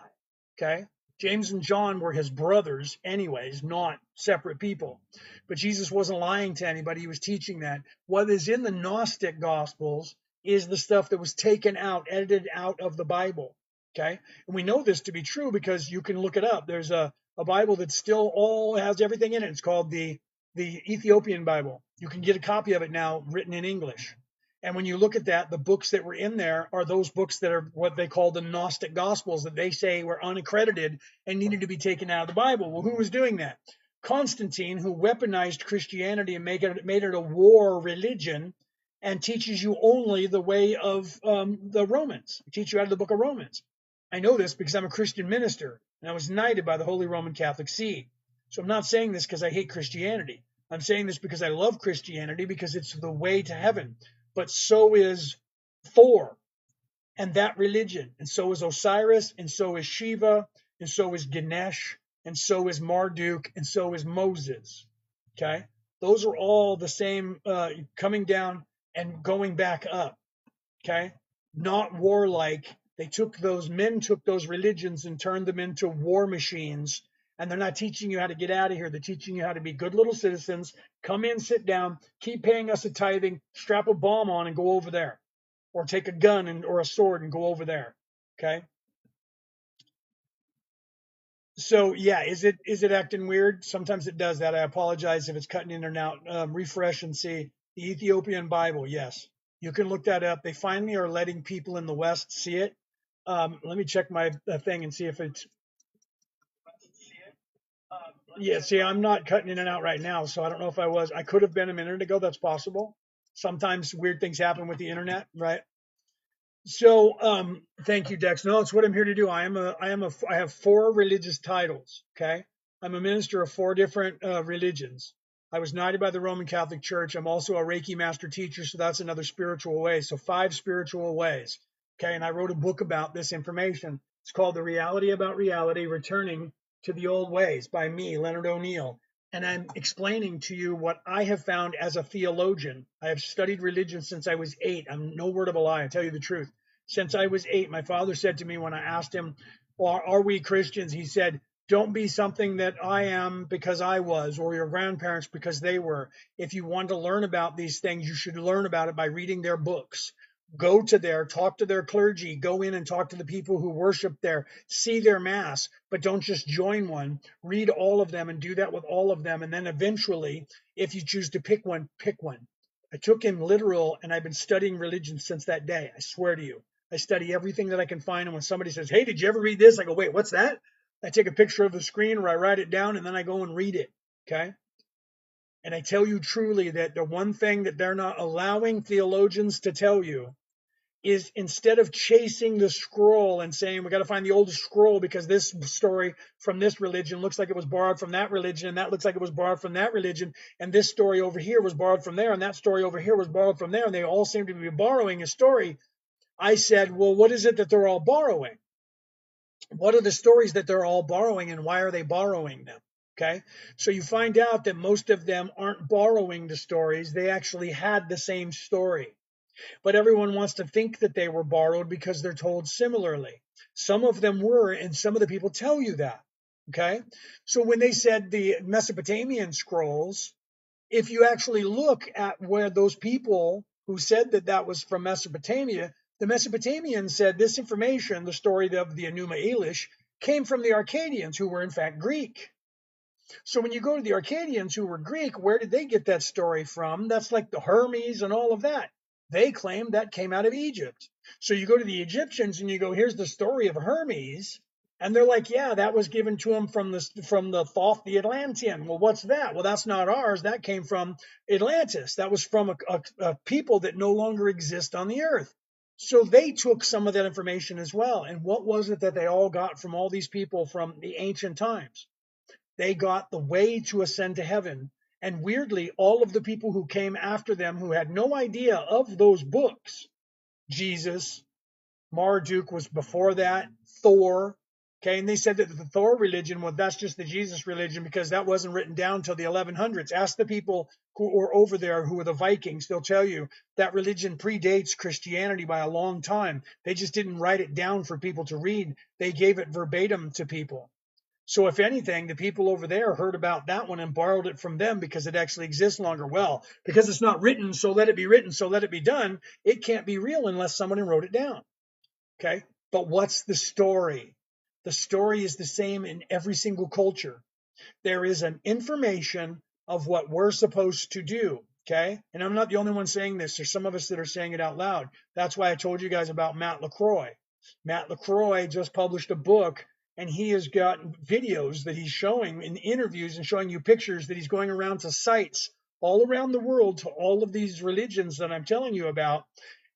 Okay. James and John were his brothers anyways, not separate people. But Jesus wasn't lying to anybody. He was teaching that. What is in the Gnostic Gospels is the stuff that was taken out, edited out of the Bible. Okay. And we know this to be true because you can look it up. There's a Bible that still all has everything in it. It's called the Ethiopian Bible. You can get a copy of it now written in English. And when you look at that, the books that were in there are those books that are what they call the Gnostic Gospels that they say were unaccredited and needed to be taken out of the Bible. Well, who was doing that? Constantine, who weaponized Christianity and made it a war religion and teaches you only the way of the Romans. They teach you out of the book of Romans. I know this because I'm a Christian minister and I was knighted by the Holy Roman Catholic See. So I'm not saying this because I hate Christianity. I'm saying this because I love Christianity because it's the way to heaven. But so is Thor and that religion, and so is Osiris, and so is Shiva, and so is Ganesh, and so is Marduk, and so is Moses. Okay, those are all the same, coming down and going back up. Okay, not warlike. They took those religions and turned them into war machines. And they're not teaching you how to get out of here. They're teaching you how to be good little citizens. Come in, sit down, keep paying us a tithing, strap a bomb on and go over there. Or take a gun or a sword and go over there. Okay. So yeah, is it acting weird? Sometimes it does that. I apologize if it's cutting in and out. Refresh and see the Ethiopian Bible. Yes, you can look that up. They finally are letting people in the West see it. Let me check my thing and see if it's. Yeah, see, I'm not cutting in and out right now, so I don't know if I was. I could have been a minute ago. That's possible. Sometimes weird things happen with the internet, right? So, thank you, Dex. No, it's what I'm here to do. I have four religious titles. Okay. I'm a minister of four different religions. I was knighted by the Roman Catholic Church. I'm also a Reiki master teacher. So that's another spiritual way. So 5 spiritual ways. Okay, and I wrote a book about this information. It's called The Reality About Reality, Returning to the Old Ways by me, Leonard O'Neill. And I'm explaining to you what I have found as a theologian. I have studied religion since I was 8. I'm no word of a lie, I tell you the truth. Since I was 8, my father said to me when I asked him, well, are we Christians? He said, don't be something that I am because I was, or your grandparents because they were. If you want to learn about these things, you should learn about it by reading their books. Go to there, talk to their clergy, go in and talk to the people who worship there, see their mass, but don't just join one. Read all of them and do that with all of them. And then eventually, if you choose to pick one, pick one. I took him literal, and I've been studying religion since that day. I swear to you. I study everything that I can find. And when somebody says, hey, did you ever read this? I go, wait, what's that? I take a picture of the screen or I write it down and then I go and read it. Okay. And I tell you truly that the one thing that they're not allowing theologians to tell you is, instead of chasing the scroll and saying, we got to find the oldest scroll because this story from this religion looks like it was borrowed from that religion, and that looks like it was borrowed from that religion, and this story over here was borrowed from there, and that story over here was borrowed from there, and they all seem to be borrowing a story. I said, well, what is it that they're all borrowing? What are the stories that they're all borrowing, and why are they borrowing them? Okay. So you find out that most of them aren't borrowing the stories. They actually had the same story, but everyone wants to think that they were borrowed because they're told similarly. Some of them were, and some of the people tell you that. Okay. So when they said the Mesopotamian scrolls, if you actually look at where those people who said that that was from Mesopotamia, the Mesopotamians said this information, the story of the Enuma Elish, came from the Akkadians, who were in fact Greek. So when you go to the Akkadians, who were Greek, where did they get that story from? That's like the Hermes and all of that. They claim that came out of Egypt. So you go to the Egyptians and you go, here's the story of Hermes. And they're like, yeah, that was given to them from the Thoth the Atlantean. Well, what's that? Well, that's not ours. That came from Atlantis. That was from a people that no longer exist on the earth. So they took some of that information as well. And what was it that they all got from all these people from the ancient times? They got the way to ascend to heaven. And weirdly, all of the people who came after them who had no idea of those books, Jesus, Marduk was before that, Thor. Okay, and they said that the Thor religion, well, that's just the Jesus religion because that wasn't written down till the 1100s. Ask the people who were over there who were the Vikings. They'll tell you that religion predates Christianity by a long time. They just didn't write it down for people to read. They gave it verbatim to people. So if anything, the people over there heard about that one and borrowed it from them because it actually exists longer. Well, because it's not written, so let it be written, so let it be done. It can't be real unless someone wrote it down. Okay. But what's the story? The story is the same in every single culture. There is an information of what we're supposed to do. Okay. And I'm not the only one saying this. There's some of us that are saying it out loud. That's why I told you guys about Matt LaCroix. Matt LaCroix just published a book, and he has got videos that he's showing in interviews and showing you pictures that he's going around to sites all around the world to all of these religions that I'm telling you about.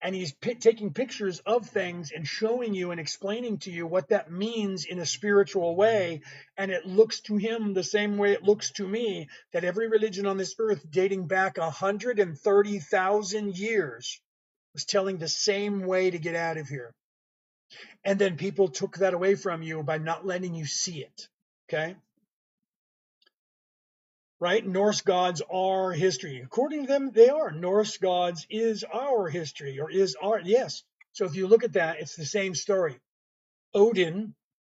And he's taking pictures of things and showing you and explaining to you what that means in a spiritual way. And it looks to him the same way it looks to me, that every religion on this earth dating back 130,000 years was telling the same way to get out of here. And then people took that away from you by not letting you see it. Okay. Right? Norse gods are history. According to them, they are. Norse gods is our history, or is our, yes. So if you look at that, it's the same story. Odin,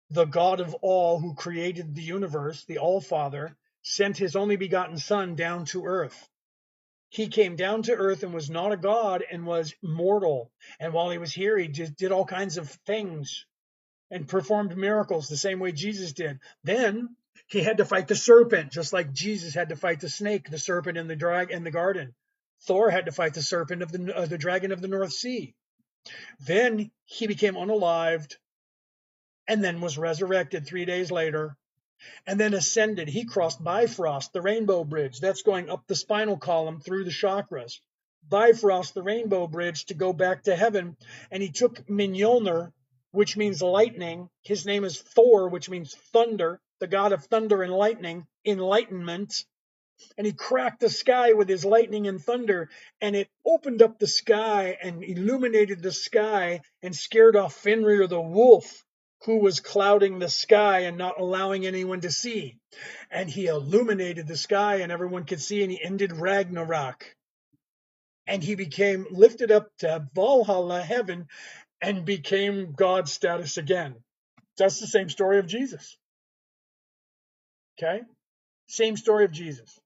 the god of all who created the universe, the All-Father, sent his only begotten son down to earth. He came down to earth and was not a god and was mortal. And while he was here, he just did all kinds of things and performed miracles the same way Jesus did. Then he had to fight the serpent, just like Jesus had to fight the snake, the serpent in the garden. Thor had to fight the serpent of the dragon of the North Sea. Then he became unalived and then was resurrected 3 days later and then ascended. He crossed Bifrost, the rainbow bridge. That's going up the spinal column through the chakras. Bifrost, the rainbow bridge, to go back to heaven. And he took Mjolnir, which means lightning. His name is Thor, which means thunder, the god of thunder and lightning, enlightenment. and he cracked the sky with his lightning and thunder, and it opened up the sky and illuminated the sky and scared off Fenrir the wolf, who was clouding the sky and not allowing anyone to see. And he illuminated the sky and everyone could see, and he ended Ragnarok. And he became lifted up to Valhalla, heaven, and became God's status again. That's the same story of Jesus. Okay? Same story of Jesus.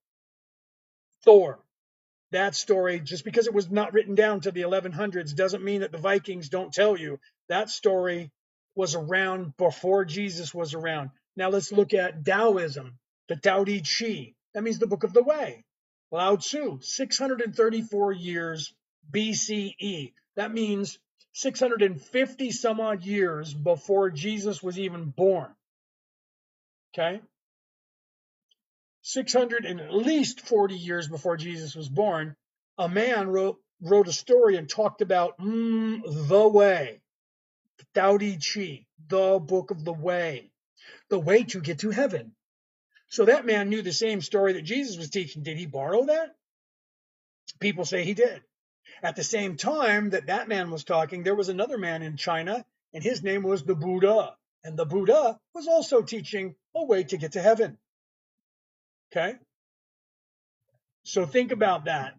Thor. That story, just because it was not written down to the 1100s, doesn't mean that the Vikings don't tell you. That story was around before Jesus was around. Now let's look at Taoism, the Tao Te Ching. That means the book of the way. Lao Tzu, 634 years BCE. That means 650 some odd years before Jesus was even born. Okay? 600 and at least 40 years before Jesus was born, a man wrote a story and talked about the way, Tao Te Ching, the book of the way to get to heaven. So that man knew the same story that Jesus was teaching. Did he borrow that? People say he did. At the same time that man was talking, there was another man in China, and his name was the Buddha. And the Buddha was also teaching a way to get to heaven. Okay? So think about that.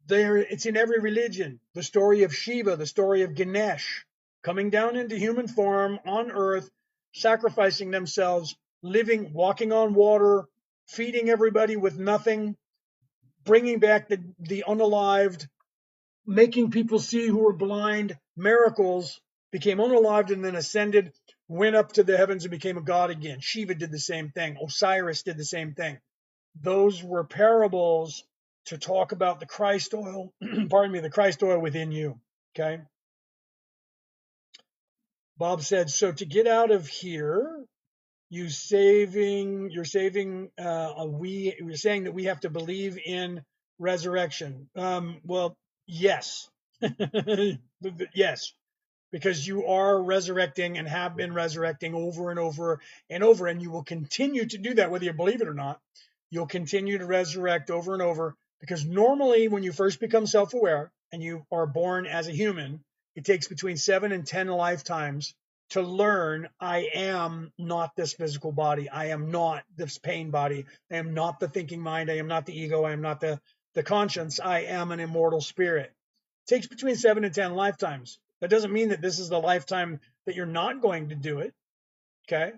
It's in every religion. The story of Shiva, the story of Ganesh, coming down into human form on earth, sacrificing themselves, living, walking on water, feeding everybody with nothing, bringing back the unalived, making people see who were blind, miracles, became unalived and then ascended, went up to the heavens and became a god again. Shiva did the same thing. Osiris did the same thing. Those were parables to talk about the Christ oil, pardon me, the Christ oil within you. Okay. Bob said, so to get out of here, you're saying that we have to believe in resurrection. Well, yes. Yes, because you are resurrecting and have been resurrecting over and over and over, and you will continue to do that whether you believe it or not. You'll continue to resurrect over and over, because normally when you first become self-aware and you are born as a human, it takes between 7 and 10 lifetimes to learn, I am not this physical body, I am not this pain body, I am not the thinking mind, I am not the ego, I am not the conscience, I am an immortal spirit. It takes between 7 and 10 lifetimes. That doesn't mean that this is the lifetime that you're not going to do it. Okay.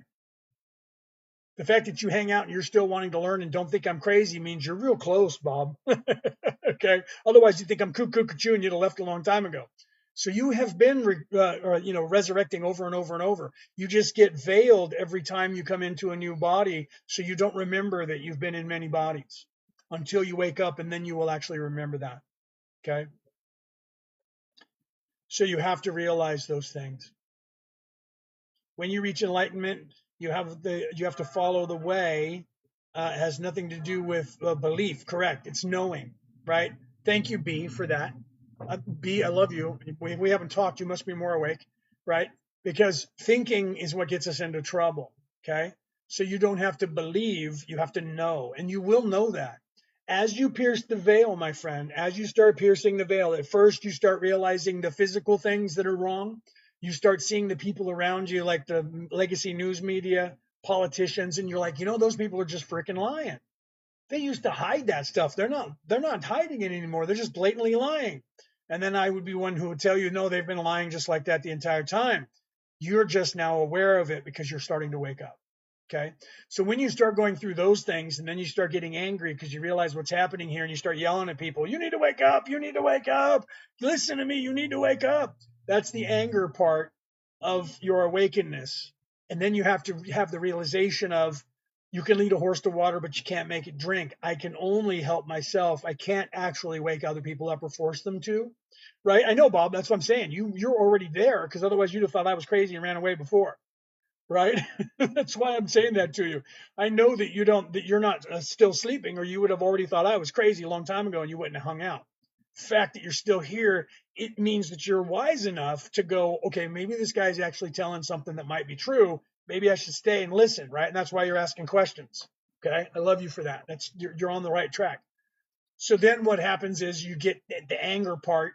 The fact that you hang out and you're still wanting to learn and don't think I'm crazy means you're real close, Bob. Okay. Otherwise, you think I'm cuckoo and you'd have left a long time ago. So you have been, resurrecting over and over and over. You just get veiled every time you come into a new body, so you don't remember that you've been in many bodies until you wake up, and then you will actually remember that. Okay. So you have to realize those things. When you reach enlightenment, you have to follow the way. It has nothing to do with belief. Correct. It's knowing. Right. Thank you, B, for that. B, I love you. We haven't talked. You must be more awake. Right. Because thinking is what gets us into trouble. Okay. So you don't have to believe. You have to know, and you will know that. As you pierce the veil, my friend, as you start piercing the veil, at first you start realizing the physical things that are wrong. You start seeing the people around you, like the legacy news media, politicians, and you're like, those people are just freaking lying. They used to hide that stuff. They're not hiding it anymore. They're just blatantly lying. And then I would be one who would tell you, no, they've been lying just like that the entire time. You're just now aware of it because you're starting to wake up. Okay. So when you start going through those things and then you start getting angry because you realize what's happening here and you start yelling at people, you need to wake up, you need to wake up, listen to me, you need to wake up. That's the anger part of your awakeness. And then you have to have the realization of, you can lead a horse to water, but you can't make it drink. I can only help myself. I can't actually wake other people up or force them to. Right. I know, Bob, that's what I'm saying. You're already there, because otherwise you'd have thought I was crazy and ran away before. Right. That's why I'm saying that to you. I know that you're not still sleeping, or you would have already thought I was crazy a long time ago and you wouldn't have hung out. The fact that you're still here, it means that you're wise enough to go, okay, maybe this guy's actually telling something that might be true. Maybe I should stay and listen. Right. And that's why you're asking questions. Okay. I love you for that. You're on the right track. So then what happens is you get the anger part.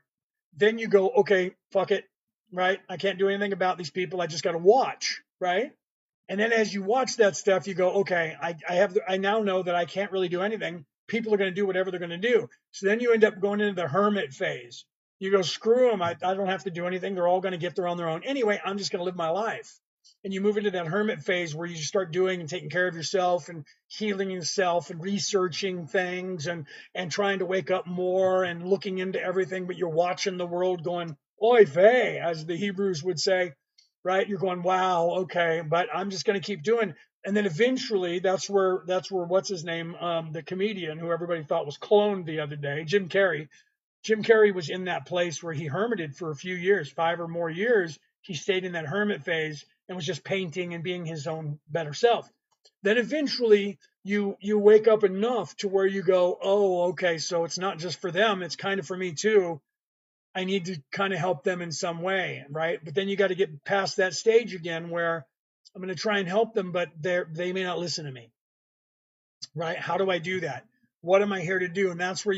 Then you go, okay, fuck it. Right. I can't do anything about these people. I just got to watch. Right. And then as you watch that stuff, you go, okay, I now know that I can't really do anything. People are going to do whatever they're going to do. So then you end up going into the hermit phase. You go, screw them. I don't have to do anything. They're all going to get there on their own. Anyway, I'm just going to live my life. And you move into that hermit phase where you start doing and taking care of yourself and healing yourself and researching things and trying to wake up more and looking into everything. But you're watching the world going, oy vey, as the Hebrews would say, right? You're going, wow, okay, but I'm just going to keep doing. And then eventually, that's where what's his name, the comedian who everybody thought was cloned the other day, Jim Carrey. Jim Carrey was in that place where he hermited for a few years, 5 or more years. He stayed in that hermit phase and was just painting and being his own better self. Then eventually you wake up enough to where you go, oh, okay, so it's not just for them, it's kind of for me too. I need to kind of help them in some way, right? But then you got to get past that stage again where I'm going to try and help them, but they may not listen to me, right? How do I do that? What am I here to do? And that's where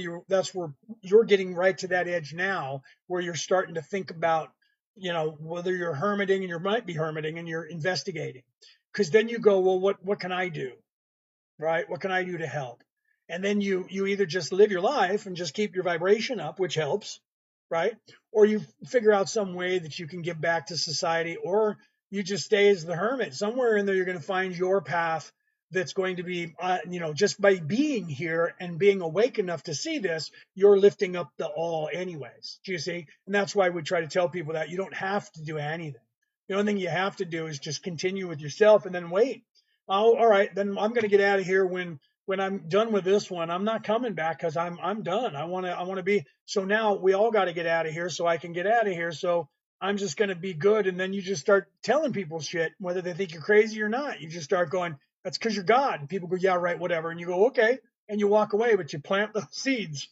you're getting right to that edge now, where you're starting to think about, whether you're hermiting and you might be hermiting and you're investigating, because then you go, well, what can I do? Right? What can I do to help? And then you either just live your life and just keep your vibration up, which helps, right? Or you figure out some way that you can give back to society, or you just stay as the hermit. Somewhere in there, you're going to find your path that's going to be, just by being here and being awake enough to see this, you're lifting up the all anyways. Do you see? And that's why we try to tell people that you don't have to do anything. The only thing you have to do is just continue with yourself and then wait. Oh, all right, then I'm going to get out of here when I'm done with this one. I'm not coming back because I'm done. I want to be. So now we all got to get out of here so I can get out of here. So I'm just going to be good. And then you just start telling people shit, whether they think you're crazy or not. You just start going, that's because you're God. And people go, yeah, right, whatever. And you go, okay. And you walk away, but you plant the seeds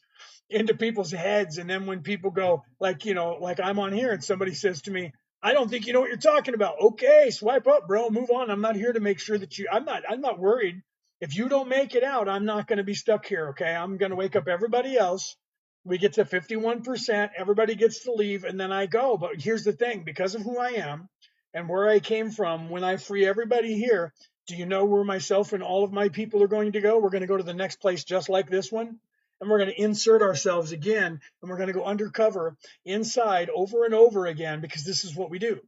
into people's heads. And then when people go, like I'm on here and somebody says to me, I don't think you know what you're talking about. Okay, swipe up, bro. Move on. I'm not here to make sure that I'm not worried. If you don't make it out, I'm not going to be stuck here. Okay. I'm going to wake up everybody else. We get to 51%. Everybody gets to leave and then I go. But here's the thing, because of who I am and where I came from, when I free everybody here, do you know where myself and all of my people are going to go? We're going to go to the next place just like this one. And we're going to insert ourselves again and we're going to go undercover inside over and over again, because this is what we do.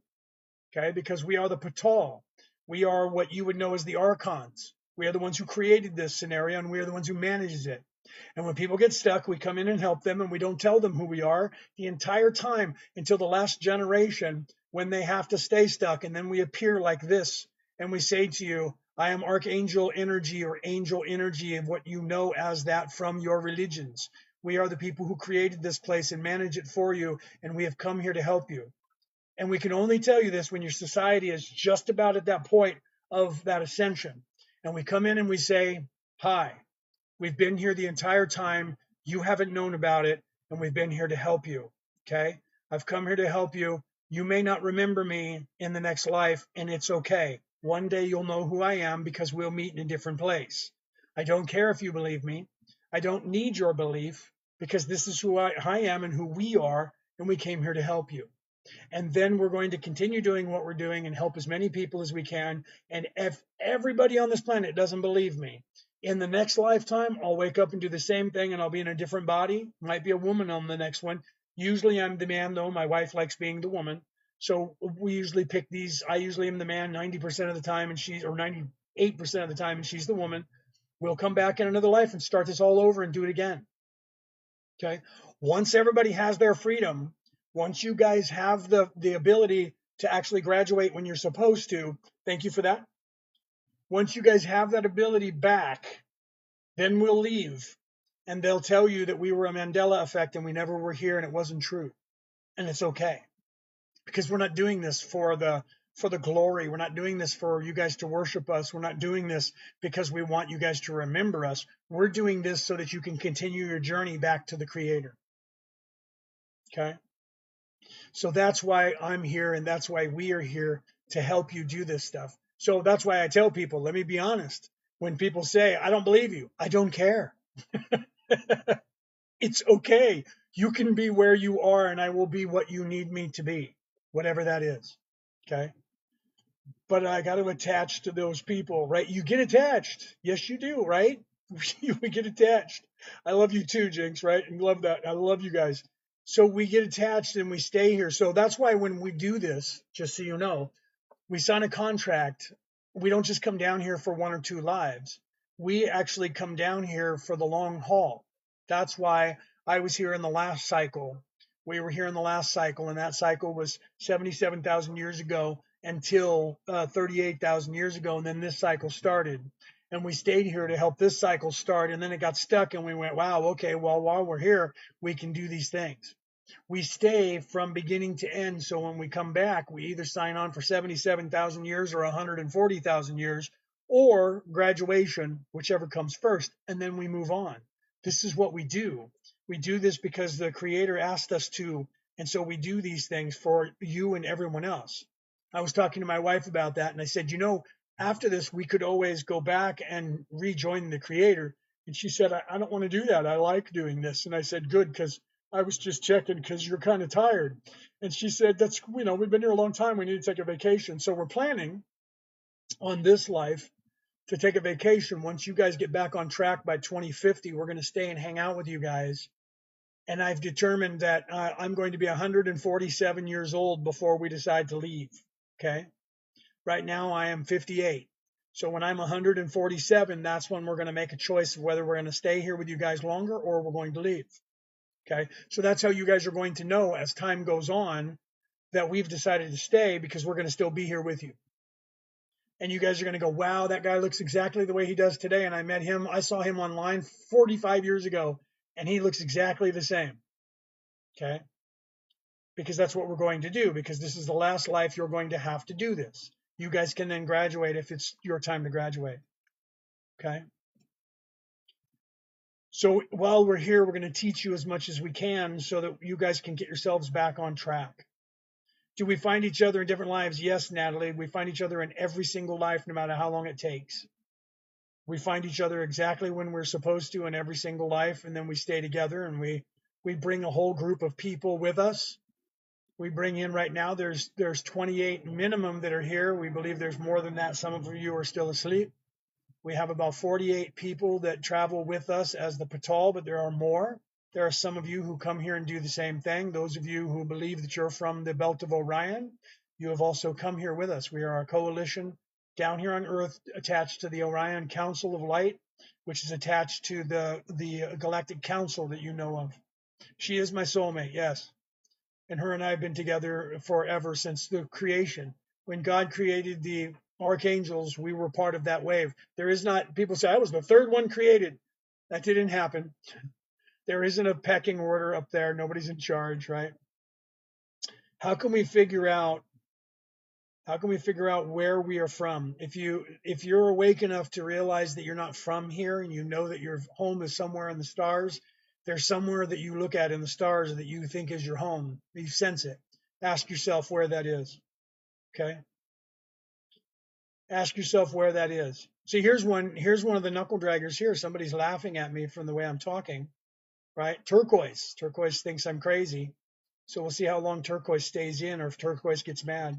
Okay. Because we are the Patal. We are what you would know as the Archons. We are the ones who created this scenario and we are the ones who manages it. And when people get stuck, we come in and help them, and we don't tell them who we are the entire time until the last generation when they have to stay stuck. And then we appear like this and we say to you, I am archangel energy or angel energy of what you know as that from your religions. We are the people who created this place and manage it for you, and we have come here to help you. And we can only tell you this when your society is just about at that point of that ascension. And we come in and we say, hi, we've been here the entire time. You haven't known about it, and we've been here to help you. Okay. I've come here to help you. You may not remember me in the next life, and it's okay. One day you'll know who I am because we'll meet in a different place. I don't care if you believe me. I don't need your belief because this is who I am and who we are, and we came here to help you. And then we're going to continue doing what we're doing and help as many people as we can. And if everybody on this planet doesn't believe me, in the next lifetime, I'll wake up and do the same thing and I'll be in a different body. Might be a woman on the next one. Usually I'm the man, though. My wife likes being the woman. So we usually pick these. I usually am the man 90% of the time, and she's, or 98% of the time, and she's the woman. We'll come back in another life and start this all over and do it again. Okay. Once everybody has their freedom, once you guys have the ability to actually graduate when you're supposed to, thank you for that. Once you guys have that ability back, then we'll leave and they'll tell you that we were a Mandela effect and we never were here and it wasn't true. And it's okay, because we're not doing this for the glory. We're not doing this for you guys to worship us. We're not doing this because we want you guys to remember us. We're doing this so that you can continue your journey back to the Creator. Okay. So that's why I'm here, and that's why we are here to help you do this stuff. So that's why I tell people, let me be honest. When people say, I don't believe you, I don't care. It's okay. You can be where you are, and I will be what you need me to be, whatever that is. Okay. But I got to attach to those people, right? You get attached. Yes, you do, right? We get attached. I love you too, Jinx, right? And love that. I love you guys. So we get attached and we stay here. So that's why when we do this, just so you know, we sign a contract. We don't just come down here for 1 or 2 lives. We actually come down here for the long haul. That's why I was here in the last cycle. We were here in the last cycle, and that cycle was 77,000 years ago until 38,000 years ago, and then this cycle started. And we stayed here to help this cycle start, and then it got stuck, and we went, wow, okay, well, while we're here, we can do these things. We stay from beginning to end. So when we come back, we either sign on for 77,000 years or 140,000 years, or graduation, whichever comes first, and then we move on. This is what we do. We do this because the Creator asked us to, and so we do these things for you and everyone else. I was talking to my wife about that, and I said, after this, we could always go back and rejoin the Creator. And she said, I don't want to do that. I like doing this. And I said, good, because I was just checking because you're kind of tired. And she said, we've been here a long time. We need to take a vacation. So we're planning on this life to take a vacation. Once you guys get back on track by 2050, we're going to stay and hang out with you guys. And I've determined that I'm going to be 147 years old before we decide to leave. Okay. Right now I am 58. So when I'm 147, that's when we're going to make a choice of whether we're going to stay here with you guys longer or we're going to leave. Okay. So that's how you guys are going to know as time goes on that we've decided to stay, because we're going to still be here with you. And you guys are going to go, wow, that guy looks exactly the way he does today. And I saw him online 45 years ago, and he looks exactly the same. Okay. Because that's what we're going to do, because this is the last life you're going to have to do this. You guys can then graduate if it's your time to graduate. Okay. So while we're here, we're going to teach you as much as we can so that you guys can get yourselves back on track. Do we find each other in different lives? Yes, Natalie. We find each other in every single life, no matter how long it takes. We find each other exactly when we're supposed to in every single life, and then we stay together, and we bring a whole group of people with us. We bring in right now, there's 28 minimum that are here. We believe there's more than that. Some of you are still asleep. We have about 48 people that travel with us as the patrol, but there are more. There are some of you who come here and do the same thing. Those of you who believe that you're from the belt of Orion, you have also come here with us. We are a coalition down here on Earth attached to the Orion Council of Light, which is attached to the Galactic Council that you know of. She is my soulmate, yes. And her and I have been together forever since the creation. When God created the archangels, we were part of that wave. There is not, people say, I was the third one created. That didn't happen. There isn't a pecking order up there. Nobody's in charge, right? How can we figure out where we are from? If you're awake enough to realize that you're not from here, and you know that your home is somewhere in the stars, there's somewhere that you look at in the stars that you think is your home. You sense it. Ask yourself where that is. Okay? Ask yourself where that is. See, here's one of the knuckle draggers here. Somebody's laughing at me from the way I'm talking, right? Turquoise. Turquoise thinks I'm crazy. So we'll see how long Turquoise stays in, or if Turquoise gets mad.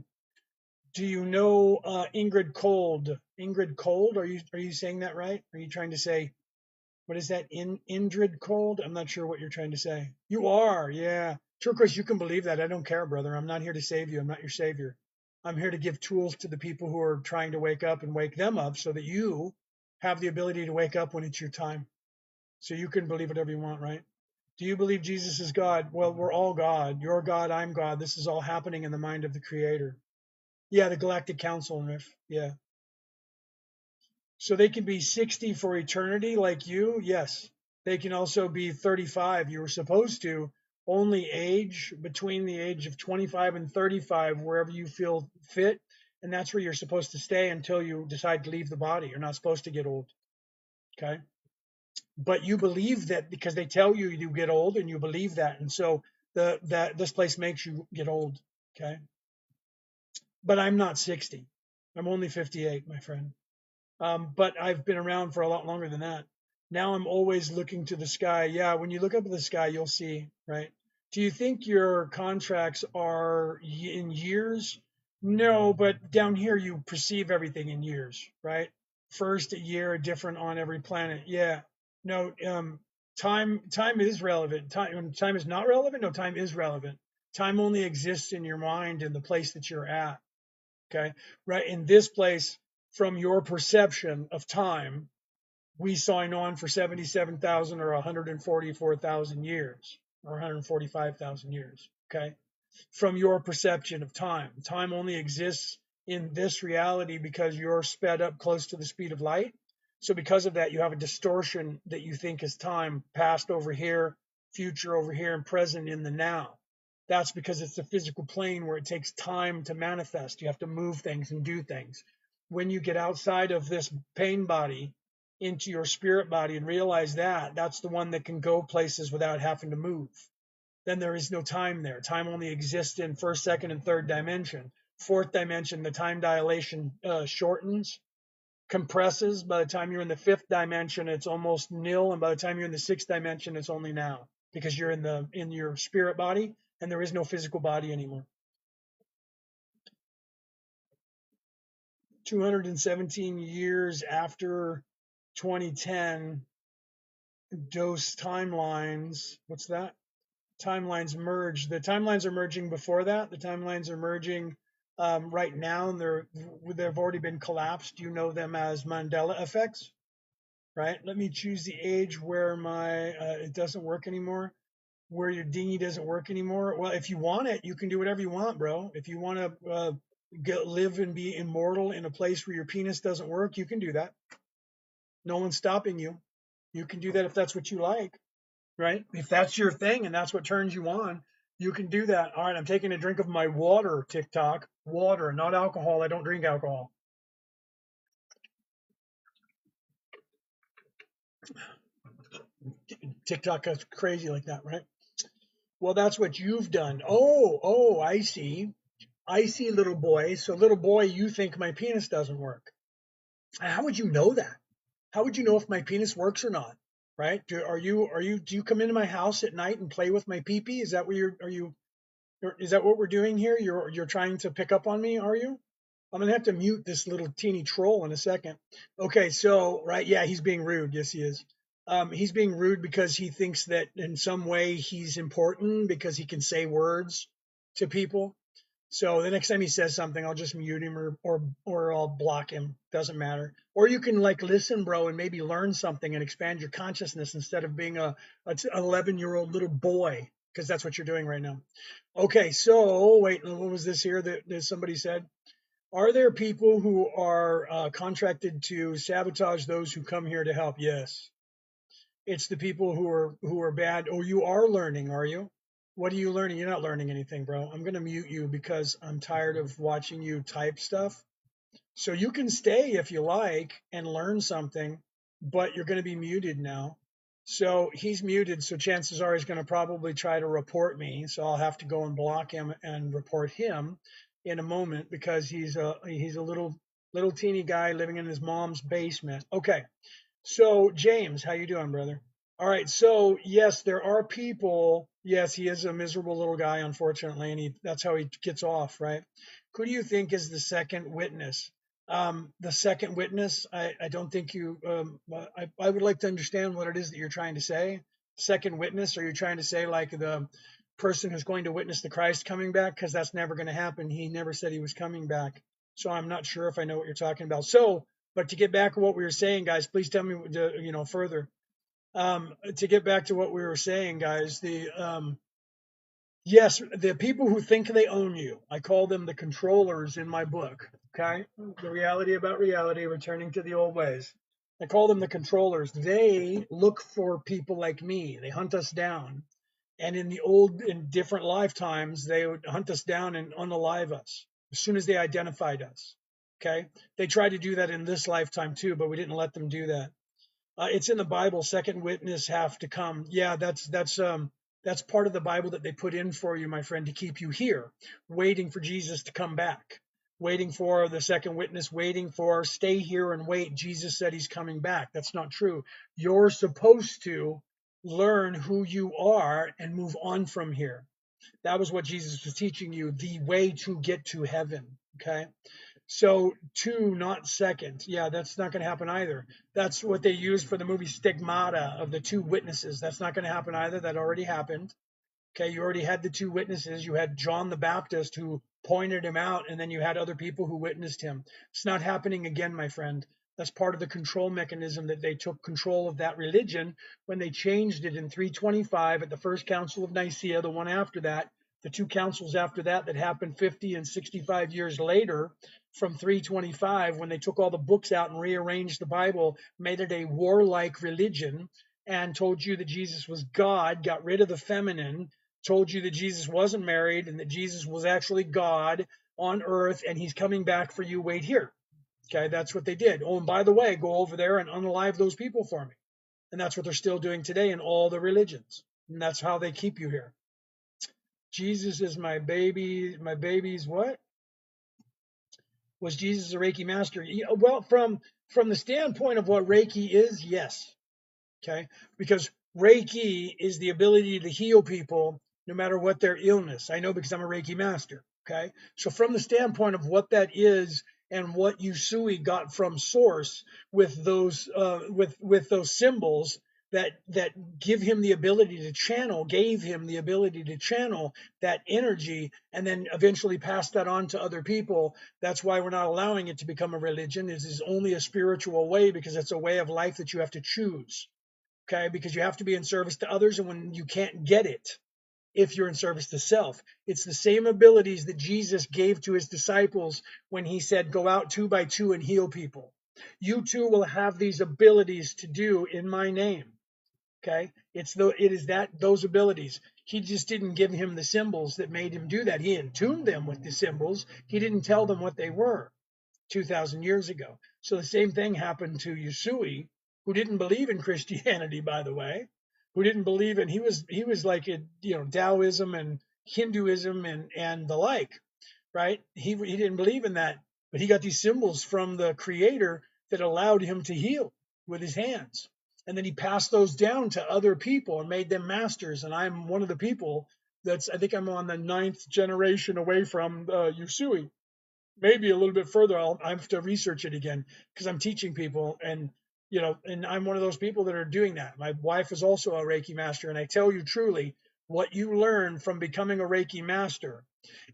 Do you know Ingrid Cold? Ingrid Cold, are you saying that right? Are you trying to say, what is that? Indrid Cold? I'm not sure what you're trying to say. You are, yeah. Turquoise, you can believe that. I don't care, brother. I'm not here to save you. I'm not your savior. I'm here to give tools to the people who are trying to wake up and wake them up so that you have the ability to wake up when it's your time. So you can believe whatever you want, right? Do you believe Jesus is God? Well, we're all God. You're God, I'm God. This is all happening in the mind of the Creator. Yeah, the Galactic Council, Riff. Yeah. So they can be 60 for eternity like you? Yes. They can also be 35. You were supposed to only age between the age of 25 and 35 wherever you feel fit. And that's where you're supposed to stay until you decide to leave the body. You're not supposed to get old. Okay. But you believe that because they tell you you get old, and you believe that. And so this place makes you get old. Okay. But I'm not 60. I'm only 58, my friend. But I've been around for a lot longer than that. Now I'm always looking to the sky. Yeah, when you look up at the sky, you'll see, right? Do you think your contracts are in years? No, but down here you perceive everything in years, right? First a year different on every planet. Yeah. No, time is relevant. Time is not relevant. No, time is relevant. Time only exists in your mind and the place that you're at. Okay, right in this place, from your perception of time, we sign on for 77,000 or 144,000 years or 145,000 years. Okay, from your perception of time. Time only exists in this reality because you're sped up close to the speed of light. So because of that, you have a distortion that you think is time, past over here, future over here, and present in the now. That's because it's the physical plane where it takes time to manifest. You have to move things and do things. When you get outside of this pain body into your spirit body and realize that, that's the one that can go places without having to move. Then there is no time there. Time only exists in first, second, and third dimension. Fourth dimension, the time dilation shortens, compresses. By the time you're in the fifth dimension, it's almost nil, and by the time you're in the sixth dimension, it's only now because you're in your spirit body, and there is no physical body anymore. 217 years after 2010, those timelines. What's that? Timelines merge. The timelines are merging before that. The timelines are merging right now, and they've already been collapsed. You know them as Mandela effects, right? Let me choose the age where my it doesn't work anymore, where your dinghy doesn't work anymore. Well, if you want it, you can do whatever you want, bro. If you want to live and be immortal in a place where your penis doesn't work, you can do that. No one's stopping you. You can do that if that's what you like, right? If that's your thing and that's what turns you on, you can do that. All right, I'm taking a drink of my water, TikTok. Water, not alcohol. I don't drink alcohol. TikTok goes crazy like that, right? Well, that's what you've done. Oh, I see. I see, little boy. So, little boy, you think my penis doesn't work. How would you know that? How would you know if my penis works or not? Right? Do you come into my house at night and play with my pee pee? Is that what is that what we're doing here? You're trying to pick up on me, are you? I'm gonna have to mute this little teeny troll in a second. Okay, so right, yeah, he's being rude. Yes, he is. He's being rude because he thinks that in some way he's important because he can say words to people. So the next time he says something, I'll just mute him or I'll block him. Doesn't matter. Or you can like listen, bro, and maybe learn something and expand your consciousness instead of being a 11-year-old little boy, because that's what you're doing right now. Okay, so wait, what was this here that somebody said? Are there people who are contracted to sabotage those who come here to help? Yes. It's the people who are bad. Oh, you are learning, are you? What are you learning? You're not learning anything, bro. I'm gonna mute you because I'm tired of watching you type stuff. So you can stay if you like and learn something, but you're gonna be muted now. So he's muted, so chances are he's gonna probably try to report me. So I'll have to go and block him and report him in a moment because he's a little teeny guy living in his mom's basement. Okay. So James, how you doing, brother? All right. So yes, there are people. Yes, he is a miserable little guy, unfortunately, and that's how he gets off, right? Who do you think is the second witness? The second witness, I don't think you. I would like to understand what it is that you're trying to say. Second witness, are you trying to say like the person who's going to witness the Christ coming back? Because that's never going to happen. He never said he was coming back. So I'm not sure if I know what you're talking about. So, but to get back to what we were saying, guys, please tell me, further. To get back to what we were saying, guys, yes, the people who think they own you, I call them the controllers in my book. Okay, the reality about reality, returning to the old ways. I call them the controllers. They look for people like me. They hunt us down, and in different lifetimes, they would hunt us down and unalive us as soon as they identified us. Okay, they tried to do that in this lifetime too, but we didn't let them do that. It's in the Bible. Second witness have to come. Yeah, that's part of the Bible that they put in for you, my friend, to keep you here, waiting for Jesus to come back. waiting for the second witness, waiting for stay here and wait. Jesus said he's coming back. That's not true. You're supposed to learn who you are and move on from here. That was what Jesus was teaching you, the way to get to heaven. Okay. So two, not second. Yeah, that's not going to happen either. That's what they used for the movie Stigmata of the two witnesses. That's not going to happen either. That already happened. Okay, you already had the two witnesses. You had John the Baptist who pointed him out, and then you had other people who witnessed him. It's not happening again, my friend. That's part of the control mechanism that they took control of that religion when they changed it in 325 at the first council of Nicaea, the one after that, the two councils after that that happened 50 and 65 years later from 325 when they took all the books out and rearranged the Bible, made it a warlike religion, and told you that Jesus was God, got rid of the feminine, told you that Jesus wasn't married and that Jesus was actually God on earth and he's coming back for you. Wait here. Okay, that's what they did. Oh, and by the way, go over there and unalive those people for me. And that's what they're still doing today in all the religions. And that's how they keep you here. Jesus is my baby. My baby's what? Was Jesus a Reiki master? Yeah, well, from the standpoint of what Reiki is, yes. Okay, because Reiki is the ability to heal people no matter what their illness. I know because I'm a Reiki master. Okay, so from the standpoint of what that is and what Usui got from source with those with those symbols that give him the ability to channel, gave him the ability to channel that energy and then eventually pass that on to other people. That's why we're not allowing it to become a religion. It is only a spiritual way because it's a way of life that you have to choose. Okay, because you have to be in service to others, and when you can't get it if you're in service to self, it's the same abilities that Jesus gave to his disciples when he said, go out two by two and heal people. You too will have these abilities to do in my name. Okay, it is that those abilities. He just didn't give him the symbols that made him do that. He entombed them with the symbols. He didn't tell them what they were 2,000 years ago. So the same thing happened to Usui, who didn't believe in Christianity, by the way, who didn't believe in he was like Taoism and Hinduism and the like, right? He didn't believe in that, but he got these symbols from the Creator that allowed him to heal with his hands, and then he passed those down to other people and made them masters. And I'm one of the people I think I'm on the ninth generation away from Usui, maybe a little bit further. I have to research it again because I'm teaching people, and I'm one of those people that are doing that. My wife is also a Reiki master, and I tell you truly, what you learn from becoming a Reiki master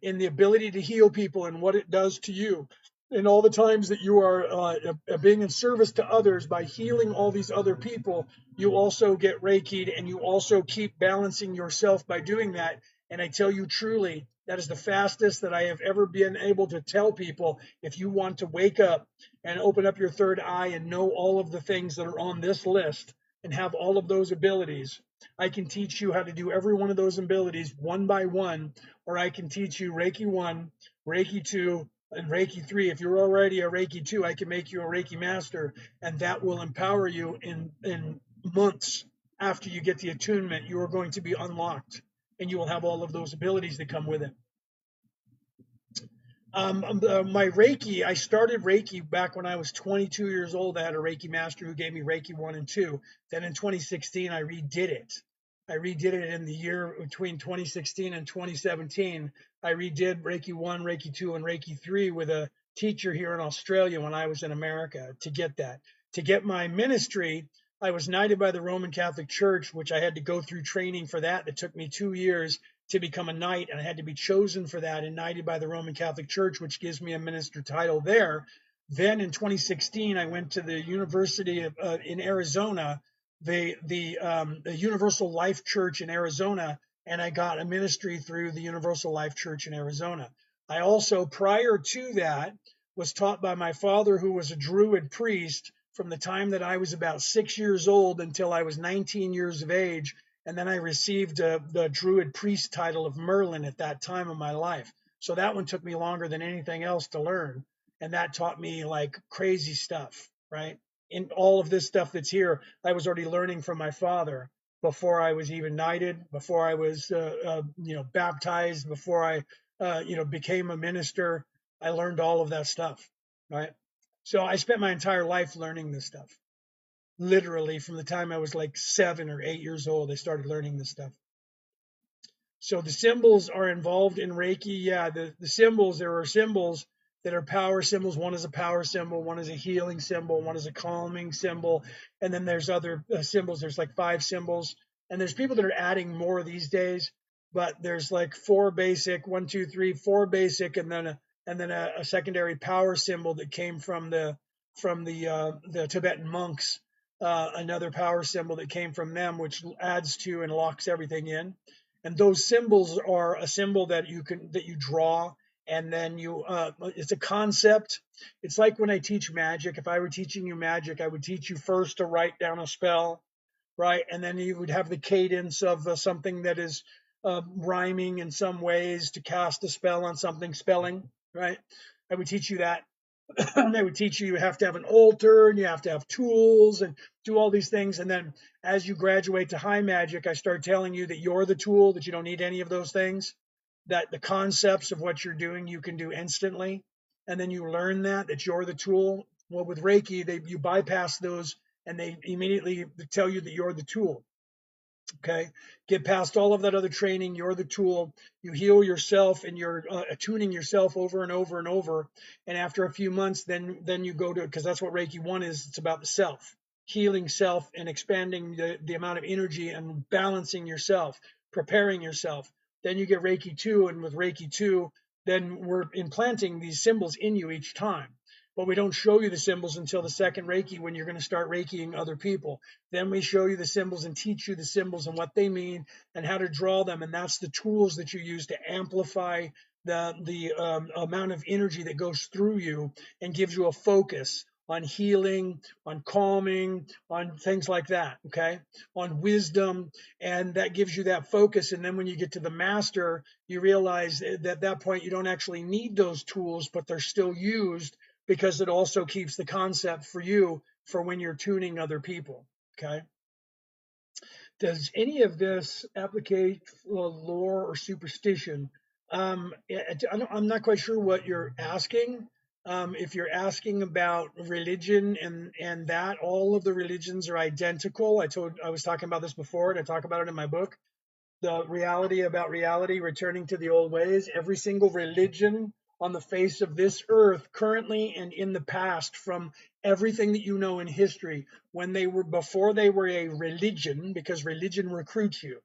in the ability to heal people and what it does to you, and all the times that you are being in service to others by healing all these other people, you also get Reiki'd and you also keep balancing yourself by doing that. And I tell you truly, that is the fastest that I have ever been able to tell people. If you want to wake up and open up your third eye and know all of the things that are on this list and have all of those abilities, I can teach you how to do every one of those abilities one by one, or I can teach you Reiki 1, Reiki 2, and Reiki 3. If you're already a Reiki 2, I can make you a Reiki master, and that will empower you in months after you get the attunement. You are going to be unlocked, and you will have all of those abilities that come with it. My Reiki, I started Reiki back when I was 22 years old. I had a Reiki master who gave me Reiki 1 and 2. Then in 2016, I redid it. I redid it in the year between 2016 and 2017. I redid Reiki 1, Reiki 2, and Reiki 3 with a teacher here in Australia when I was in America to get that. To get my ministry, I was knighted by the Roman Catholic Church, which I had to go through training for that. It took me 2 years to become a knight, and I had to be chosen for that and knighted by the Roman Catholic Church, which gives me a minister title there. Then in 2016, I went to the University in Arizona, the Universal Life Church in Arizona, and I got a ministry through the Universal Life Church in Arizona. I also, prior to that, was taught by my father, who was a Druid priest, from the time that I was about 6 years old until I was 19 years of age. And then I received the Druid priest title of Merlin at that time of my life. So that one took me longer than anything else to learn. And that taught me like crazy stuff, right? In all of this stuff that's here, I was already learning from my father before I was even knighted, before I was, baptized, before I, became a minister. I learned all of that stuff, right? So I spent my entire life learning this stuff. Literally from the time I was like 7 or 8 years old, I started learning this stuff. So the symbols are involved in Reiki. Yeah, the symbols, there are symbols that are power symbols. One is a power symbol, one is a healing symbol, one is a calming symbol. And then there's other symbols. There's like 5 symbols. And there's people that are adding more these days, but there's like 4 basic, 1, 2, 3, 4 basic, and then a secondary power symbol that came from the Tibetan monks. Another power symbol that came from them, which adds to and locks everything in. And those symbols are a symbol that you draw, and then it's a concept. It's like when I teach magic. If I were teaching you magic, I would teach you first to write down a spell, right? And then you would have the cadence of something that is rhyming in some ways to cast a spell on something, spelling, right? I would teach you that. They would teach you have to have an altar and you have to have tools and do all these things. And then as you graduate to high magic, I start telling you that you're the tool, that you don't need any of those things, that the concepts of what you're doing you can do instantly. And then you learn that you're the tool. Well, with Reiki, you bypass those and they immediately tell you that you're the tool. Okay, get past all of that other training. You're the tool. You heal yourself, and you're attuning yourself over and over and over. And after a few months, then you go to, because that's what Reiki 1 is. It's about the self, healing self, and expanding the amount of energy and balancing yourself, preparing yourself. Then you get Reiki 2, and with Reiki 2, then we're implanting these symbols in you each time. But we don't show you the symbols until the second Reiki, when you're going to start Reikiing other people. Then we show you the symbols and teach you the symbols and what they mean and how to draw them. And that's the tools that you use to amplify the amount of energy that goes through you and gives you a focus on healing, on calming, on things like that, okay? On wisdom, and that gives you that focus. And then when you get to the master, you realize that at that point you don't actually need those tools, but they're still used because it also keeps the concept for you for when you're tuning other people. Okay. Does any of this applicate lore or superstition? I'm not quite sure what you're asking. If you're asking about religion and that, all of the religions are identical. I was talking about this before, and I talk about it in my book. The reality about reality, returning to the old ways. Every single religion on the face of this earth, currently and in the past, from everything that you know in history, when they were before they were a religion, because religion recruits you.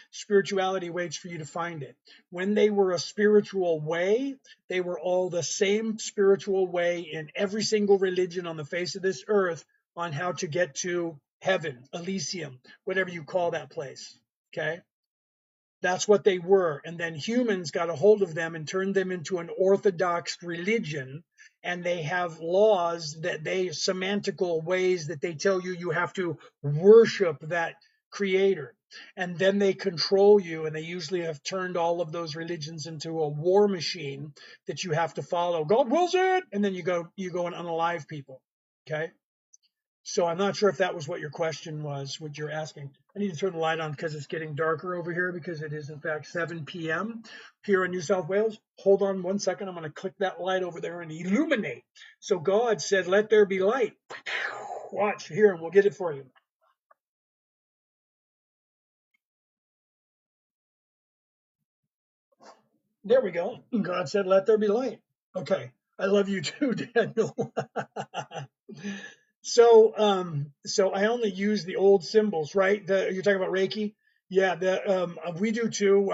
Spirituality waits for you to find it. When they were a spiritual way, they were all the same spiritual way in every single religion on the face of this earth on how to get to heaven, Elysium, whatever you call that place. Okay. That's what they were. And then humans got a hold of them and turned them into an orthodox religion. And they have laws that semantical ways that they tell you have to worship that creator. And then they control you. And they usually have turned all of those religions into a war machine that you have to follow. God wills it. And then you go and unalive people. Okay. So I'm not sure if that was what your question was, what you're asking. I need to turn the light on because it's getting darker over here, because it is in fact 7 p.m. here in New South Wales. Hold on 1 second. I'm going to click that light over there and illuminate. So God said, let there be light. Watch here and we'll get it for you. There we go. God said, let there be light. Okay. I love you too, Daniel. So I only use the old symbols, right? You're talking about Reiki? Yeah, we do too.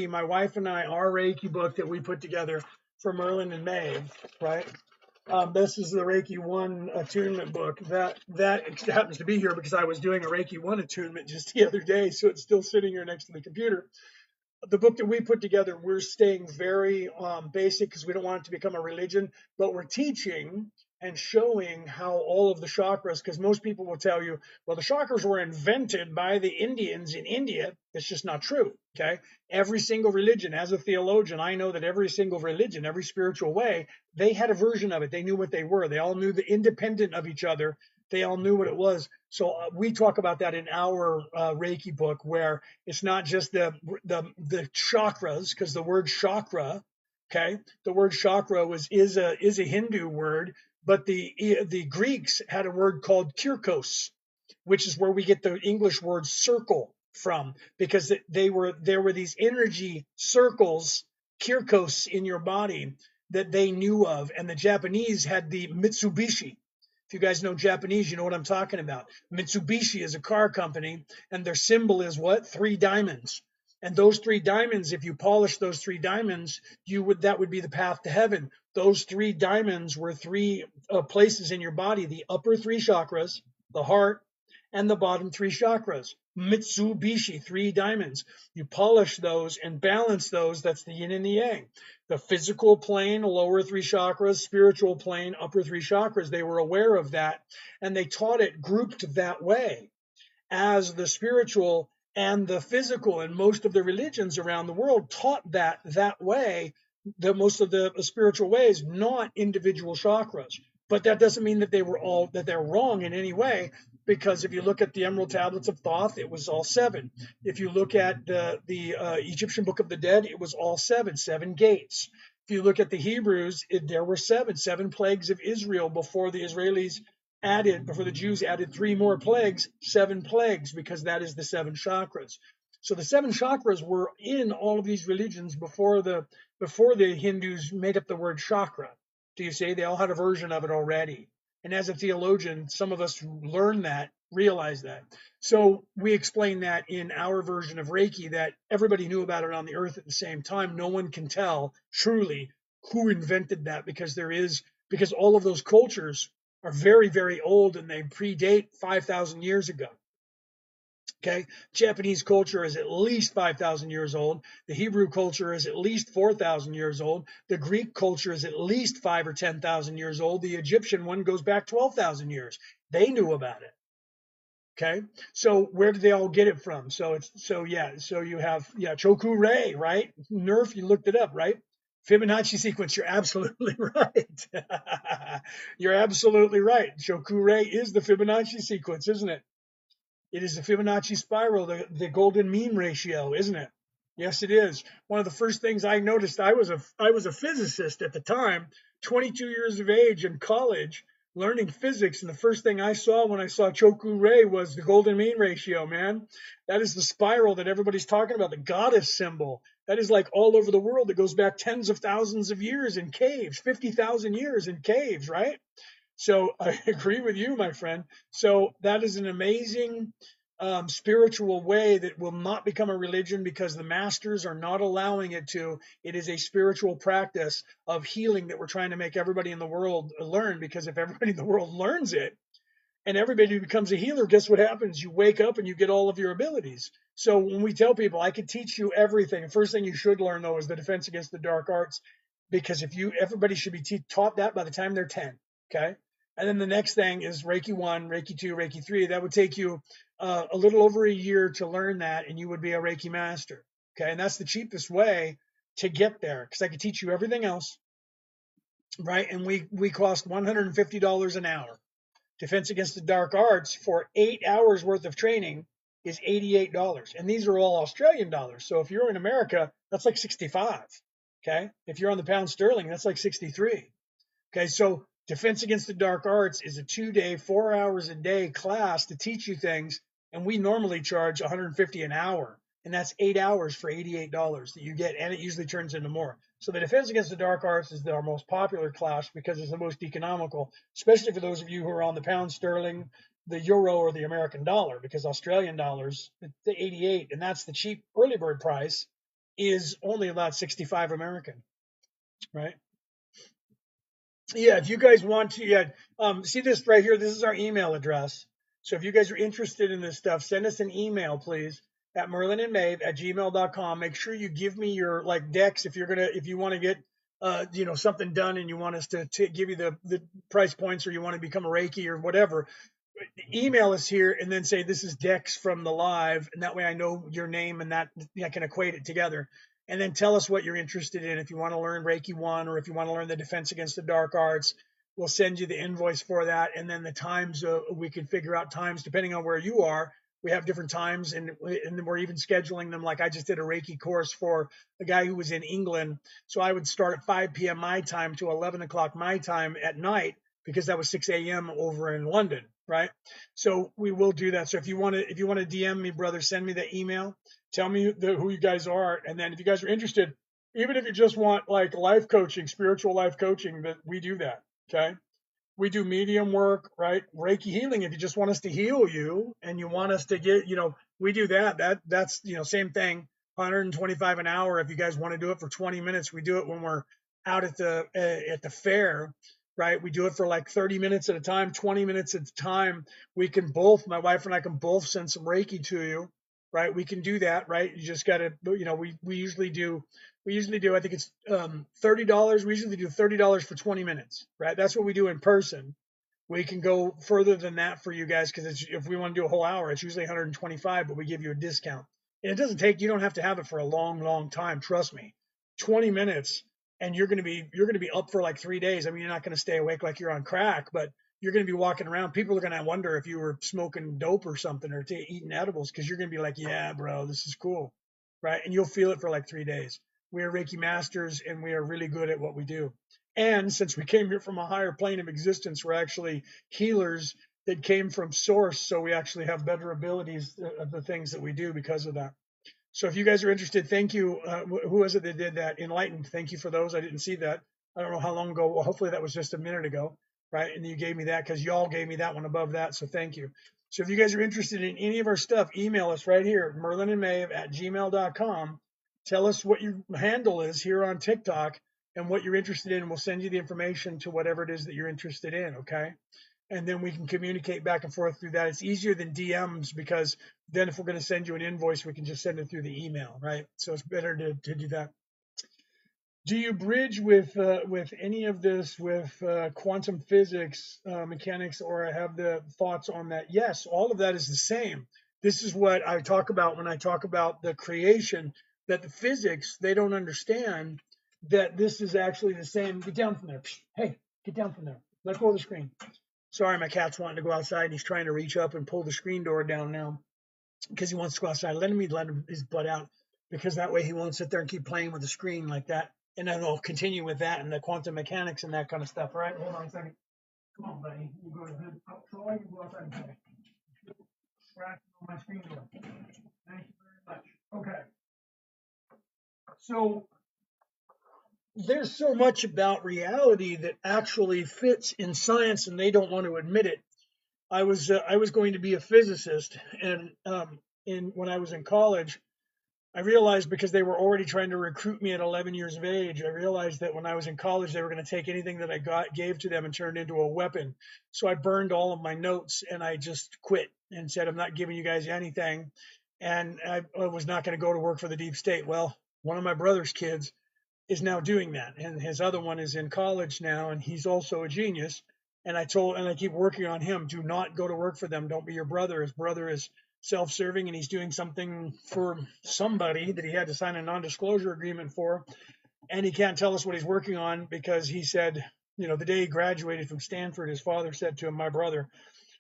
My wife and I, our Reiki book that we put together for Merlin and Maeve, right? This is the Reiki 1 attunement book. That happens to be here because I was doing a Reiki 1 attunement just the other day, so it's still sitting here next to the computer. The book that we put together, we're staying very basic because we don't want it to become a religion, but we're teaching and showing how all of the chakras, because most people will tell you, well, the chakras were invented by the Indians in India. It's just not true. Okay. Every single religion, as a theologian, I know that every single religion, every spiritual way, they had a version of it. They knew what they were. They all knew the independent of each other. They all knew what it was. So we talk about that in our Reiki book, where it's not just the chakras, because the word chakra Okay, the word chakra is a Hindu word, but the Greeks had a word called kirkos, which is where we get the English word circle from, because there were these energy circles, kirkos, in your body that they knew of, and the Japanese had the Mitsubishi. If you guys know Japanese, you know what I'm talking about. Mitsubishi is a car company, and their symbol is what? Three diamonds. And those three diamonds, if you polish those three diamonds, that would be the path to heaven. Those three diamonds were three places in your body: the upper three chakras, the heart, and the bottom three chakras. Mitsubishi, three diamonds. You polish those and balance those. That's the yin and the yang. The physical plane, lower three chakras; spiritual plane, upper three chakras. They were aware of that, and they taught it grouped that way, as the spiritual and the physical. And most of the religions around the world taught that way, the most of the spiritual ways, not individual chakras. But that doesn't mean that they're wrong in any way, because if you look at the Emerald Tablets of Thoth, it was all seven. If you look at the Egyptian Book of the Dead, it was all seven gates. If you look at the Hebrews, there were seven plagues of Israel before the Jews added three more plagues, seven plagues, because that is the seven chakras. So the seven chakras were in all of these religions before the Hindus made up the word chakra. Do you see? They all had a version of it already. And as a theologian, some of us who learn that realize that. So we explain that in our version of Reiki, that everybody knew about it on the earth at the same time. No one can tell truly who invented that, because all of those cultures are very, very old, and they predate 5,000 years ago. Okay, Japanese culture is at least 5,000 years old. The Hebrew culture is at least 4,000 years old. The Greek culture is at least 5 or 10,000 years old. The Egyptian one goes back 12,000 years. They knew about it. Okay, so where did they all get it from? So you have Choku Rei, right? Nerf, you looked it up, right? Fibonacci sequence. You're absolutely right. You're absolutely right. Choku Rei is the Fibonacci sequence, isn't it? It is the Fibonacci spiral, the golden mean ratio, isn't it? Yes, it is. One of the first things I noticed, I was a physicist at the time, 22 years of age in college, learning physics, and the first thing I saw when I saw Choku Rei was the golden mean ratio, man. That is the spiral that everybody's talking about, the goddess symbol. That is like all over the world. It goes back tens of thousands of years in caves, 50,000 years in caves, right? So I agree with you, my friend. So that is an amazing spiritual way that will not become a religion, because the masters are not allowing it to. It is a spiritual practice of healing that we're trying to make everybody in the world learn, because if everybody in the world learns it and everybody becomes a healer, guess what happens? You wake up and you get all of your abilities. So when we tell people, I could teach you everything, the first thing you should learn, though, is the defense against the dark arts, because everybody should be taught that by the time they're 10. Okay. And then the next thing is Reiki 1, Reiki 2, Reiki 3. That would take you a little over a year to learn that, and you would be a Reiki master. Okay. And that's the cheapest way to get there, because I could teach you everything else. Right. And we cost $150 an hour. Defense against the dark arts for 8 hours worth of training is $88. And these are all Australian dollars. So if you're in America, that's like 65. Okay. If you're on the pound sterling, that's like 63. Okay. So defense against the dark arts is a 2-day, 4 hours a day class to teach you things. And we normally charge $150 an hour. And that's 8 hours for $88 that you get. And it usually turns into more. So the defense against the dark arts is our most popular class, because it's the most economical, especially for those of you who are on the pound sterling, the euro, or the American dollar, because Australian dollars, the 88, and that's the cheap early bird price, is only about 65 American, right? Yeah, if you guys want to, see this right here. This is our email address. So if you guys are interested in this stuff, send us an email, please, at merlinandmaeve@gmail.com. Make sure you give me your decks if you want to get something done, and you want us to give you the price points, or you want to become a Reiki or whatever. Email us here and then say this is Dex from the live, and that way I know your name, and that I can equate it together. And then tell us what you're interested in. If you want to learn Reiki 1, or if you want to learn the defense against the dark arts, we'll send you the invoice for that. And then the times, we can figure out times depending on where you are. We have different times, and then we're even scheduling them. Like I just did a Reiki course for a guy who was in England, so I would start at 5 p.m. my time to 11 o'clock my time at night because that was 6 a.m. over in London, right? So we will do that. So if you want to DM me, brother, send me the email. Tell me who you guys are, and then if you guys are interested, even if you just want like life coaching, spiritual life coaching, that we do that. Okay. We do medium work, right? Reiki healing. If you just want us to heal you and you want us to get, we do that. That's same thing. 125 an hour. If you guys want to do it for 20 minutes, we do it when we're out at the fair, right? We do it for like 30 minutes at a time, 20 minutes at a time. My wife and I can both send some Reiki to you, right? We can do that, right? You just got to, we usually do I think it's $30. We usually do $30 for 20 minutes, right? That's what we do in person. We can go further than that for you guys because if we want to do a whole hour, it's usually 125, but we give you a discount. And it doesn't take, you don't have to have it for a long, long time. Trust me, 20 minutes and you're going to be up for like 3 days. I mean, you're not going to stay awake like you're on crack, but you're going to be walking around. People are going to wonder if you were smoking dope or something or eating edibles because you're going to be like, yeah, bro, this is cool, right? And you'll feel it for like 3 days. We are Reiki masters and we are really good at what we do. And since we came here from a higher plane of existence, we're actually healers that came from source. So we actually have better abilities of the things that we do because of that. So if you guys are interested, thank you. Who was it that did that? Enlightened. Thank you for those. I didn't see that. I don't know how long ago. Well, hopefully that was just a minute ago, right? And you gave me that because y'all gave me that one above that. So thank you. So if you guys are interested in any of our stuff, email us right here, merlinandmaeve@gmail.com. Tell us what your handle is here on TikTok and what you're interested in. And we'll send you the information to whatever it is that you're interested in. Okay. And then we can communicate back and forth through that. It's easier than DMs because then if we're going to send you an invoice, we can just send it through the email, right? So it's better to do that. Do you bridge with any of this with quantum physics, mechanics, or have the thoughts on that? Yes, all of that is the same. This is what I talk about when I talk about the creation, that the physics, they don't understand that this is actually the same. Get down from there. Hey, get down from there. Let go of the screen. Sorry, my cat's wanting to go outside and he's trying to reach up and pull the screen door down now because he wants to go outside. Let him his butt out because that way he won't sit there and keep playing with the screen like that. And then we'll continue with that and the quantum mechanics and that kind of stuff. All right, hold on a second. Come on, buddy. You go ahead. So I can go outside and play. Scratch on my screen door. Thank you very much. Okay. So there's so much about reality that actually fits in science, and they don't want to admit it. I was going to be a physicist, and when I was in college, I realized because they were already trying to recruit me at 11 years of age, I realized that when I was in college, they were going to take anything that I gave to them and turn it into a weapon. So I burned all of my notes and I just quit and said, I'm not giving you guys anything. And I was not going to go to work for the deep state. Well, one of my brother's kids is now doing that, and his other one is in college now, and he's also a genius. And I keep working on him. Do not go to work for them. Don't be your brother. His brother is self-serving, and he's doing something for somebody that he had to sign a non-disclosure agreement for, and he can't tell us what he's working on because he said, the day he graduated from Stanford, his father said to him, my brother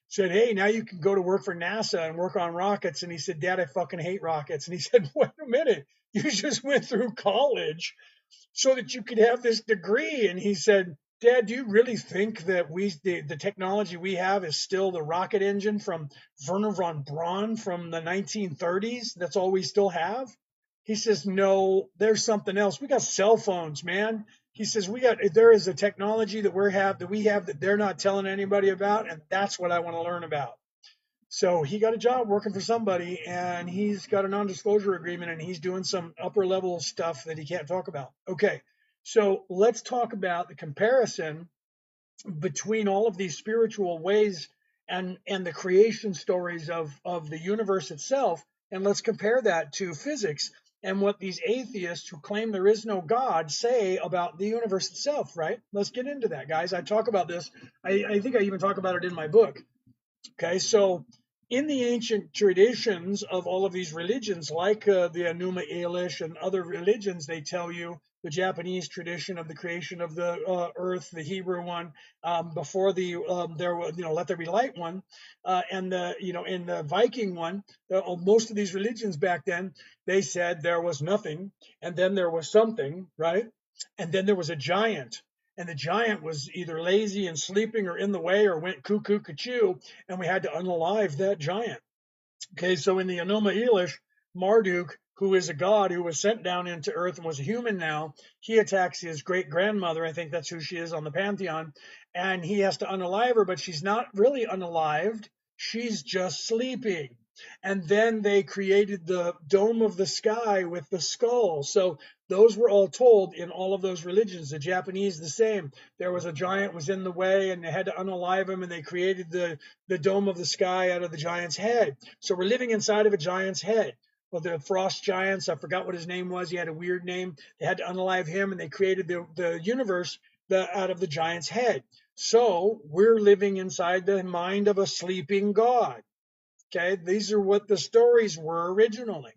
said, hey, now you can go to work for NASA and work on rockets. And he said, Dad, I fucking hate rockets. And he said, wait a minute, you just went through college so that you could have this degree. And he said, Dad, do you really think that the technology we have is still the rocket engine from Werner von Braun from the 1930s? That's all we still have? He says, no, there's something else. We got cell phones, man. He says, there is a technology that we have that they're not telling anybody about. And that's what I want to learn about. So he got a job working for somebody, and he's got a non-disclosure agreement, and he's doing some upper level stuff that he can't talk about. Okay, so let's talk about the comparison between all of these spiritual ways and the creation stories of the universe itself, and let's compare that to physics and what these atheists who claim there is no God say about the universe itself, right? Let's get into that, guys. I talk about this. I think I even talk about it in my book. Okay, so in the ancient traditions of all of these religions, like the Enuma Elish and other religions, they tell you the Japanese tradition of the creation of the earth, the Hebrew one, before the there was, let there be light one, and the in the Viking one, most of these religions back then, they said there was nothing, and then there was something, right? And then there was a giant, and the giant was either lazy and sleeping or in the way or went cuckoo cuckoo, and we had to unalive that giant. Okay, so in the Enuma Elish, Marduk, who is a god who was sent down into earth and was a human now, he attacks his great grandmother. I think that's who she is on the pantheon. And he has to unalive her, but she's not really unalived. She's just sleeping. And then they created the dome of the sky with the skull. So those were all told in all of those religions. The Japanese, the same. There was a giant was in the way, and they had to unalive him, and they created the dome of the sky out of the giant's head. So we're living inside of a giant's head. Well, the frost giants, I forgot what his name was. He had a weird name. They had to unalive him, and they created the universe out of the giant's head. So we're living inside the mind of a sleeping god. Okay, these are what the stories were originally.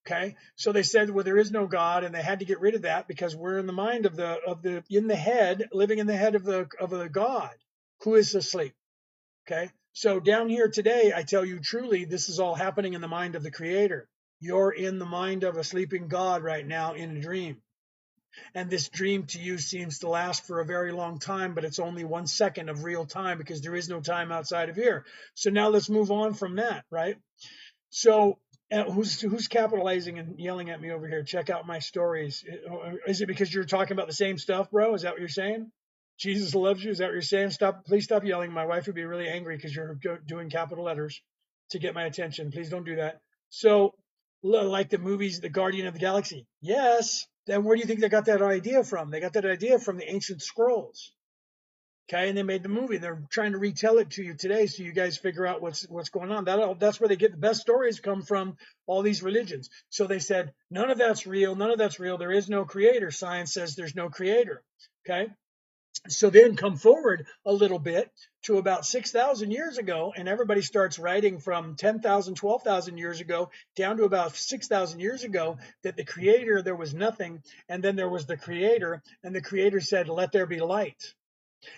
Okay, so they said, well, there is no God, and they had to get rid of that because we're in the mind of the in the head, living in the head of a God who is asleep. Okay, so down here today, I tell you truly, this is all happening in the mind of the Creator. You're in the mind of a sleeping God right now in a dream. And this dream to you seems to last for a very long time, but it's only 1 second of real time because there is no time outside of here. So now let's move on from that, right? So who's capitalizing and yelling at me over here? Check out my stories. Is it because you're talking about the same stuff, bro? Is that what you're saying? Jesus loves you. Is that what you're saying? Please stop yelling. My wife would be really angry because you're doing capital letters to get my attention. Please don't do that. So, like the movies, The Guardian of the Galaxy. Yes. Then where do you think they got that idea from? They got that idea from the ancient scrolls. Okay, and they made the movie. They're trying to retell it to you today, so you guys figure out what's going on. That's where they get the best stories come from. All these religions. So they said none of that's real. None of that's real. There is no creator. Science says there's no creator. Okay, so then come forward a little bit to about 6,000 years ago, and everybody starts writing from 10,000, 12,000 years ago down to about 6,000 years ago that the creator, there was nothing, and then there was the creator, and the creator said, let there be light.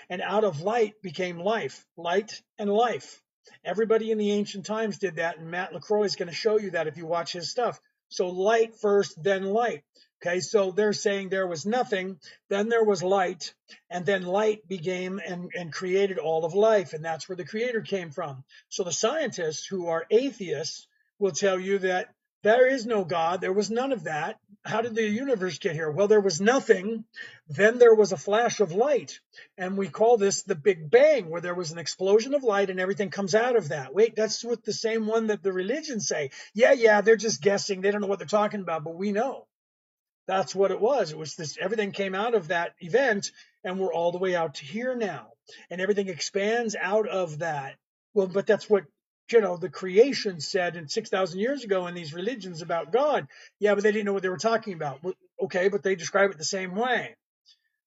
And out of light became life, light and life. Everybody in the ancient times did that, and Matt LaCroix is going to show you that if you watch his stuff. So light first, then light. Okay, so they're saying there was nothing, then there was light, and then light became and created all of life, and that's where the creator came from. So the scientists who are atheists will tell you that there is no God, there was none of that. How did the universe get here? Well, there was nothing, then there was a flash of light, and we call this the Big Bang, where there was an explosion of light and everything comes out of that. Wait, that's what the same one that the religions say. Yeah, they're just guessing. They don't know what they're talking about, but we know. That's what it was. It was this, everything came out of that event, and we're all the way out to here now. And everything expands out of that. Well, but that's what, the creation said in 6,000 years ago in these religions about God. Yeah, but they didn't know what they were talking about. Okay, but they describe it the same way.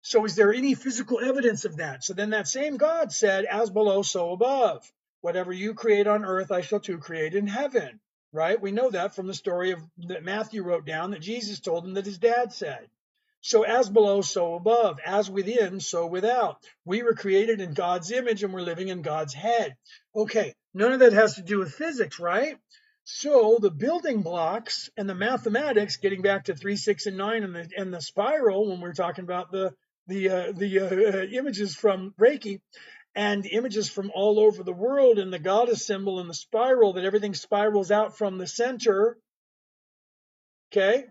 So is there any physical evidence of that? So then that same God said, as below, so above. Whatever you create on earth, I shall too create in heaven. Right? We know that from the story that Matthew wrote down that Jesus told him that his dad said. So as below, so above. As within, so without. We were created in God's image and we're living in God's head. Okay, none of that has to do with physics, right? So the building blocks and the mathematics, getting back to 3, 6, and 9 and the spiral, when we're talking about the images from Reiki and images from all over the world and the goddess symbol and the spiral, that everything spirals out from the center. Okay,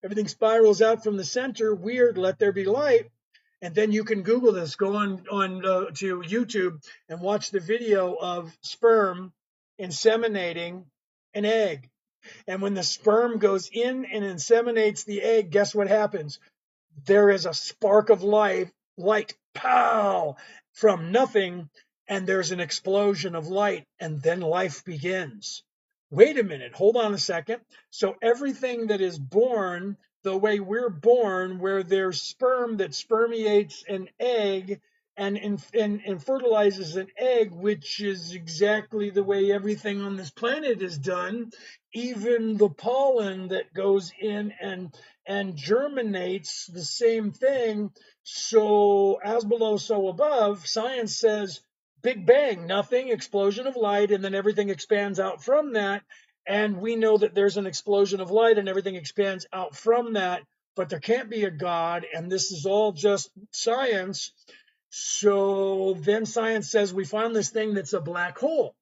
everything spirals out from the center. Weird. Let there be light. And then you can Google this. Go on to YouTube and watch the video of sperm inseminating an egg. And when the sperm goes in and inseminates the egg, guess what happens? There is a spark of light, pow, from nothing, and there's an explosion of light, and then life begins. Wait a minute, hold on a second. So everything that is born, the way we're born, where there's sperm that spermiates an egg, and fertilizes an egg, which is exactly the way everything on this planet is done. Even the pollen that goes in and germinates the same thing. So as below, so above. Science says Big Bang, nothing, explosion of light, and then everything expands out from that. And we know that there's an explosion of light and everything expands out from that, but there can't be a God, and this is all just science. So then science says we found this thing that's a black hole.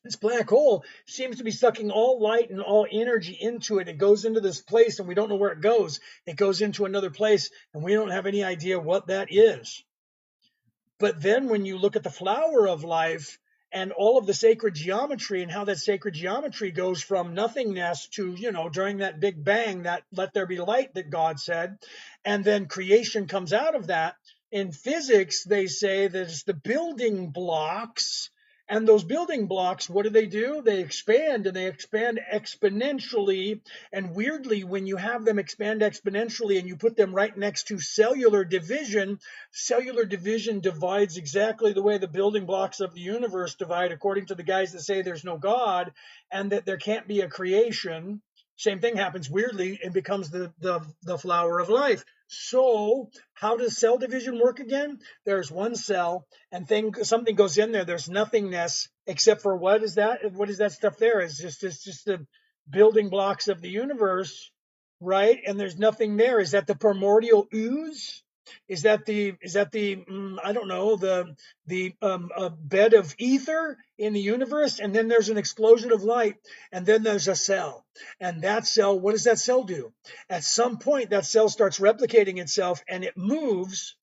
This black hole seems to be sucking all light and all energy into it. It goes into this place and we don't know where it goes. It goes into another place and we don't have any idea what that is. But then when you look at the flower of life and all of the sacred geometry and how that sacred geometry goes from nothingness to, during that big bang, that let there be light that God said, and then creation comes out of that. In physics, they say that it's the building blocks. And those building blocks, what do? They expand, and they expand exponentially. And weirdly, when you have them expand exponentially and you put them right next to cellular division divides exactly the way the building blocks of the universe divide, according to the guys that say there's no God and that there can't be a creation. Same thing happens weirdly and becomes the flower of life. So how does cell division work again? There's one cell and something goes in there. There's nothingness except for what is that? What is that stuff there? It's just the building blocks of the universe, right? And there's nothing there. Is that the primordial ooze? Is that the I don't know, the bed of ether in the universe? And then there's an explosion of light, and then there's a cell. And that cell, what does that cell do? At some point, that cell starts replicating itself, and it moves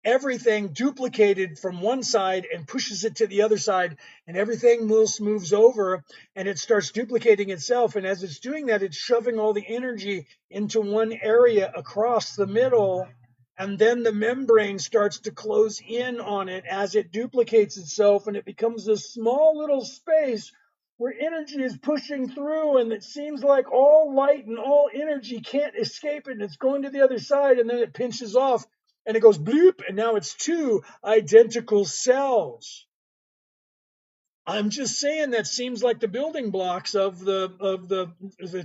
everything duplicated from one side and pushes it to the other side, and everything moves over and it starts duplicating itself. And as it's doing that, it's shoving all the energy into one area across the middle, and then the membrane starts to close in on it as it duplicates itself, and it becomes this small little space where energy is pushing through, and it seems like all light and all energy can't escape it, and it's going to the other side, and then it pinches off and it goes bloop, and now it's two identical cells. I'm just saying that seems like the building blocks of the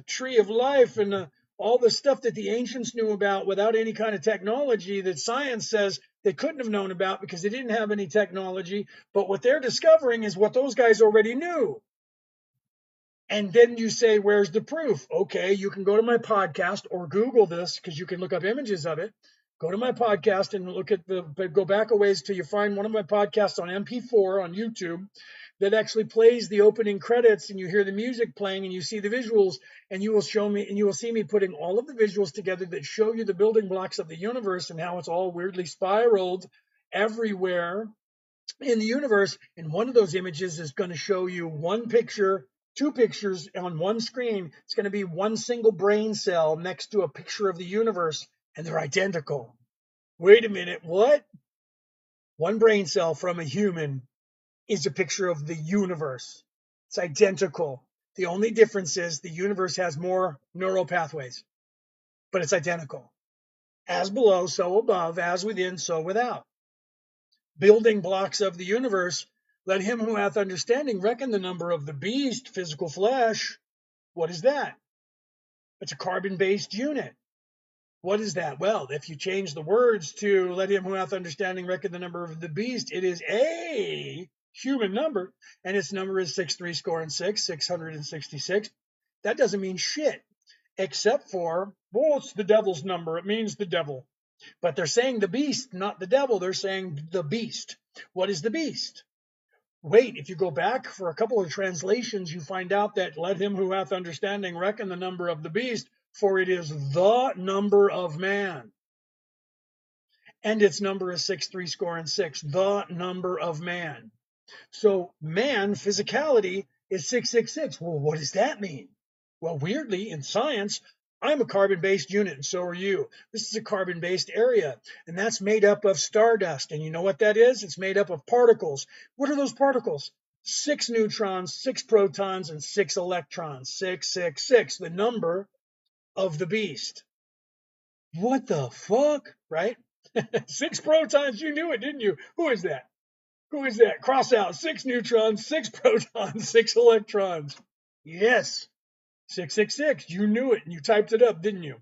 tree of life, and all the stuff that the ancients knew about without any kind of technology that science says they couldn't have known about because they didn't have any technology. But what they're discovering is what those guys already knew. And then you say, where's the proof? Okay, you can go to my podcast or Google this because you can look up images of it. Go to my podcast and go back a ways till you find one of my podcasts on MP4 on YouTube that actually plays the opening credits, and you hear the music playing and you see the visuals, and you will see me putting all of the visuals together that show you the building blocks of the universe and how it's all weirdly spiraled everywhere in the universe. And one of those images is going to show you one picture, two pictures on one screen. It's going to be one single brain cell next to a picture of the universe, and they're identical. Wait a minute, what? One brain cell from a human is a picture of the universe. It's identical. The only difference is the universe has more neural pathways, but it's identical. As below, so above, as within, so without. Building blocks of the universe. Let him who hath understanding reckon the number of the beast, physical flesh. What is that? It's a carbon-based unit. What is that? Well, if you change the words to let him who hath understanding reckon the number of the beast, it is a human number, and its number is 666. That doesn't mean shit, except for, well, it's the devil's number. It means the devil. But they're saying the beast, not the devil. They're saying the beast. What is the beast? Wait, if you go back for a couple of translations, you find out that let him who hath understanding reckon the number of the beast, for it is the number of man. And its number is 666, the number of man. So man, physicality, is 666. Well, what does that mean? Well, weirdly, in science, I'm a carbon-based unit, and so are you. This is a carbon-based area, and that's made up of stardust. And you know what that is? It's made up of particles. What are those particles? 6 neutrons, 6 protons, and 6 electrons. 666, the number of the beast. What the fuck, right? Six protons, you knew it, didn't you? Who is that? Who is that? Cross out. Six neutrons, six protons, six electrons. Yes, 666. You knew it and you typed it up, didn't you?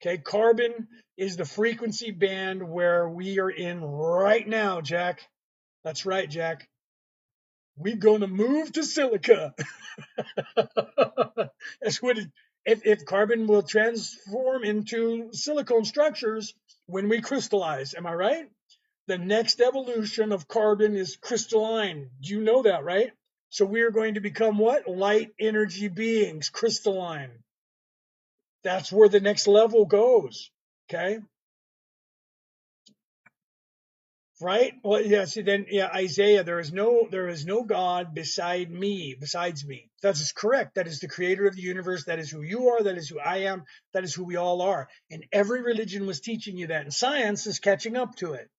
Okay, carbon is the frequency band where we are in right now, Jack. That's right, Jack. We're going to move to silica. That's what if carbon will transform into silicone structures when we crystallize. Am I right? The next evolution of carbon is crystalline. Do you know that, right? So we are going to become what? Light energy beings, crystalline. That's where the next level goes. Okay. Right? Well, yeah, see then yeah, Isaiah, there is no God besides me. That is correct. That is the creator of the universe. That is who you are, that is who I am, that is who we all are. And every religion was teaching you that. And science is catching up to it.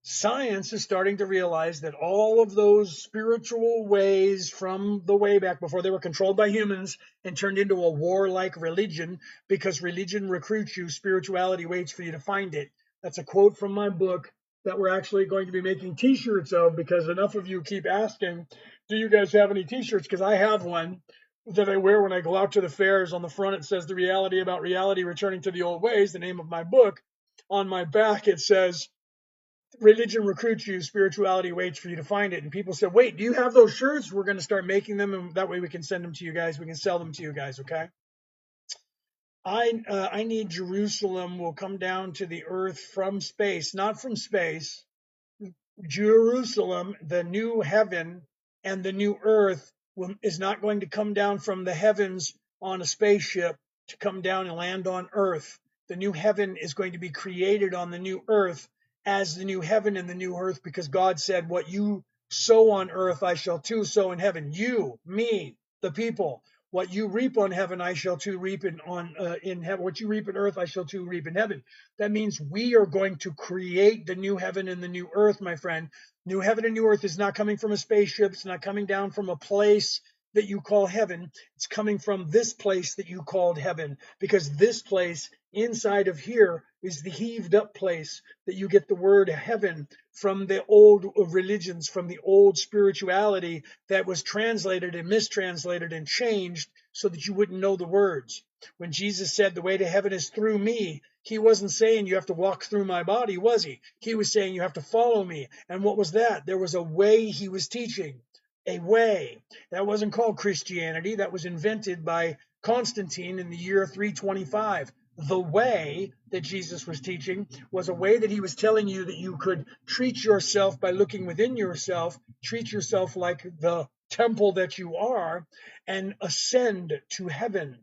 Science is starting to realize that all of those spiritual ways from the way back before they were controlled by humans and turned into a warlike religion, because religion recruits you, spirituality waits for you to find it. That's a quote from my book that we're actually going to be making t-shirts of, because enough of you keep asking, do you guys have any t-shirts? Because I have one that I wear when I go out to the fairs. On the front it says the reality about reality returning to the old ways, the name of my book. On my back it says religion recruits you, spirituality waits for you to find it. And people said, wait, do you have those shirts? We're going to start making them, and that way we can send them to you guys. We can sell them to you guys. Okay. I need Jerusalem will come down to the earth from space, not from space. Jerusalem, the new heaven and the new earth, is not going to come down from the heavens on a spaceship to come down and land on earth. The new heaven is going to be created on the new earth as the new heaven and the new earth, because God said, what you sow on earth, I shall too sow in heaven. You, me, the people. What you reap on heaven, I shall too reap in heaven. What you reap in earth, I shall too reap in heaven. That means we are going to create the new heaven and the new earth, my friend. New heaven and new earth is not coming from a spaceship. It's not coming down from a place that you call heaven. It's coming from this place that you called heaven, because this place inside of here is the heaved up place that you get the word heaven from, the old religions, from the old spirituality that was translated and mistranslated and changed so that you wouldn't know the words. When Jesus said the way to heaven is through me, he wasn't saying you have to walk through my body, was he? He was saying you have to follow me. And what was that? There was a way he was teaching, a way. That wasn't called Christianity. That was invented by Constantine in the year 325. The way that Jesus was teaching was a way that he was telling you that you could treat yourself by looking within yourself, treat yourself like the temple that you are, and ascend to heaven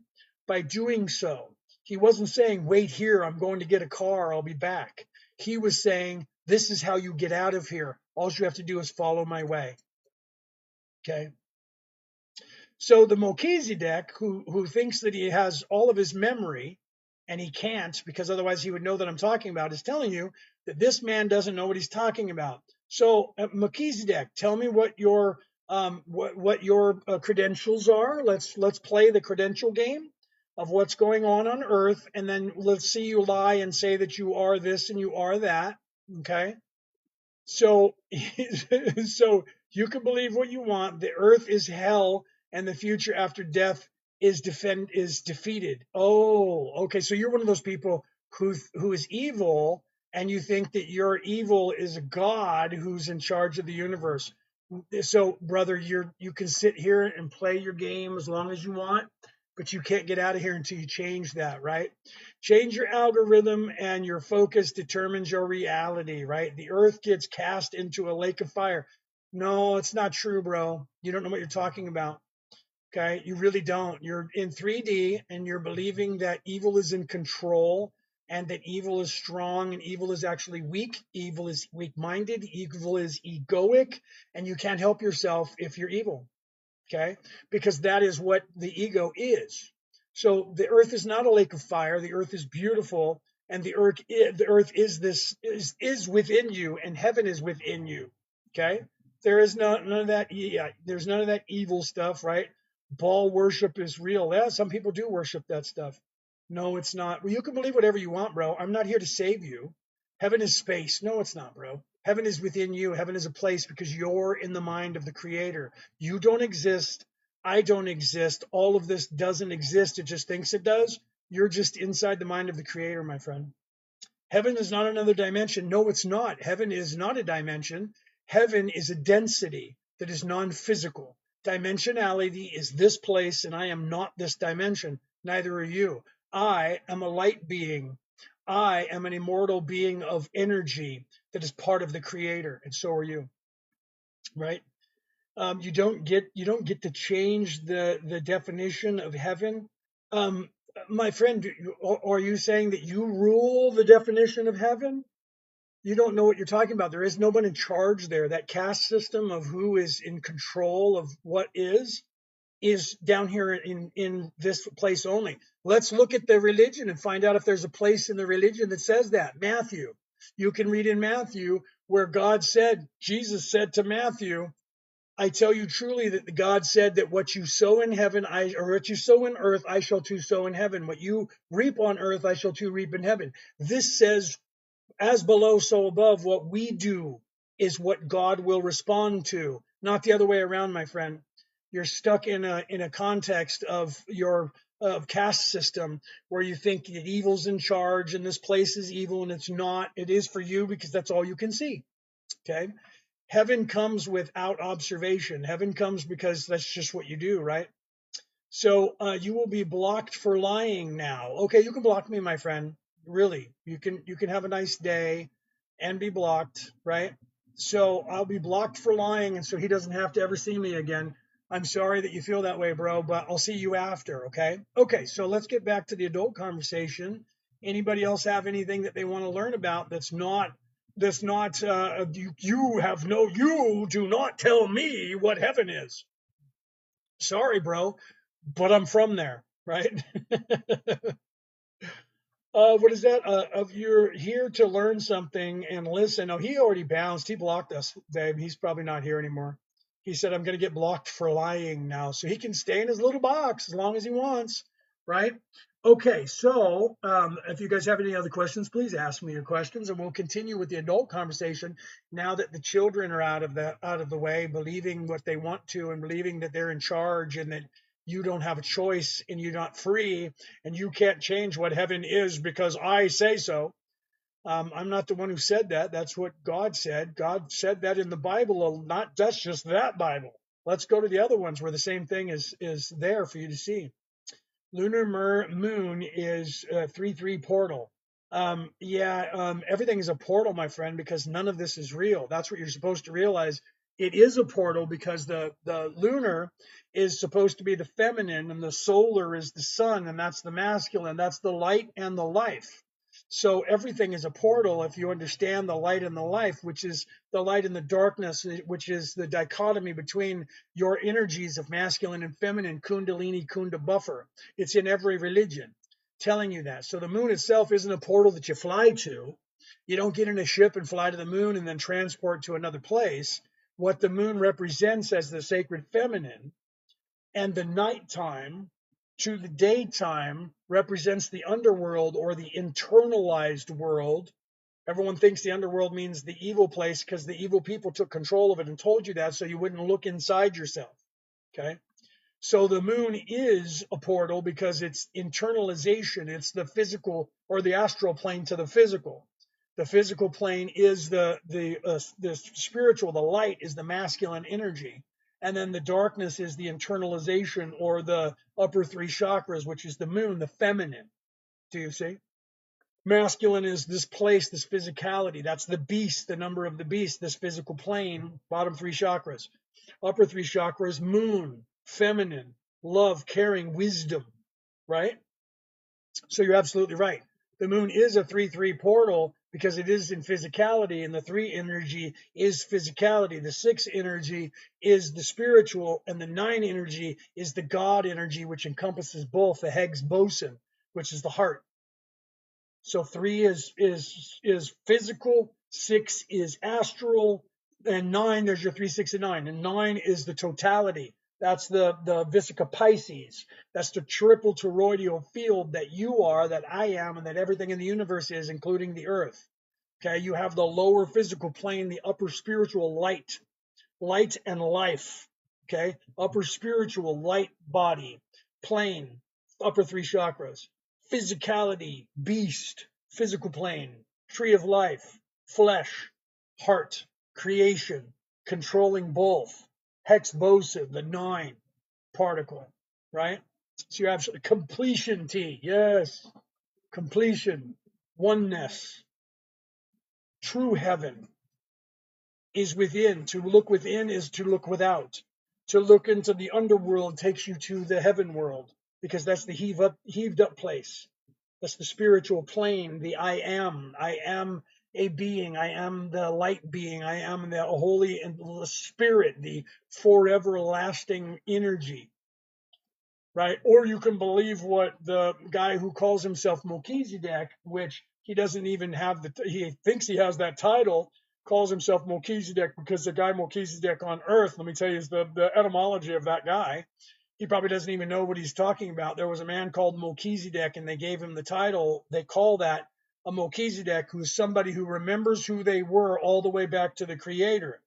by doing so. He wasn't saying, wait here, I'm going to get a car, I'll be back. He was saying, this is how you get out of here. All you have to do is follow my way. Okay. So the Melchizedek, who thinks that he has all of his memory, and he can't, because otherwise he would know that I'm talking about, is telling you that this man doesn't know what he's talking about. So Melchizedek, tell me what your credentials are. Let's play the credential game of what's going on Earth, and then let's see you lie and say that you are this and you are that. Okay. So, so you can believe what you want. The earth is hell, and the future after death is defeated. Oh, okay. So you're one of those people who is evil, and you think that your evil is a God who's in charge of the universe. So, brother, you can sit here and play your game as long as you want, but you can't get out of here until you change that, right? Change your algorithm, and your focus determines your reality, right? The earth gets cast into a lake of fire. No, it's not true, bro. You don't know what you're talking about. Okay, you really don't. You're in 3D and you're believing that evil is in control, and that evil is strong, and evil is actually weak. Evil is weak minded. Evil is egoic, and you can't help yourself if you're evil. Okay, because that is what the ego is. So the earth is not a lake of fire. The earth is beautiful, and the earth is this is within you, and heaven is within you. Okay, there is none of that. Yeah, there's none of that evil stuff, right? Baal worship is real. Yeah, some people do worship that stuff. No, it's not. Well, you can believe whatever you want, bro. I'm not here to save you. Heaven is space. No, it's not, bro. Heaven is within you. Heaven is a place because you're in the mind of the Creator. You don't exist. I don't exist. All of this doesn't exist. It just thinks it does. You're just inside the mind of the Creator, my friend. Heaven is not another dimension. No, it's not. Heaven is not a dimension. Heaven is a density that is non physical. Dimensionality is this place, and I am not this dimension. Neither are you. I am a light being. I am an immortal being of energy that is part of the Creator, and so are you. Right? You don't get to change the definition of heaven. Um, my friend, are you saying that you rule the definition of heaven? You don't know what you're talking about. There is no one in charge there. That caste system of who is in control of what is down here in this place only. Let's look at the religion and find out if there's a place in the religion that says that. Matthew. You can read in Matthew where Jesus said to Matthew, I tell you truly that God said that what you sow in heaven, or what you sow in earth, I shall too sow in heaven. What you reap on earth, I shall too reap in heaven. This says, as below, so above. What we do is what God will respond to, not the other way around, my friend. You're stuck in a context of your caste system where you think that evil's in charge and this place is evil, and it's not. It is for you because that's all you can see. Okay. Heaven comes without observation. Heaven comes because that's just what you do, right? So you will be blocked for lying now. Okay, you can block me, my friend. Really, you can have a nice day and be blocked, right? So I'll be blocked for lying, and so he doesn't have to ever see me again. I'm sorry that you feel that way, bro, but I'll see you after, okay? Okay, so let's get back to the adult conversation. Anybody else have anything that they want to learn about you do not tell me what heaven is. Sorry, bro, but I'm from there, right? What is that? Of you're here to learn something and listen. Oh, he already bounced. He blocked us, babe. He's probably not here anymore. He said, I'm going to get blocked for lying now. So he can stay in his little box as long as he wants, right? Okay, so if you guys have any other questions, please ask me your questions, and we'll continue with the adult conversation now that the children are out of the way, believing what they want to and believing that they're in charge and that you don't have a choice and you're not free and you can't change what heaven is because I say so. I'm not the one who said that. That's what God said. God said that in the Bible. Not that's just that Bible. Let's go to the other ones where the same thing is there for you to see. Lunar moon is a 3-3 portal. Everything is a portal, my friend, because none of this is real. That's what you're supposed to realize. It is a portal because the lunar is supposed to be the feminine and the solar is the sun, and that's the masculine. That's the light and the life. So everything is a portal if you understand the light and the life, which is the light and the darkness, which is the dichotomy between your energies of masculine and feminine, kundalini, kunda buffer. It's in every religion telling you that. So the moon itself isn't a portal that you fly to. You don't get in a ship and fly to the moon and then transport to another place. What the moon represents as the sacred feminine, and the nighttime to the daytime represents the underworld or the internalized world. Everyone thinks the underworld means the evil place because the evil people took control of it and told you that so you wouldn't look inside yourself. Okay. So the moon is a portal because it's internalization. It's the physical or the astral plane to the physical. The physical plane is the spiritual. The light is the masculine energy, and then the darkness is the internalization or the upper three chakras, which is the moon, the feminine. Do you see? Masculine is this place, this physicality. That's the beast, the number of the beast, this physical plane, bottom three chakras. Upper three chakras, moon, feminine, love, caring, wisdom, right? So you're absolutely right. The moon is a 3-3 portal because it is in physicality, and the 3 energy is physicality. The 6 energy is the spiritual, and the 9 energy is the God energy, which encompasses both the Higgs boson, which is the heart. So 3 is physical, 6 is astral, and 9, there's your 3, 6, and 9. And 9 is the totality. That's the Vesica Pisces. That's the triple toroidal field that you are, that I am, and that everything in the universe is, including the earth. Okay, you have the lower physical plane, the upper spiritual light, light and life. Okay, upper spiritual light body, plane, upper three chakras, physicality, beast, physical plane, tree of life, flesh, heart, creation, controlling both, hex boson, the nine particle, right? So you have completion T, yes, completion, oneness, true heaven is within. To look within is to look without. To look into the underworld takes you to the heaven world because that's the heaved up place. That's the spiritual plane, the I am. I am a being. I am the light being. I am the holy and the spirit, the forever lasting energy, right? Or you can believe what the guy who calls himself Melchizedek, which he doesn't even have he thinks he has that title, calls himself Melchizedek because the guy Melchizedek on earth, let me tell you, is the etymology of that guy. He probably doesn't even know what he's talking about. There was a man called Melchizedek, and they gave him the title. They call that a Melchizedek, who's somebody who remembers who they were all the way back to the Creator.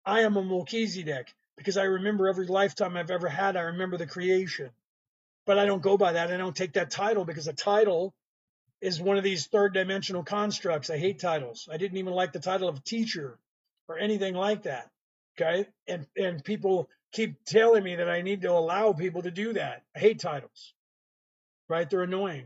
I am a Melchizedek because I remember every lifetime I've ever had. I remember the creation. But I don't go by that. I don't take that title because a title is one of these third dimensional constructs. I hate titles. I didn't even like the title of teacher or anything like that. Okay. And people keep telling me that I need to allow people to do that. I hate titles, right? They're annoying,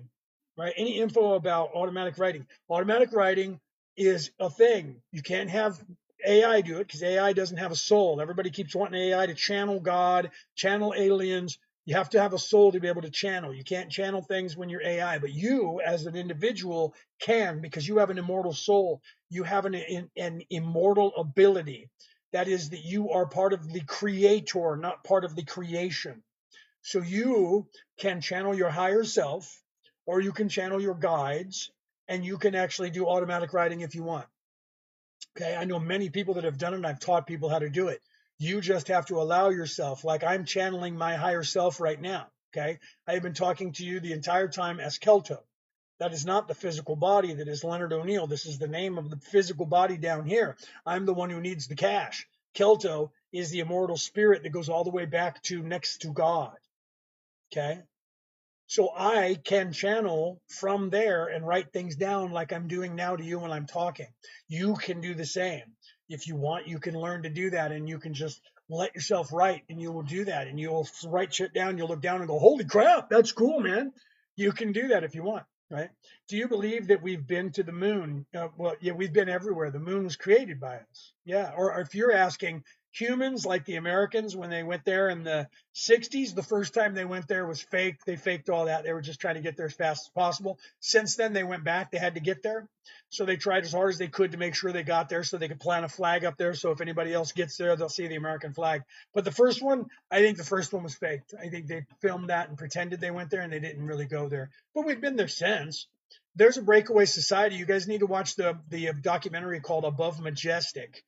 right? Any info about automatic writing. Automatic writing is a thing. You can't have AI do it because AI doesn't have a soul. Everybody keeps wanting AI to channel God, channel aliens. You have to have a soul to be able to channel. You can't channel things when you're AI, but you as an individual can because you have an immortal soul. You have an immortal ability. That is that you are part of the creator, not part of the creation. So you can channel your higher self, or you can channel your guides, and you can actually do automatic writing if you want. Okay, I know many people that have done it, and I've taught people how to do it. You just have to allow yourself, like I'm channeling my higher self right now. Okay, I have been talking to you the entire time as Kelto. That is not the physical body that is Leonard O'Neill. This is the name of the physical body down here. I'm the one who needs the cash. Kelto is the immortal spirit that goes all the way back to next to God. Okay. So I can channel from there and write things down like I'm doing now to you when I'm talking. You can do the same. If you want, you can learn to do that and you can just let yourself write and you will do that and you'll write shit down. You'll look down and go, holy crap, that's cool, man. You can do that if you want, right? Do you believe that we've been to the moon? Well, yeah, we've been everywhere. The moon was created by us. Yeah. Or if you're asking humans like the Americans when they went there in the 60s, the first time they went there was fake. They faked all that. They were just trying to get there as fast as possible. Since then, they went back. They had to get there. So they tried as hard as they could to make sure they got there so they could plant a flag up there. So if anybody else gets there, they'll see the American flag. But the first one, I think the first one was faked. I think they filmed that and pretended they went there and they didn't really go there. But we've been there since. There's a breakaway society. You guys need to watch the documentary called Above Majestic.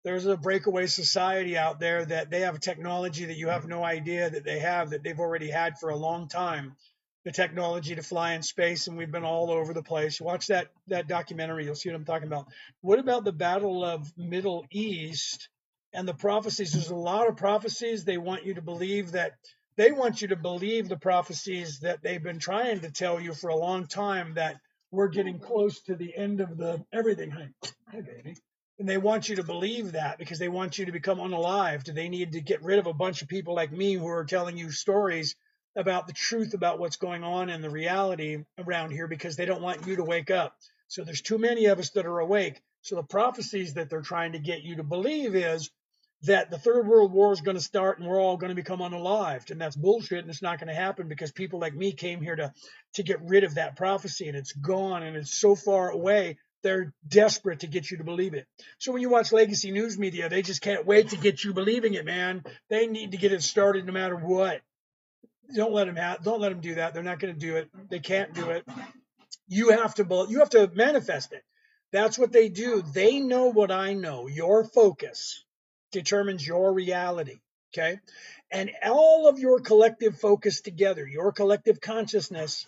There's a breakaway society out there that they have technology that you have no idea that they have, that they've already had for a long time, the technology to fly in space, and we've been all over the place. Watch that documentary, you'll see what I'm talking about. What about the Battle of Middle East and the prophecies? There's a lot of prophecies. They want you to believe the prophecies that they've been trying to tell you for a long time, that we're getting close to the end of the everything. Hi baby. And they want you to believe that because they want you to become unalived. They need to get rid of a bunch of people like me who are telling you stories about the truth about what's going on and the reality around here because they don't want you to wake up. So there's too many of us that are awake. So the prophecies that they're trying to get you to believe is that the third world war is going to start and we're all going to become unalived. And that's bullshit. And it's not going to happen because people like me came here to get rid of that prophecy, and it's gone and it's so far away. They're desperate to get you to believe it. So when you watch legacy news media, they just can't wait to get you believing it, man. They need to get it started no matter what. Don't let them do that. They're not going to do it. They can't do it. You have to manifest it. That's what they do. They know what I know. Your focus determines your reality. Okay. And all of your collective focus together, your collective consciousness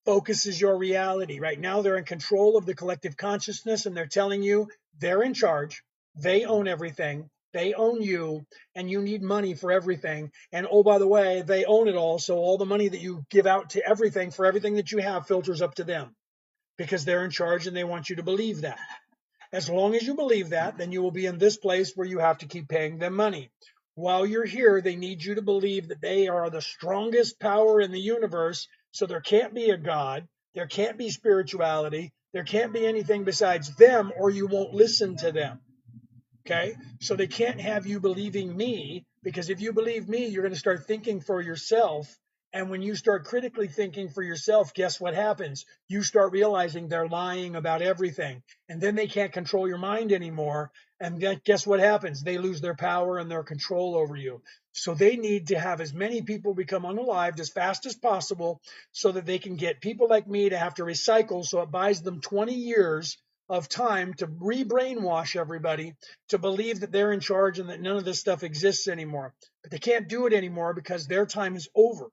Focus is your reality. Right now, they're in control of the collective consciousness, and they're telling you they're in charge. They own everything. They own you, and you need money for everything. And oh, by the way, they own it all. So all the money that you give out to everything for everything that you have filters up to them because they're in charge and they want you to believe that. As long as you believe that, then you will be in this place where you have to keep paying them money. While you're here, they need you to believe that they are the strongest power in the universe. So there can't be a God, there can't be spirituality, there can't be anything besides them, or you won't listen to them. Okay? So they can't have you believing me, because if you believe me, you're going to start thinking for yourself. And when you start critically thinking for yourself, guess what happens? You start realizing they're lying about everything. And then they can't control your mind anymore. And then guess what happens? They lose their power and their control over you. So they need to have as many people become unalived as fast as possible so that they can get people like me to have to recycle. So it buys them 20 years of time to re-brainwash everybody to believe that they're in charge and that none of this stuff exists anymore. But they can't do it anymore because their time is over.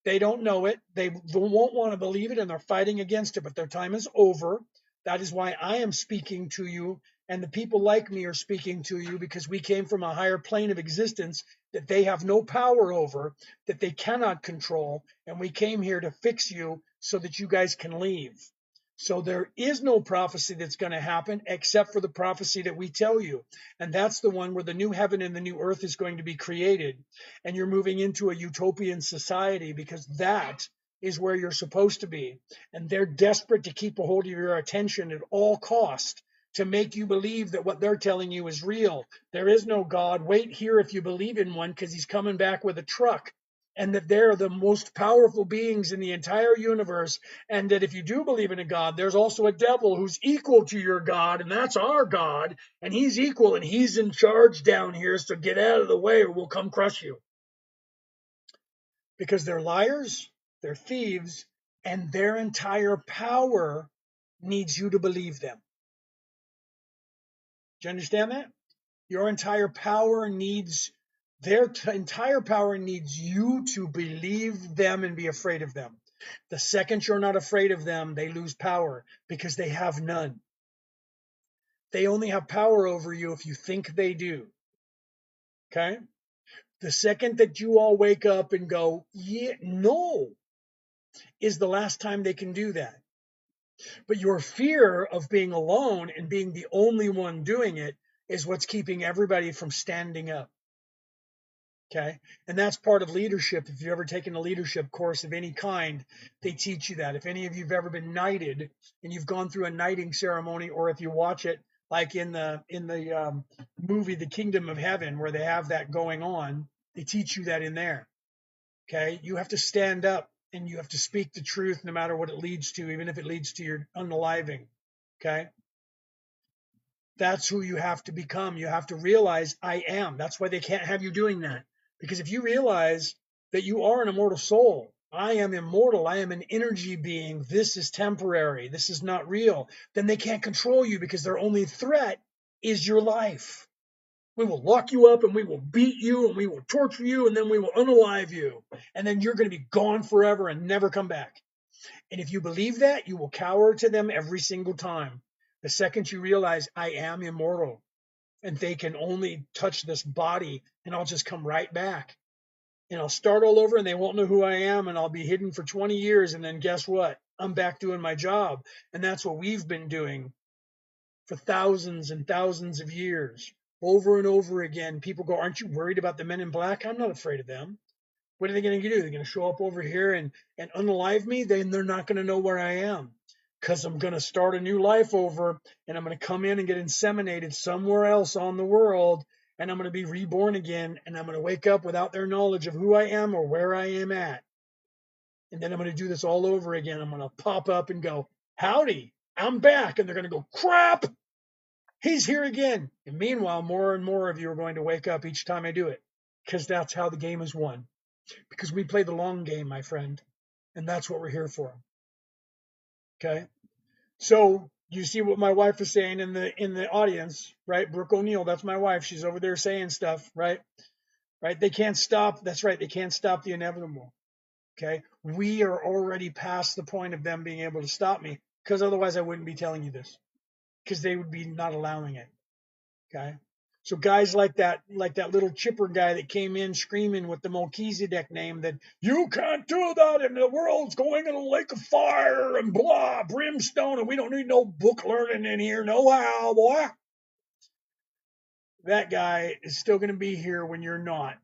They don't know it. They won't want to believe it and they're fighting against it, but their time is over. That is why I am speaking to you, and the people like me are speaking to you, because we came from a higher plane of existence that they have no power over, that they cannot control, and we came here to fix you so that you guys can leave. So there is no prophecy that's going to happen except for the prophecy that we tell you. And that's the one where the new heaven and the new earth is going to be created. And you're moving into a utopian society because that is where you're supposed to be. And they're desperate to keep a hold of your attention at all cost to make you believe that what they're telling you is real. There is no God. Wait here if you believe in one, because he's coming back with a truck. And that they're the most powerful beings in the entire universe. And that if you do believe in a God, there's also a devil who's equal to your God, and that's our God. And he's equal and he's in charge down here. So get out of the way or we'll come crush you. Because they're liars, they're thieves, and their entire power needs you to believe them. Do you understand that? Your entire power needs, entire power needs you to believe them and be afraid of them. The second you're not afraid of them, they lose power because they have none. They only have power over you if you think they do. Okay? The second that you all wake up and go, yeah, no, is the last time they can do that. But your fear of being alone and being the only one doing it is what's keeping everybody from standing up. Okay. And that's part of leadership. If you've ever taken a leadership course of any kind, they teach you that. If any of you have ever been knighted and you've gone through a knighting ceremony, or if you watch it like in the movie The Kingdom of Heaven, where they have that going on, they teach you that in there. Okay. You have to stand up and you have to speak the truth no matter what it leads to, even if it leads to your unaliving. Okay. That's who you have to become. You have to realize I am. That's why they can't have you doing that. Because if you realize that you are an immortal soul, I am immortal, I am an energy being, this is temporary, this is not real, then they can't control you because their only threat is your life. We will lock you up and we will beat you and we will torture you and then we will unalive you. And then you're going to be gone forever and never come back. And if you believe that, you will cower to them every single time. The second you realize I am immortal and they can only touch this body, and I'll just come right back and I'll start all over and they won't know who I am and I'll be hidden for 20 years. And then guess what? I'm back doing my job. And that's what we've been doing for thousands and thousands of years, over and over again. People go, aren't you worried about the men in black? I'm not afraid of them. What are they going to do? They're going to show up over here and unalive me? Then they're not going to know where I am, because I'm going to start a new life over and I'm going to come in and get inseminated somewhere else on the world, and I'm going to be reborn again, and I'm going to wake up without their knowledge of who I am or where I am at. And then I'm going to do this all over again. I'm going to pop up and go, howdy, I'm back. And they're going to go, crap, he's here again. And meanwhile, more and more of you are going to wake up each time I do it, because that's how the game is won. Because we play the long game, my friend, and that's what we're here for. Okay? So you see what my wife is saying in the audience, right? Brooke O'Neill, that's my wife. She's over there saying stuff, right? Right? They can't stop. That's right. They can't stop the inevitable. Okay. We are already past the point of them being able to stop me, because otherwise I wouldn't be telling you this, because they would be not allowing it. Okay. So guys like that little chipper guy that came in screaming with the Melchizedek name that you can't do that and the world's going in a lake of fire and blah, brimstone, and we don't need no book learning in here, no how, boy. That guy is still going to be here when you're not.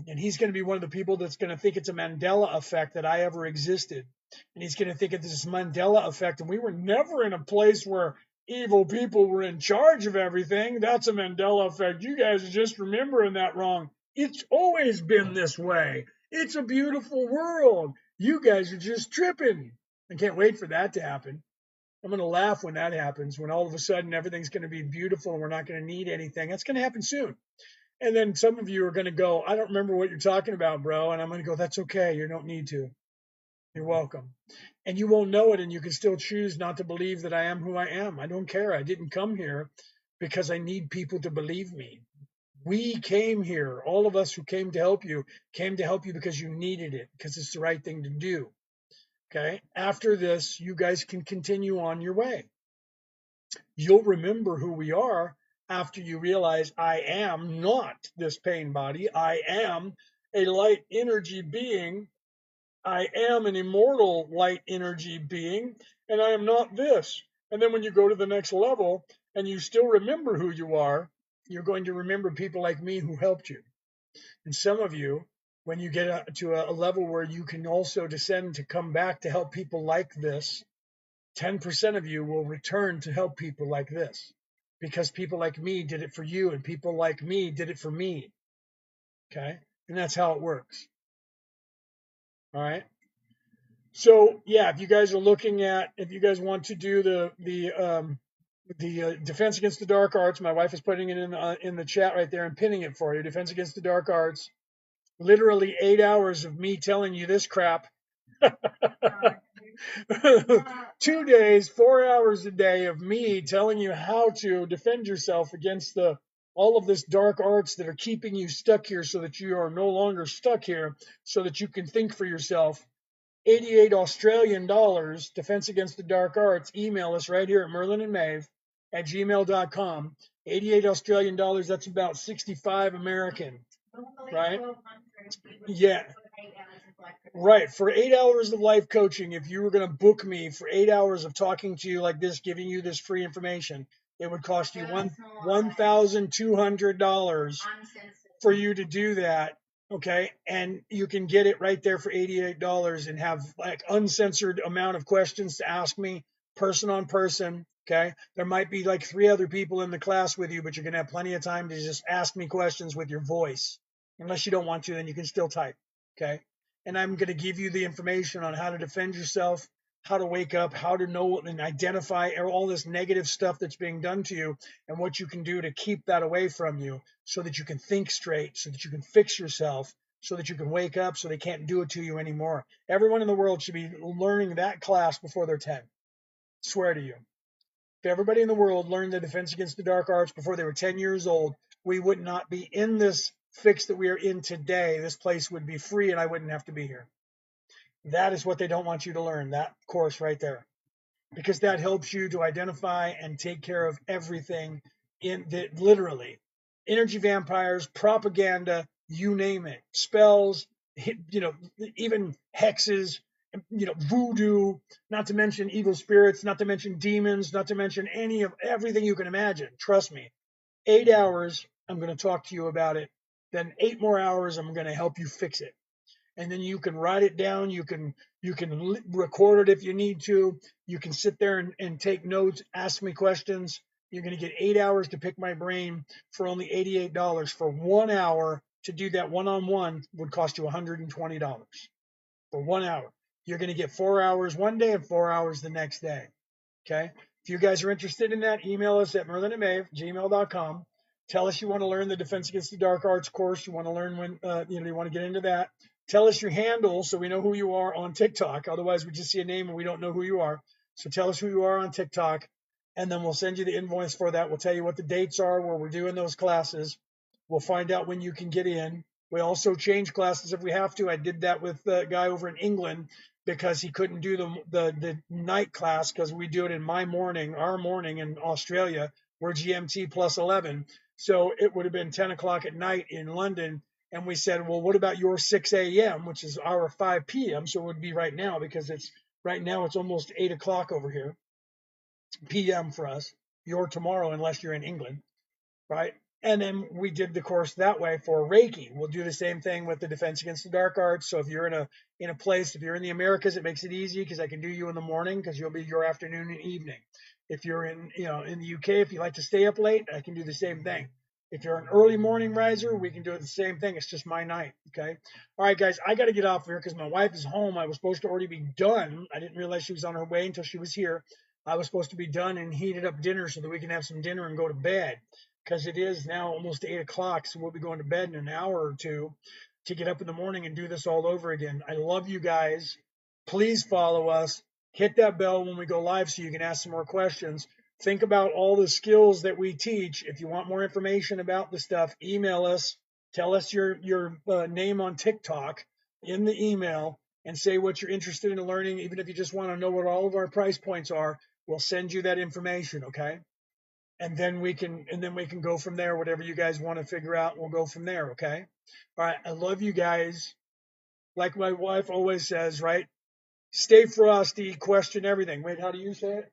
And he's going to be one of the people that's going to think it's a Mandela effect that I ever existed. And he's going to think it's this Mandela effect. And we were never in a place where evil people were in charge of everything. That's a Mandela effect. You guys are just remembering that wrong. It's always been this way. It's a beautiful world. You guys are just tripping. I can't wait for that to happen. I'm going to laugh when that happens, when all of a sudden everything's going to be beautiful and we're not going to need anything. That's going to happen soon. And then some of you are going to go, I don't remember what you're talking about, bro. And I'm going to go, that's okay. You don't need to. You're welcome. And you won't know it, and you can still choose not to believe that I am who I am. I don't care. I didn't come here because I need people to believe me. We came here, all of us who came to help you, came to help you because you needed it, because it's the right thing to do. Okay. After this, you guys can continue on your way. You'll remember who we are after you realize I am not this pain body. I am a light energy being. I am an immortal light energy being, and I am not this. And then when you go to the next level and you still remember who you are, you're going to remember people like me who helped you. And some of you, when you get to a level where you can also descend to come back to help people like this, 10% of you will return to help people like this, because people like me did it for you and people like me did it for me. Okay. And that's how it works. All right. So yeah, if you guys are looking at, if you guys want to do the Defense Against the Dark Arts, my wife is putting it in the chat right there and pinning it for you. Defense Against the Dark Arts, literally 8 hours of me telling you this crap. 2 days, 4 hours a day of me telling you how to defend yourself against all of this dark arts that are keeping you stuck here, so that you are no longer stuck here, so that you can think for yourself. 88 Australian dollars, Defense Against the Dark Arts. Email us right here at Merlin and Maeve at gmail.com. 88 Australian dollars, that's about 65 American, right? Yeah. Right. For 8 hours of life coaching, if you were going to book me for 8 hours of talking to you like this, giving you this free information, it would cost you $1,200 for you to do that. Okay. And you can get it right there for $88 and have like uncensored amount of questions to ask me, person on person. Okay. There might be like 3 other people in the class with you, but you're going to have plenty of time to just ask me questions with your voice. Unless you don't want to, then you can still type. Okay. And I'm going to give you the information on how to defend yourself, how to wake up, how to know and identify all this negative stuff that's being done to you, and what you can do to keep that away from you, so that you can think straight, so that you can fix yourself, so that you can wake up, so they can't do it to you anymore. Everyone in the world should be learning that class before they're 10. Swear to you. If everybody in the world learned the Defense Against the Dark Arts before they were 10 years old, we would not be in this fix that we are in today. This place would be free and I wouldn't have to be here. That is what they don't want you to learn, that course right there, because that helps you to identify and take care of everything in the literally energy vampires, propaganda, you name it, spells, even hexes, voodoo, not to mention evil spirits, not to mention demons, not to mention everything you can imagine. Trust me. 8 hours, I'm going to talk to you about it. Then 8 more hours, I'm going to help you fix it. And then you can write it down. You can record it if you need to. You can sit there and take notes, ask me questions. You're going to get 8 hours to pick my brain for only $88. For 1 hour to do that one-on-one would cost you $120 for 1 hour. You're going to get 4 hours one day and 4 hours the next day. Okay. If you guys are interested in that, email us at merlinandmaeve@gmail.com. Tell us you want to learn the Defense Against the Dark Arts course. You want to learn when, you want to get into that. Tell us your handle so we know who you are on TikTok. Otherwise, we just see a name and we don't know who you are. So tell us who you are on TikTok, and then we'll send you the invoice for that. We'll tell you what the dates are where we're doing those classes. We'll find out when you can get in. We also change classes if we have to. I did that with the guy over in England because he couldn't do the night class because we do it in our morning in Australia. We're GMT plus 11. So it would have been 10 o'clock at night in London. And we said, well, what about your 6 a.m., which is our 5 p.m.? So it would be right now because right now it's almost 8 o'clock over here, p.m. for us. Your tomorrow, unless you're in England, right? And then we did the course that way for Reiki. We'll do the same thing with the Defense Against the Dark Arts. So if you're in a place, if you're in the Americas, it makes it easy because I can do you in the morning because you'll be your afternoon and evening. If you're in the UK, if you like to stay up late, I can do the same thing. If you're an early morning riser, we can do it the same thing. It's just my night. Okay. All right, guys, I got to get off here because my wife is home. I was supposed to already be done. I didn't realize she was on her way until she was here. I was supposed to be done and heated up dinner so that we can have some dinner and go to bed because it is now almost 8 o'clock. So we'll be going to bed in an hour or two to get up in the morning and do this all over again. I love you guys. Please follow us. Hit that bell when we go live so you can ask some more questions. Think about all the skills that we teach. If you want more information about the stuff, email us. Tell us your name on TikTok in the email and say what you're interested in learning. Even if you just want to know what all of our price points are, we'll send you that information. Okay. And then we can go from there. Whatever you guys want to figure out, we'll go from there. Okay. All right. I love you guys. Like my wife always says, right? Stay frosty, question everything. Wait, how do you say it?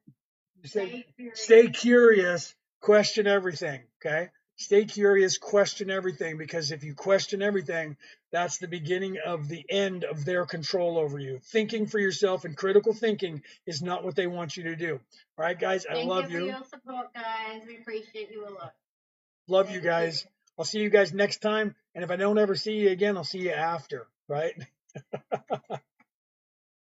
You say stay curious, question everything. Okay. Stay curious, question everything, because if you question everything, that's the beginning of the end of their control over you. Thinking for yourself and critical thinking is not what they want you to do. All right, guys, I love you. Thank you for your support, guys. We appreciate you a lot. Love you guys. I'll see you guys next time. And if I don't ever see you again, I'll see you after, right?